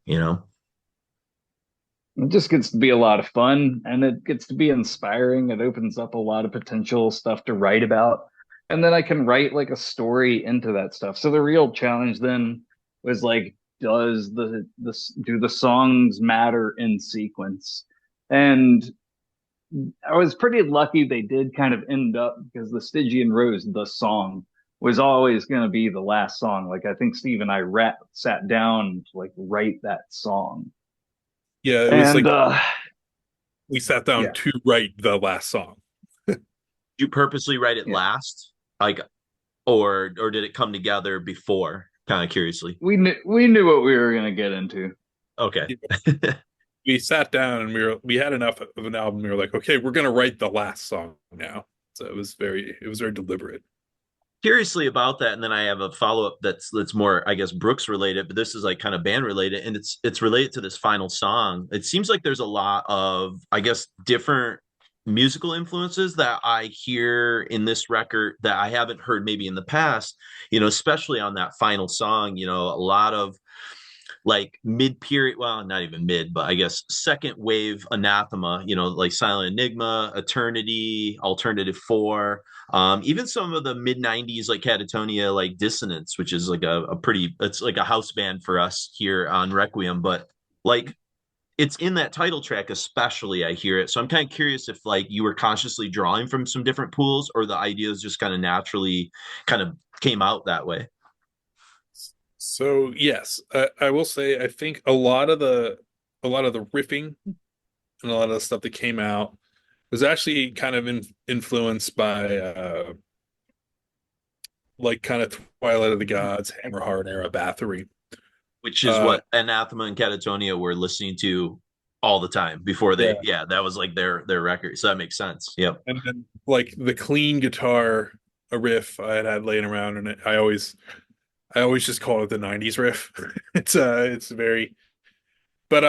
It just gets to be a lot of fun and it gets to be inspiring. It opens up a lot of potential stuff to write about. And then I can write like a story into that stuff. So the real challenge then was like, do the songs matter in sequence? And I was pretty lucky they did kind of end up, because the Stygian Rose, the song, was always going to be the last song. Like I think Steve and I sat down to like write that song. Yeah, it was And like we sat down yeah, to write the last song. You purposely write it yeah. last, like, or did it come together before? Kind of curiously. We knew what we were going to get into. Okay. We sat down and we had enough of an album. We were like, okay, we're gonna write the last song now. So it was very deliberate. Curiously about that, and then I have a follow-up that's more, I guess, Brooks related, but this is like kind of band related, and it's related to this final song. It seems like there's a lot of, I guess, different musical influences that I hear in this record that I haven't heard maybe in the past, especially on that final song. A lot of like mid period, well, not even mid, but I guess second wave Anathema, like Silent Enigma, Eternity, Alternative 4, even some of the mid 90s like Catatonia, like Dissonance, which is like a pretty, it's like a house band for us here on Requiem, but like it's in that title track especially, I hear it. So I'm kind of curious if like you were consciously drawing from some different pools, or the ideas just kind of naturally kind of came out that way. So yes, I will say I think a lot of the riffing and a lot of the stuff that came out was actually kind of influenced by like kind of Twilight of the Gods, Hammerheart era Bathory. Which is Uh, what Anathema and Catatonia were listening to all the time before yeah, yeah, that was like their record. So that makes sense. Yep. and then like the clean guitar, a riff I had laying around, and I always just call it the '90s riff. It's very, but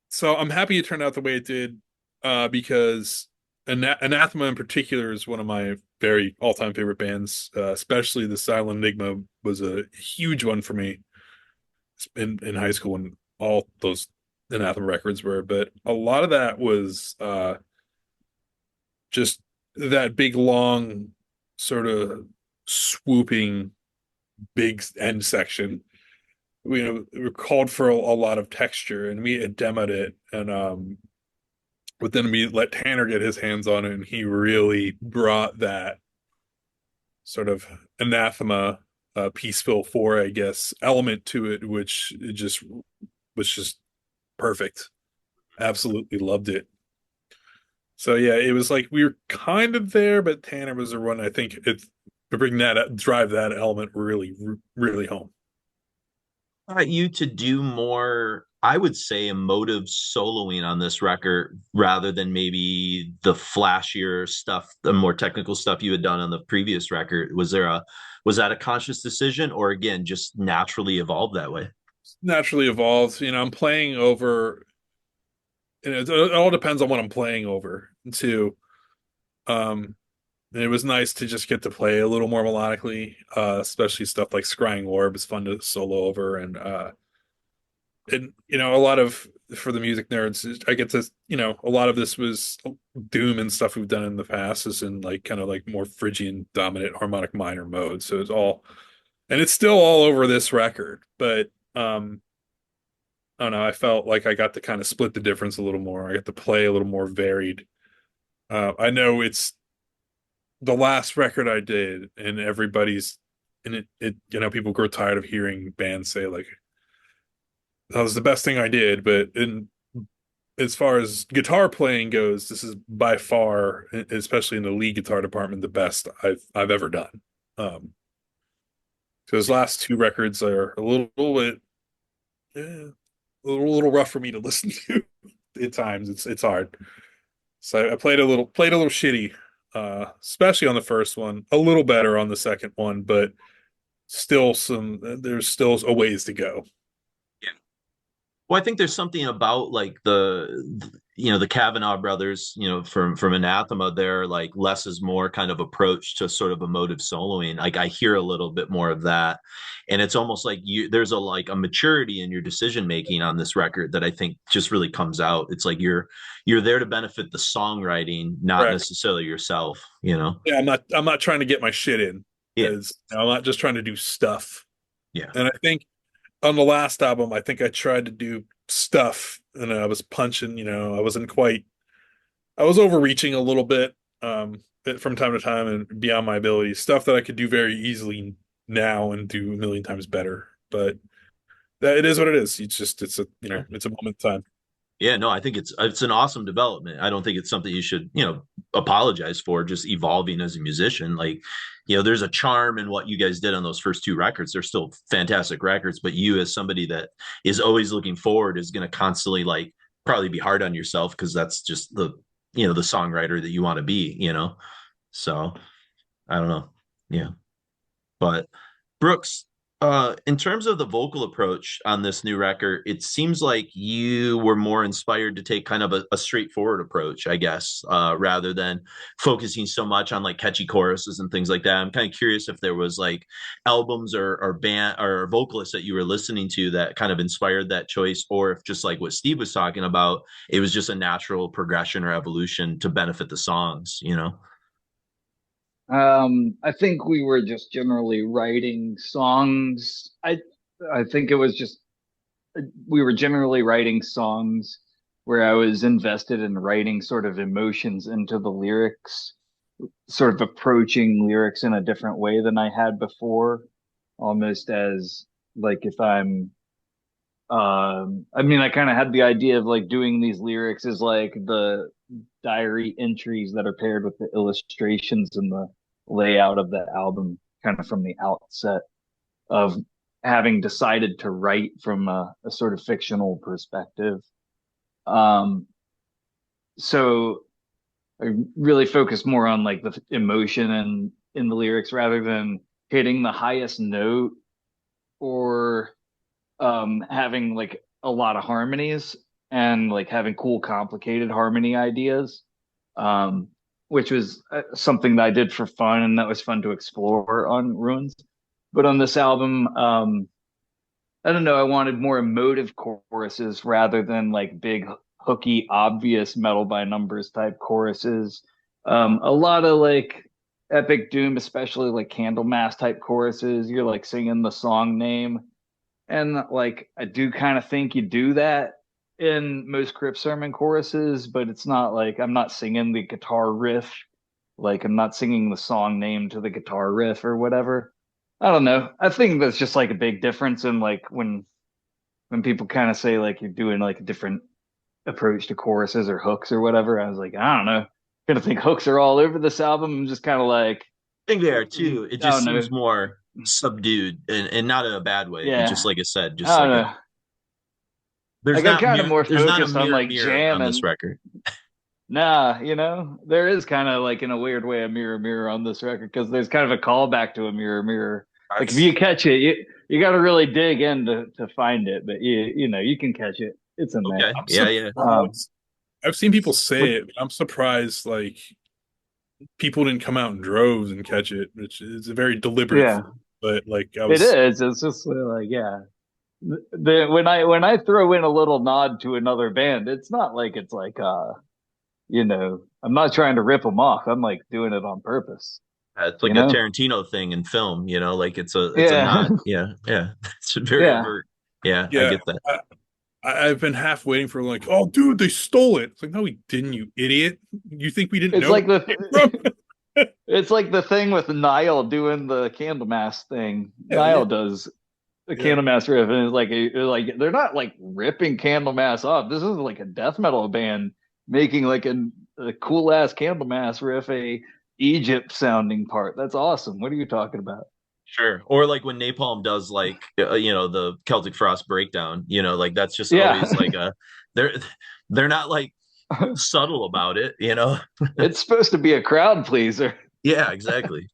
so I'm happy it turned out the way it did, because Anathema in particular is one of my very all-time favorite bands. Especially the Silent Enigma was a huge one for me in high school when all those Anathema records were. But a lot of that was just that big long sort of swooping big end section. It called for a lot of texture, and we had demoed it, and but then we let Tanner get his hands on it, and he really brought that sort of Anathema, Peaceful 4, I guess, element to it, which it just was just perfect. Absolutely loved it. So yeah, it was like we were kind of there, but Tanner was the one, I think, it's to bring that drive that element really really home. You to do more, I would say, emotive soloing on this record rather than maybe the flashier stuff, the more technical stuff you had done on the previous record. Was that a conscious decision, or again just naturally evolved that way? Naturally evolved. I'm playing over, and it all depends on what I'm playing over too. And it was nice to just get to play a little more melodically, especially stuff like Scrying Orb is fun to solo over, and a lot of, for the music nerds, I get to, a lot of this was Doom and stuff we've done in the past is in like kind of like more Phrygian dominant harmonic minor mode. So it's still all over this record, but I don't know, I felt like I got to kind of split the difference a little more. I got to play a little more varied. I know it's the last record I did, and people grow tired of hearing bands say like that was the best thing I did, but as far as guitar playing goes, this is by far, especially in the lead guitar department, the best I've ever done. So those last two records are a little bit, a little rough for me to listen to at times. It's hard. So I played a little shitty, especially on the first one. A little better on the second one, but there's still a ways to go. Well, I think there's something about like the Kavanaugh brothers, from Anathema, their like less is more kind of approach to sort of emotive soloing. Like I hear a little bit more of that, and it's almost like there's a maturity in your decision making on this record that I think just really comes out. It's like you're there to benefit the songwriting, not Correct. necessarily yourself. You know? Yeah, I'm not trying to get my shit in. Yeah. I'm not just trying to do stuff. Yeah. And I think on the last album, I think I tried to do stuff and I was punching, I was overreaching a little bit from time to time and beyond my abilities, stuff that I could do very easily now and do a million times better. But that it is what it is. It's a moment in time. Yeah, no, I think it's an awesome development. I don't think it's something you should, apologize for, just evolving as a musician. Like, there's a charm in what you guys did on those first two records. They're still fantastic records, but you as somebody that is always looking forward is going to constantly like probably be hard on yourself because that's just the songwriter that you want to be. So I don't know. Yeah. But Brooks, in terms of the vocal approach on this new record, it seems like you were more inspired to take kind of a straightforward approach, I guess, rather than focusing so much on like catchy choruses and things like that. I'm kind of curious if there was like albums or band or vocalists that you were listening to that kind of inspired that choice, or if just like what Steve was talking about, it was just a natural progression or evolution to benefit the songs. I think we were just generally writing songs. I think it was just we were generally writing songs where I was invested in writing sort of emotions into the lyrics, sort of approaching lyrics in a different way than I had before, almost as like if I kind of had the idea of like doing these lyrics as like the diary entries that are paired with the illustrations and the layout of the album kind of from the outset of having decided to write from a sort of fictional perspective. So I really focused more on like the emotion and in the lyrics rather than hitting the highest note or having like a lot of harmonies and like having cool complicated harmony ideas, which was something that I did for fun and that was fun to explore on Ruins. But on this album, I don't know, I wanted more emotive choruses rather than like big hooky obvious metal by numbers type choruses. A lot of like epic doom, especially like Candlemass type choruses, you're like singing the song name. And like I do kind of think you do that in most Crypt Sermon choruses, but it's not like I'm not singing the guitar riff, like I'm not singing the song name to the guitar riff or whatever. I don't know. I think that's just like a big difference in like when people kind of say like you're doing like a different approach to choruses or hooks or whatever. I was like, I don't know. I think hooks are all over this album. I'm just kind of like, I think they are too. It just seems more subdued and not in a bad way. Yeah. Just like I said, just I don't like know. there's like not I'm kind of more there's not focused a on like mirror jam on this and record. nah, there is kind of like in a weird way a mirror on this record because there's kind of a callback to a mirror. Like if you catch it, you got to really dig in to find it, but you can catch it. It's in there. Okay. Yeah. I've seen people say it. I'm surprised like people didn't come out in droves and catch it, which is a very deliberate thing, but like it is. It's just like when I throw in a little nod to another band, it's not like it's like I'm not trying to rip them off. I'm like doing it on purpose. It's like a Tarantino thing in film, like it's a nod. Yeah. It's very overt. Yeah, I get that. I've been half waiting for like, oh, dude, they stole it. It's like, no, we didn't, you idiot. You think we didn't it's know? Like it's like the thing with Niall doing the Candlemass thing. Niall does the Candlemass riff, and it's like they're not like ripping Candlemass off. This is like a death metal band making like a cool ass Candlemass riff, a Egypt sounding part. That's awesome. What are you talking about? Sure. Or like when Napalm does like the Celtic Frost breakdown, like that's just always like they're not like subtle about it, It's supposed to be a crowd pleaser. Yeah, exactly.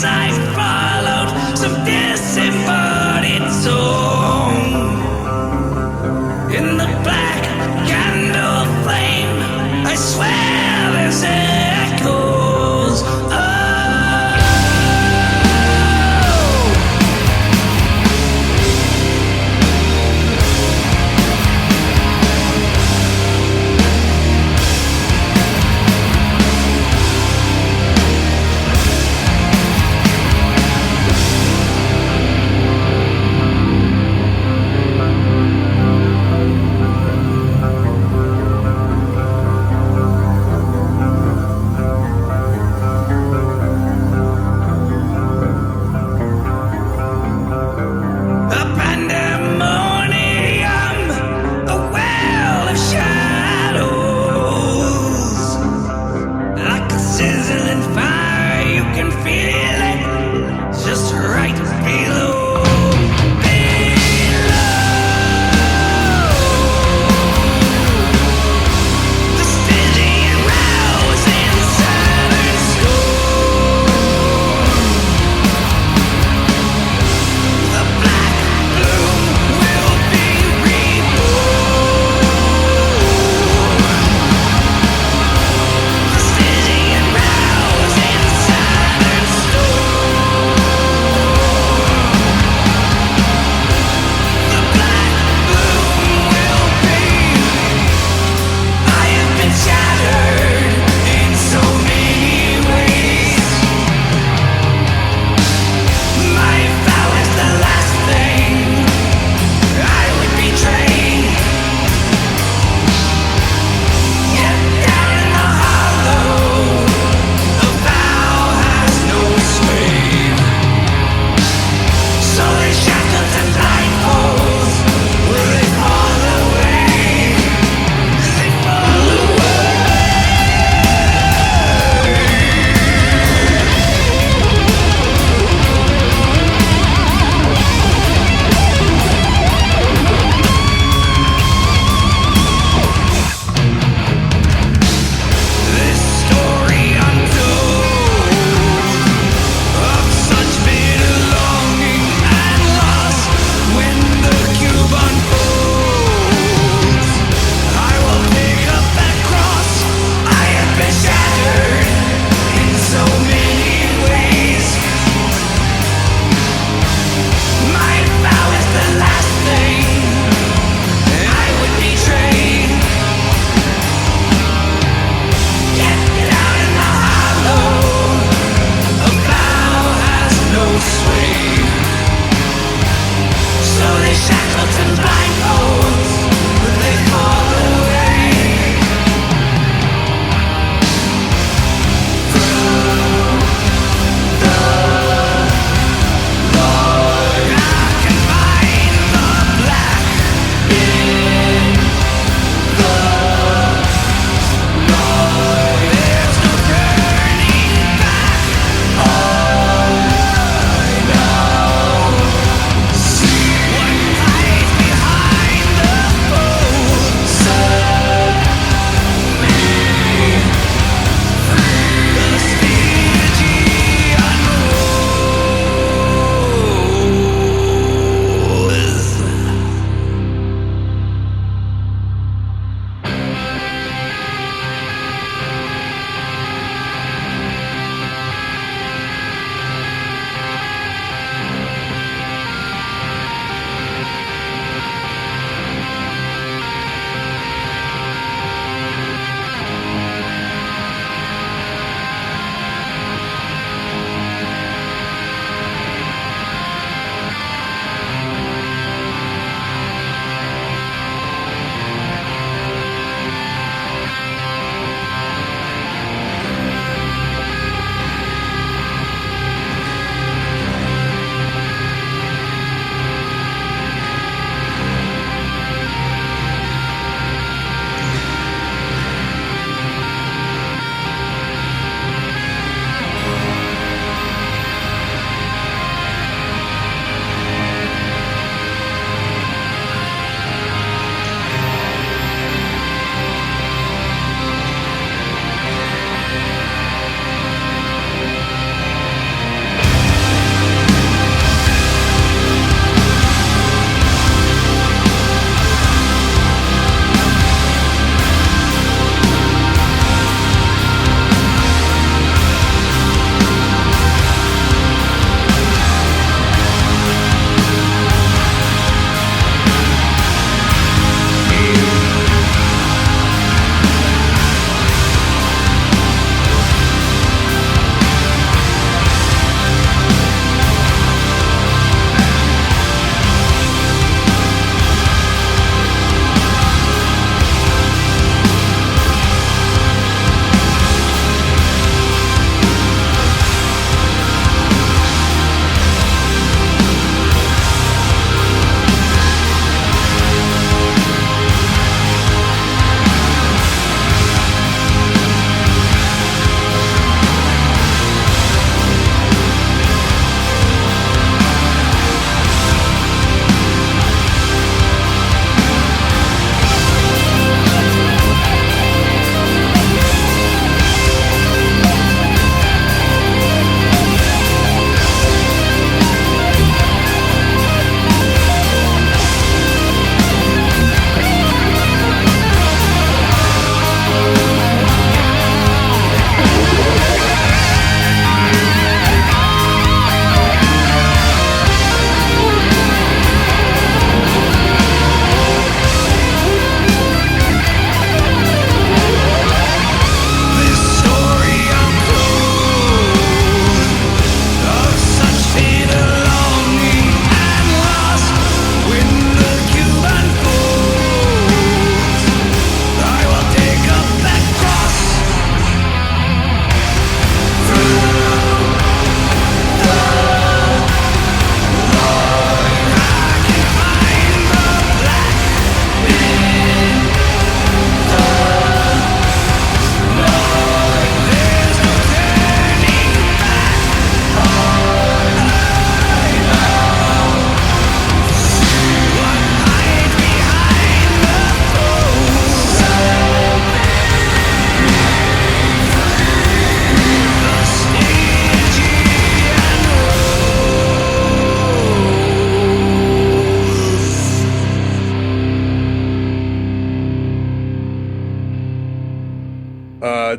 as I followed some disembodied song. In the black candle flame, I swear there's echoes.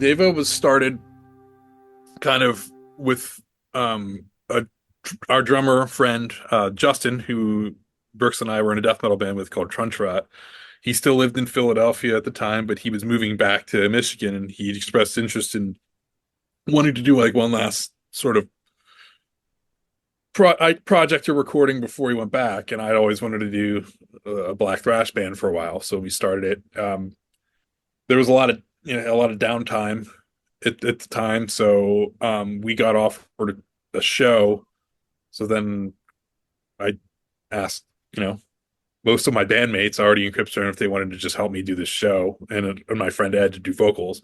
Devo was started kind of with our drummer friend Justin, who Brooks and I were in a death metal band with called Trenchrot. He still lived in Philadelphia at the time, but he was moving back to Michigan, and he expressed interest in wanting to do like one last sort of project or recording before he went back. And I'd always wanted to do a black thrash band for a while, so we started it. There was a lot of downtime at the time, so we got offered a show. So then I asked, most of my bandmates already in Crypt Sermon if they wanted to just help me do this show, and my friend Ed to do vocals.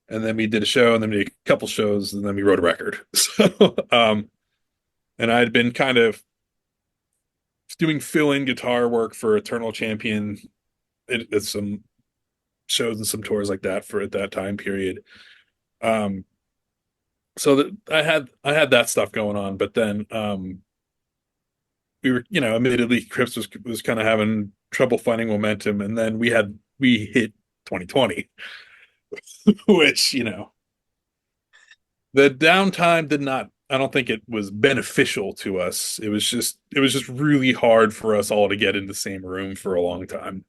And then we did a show, and then we did a couple shows, and then we wrote a record. So, and I'd been kind of doing fill-in guitar work for Eternal Champion at some shows and some tours like that at that time period. So that I had that stuff going on, but then we were, admittedly, Crypt was kind of having trouble finding momentum, and then we hit 2020, which the downtime did not. I don't think it was beneficial to us. It was just really hard for us all to get in the same room for a long time,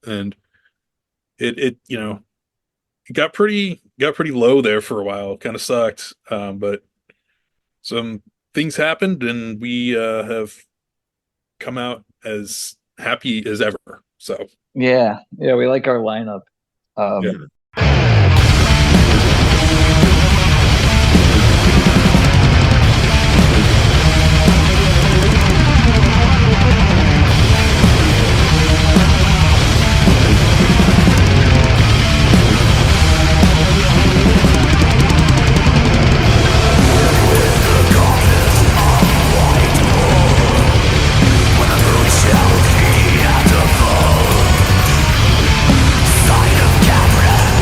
and it got pretty low there for a while. It kind of sucked, but some things happened, and we have come out as happy as ever. So yeah, we like our lineup. Yeah. Sign of Cameron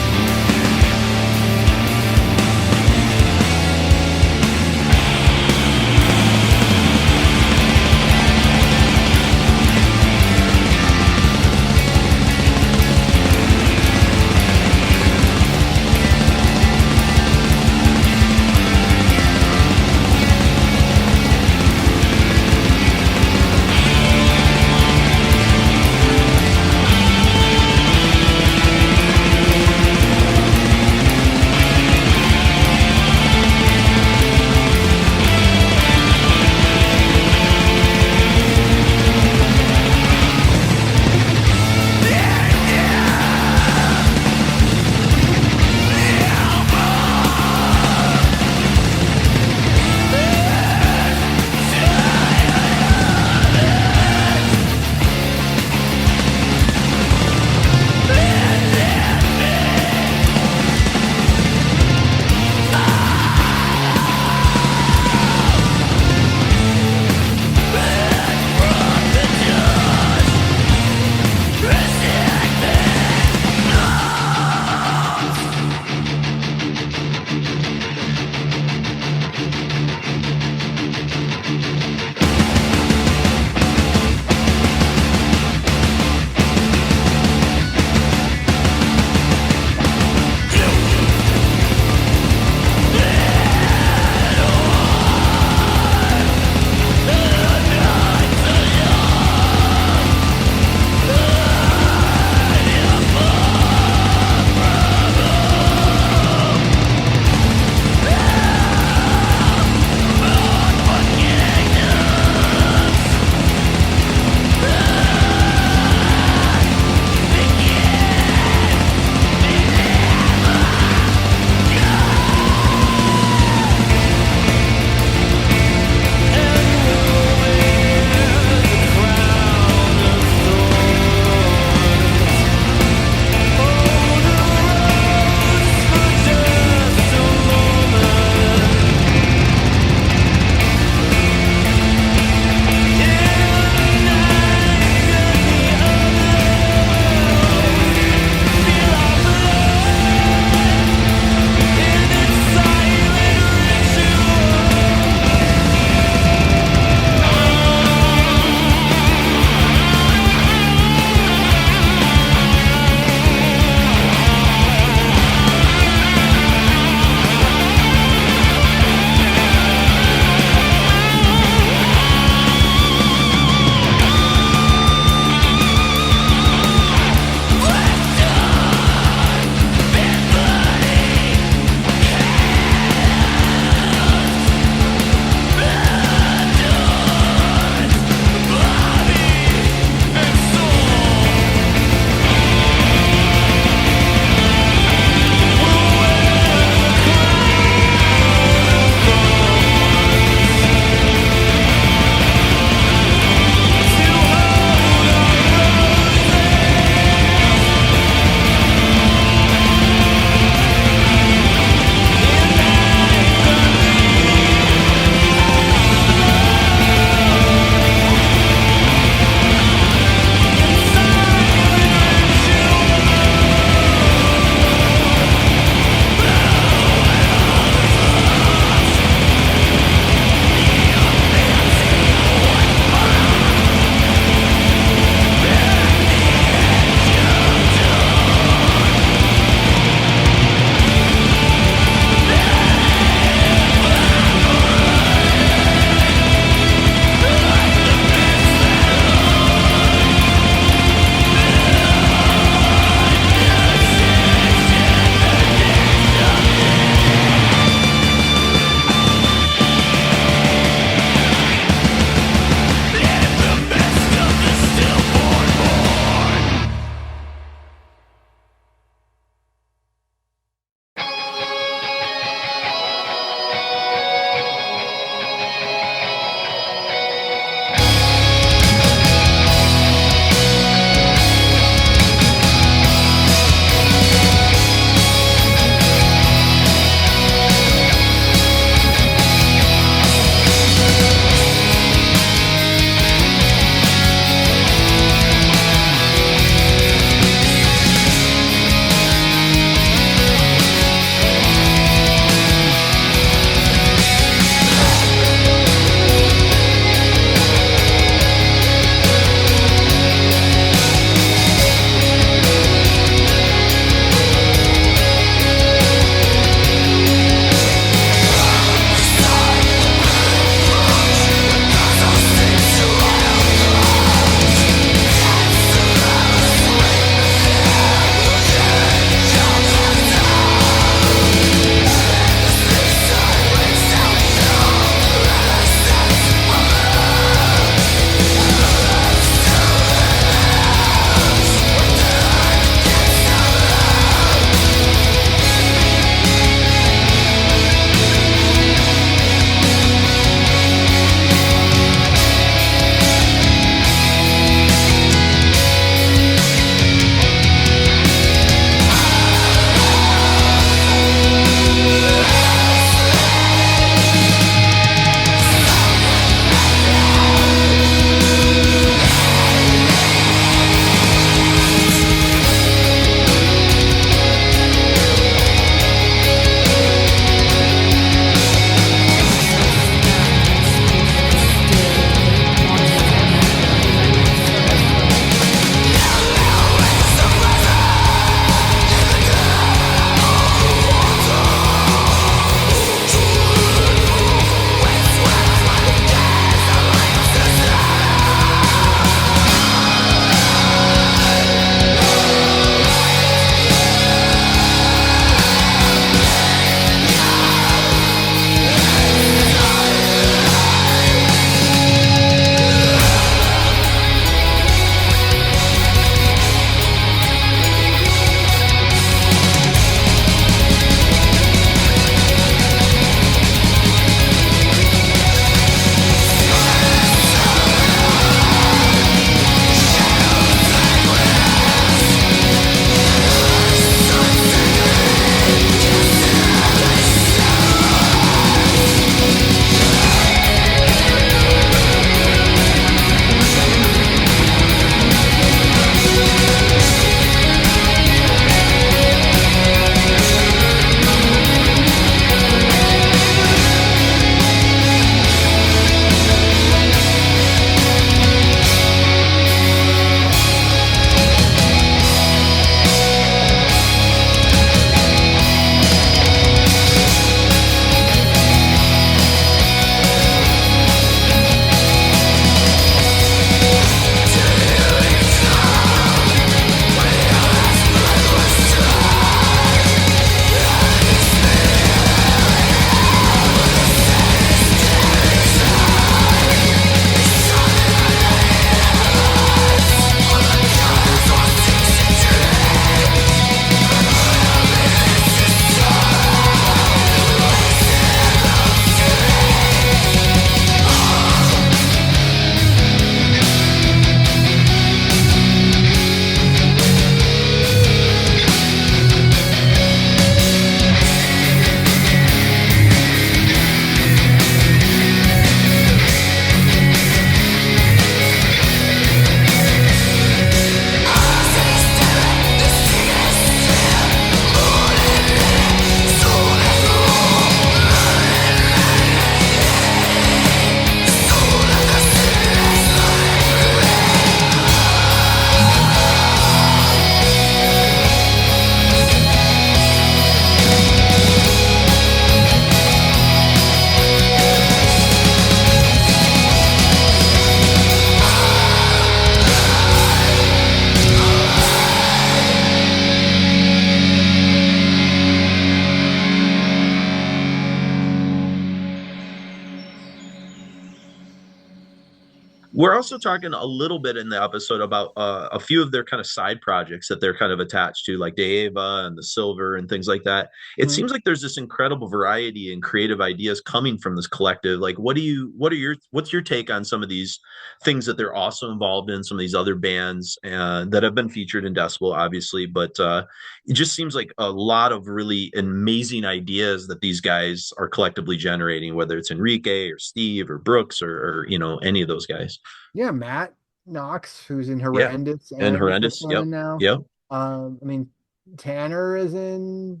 We're also talking a little bit in the episode about a few of their kind of side projects that they're kind of attached to, like Deeva and the Silver and things like that. It Mhm. seems like there's this incredible variety and creative ideas coming from this collective. Like, what's your take on some of these things that they're also involved in? Some of these other bands that have been featured in Decibel, obviously, but it just seems like a lot of really amazing ideas that these guys are collectively generating, whether it's Enrique or Steve or Brooks or any of those guys. Yeah, Matt Knox, who's in Yeah. Horrendous And and Crypt Horrendous. Yep. Sermon now. Yep. I mean, Tanner is in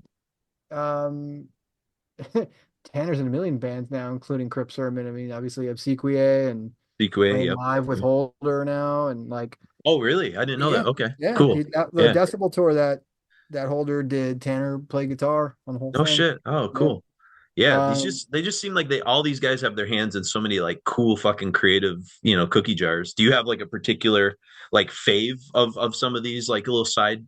um Tanner's in a million bands now, including Crypt Sermon. I mean, obviously Obsequiae and Sequay. playing Yep. live with Holder now, and like, Oh, really? I didn't know yeah, that. Okay. yeah. Cool. The Yeah. Decibel tour that Holder did, Tanner played guitar on the whole No thing. shit. Oh, Yeah. cool. Yeah, Um, they just seem like all these guys have their hands in so many like cool fucking creative, cookie jars. Do you have like a particular like fave of some of these like little side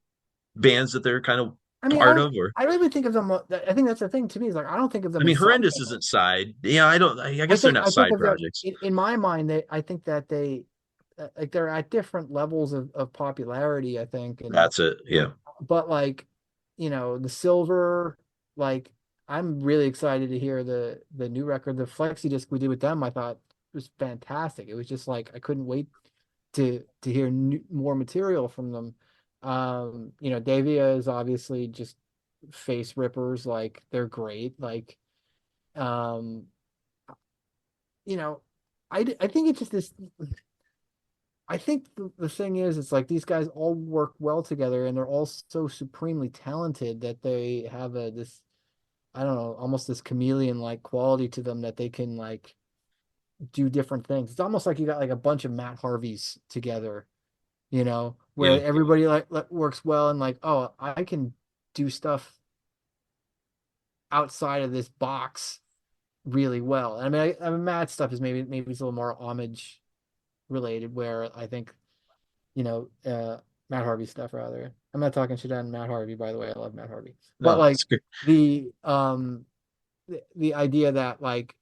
bands that they're kind of I mean, part of, or I don't even think of them. I think that's the thing to me is like I don't think of I them mean, as side Horrendous isn't bands. side. Yeah, I don't. I guess they're not I think side of them projects. in my mind. I think that they like they're at different levels of popularity. I think, and That's it. Yeah. but like the Silver, like I'm really excited to hear the new record, the flexi disc we did with them. I thought was fantastic. It was just like I couldn't wait to hear more material from them. Davia is obviously just face rippers. Like they're great. Like, um, you know, I think it's just this. I think the thing is, it's like these guys all work well together, and they're all so supremely talented that they have this, I don't know, almost this chameleon like quality to them that they can like do different things. It's almost like you got like a bunch of Matt Harveys together, Yeah. where everybody like works well and like, oh, I can do stuff outside of this box really well. I mean, Matt's stuff is maybe it's a little more homage related, where I think Matt Harvey stuff rather. I'm not talking shit on Matt Harvey, by the way. I love Matt Harvey, but No, like it's good. the idea that like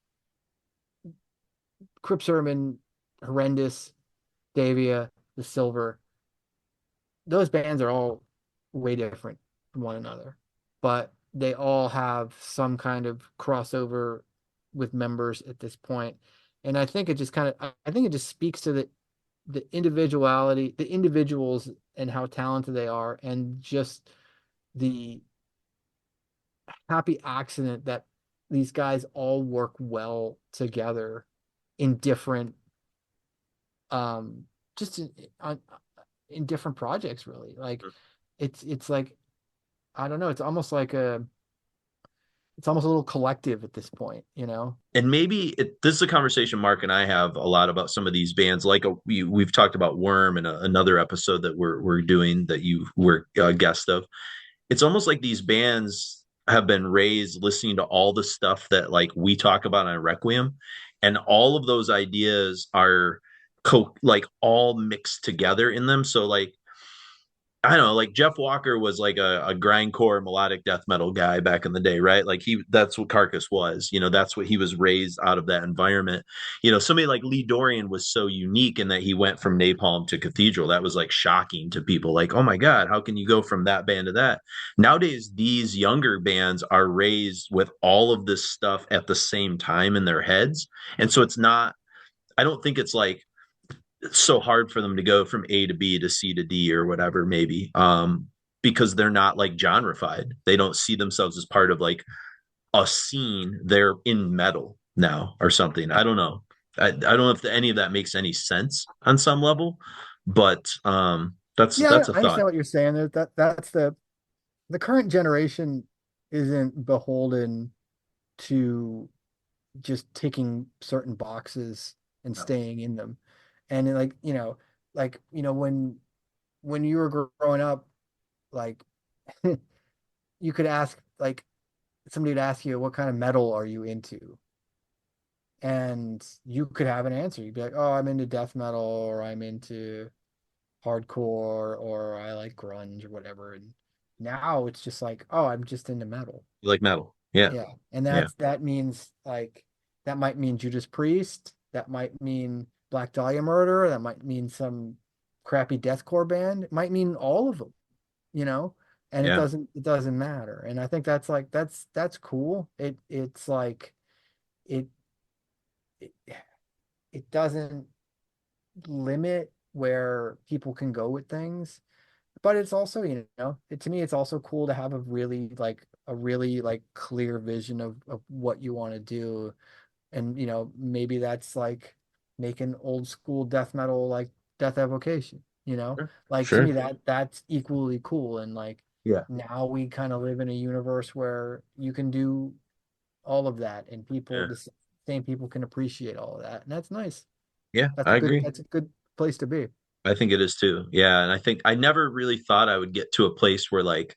Crypt Sermon, Horrendous, Davia, the Silver, those bands are all way different from one another, but they all have some kind of crossover with members at this point. And I think it just I think it just speaks to the individuality, the individuals and how talented they are, and just the happy accident that these guys all work well together in different just in different projects really. Like it's like I don't know, it's almost a little collective at this point. And maybe this is a conversation Mark and I have a lot about some of these bands. Like we've talked about Worm in another episode that we're doing that you were a guest of. It's almost like these bands have been raised listening to all the stuff that like we talk about on Requiem, and all of those ideas are like all mixed together in them. So like I don't know, like Jeff Walker was like a grindcore melodic death metal guy back in the day, right? Like that's what Carcass was, that's what he was raised out of that environment. Somebody like Lee Dorian was so unique in that he went from Napalm to Cathedral. That was like shocking to people. Like, oh my God, how can you go from that band to that? Nowadays, these younger bands are raised with all of this stuff at the same time in their heads. And so I don't think it's like, so hard for them to go from A to B to C to D or whatever, maybe, because they're not like genreified. They don't see themselves as part of like a scene. They're in metal now or something. I don't know. I don't know if any of that makes any sense on some level, but Yeah, that's a I thought. understand what you're saying. That's the current generation isn't beholden to just ticking certain boxes and staying in them. And when you were growing up, like you could ask, like somebody would ask you, what kind of metal are you into? And you could have an answer. You'd be like, oh, I'm into death metal, or I'm into hardcore, or I like grunge or whatever. And now it's just like, oh, I'm just into metal. You like metal? Yeah, Yeah. And yeah, that means like that might mean Judas Priest. That might mean Black Dahlia Murder. That might mean some crappy deathcore band. It might mean all of them, you know, and Yeah. it doesn't matter. And I think that's like that's cool. It's like it it, it doesn't limit where people can go with things, but it's also, you know, to me it's also cool to have a really like clear vision of what you want to do. And you know, maybe that's like making old school death metal like Death Evocation, you know, Sure. like to me Sure. that's equally cool. And like Yeah. now we kind of live in a universe where you can do all of that, and Yeah. the same people can appreciate all of that, and that's nice. Yeah, I agree. That's a good place to be. I think it is too. Yeah, and I think I never really thought I would get to a place where like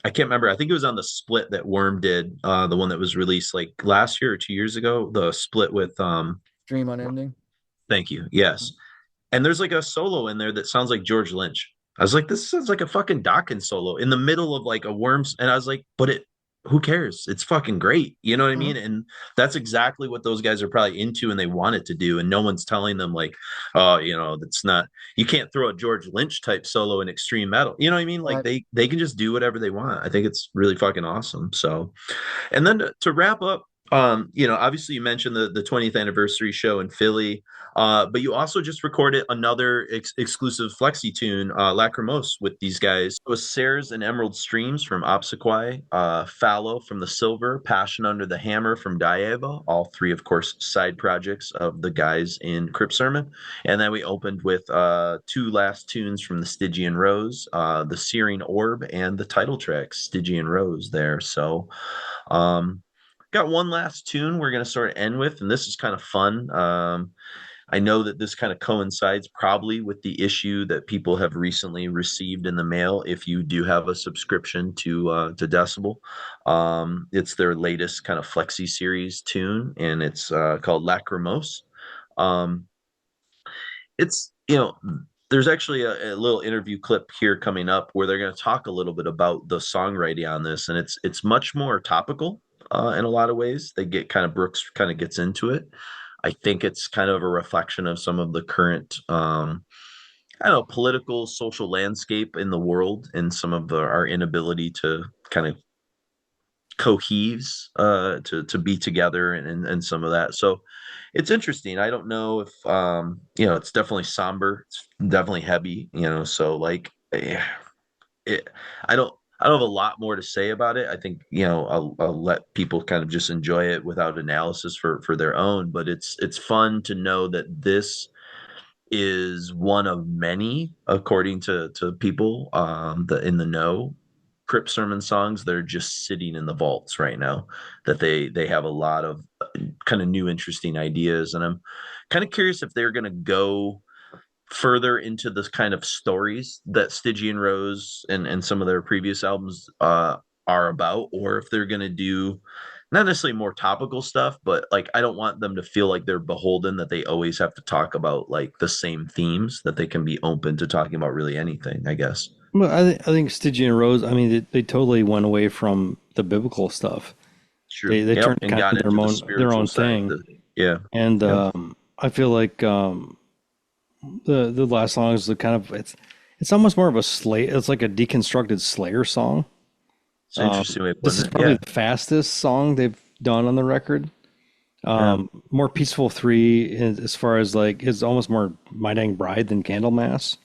I can't remember. I think it was on the split that Worm did, the one that was released like last year or 2 years ago. The split with Dream Unending. thank you. Yes. And there's like a solo in there that sounds like George Lynch. I was like, this sounds like a fucking Dawkins solo in the middle of like a Worms. And I was like, but it, who cares? It's fucking great. You know what I Mhm. mean? And that's exactly what those guys are probably into and they want it to do. And no one's telling them like, oh, you know, that's not, you can't throw a George Lynch type solo in extreme metal. You know what I mean? Like Right. they can just do whatever they want. I think it's really fucking awesome. So, and then to wrap up, you know, obviously you mentioned the 20th anniversary show in Philly, but you also just recorded another exclusive flexi tune, Lacrimose, with these guys. It was Sares and Emerald Streams from Obsequy, Fallow from the Silver, Passion Under the Hammer from Dieva, all three, of course, side projects of the guys in Crypt Sermon. And then we opened with two last tunes from the Stygian Rose, the Searing Orb, and the title track, Stygian Rose there. So, got one last tune we're going to sort of end with, and this is kind of fun. I know that this kind of coincides probably with the issue that people have recently received in the mail. If you do have a subscription to Decibel, it's their latest kind of flexi series tune, and it's called Lacrimose. Um, it's, you know, there's actually a little interview clip here coming up where they're going to talk a little bit about the songwriting on this, and it's much more topical in a lot of ways. They get kind of Brooks kind of gets into it. I think it's kind of a reflection of some of the current I don't know, political social landscape in the world and some of our inability to kind of coheves to be together and some of that. So it's interesting. I don't know if you know, it's definitely somber, it's definitely heavy, you know, so like it, I don't have a lot more to say about it. I think, you know, I'll let people kind of just enjoy it without analysis for their own, but it's fun to know that this is one of many, according to people in the know, Crypt Sermon songs that are just sitting in the vaults right now. That they have a lot of kind of new, interesting ideas, and I'm kind of curious if they're going to go further into this kind of stories that Stygian Rose and some of their previous albums are about, or if they're going to do not necessarily more topical stuff, but like I don't want them to feel like they're beholden that they always have to talk about like the same themes, that they can be open to talking about really anything, I guess. Well, I think Stygian Rose, I mean, they totally went away from the biblical stuff. True. They Yep. turned And kind got of into the their spiritual own side of thing. yeah. And Yep. I feel like the last song is the kind of it's almost more of a slay. It's like a deconstructed Slayer song. It's an interesting way of This putting is it. probably Yeah. the fastest song they've done on the record. Yeah. More peaceful three as far as like is almost more My Dang Bride than Candlemass.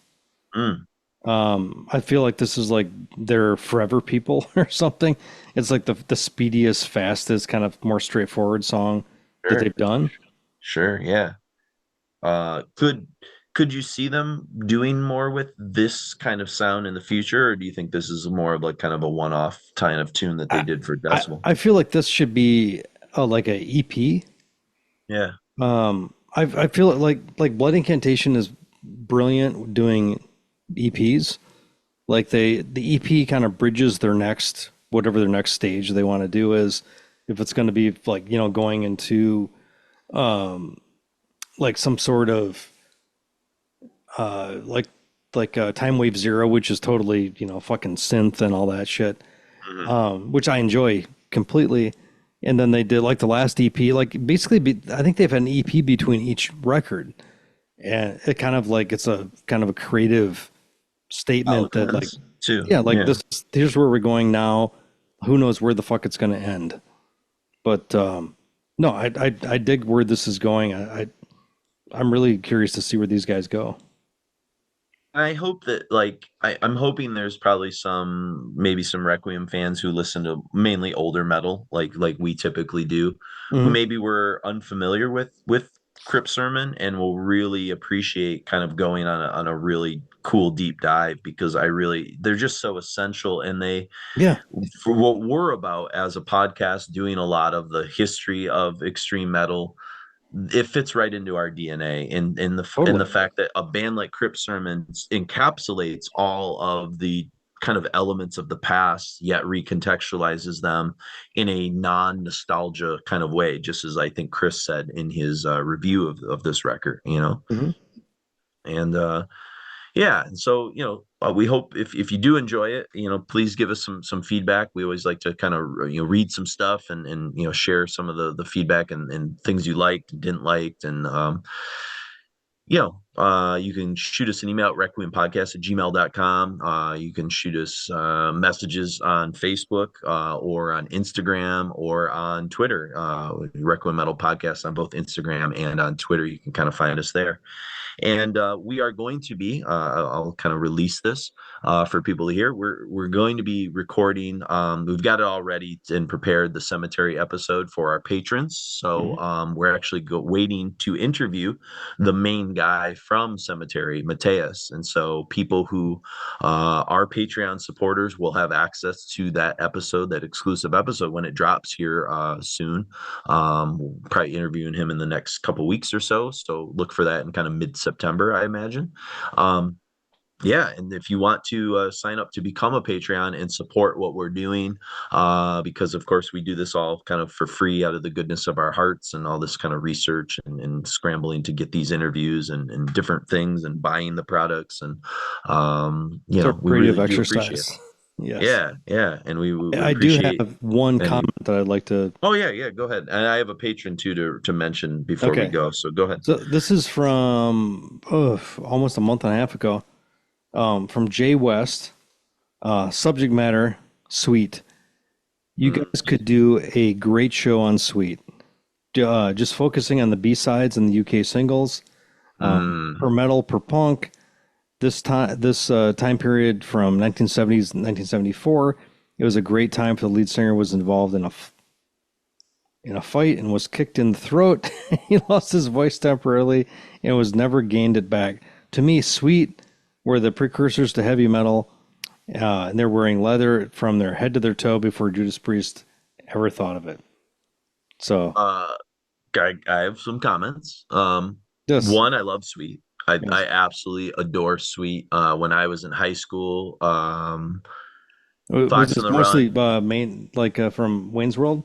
Mm. I feel like this is like their forever people or something. It's like the speediest, fastest, kind of more straightforward song that Sure. they've done. Sure. Yeah. Could you see them doing more with this kind of sound in the future, or do you think this is more of like kind of a one-off kind of tune that they I, did for I, Decibel? I feel like this should be like a EP. Yeah. I feel like Blood Incantation is brilliant doing EPs. Like the EP kind of bridges their next whatever their next stage they want to do is. If it's going to be like, you know, going into like some sort of Time Wave Zero, which is totally, you know, fucking synth and all that shit, which I enjoy completely. And then they did like the last EP, like basically, I think they've had an EP between each record. and it kind of like it's a kind of a creative statement that like, Eloquence, too. yeah, like this, here's where we're going now. Who knows where the fuck it's going to end? But no, I dig where this is going. I'm really curious to see where these guys go. I hope that like I'm hoping there's probably maybe some Requiem fans who listen to mainly older metal, like we typically do, who Mhm. maybe were unfamiliar with Crypt Sermon and will really appreciate kind of going on a really cool deep dive, because they're just so essential, and they, Yeah, for what we're about as a podcast, doing a lot of the history of extreme metal, it fits right into our DNA, and the totally. fact that a band like Crypt Sermon encapsulates all of the kind of elements of the past, yet recontextualizes them in a non-nostalgia kind of way, just as I think Chris said in his review of this record, Mhm. and yeah, and so we hope if you do enjoy it, please give us some feedback. We always like to kind of read some stuff, and share some of the feedback, and things you liked and didn't like, and you can shoot us an email at requiempodcast@gmail.com. You can shoot us messages on Facebook, or on Instagram, or on Twitter. Requiem Metal Podcast on both Instagram and on Twitter. You can kind of find us there. And we are going to be, I'll kind of release this for people to hear. We're going to be recording. We've got it all ready and prepared, the cemetery episode for our patrons. So we're actually waiting to interview the main guy from Cemetery, Matthias. And so people who are Patreon supporters will have access to that episode, that exclusive episode, when it drops here soon. We'll probably interviewing him in the next couple weeks or so. So look for that in kind of mid-September, I imagine. Yeah, and if you want to sign up to become a Patreon and support what we're doing, because of course we do this all kind of for free out of the goodness of our hearts, and all this kind of research, and scrambling to get these interviews, and different things, and buying the products, and It's a we creative really do appreciate it. exercise. Yes. Yeah, and we I do appreciate have one any. comment that I'd like to. Oh yeah, go ahead. And I have a patron too to mention before we Okay. go. So go ahead. So this is from almost a month and a half ago. From Jay West. Subject matter, Sweet. You guys could do a great show on Sweet. Just focusing on the B-sides and the UK singles. Per metal, per punk. This time period from 1970s to 1974, it was a great time for the lead singer. Was involved in a fight and was kicked in the throat. He lost his voice temporarily and was never gained it back. To me, Sweet were the precursors to heavy metal, and they're wearing leather from their head to their toe before Judas Priest ever thought of it. So, I have some comments. yes, One, I love Sweet. I absolutely adore Sweet. When I was in high school, was Fox this on the mostly Run. main from Wayne's World?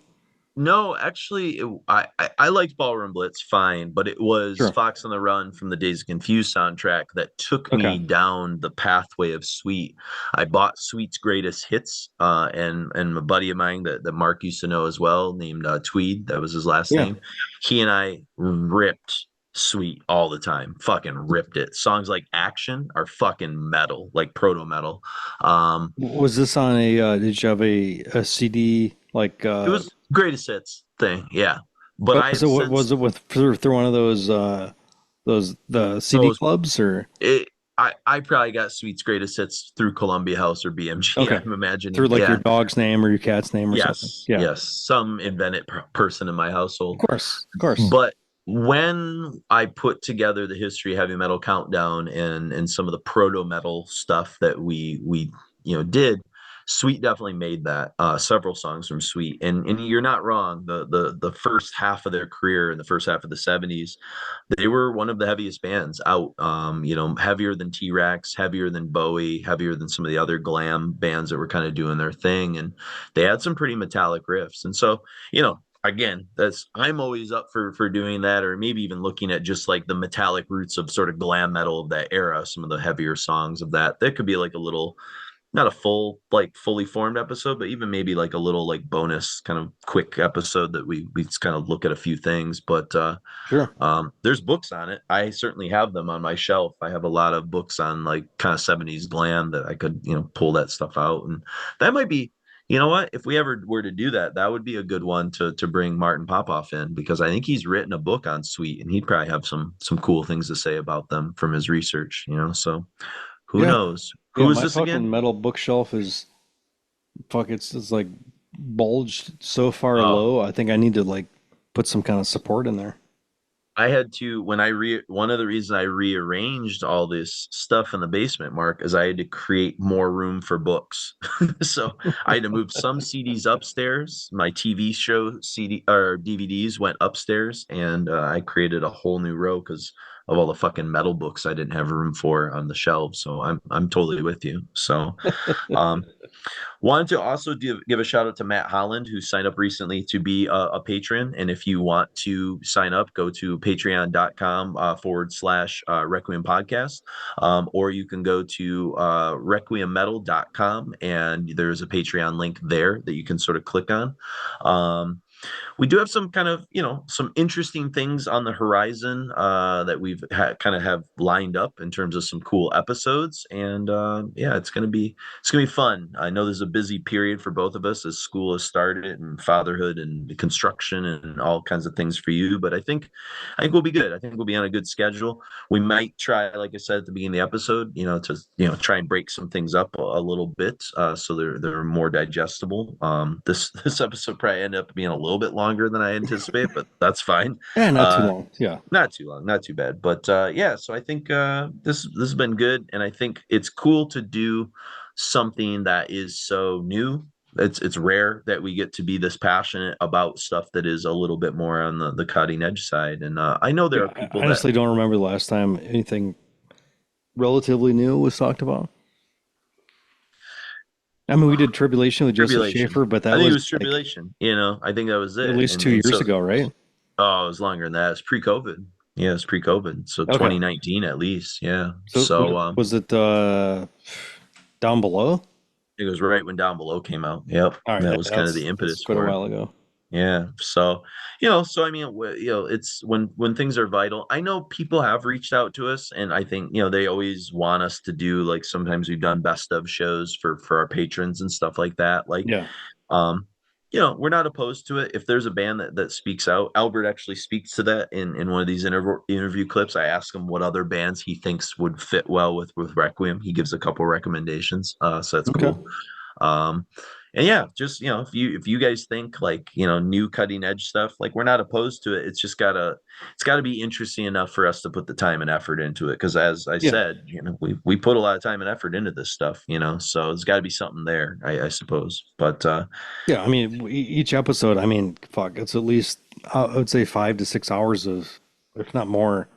No, actually, I liked Ballroom Blitz fine, but it was Sure. Fox on the Run from the Days of Confused soundtrack that took Okay. me down the pathway of Sweet. I bought Sweet's greatest hits, and a buddy of mine that Mark used to know as well, named Tweed, that was his last Yeah. name. He and I ripped Sweet all the time, fucking ripped it. Songs like Action are fucking metal, like proto metal. Was this on a? Did you have a CD like? It was greatest hits thing, yeah. But What I was have it? What since was it with through one of those the CD those clubs or? it. I probably got Sweet's greatest hits through Columbia House or BMG. Okay. I'm Through imagining, like your yeah, dog's name or your cat's name or something. yes, Yeah. yes, some invented person in my household. Of course. Of course. But when I put together the history of heavy metal countdown, and some of the proto metal stuff that we did, Sweet definitely made that. Several songs from Sweet, and you're not wrong. The first half of their career, in the first half of the '70s, they were one of the heaviest bands out. Heavier than T-Rex, heavier than Bowie, heavier than some of the other glam bands that were kind of doing their thing, and they had some pretty metallic riffs. And so, again, I'm always up for doing that, or maybe even looking at just like the metallic roots of sort of glam metal of that era, some of the heavier songs of that could be like a little not a full like fully formed episode, but even maybe like a little like bonus kind of quick episode that we just kind of look at a few things. But Sure. there's books on it. I certainly have them on my shelf. I have a lot of books on like kind of 70s glam that I could, pull that stuff out. And that might be, you know what? If we ever were to do that, that would be a good one to bring Martin Popoff in, because I think he's written a book on Sweet and he'd probably have some cool things to say about them from his research, So who Yeah. knows? Yeah, Who is my this fucking again? metal bookshelf is it's like bulged so far Oh, low. I think I need to like put some kind of support in there. I had to when one of the reasons I rearranged all this stuff in the basement, Mark, is I had to create more room for books. So I had to move some CDs upstairs. My TV show CD or DVDs went upstairs, and I created a whole new row because of all the fucking metal books I didn't have room for on the shelves. So I'm totally with you. So um wanted to also give a shout out to Matt Holland, who signed up recently to be a patron. And if you want to sign up, go to patreon.com /Requiem podcast. Or you can go to requiemmetal.com, and there's a Patreon link there that you can sort of click on. We do have some kind of some interesting things on the horizon that we've kind of have lined up in terms of some cool episodes, and yeah, it's gonna be fun. I know there's a busy period for both of us as school has started and fatherhood and construction and all kinds of things for you, but I think we'll be good. I think we'll be on a good schedule. We might try, like I said at the beginning of the episode, to try and break some things up a little bit, so they're more digestible. This episode probably ended up being a little bit longer than I anticipate, but that's fine. Yeah, not too Uh, long. Yeah. not too long, not too bad. But yeah, so I think this has been good, and I think it's cool to do something that is so new. It's rare that we get to be this passionate about stuff that is a little bit more on the cutting edge side. And I know there Yeah, are I people that honestly don't remember the last time anything relatively new was talked about. I mean, we did Tribulation with Joseph tribulation. Schaefer, but I that think it was was like tribulation. I think that was at it. least And 2 years so ago, right? oh, it was longer than that. It's pre-COVID. Yeah, it's pre-COVID. So Okay. 2019 at least. Yeah. So So was it down below? it was right when Down Below came out. Yep. All right, That was kind of the that's impetus quite a for it. while ago. Yeah. So, so I mean, it's when things are vital. I know people have reached out to us, and I think, they always want us to do, like, sometimes we've done best of shows for our patrons and stuff like that. Like, Yeah. um, we're not opposed to it. If there's a band that speaks out, Albert actually speaks to that in one of these interview clips. I ask him what other bands he thinks would fit well with Requiem. He gives a couple recommendations. So that's Okay. cool. Um, and yeah, just if you guys think like new cutting edge stuff, like we're not opposed to it. It's gotta be interesting enough for us to put the time and effort into it. Because as I Yeah. said, we put a lot of time and effort into this stuff, so there's got to be something there, I suppose. But Yeah. I mean, each episode, I mean, fuck, it's at least, I would say 5 to 6 hours of, if not more,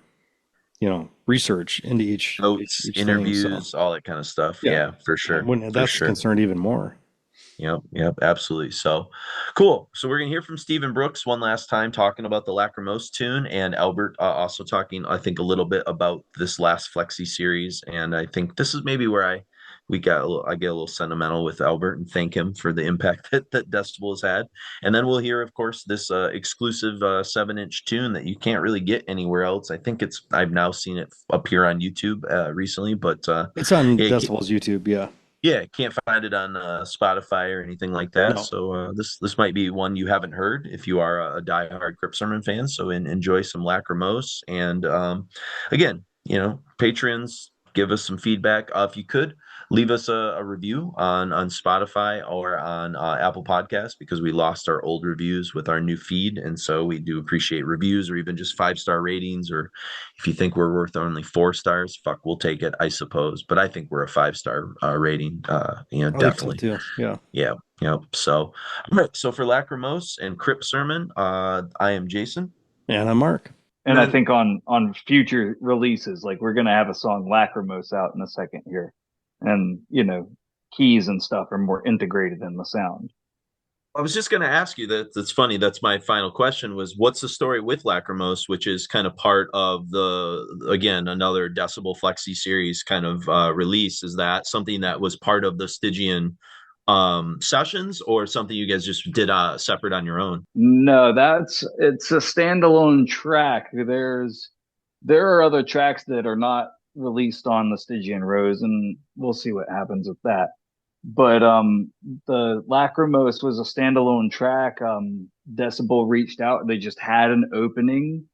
research into notes, each thing. So, interviews, all that kind of stuff. yeah. Yeah, for Yeah. sure, When for that's sure. concerned, even more. Yep, absolutely. So cool. So we're gonna hear from Stephen Brooks one last time talking about the Lacrimose tune, and Albert also talking, I think, a little bit about this last Flexi series. And I think this is maybe where I get a little sentimental with Albert and thank him for the impact that Decibel has had. And then we'll hear, of course, this exclusive 7-inch tune that you can't really get anywhere else. I think I've now seen it appear on YouTube recently, but It's on yeah, Decibel's YouTube. Yeah. yeah, can't find it on Spotify or anything like that. No. So this might be one you haven't heard if you are a diehard Crypt Sermon fan. So enjoy some Lacrimose. And again, patrons, give us some feedback. If you could leave us a review on Spotify or on Apple Podcasts, because we lost our old reviews with our new feed, and so we do appreciate reviews or even just 5-star ratings. Or if you think we're worth only 4 stars, fuck, we'll take it, I suppose. But I think we're a 5-star rating. I think so Definitely. too. Yeah. Yeah. So, all right. So for Lacrimose and Crypt Sermon, I am Jason. And I'm Mark. And I think on future releases, like we're gonna have a song Lacrimose out in a second here, and keys and stuff are more integrated in the sound. I was just going to ask you that. That's funny. That's my final question was what's the story with Lacrimose, which is kind of part of again, another Decibel Flexi series kind of release. Is that something that was part of the Stygian sessions or something you guys just did separate on your own? No, it's a standalone track. There are other tracks that are not released on the Stygian Rose, and we'll see what happens with that. But the Lacrimose was a standalone track. Decibel reached out. They just had an opening,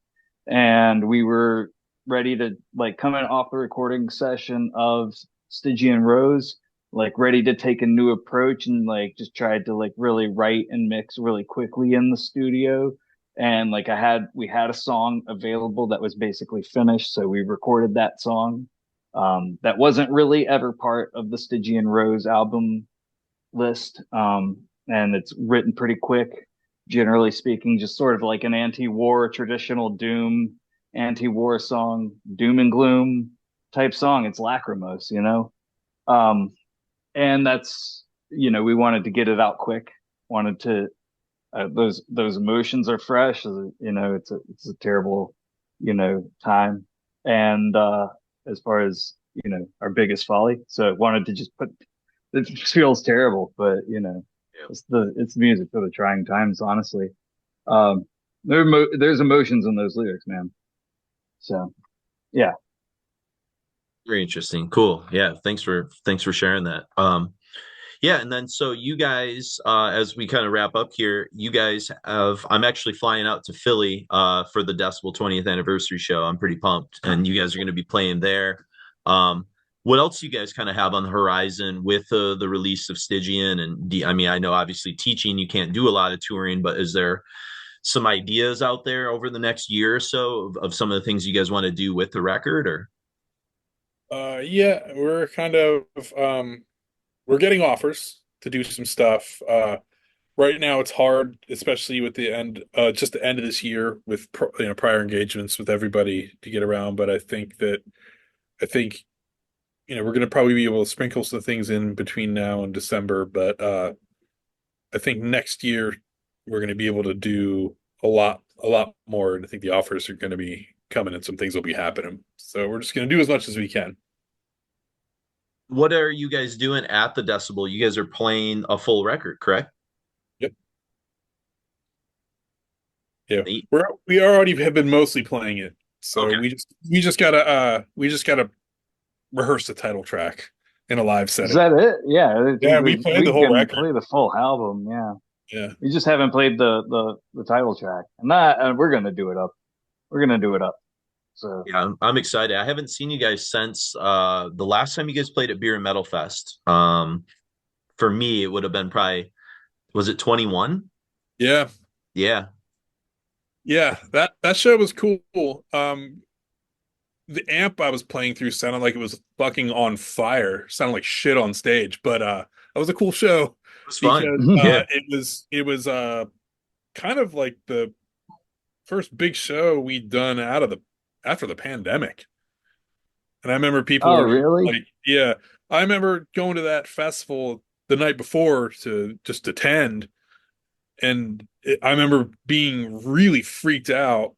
and we were ready to like coming off the recording session of Stygian Rose, like ready to take a new approach and like just tried to like really write and mix really quickly in the studio. And like we had a song available that was basically finished, so we recorded that song. That wasn't really ever part of the Stygian Rose album list. And it's written pretty quick, generally speaking, just sort of like an anti-war, traditional doom, anti-war song, doom and gloom type song. It's Lacrimose, you know? Um, and that's, you know, we wanted to get it out quick, wanted to, those emotions are fresh, you know, it's a terrible, you know, time. And, as far as, you know, our biggest folly. So I wanted to just put, it feels terrible, but you know, it's music for the trying times, honestly. There's emotions in those lyrics, man. So yeah. Very interesting. Cool. Yeah. Thanks for sharing that. Yeah, and then so you guys, as we kind of wrap up here, you guys I'm actually flying out to Philly for the Decibel 20th anniversary show. I'm pretty pumped, and you guys are going to be playing there. What else do you guys kind of have on the horizon with the release of Stygian? And I mean, I know obviously teaching, you can't do a lot of touring, but is there some ideas out there over the next year or so of some of the things you guys want to do with the record? Or Yeah, we're kind of we're getting offers to do some stuff. Right now it's hard, especially with the end, just the end of this year with prior engagements with everybody to get around. But I think we're going to probably be able to sprinkle some things in between now and December. But I think next year we're going to be able to do a lot more, and I think the offers are going to be coming and some things will be happening. So we're just going to do as much as we can. what are you guys doing at the Decibel? You guys are playing a full record, correct? Yep. Yeah, Neat. we already have been mostly playing it, so Okay. we just gotta rehearse the title track in a live Is setting. that it? Yeah. Yeah, we played the whole can record. play the full album. Yeah. Yeah, We just haven't played the title track, and we're gonna do it up. We're gonna do it up. So Yeah, I'm excited. I haven't seen you guys since the last time you guys played at Beer and Metal Fest. For me, it would have been probably was it 21? yeah, Yeah. yeah. That show was cool. The amp I was playing through sounded like it was fucking on fire. Sounded like shit on stage, but that was a cool show It was fun. because Yeah. it was kind of like the first big show we'd done after the pandemic. And I remember people oh were really? like, yeah, I remember going to that festival the night before to just attend. And I remember being really freaked out.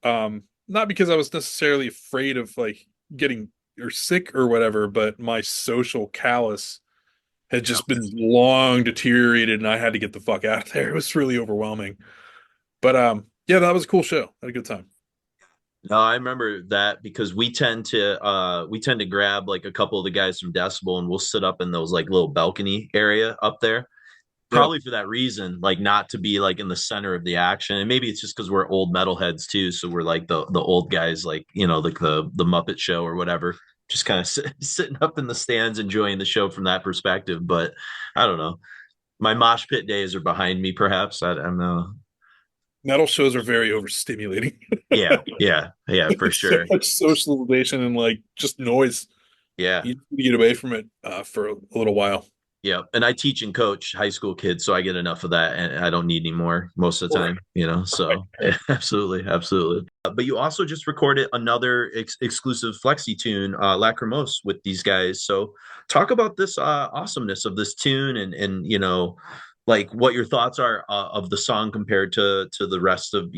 Not because I was necessarily afraid of like getting or sick or whatever, but my social callus had just been long deteriorated and I had to get the fuck out of there. It was really overwhelming. But yeah, that was a cool show. Had a good time. No, I remember that because we tend to grab like a couple of the guys from Decibel and we'll sit up in those like little balcony area up there. Yeah. Probably for that reason, like not to be like in the center of the action. And maybe it's just because we're old metalheads too. So we're like the old guys, like, like the Muppet Show or whatever, just kind of sitting up in the stands enjoying the show from that perspective. But I don't know. My mosh pit days are behind me, perhaps. I don't know. Metal shows are very overstimulating. Yeah, yeah, yeah, for It's so sure. much socialization and like just noise. Yeah. You need to get away from it for a little while. Yeah, and I teach and coach high school kids, so I get enough of that, and I don't need any more most of the Right. time, So yeah, absolutely, absolutely. But you also just recorded another exclusive flexi tune, Lacrimose, with these guys. So talk about this awesomeness of this tune, and like what your thoughts are of the song compared to the rest of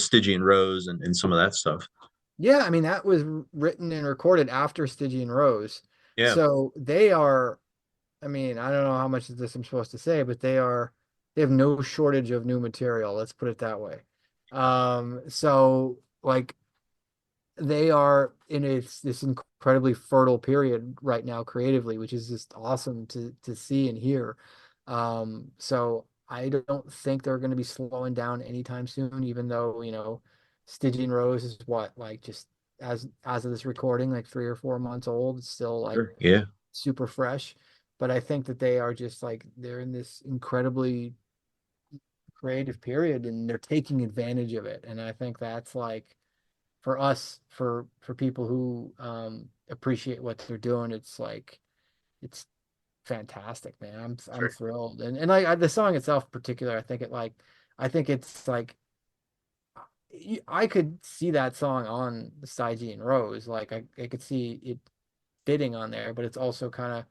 Stygian Rose and some of that stuff. Yeah, I mean that was written and recorded after Stygian Rose. Yeah, So they are, I mean, I don't know how much of this I'm supposed to say, but they have no shortage of new material, let's put it that way. So like they are in this incredibly fertile period right now creatively, which is just awesome to see and hear. So I don't think they're going to be slowing down anytime soon, even though, Stygian Rose is what, like just as of this recording, like 3 or 4 months old. It's still like sure. Yeah, super fresh. But I think that they are just like they're in this incredibly creative period and they're taking advantage of it. And I think that's like for us, for people who appreciate what they're doing, it's like it's fantastic, man. I'm sure. thrilled. And the song itself in particular, I think it's like I could see that song on the Stygian Rose. Like I could see it fitting on there, but it's also kind of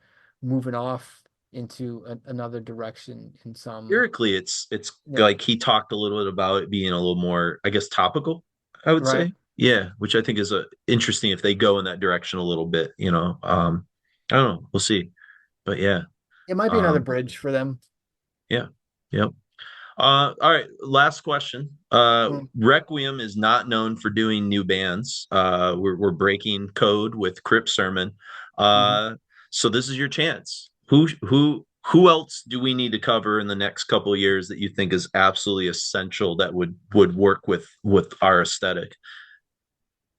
moving off into another direction in some. Lyrically, it's Yeah, like he talked a little bit about it being a little more, I guess, topical, I would right. say. Yeah, which I think is interesting if they go in that direction a little bit, I don't know, we'll see. But yeah. It might be another Um, bridge for them. yeah. Yep. All right, last question. Mm, Requiem is not known for doing new bands. We're breaking code with Crypt Sermon. mhm. So this is your chance. Who else do we need to cover in the next couple of years that you think is absolutely essential that would work with our aesthetic?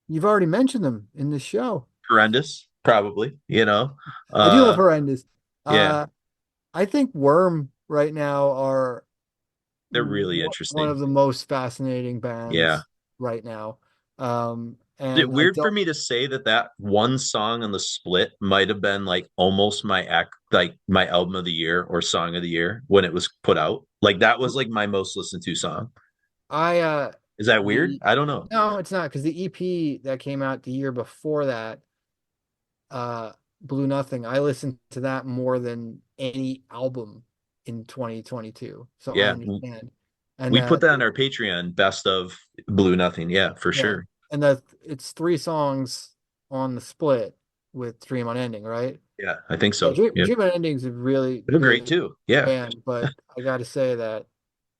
You've already mentioned them in the show. Horrendous, probably, I do love Uh, horrendous. yeah, Uh, I think Worm right now are they're really one interesting. of the most fascinating Yeah. bands right now. Is it And I weird for don't, me to say that one song on the split might have been like almost my act, like my album of the year or song of the year when it was put out? Like that was like my most listened to song. I, Is that weird? the, I don't know. no, it's not because the EP that came out the year before that, uh, Blue Nothing, I listened to that more than any album in 2022. So I Yeah, understand. And we put that on our Patreon, best of Blue Nothing. Yeah, for yeah, sure. and that it's 3 songs on the split with Dream Unending, right? Yeah, I think Yeah, so. Yeah, Dream Unending is a really they're great good too. Yeah, band, but I got to say that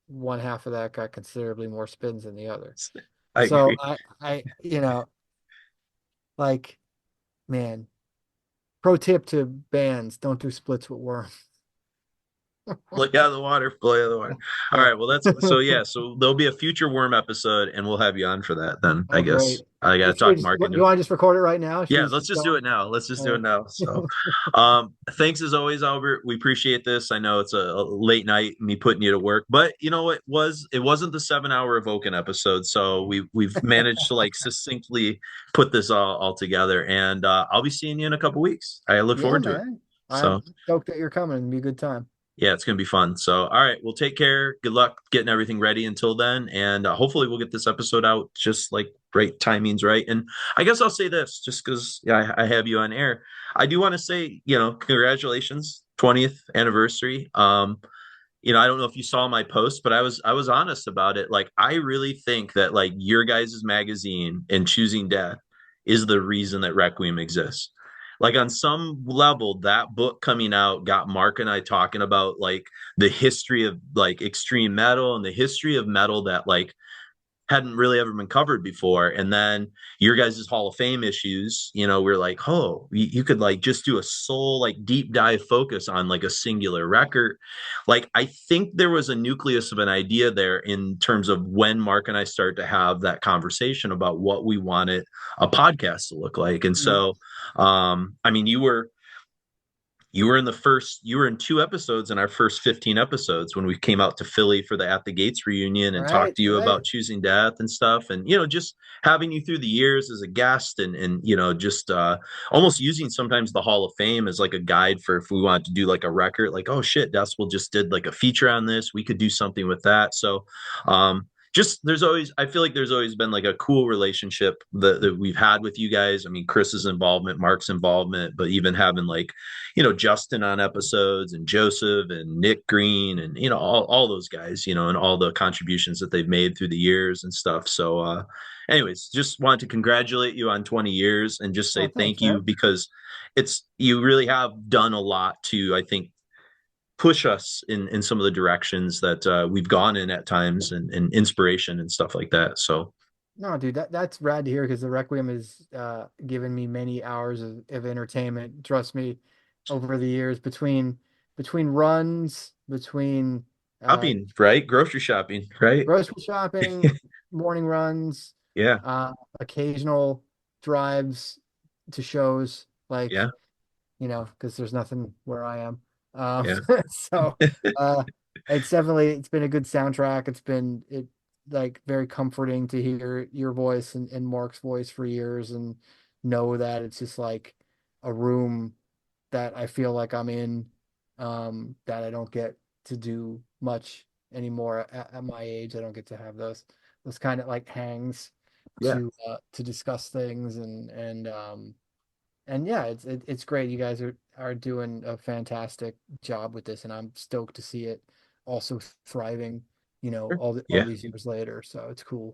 one half of that got considerably more spins than the other. I So agree. like, man, pro tip to bands: don't do splits with Worm. Play out of the water, play out of the water. All Yeah. right, well that's so yeah, so there'll be a future worm episode and we'll have you on for that then, I Oh, guess. great. I gotta Should we talk just, Mark do into you it. want to just record it right now? Should Yeah, we let's just just do go? it now. Let's just do it All now. So right. thanks as always, Albert. We appreciate this. I know it's a late night, me putting you to work, but you know it wasn't the 7 hour Evoken episode, so we've managed to like succinctly put this all together. And I'll be seeing you in a couple weeks. I look Yeah, forward to it. man. So I'm stoked that you're coming. It'll be a good time. yeah, it's gonna be fun. So all right, well take care. Good luck getting everything ready until then, and hopefully we'll get this episode out just like right timings right. And I guess I'll say this just because yeah, I have you on air. I do want to say, congratulations, 20th anniversary. I don't know if you saw my post, but I was honest about it. Like I really think that like your guys' magazine and Choosing Death is the reason that Requiem exists. Like on some level, that book coming out got Mark and I talking about like the history of like extreme metal and the history of metal that like hadn't really ever been covered before. And then your guys' Hall of Fame issues, we're like, oh, you could like just do a soul, like deep dive focus on like a singular record. Like, I think there was a nucleus of an idea there in terms of when Mark and I start to have that conversation about what we wanted a podcast to look like. And Mhm. so, I mean, you were in 2 episodes in our first 15 episodes when we came out to Philly for the At the Gates reunion and talked Right, to you right. about Choosing Death and stuff. And, just having you through the years as a guest and just almost using sometimes the Hall of Fame as like a guide for if we wanted to do like a record, like, oh shit, Decibel just did like a feature on this. We could do something with that. So, just there's always, I feel like there's always been like a cool relationship that we've had with you guys. I mean, Chris's involvement, Mark's involvement, but even having like, Justin on episodes, and Joseph and Nick Green, and all those guys, and all the contributions that they've made through the years and stuff. So anyways, just wanted to congratulate you on 20 years and just Oh, say thanks, thank you, man. because you really have done a lot to, I think, push us in some of the directions that we've gone in at times, and inspiration and stuff like that. So No, dude, that's rad to hear because the Requiem has given me many hours of entertainment. Trust me, over the years between runs, between uh, shopping, right? Grocery shopping, right? grocery shopping, morning runs, Yeah, uh, occasional drives to shows, like yeah, because there's nothing where I am. yeah, So uh, it's been a good soundtrack. It's been like very comforting to hear your voice and Mark's voice for years and know that it's just like a room that I feel like I'm in, that I don't get to do much anymore at my age. I don't get to have those kind of like hangs yeah, to discuss things and yeah, it's great. You guys are doing a fantastic job with this, and I'm stoked to see it also thriving, all yeah. these years later. So it's cool.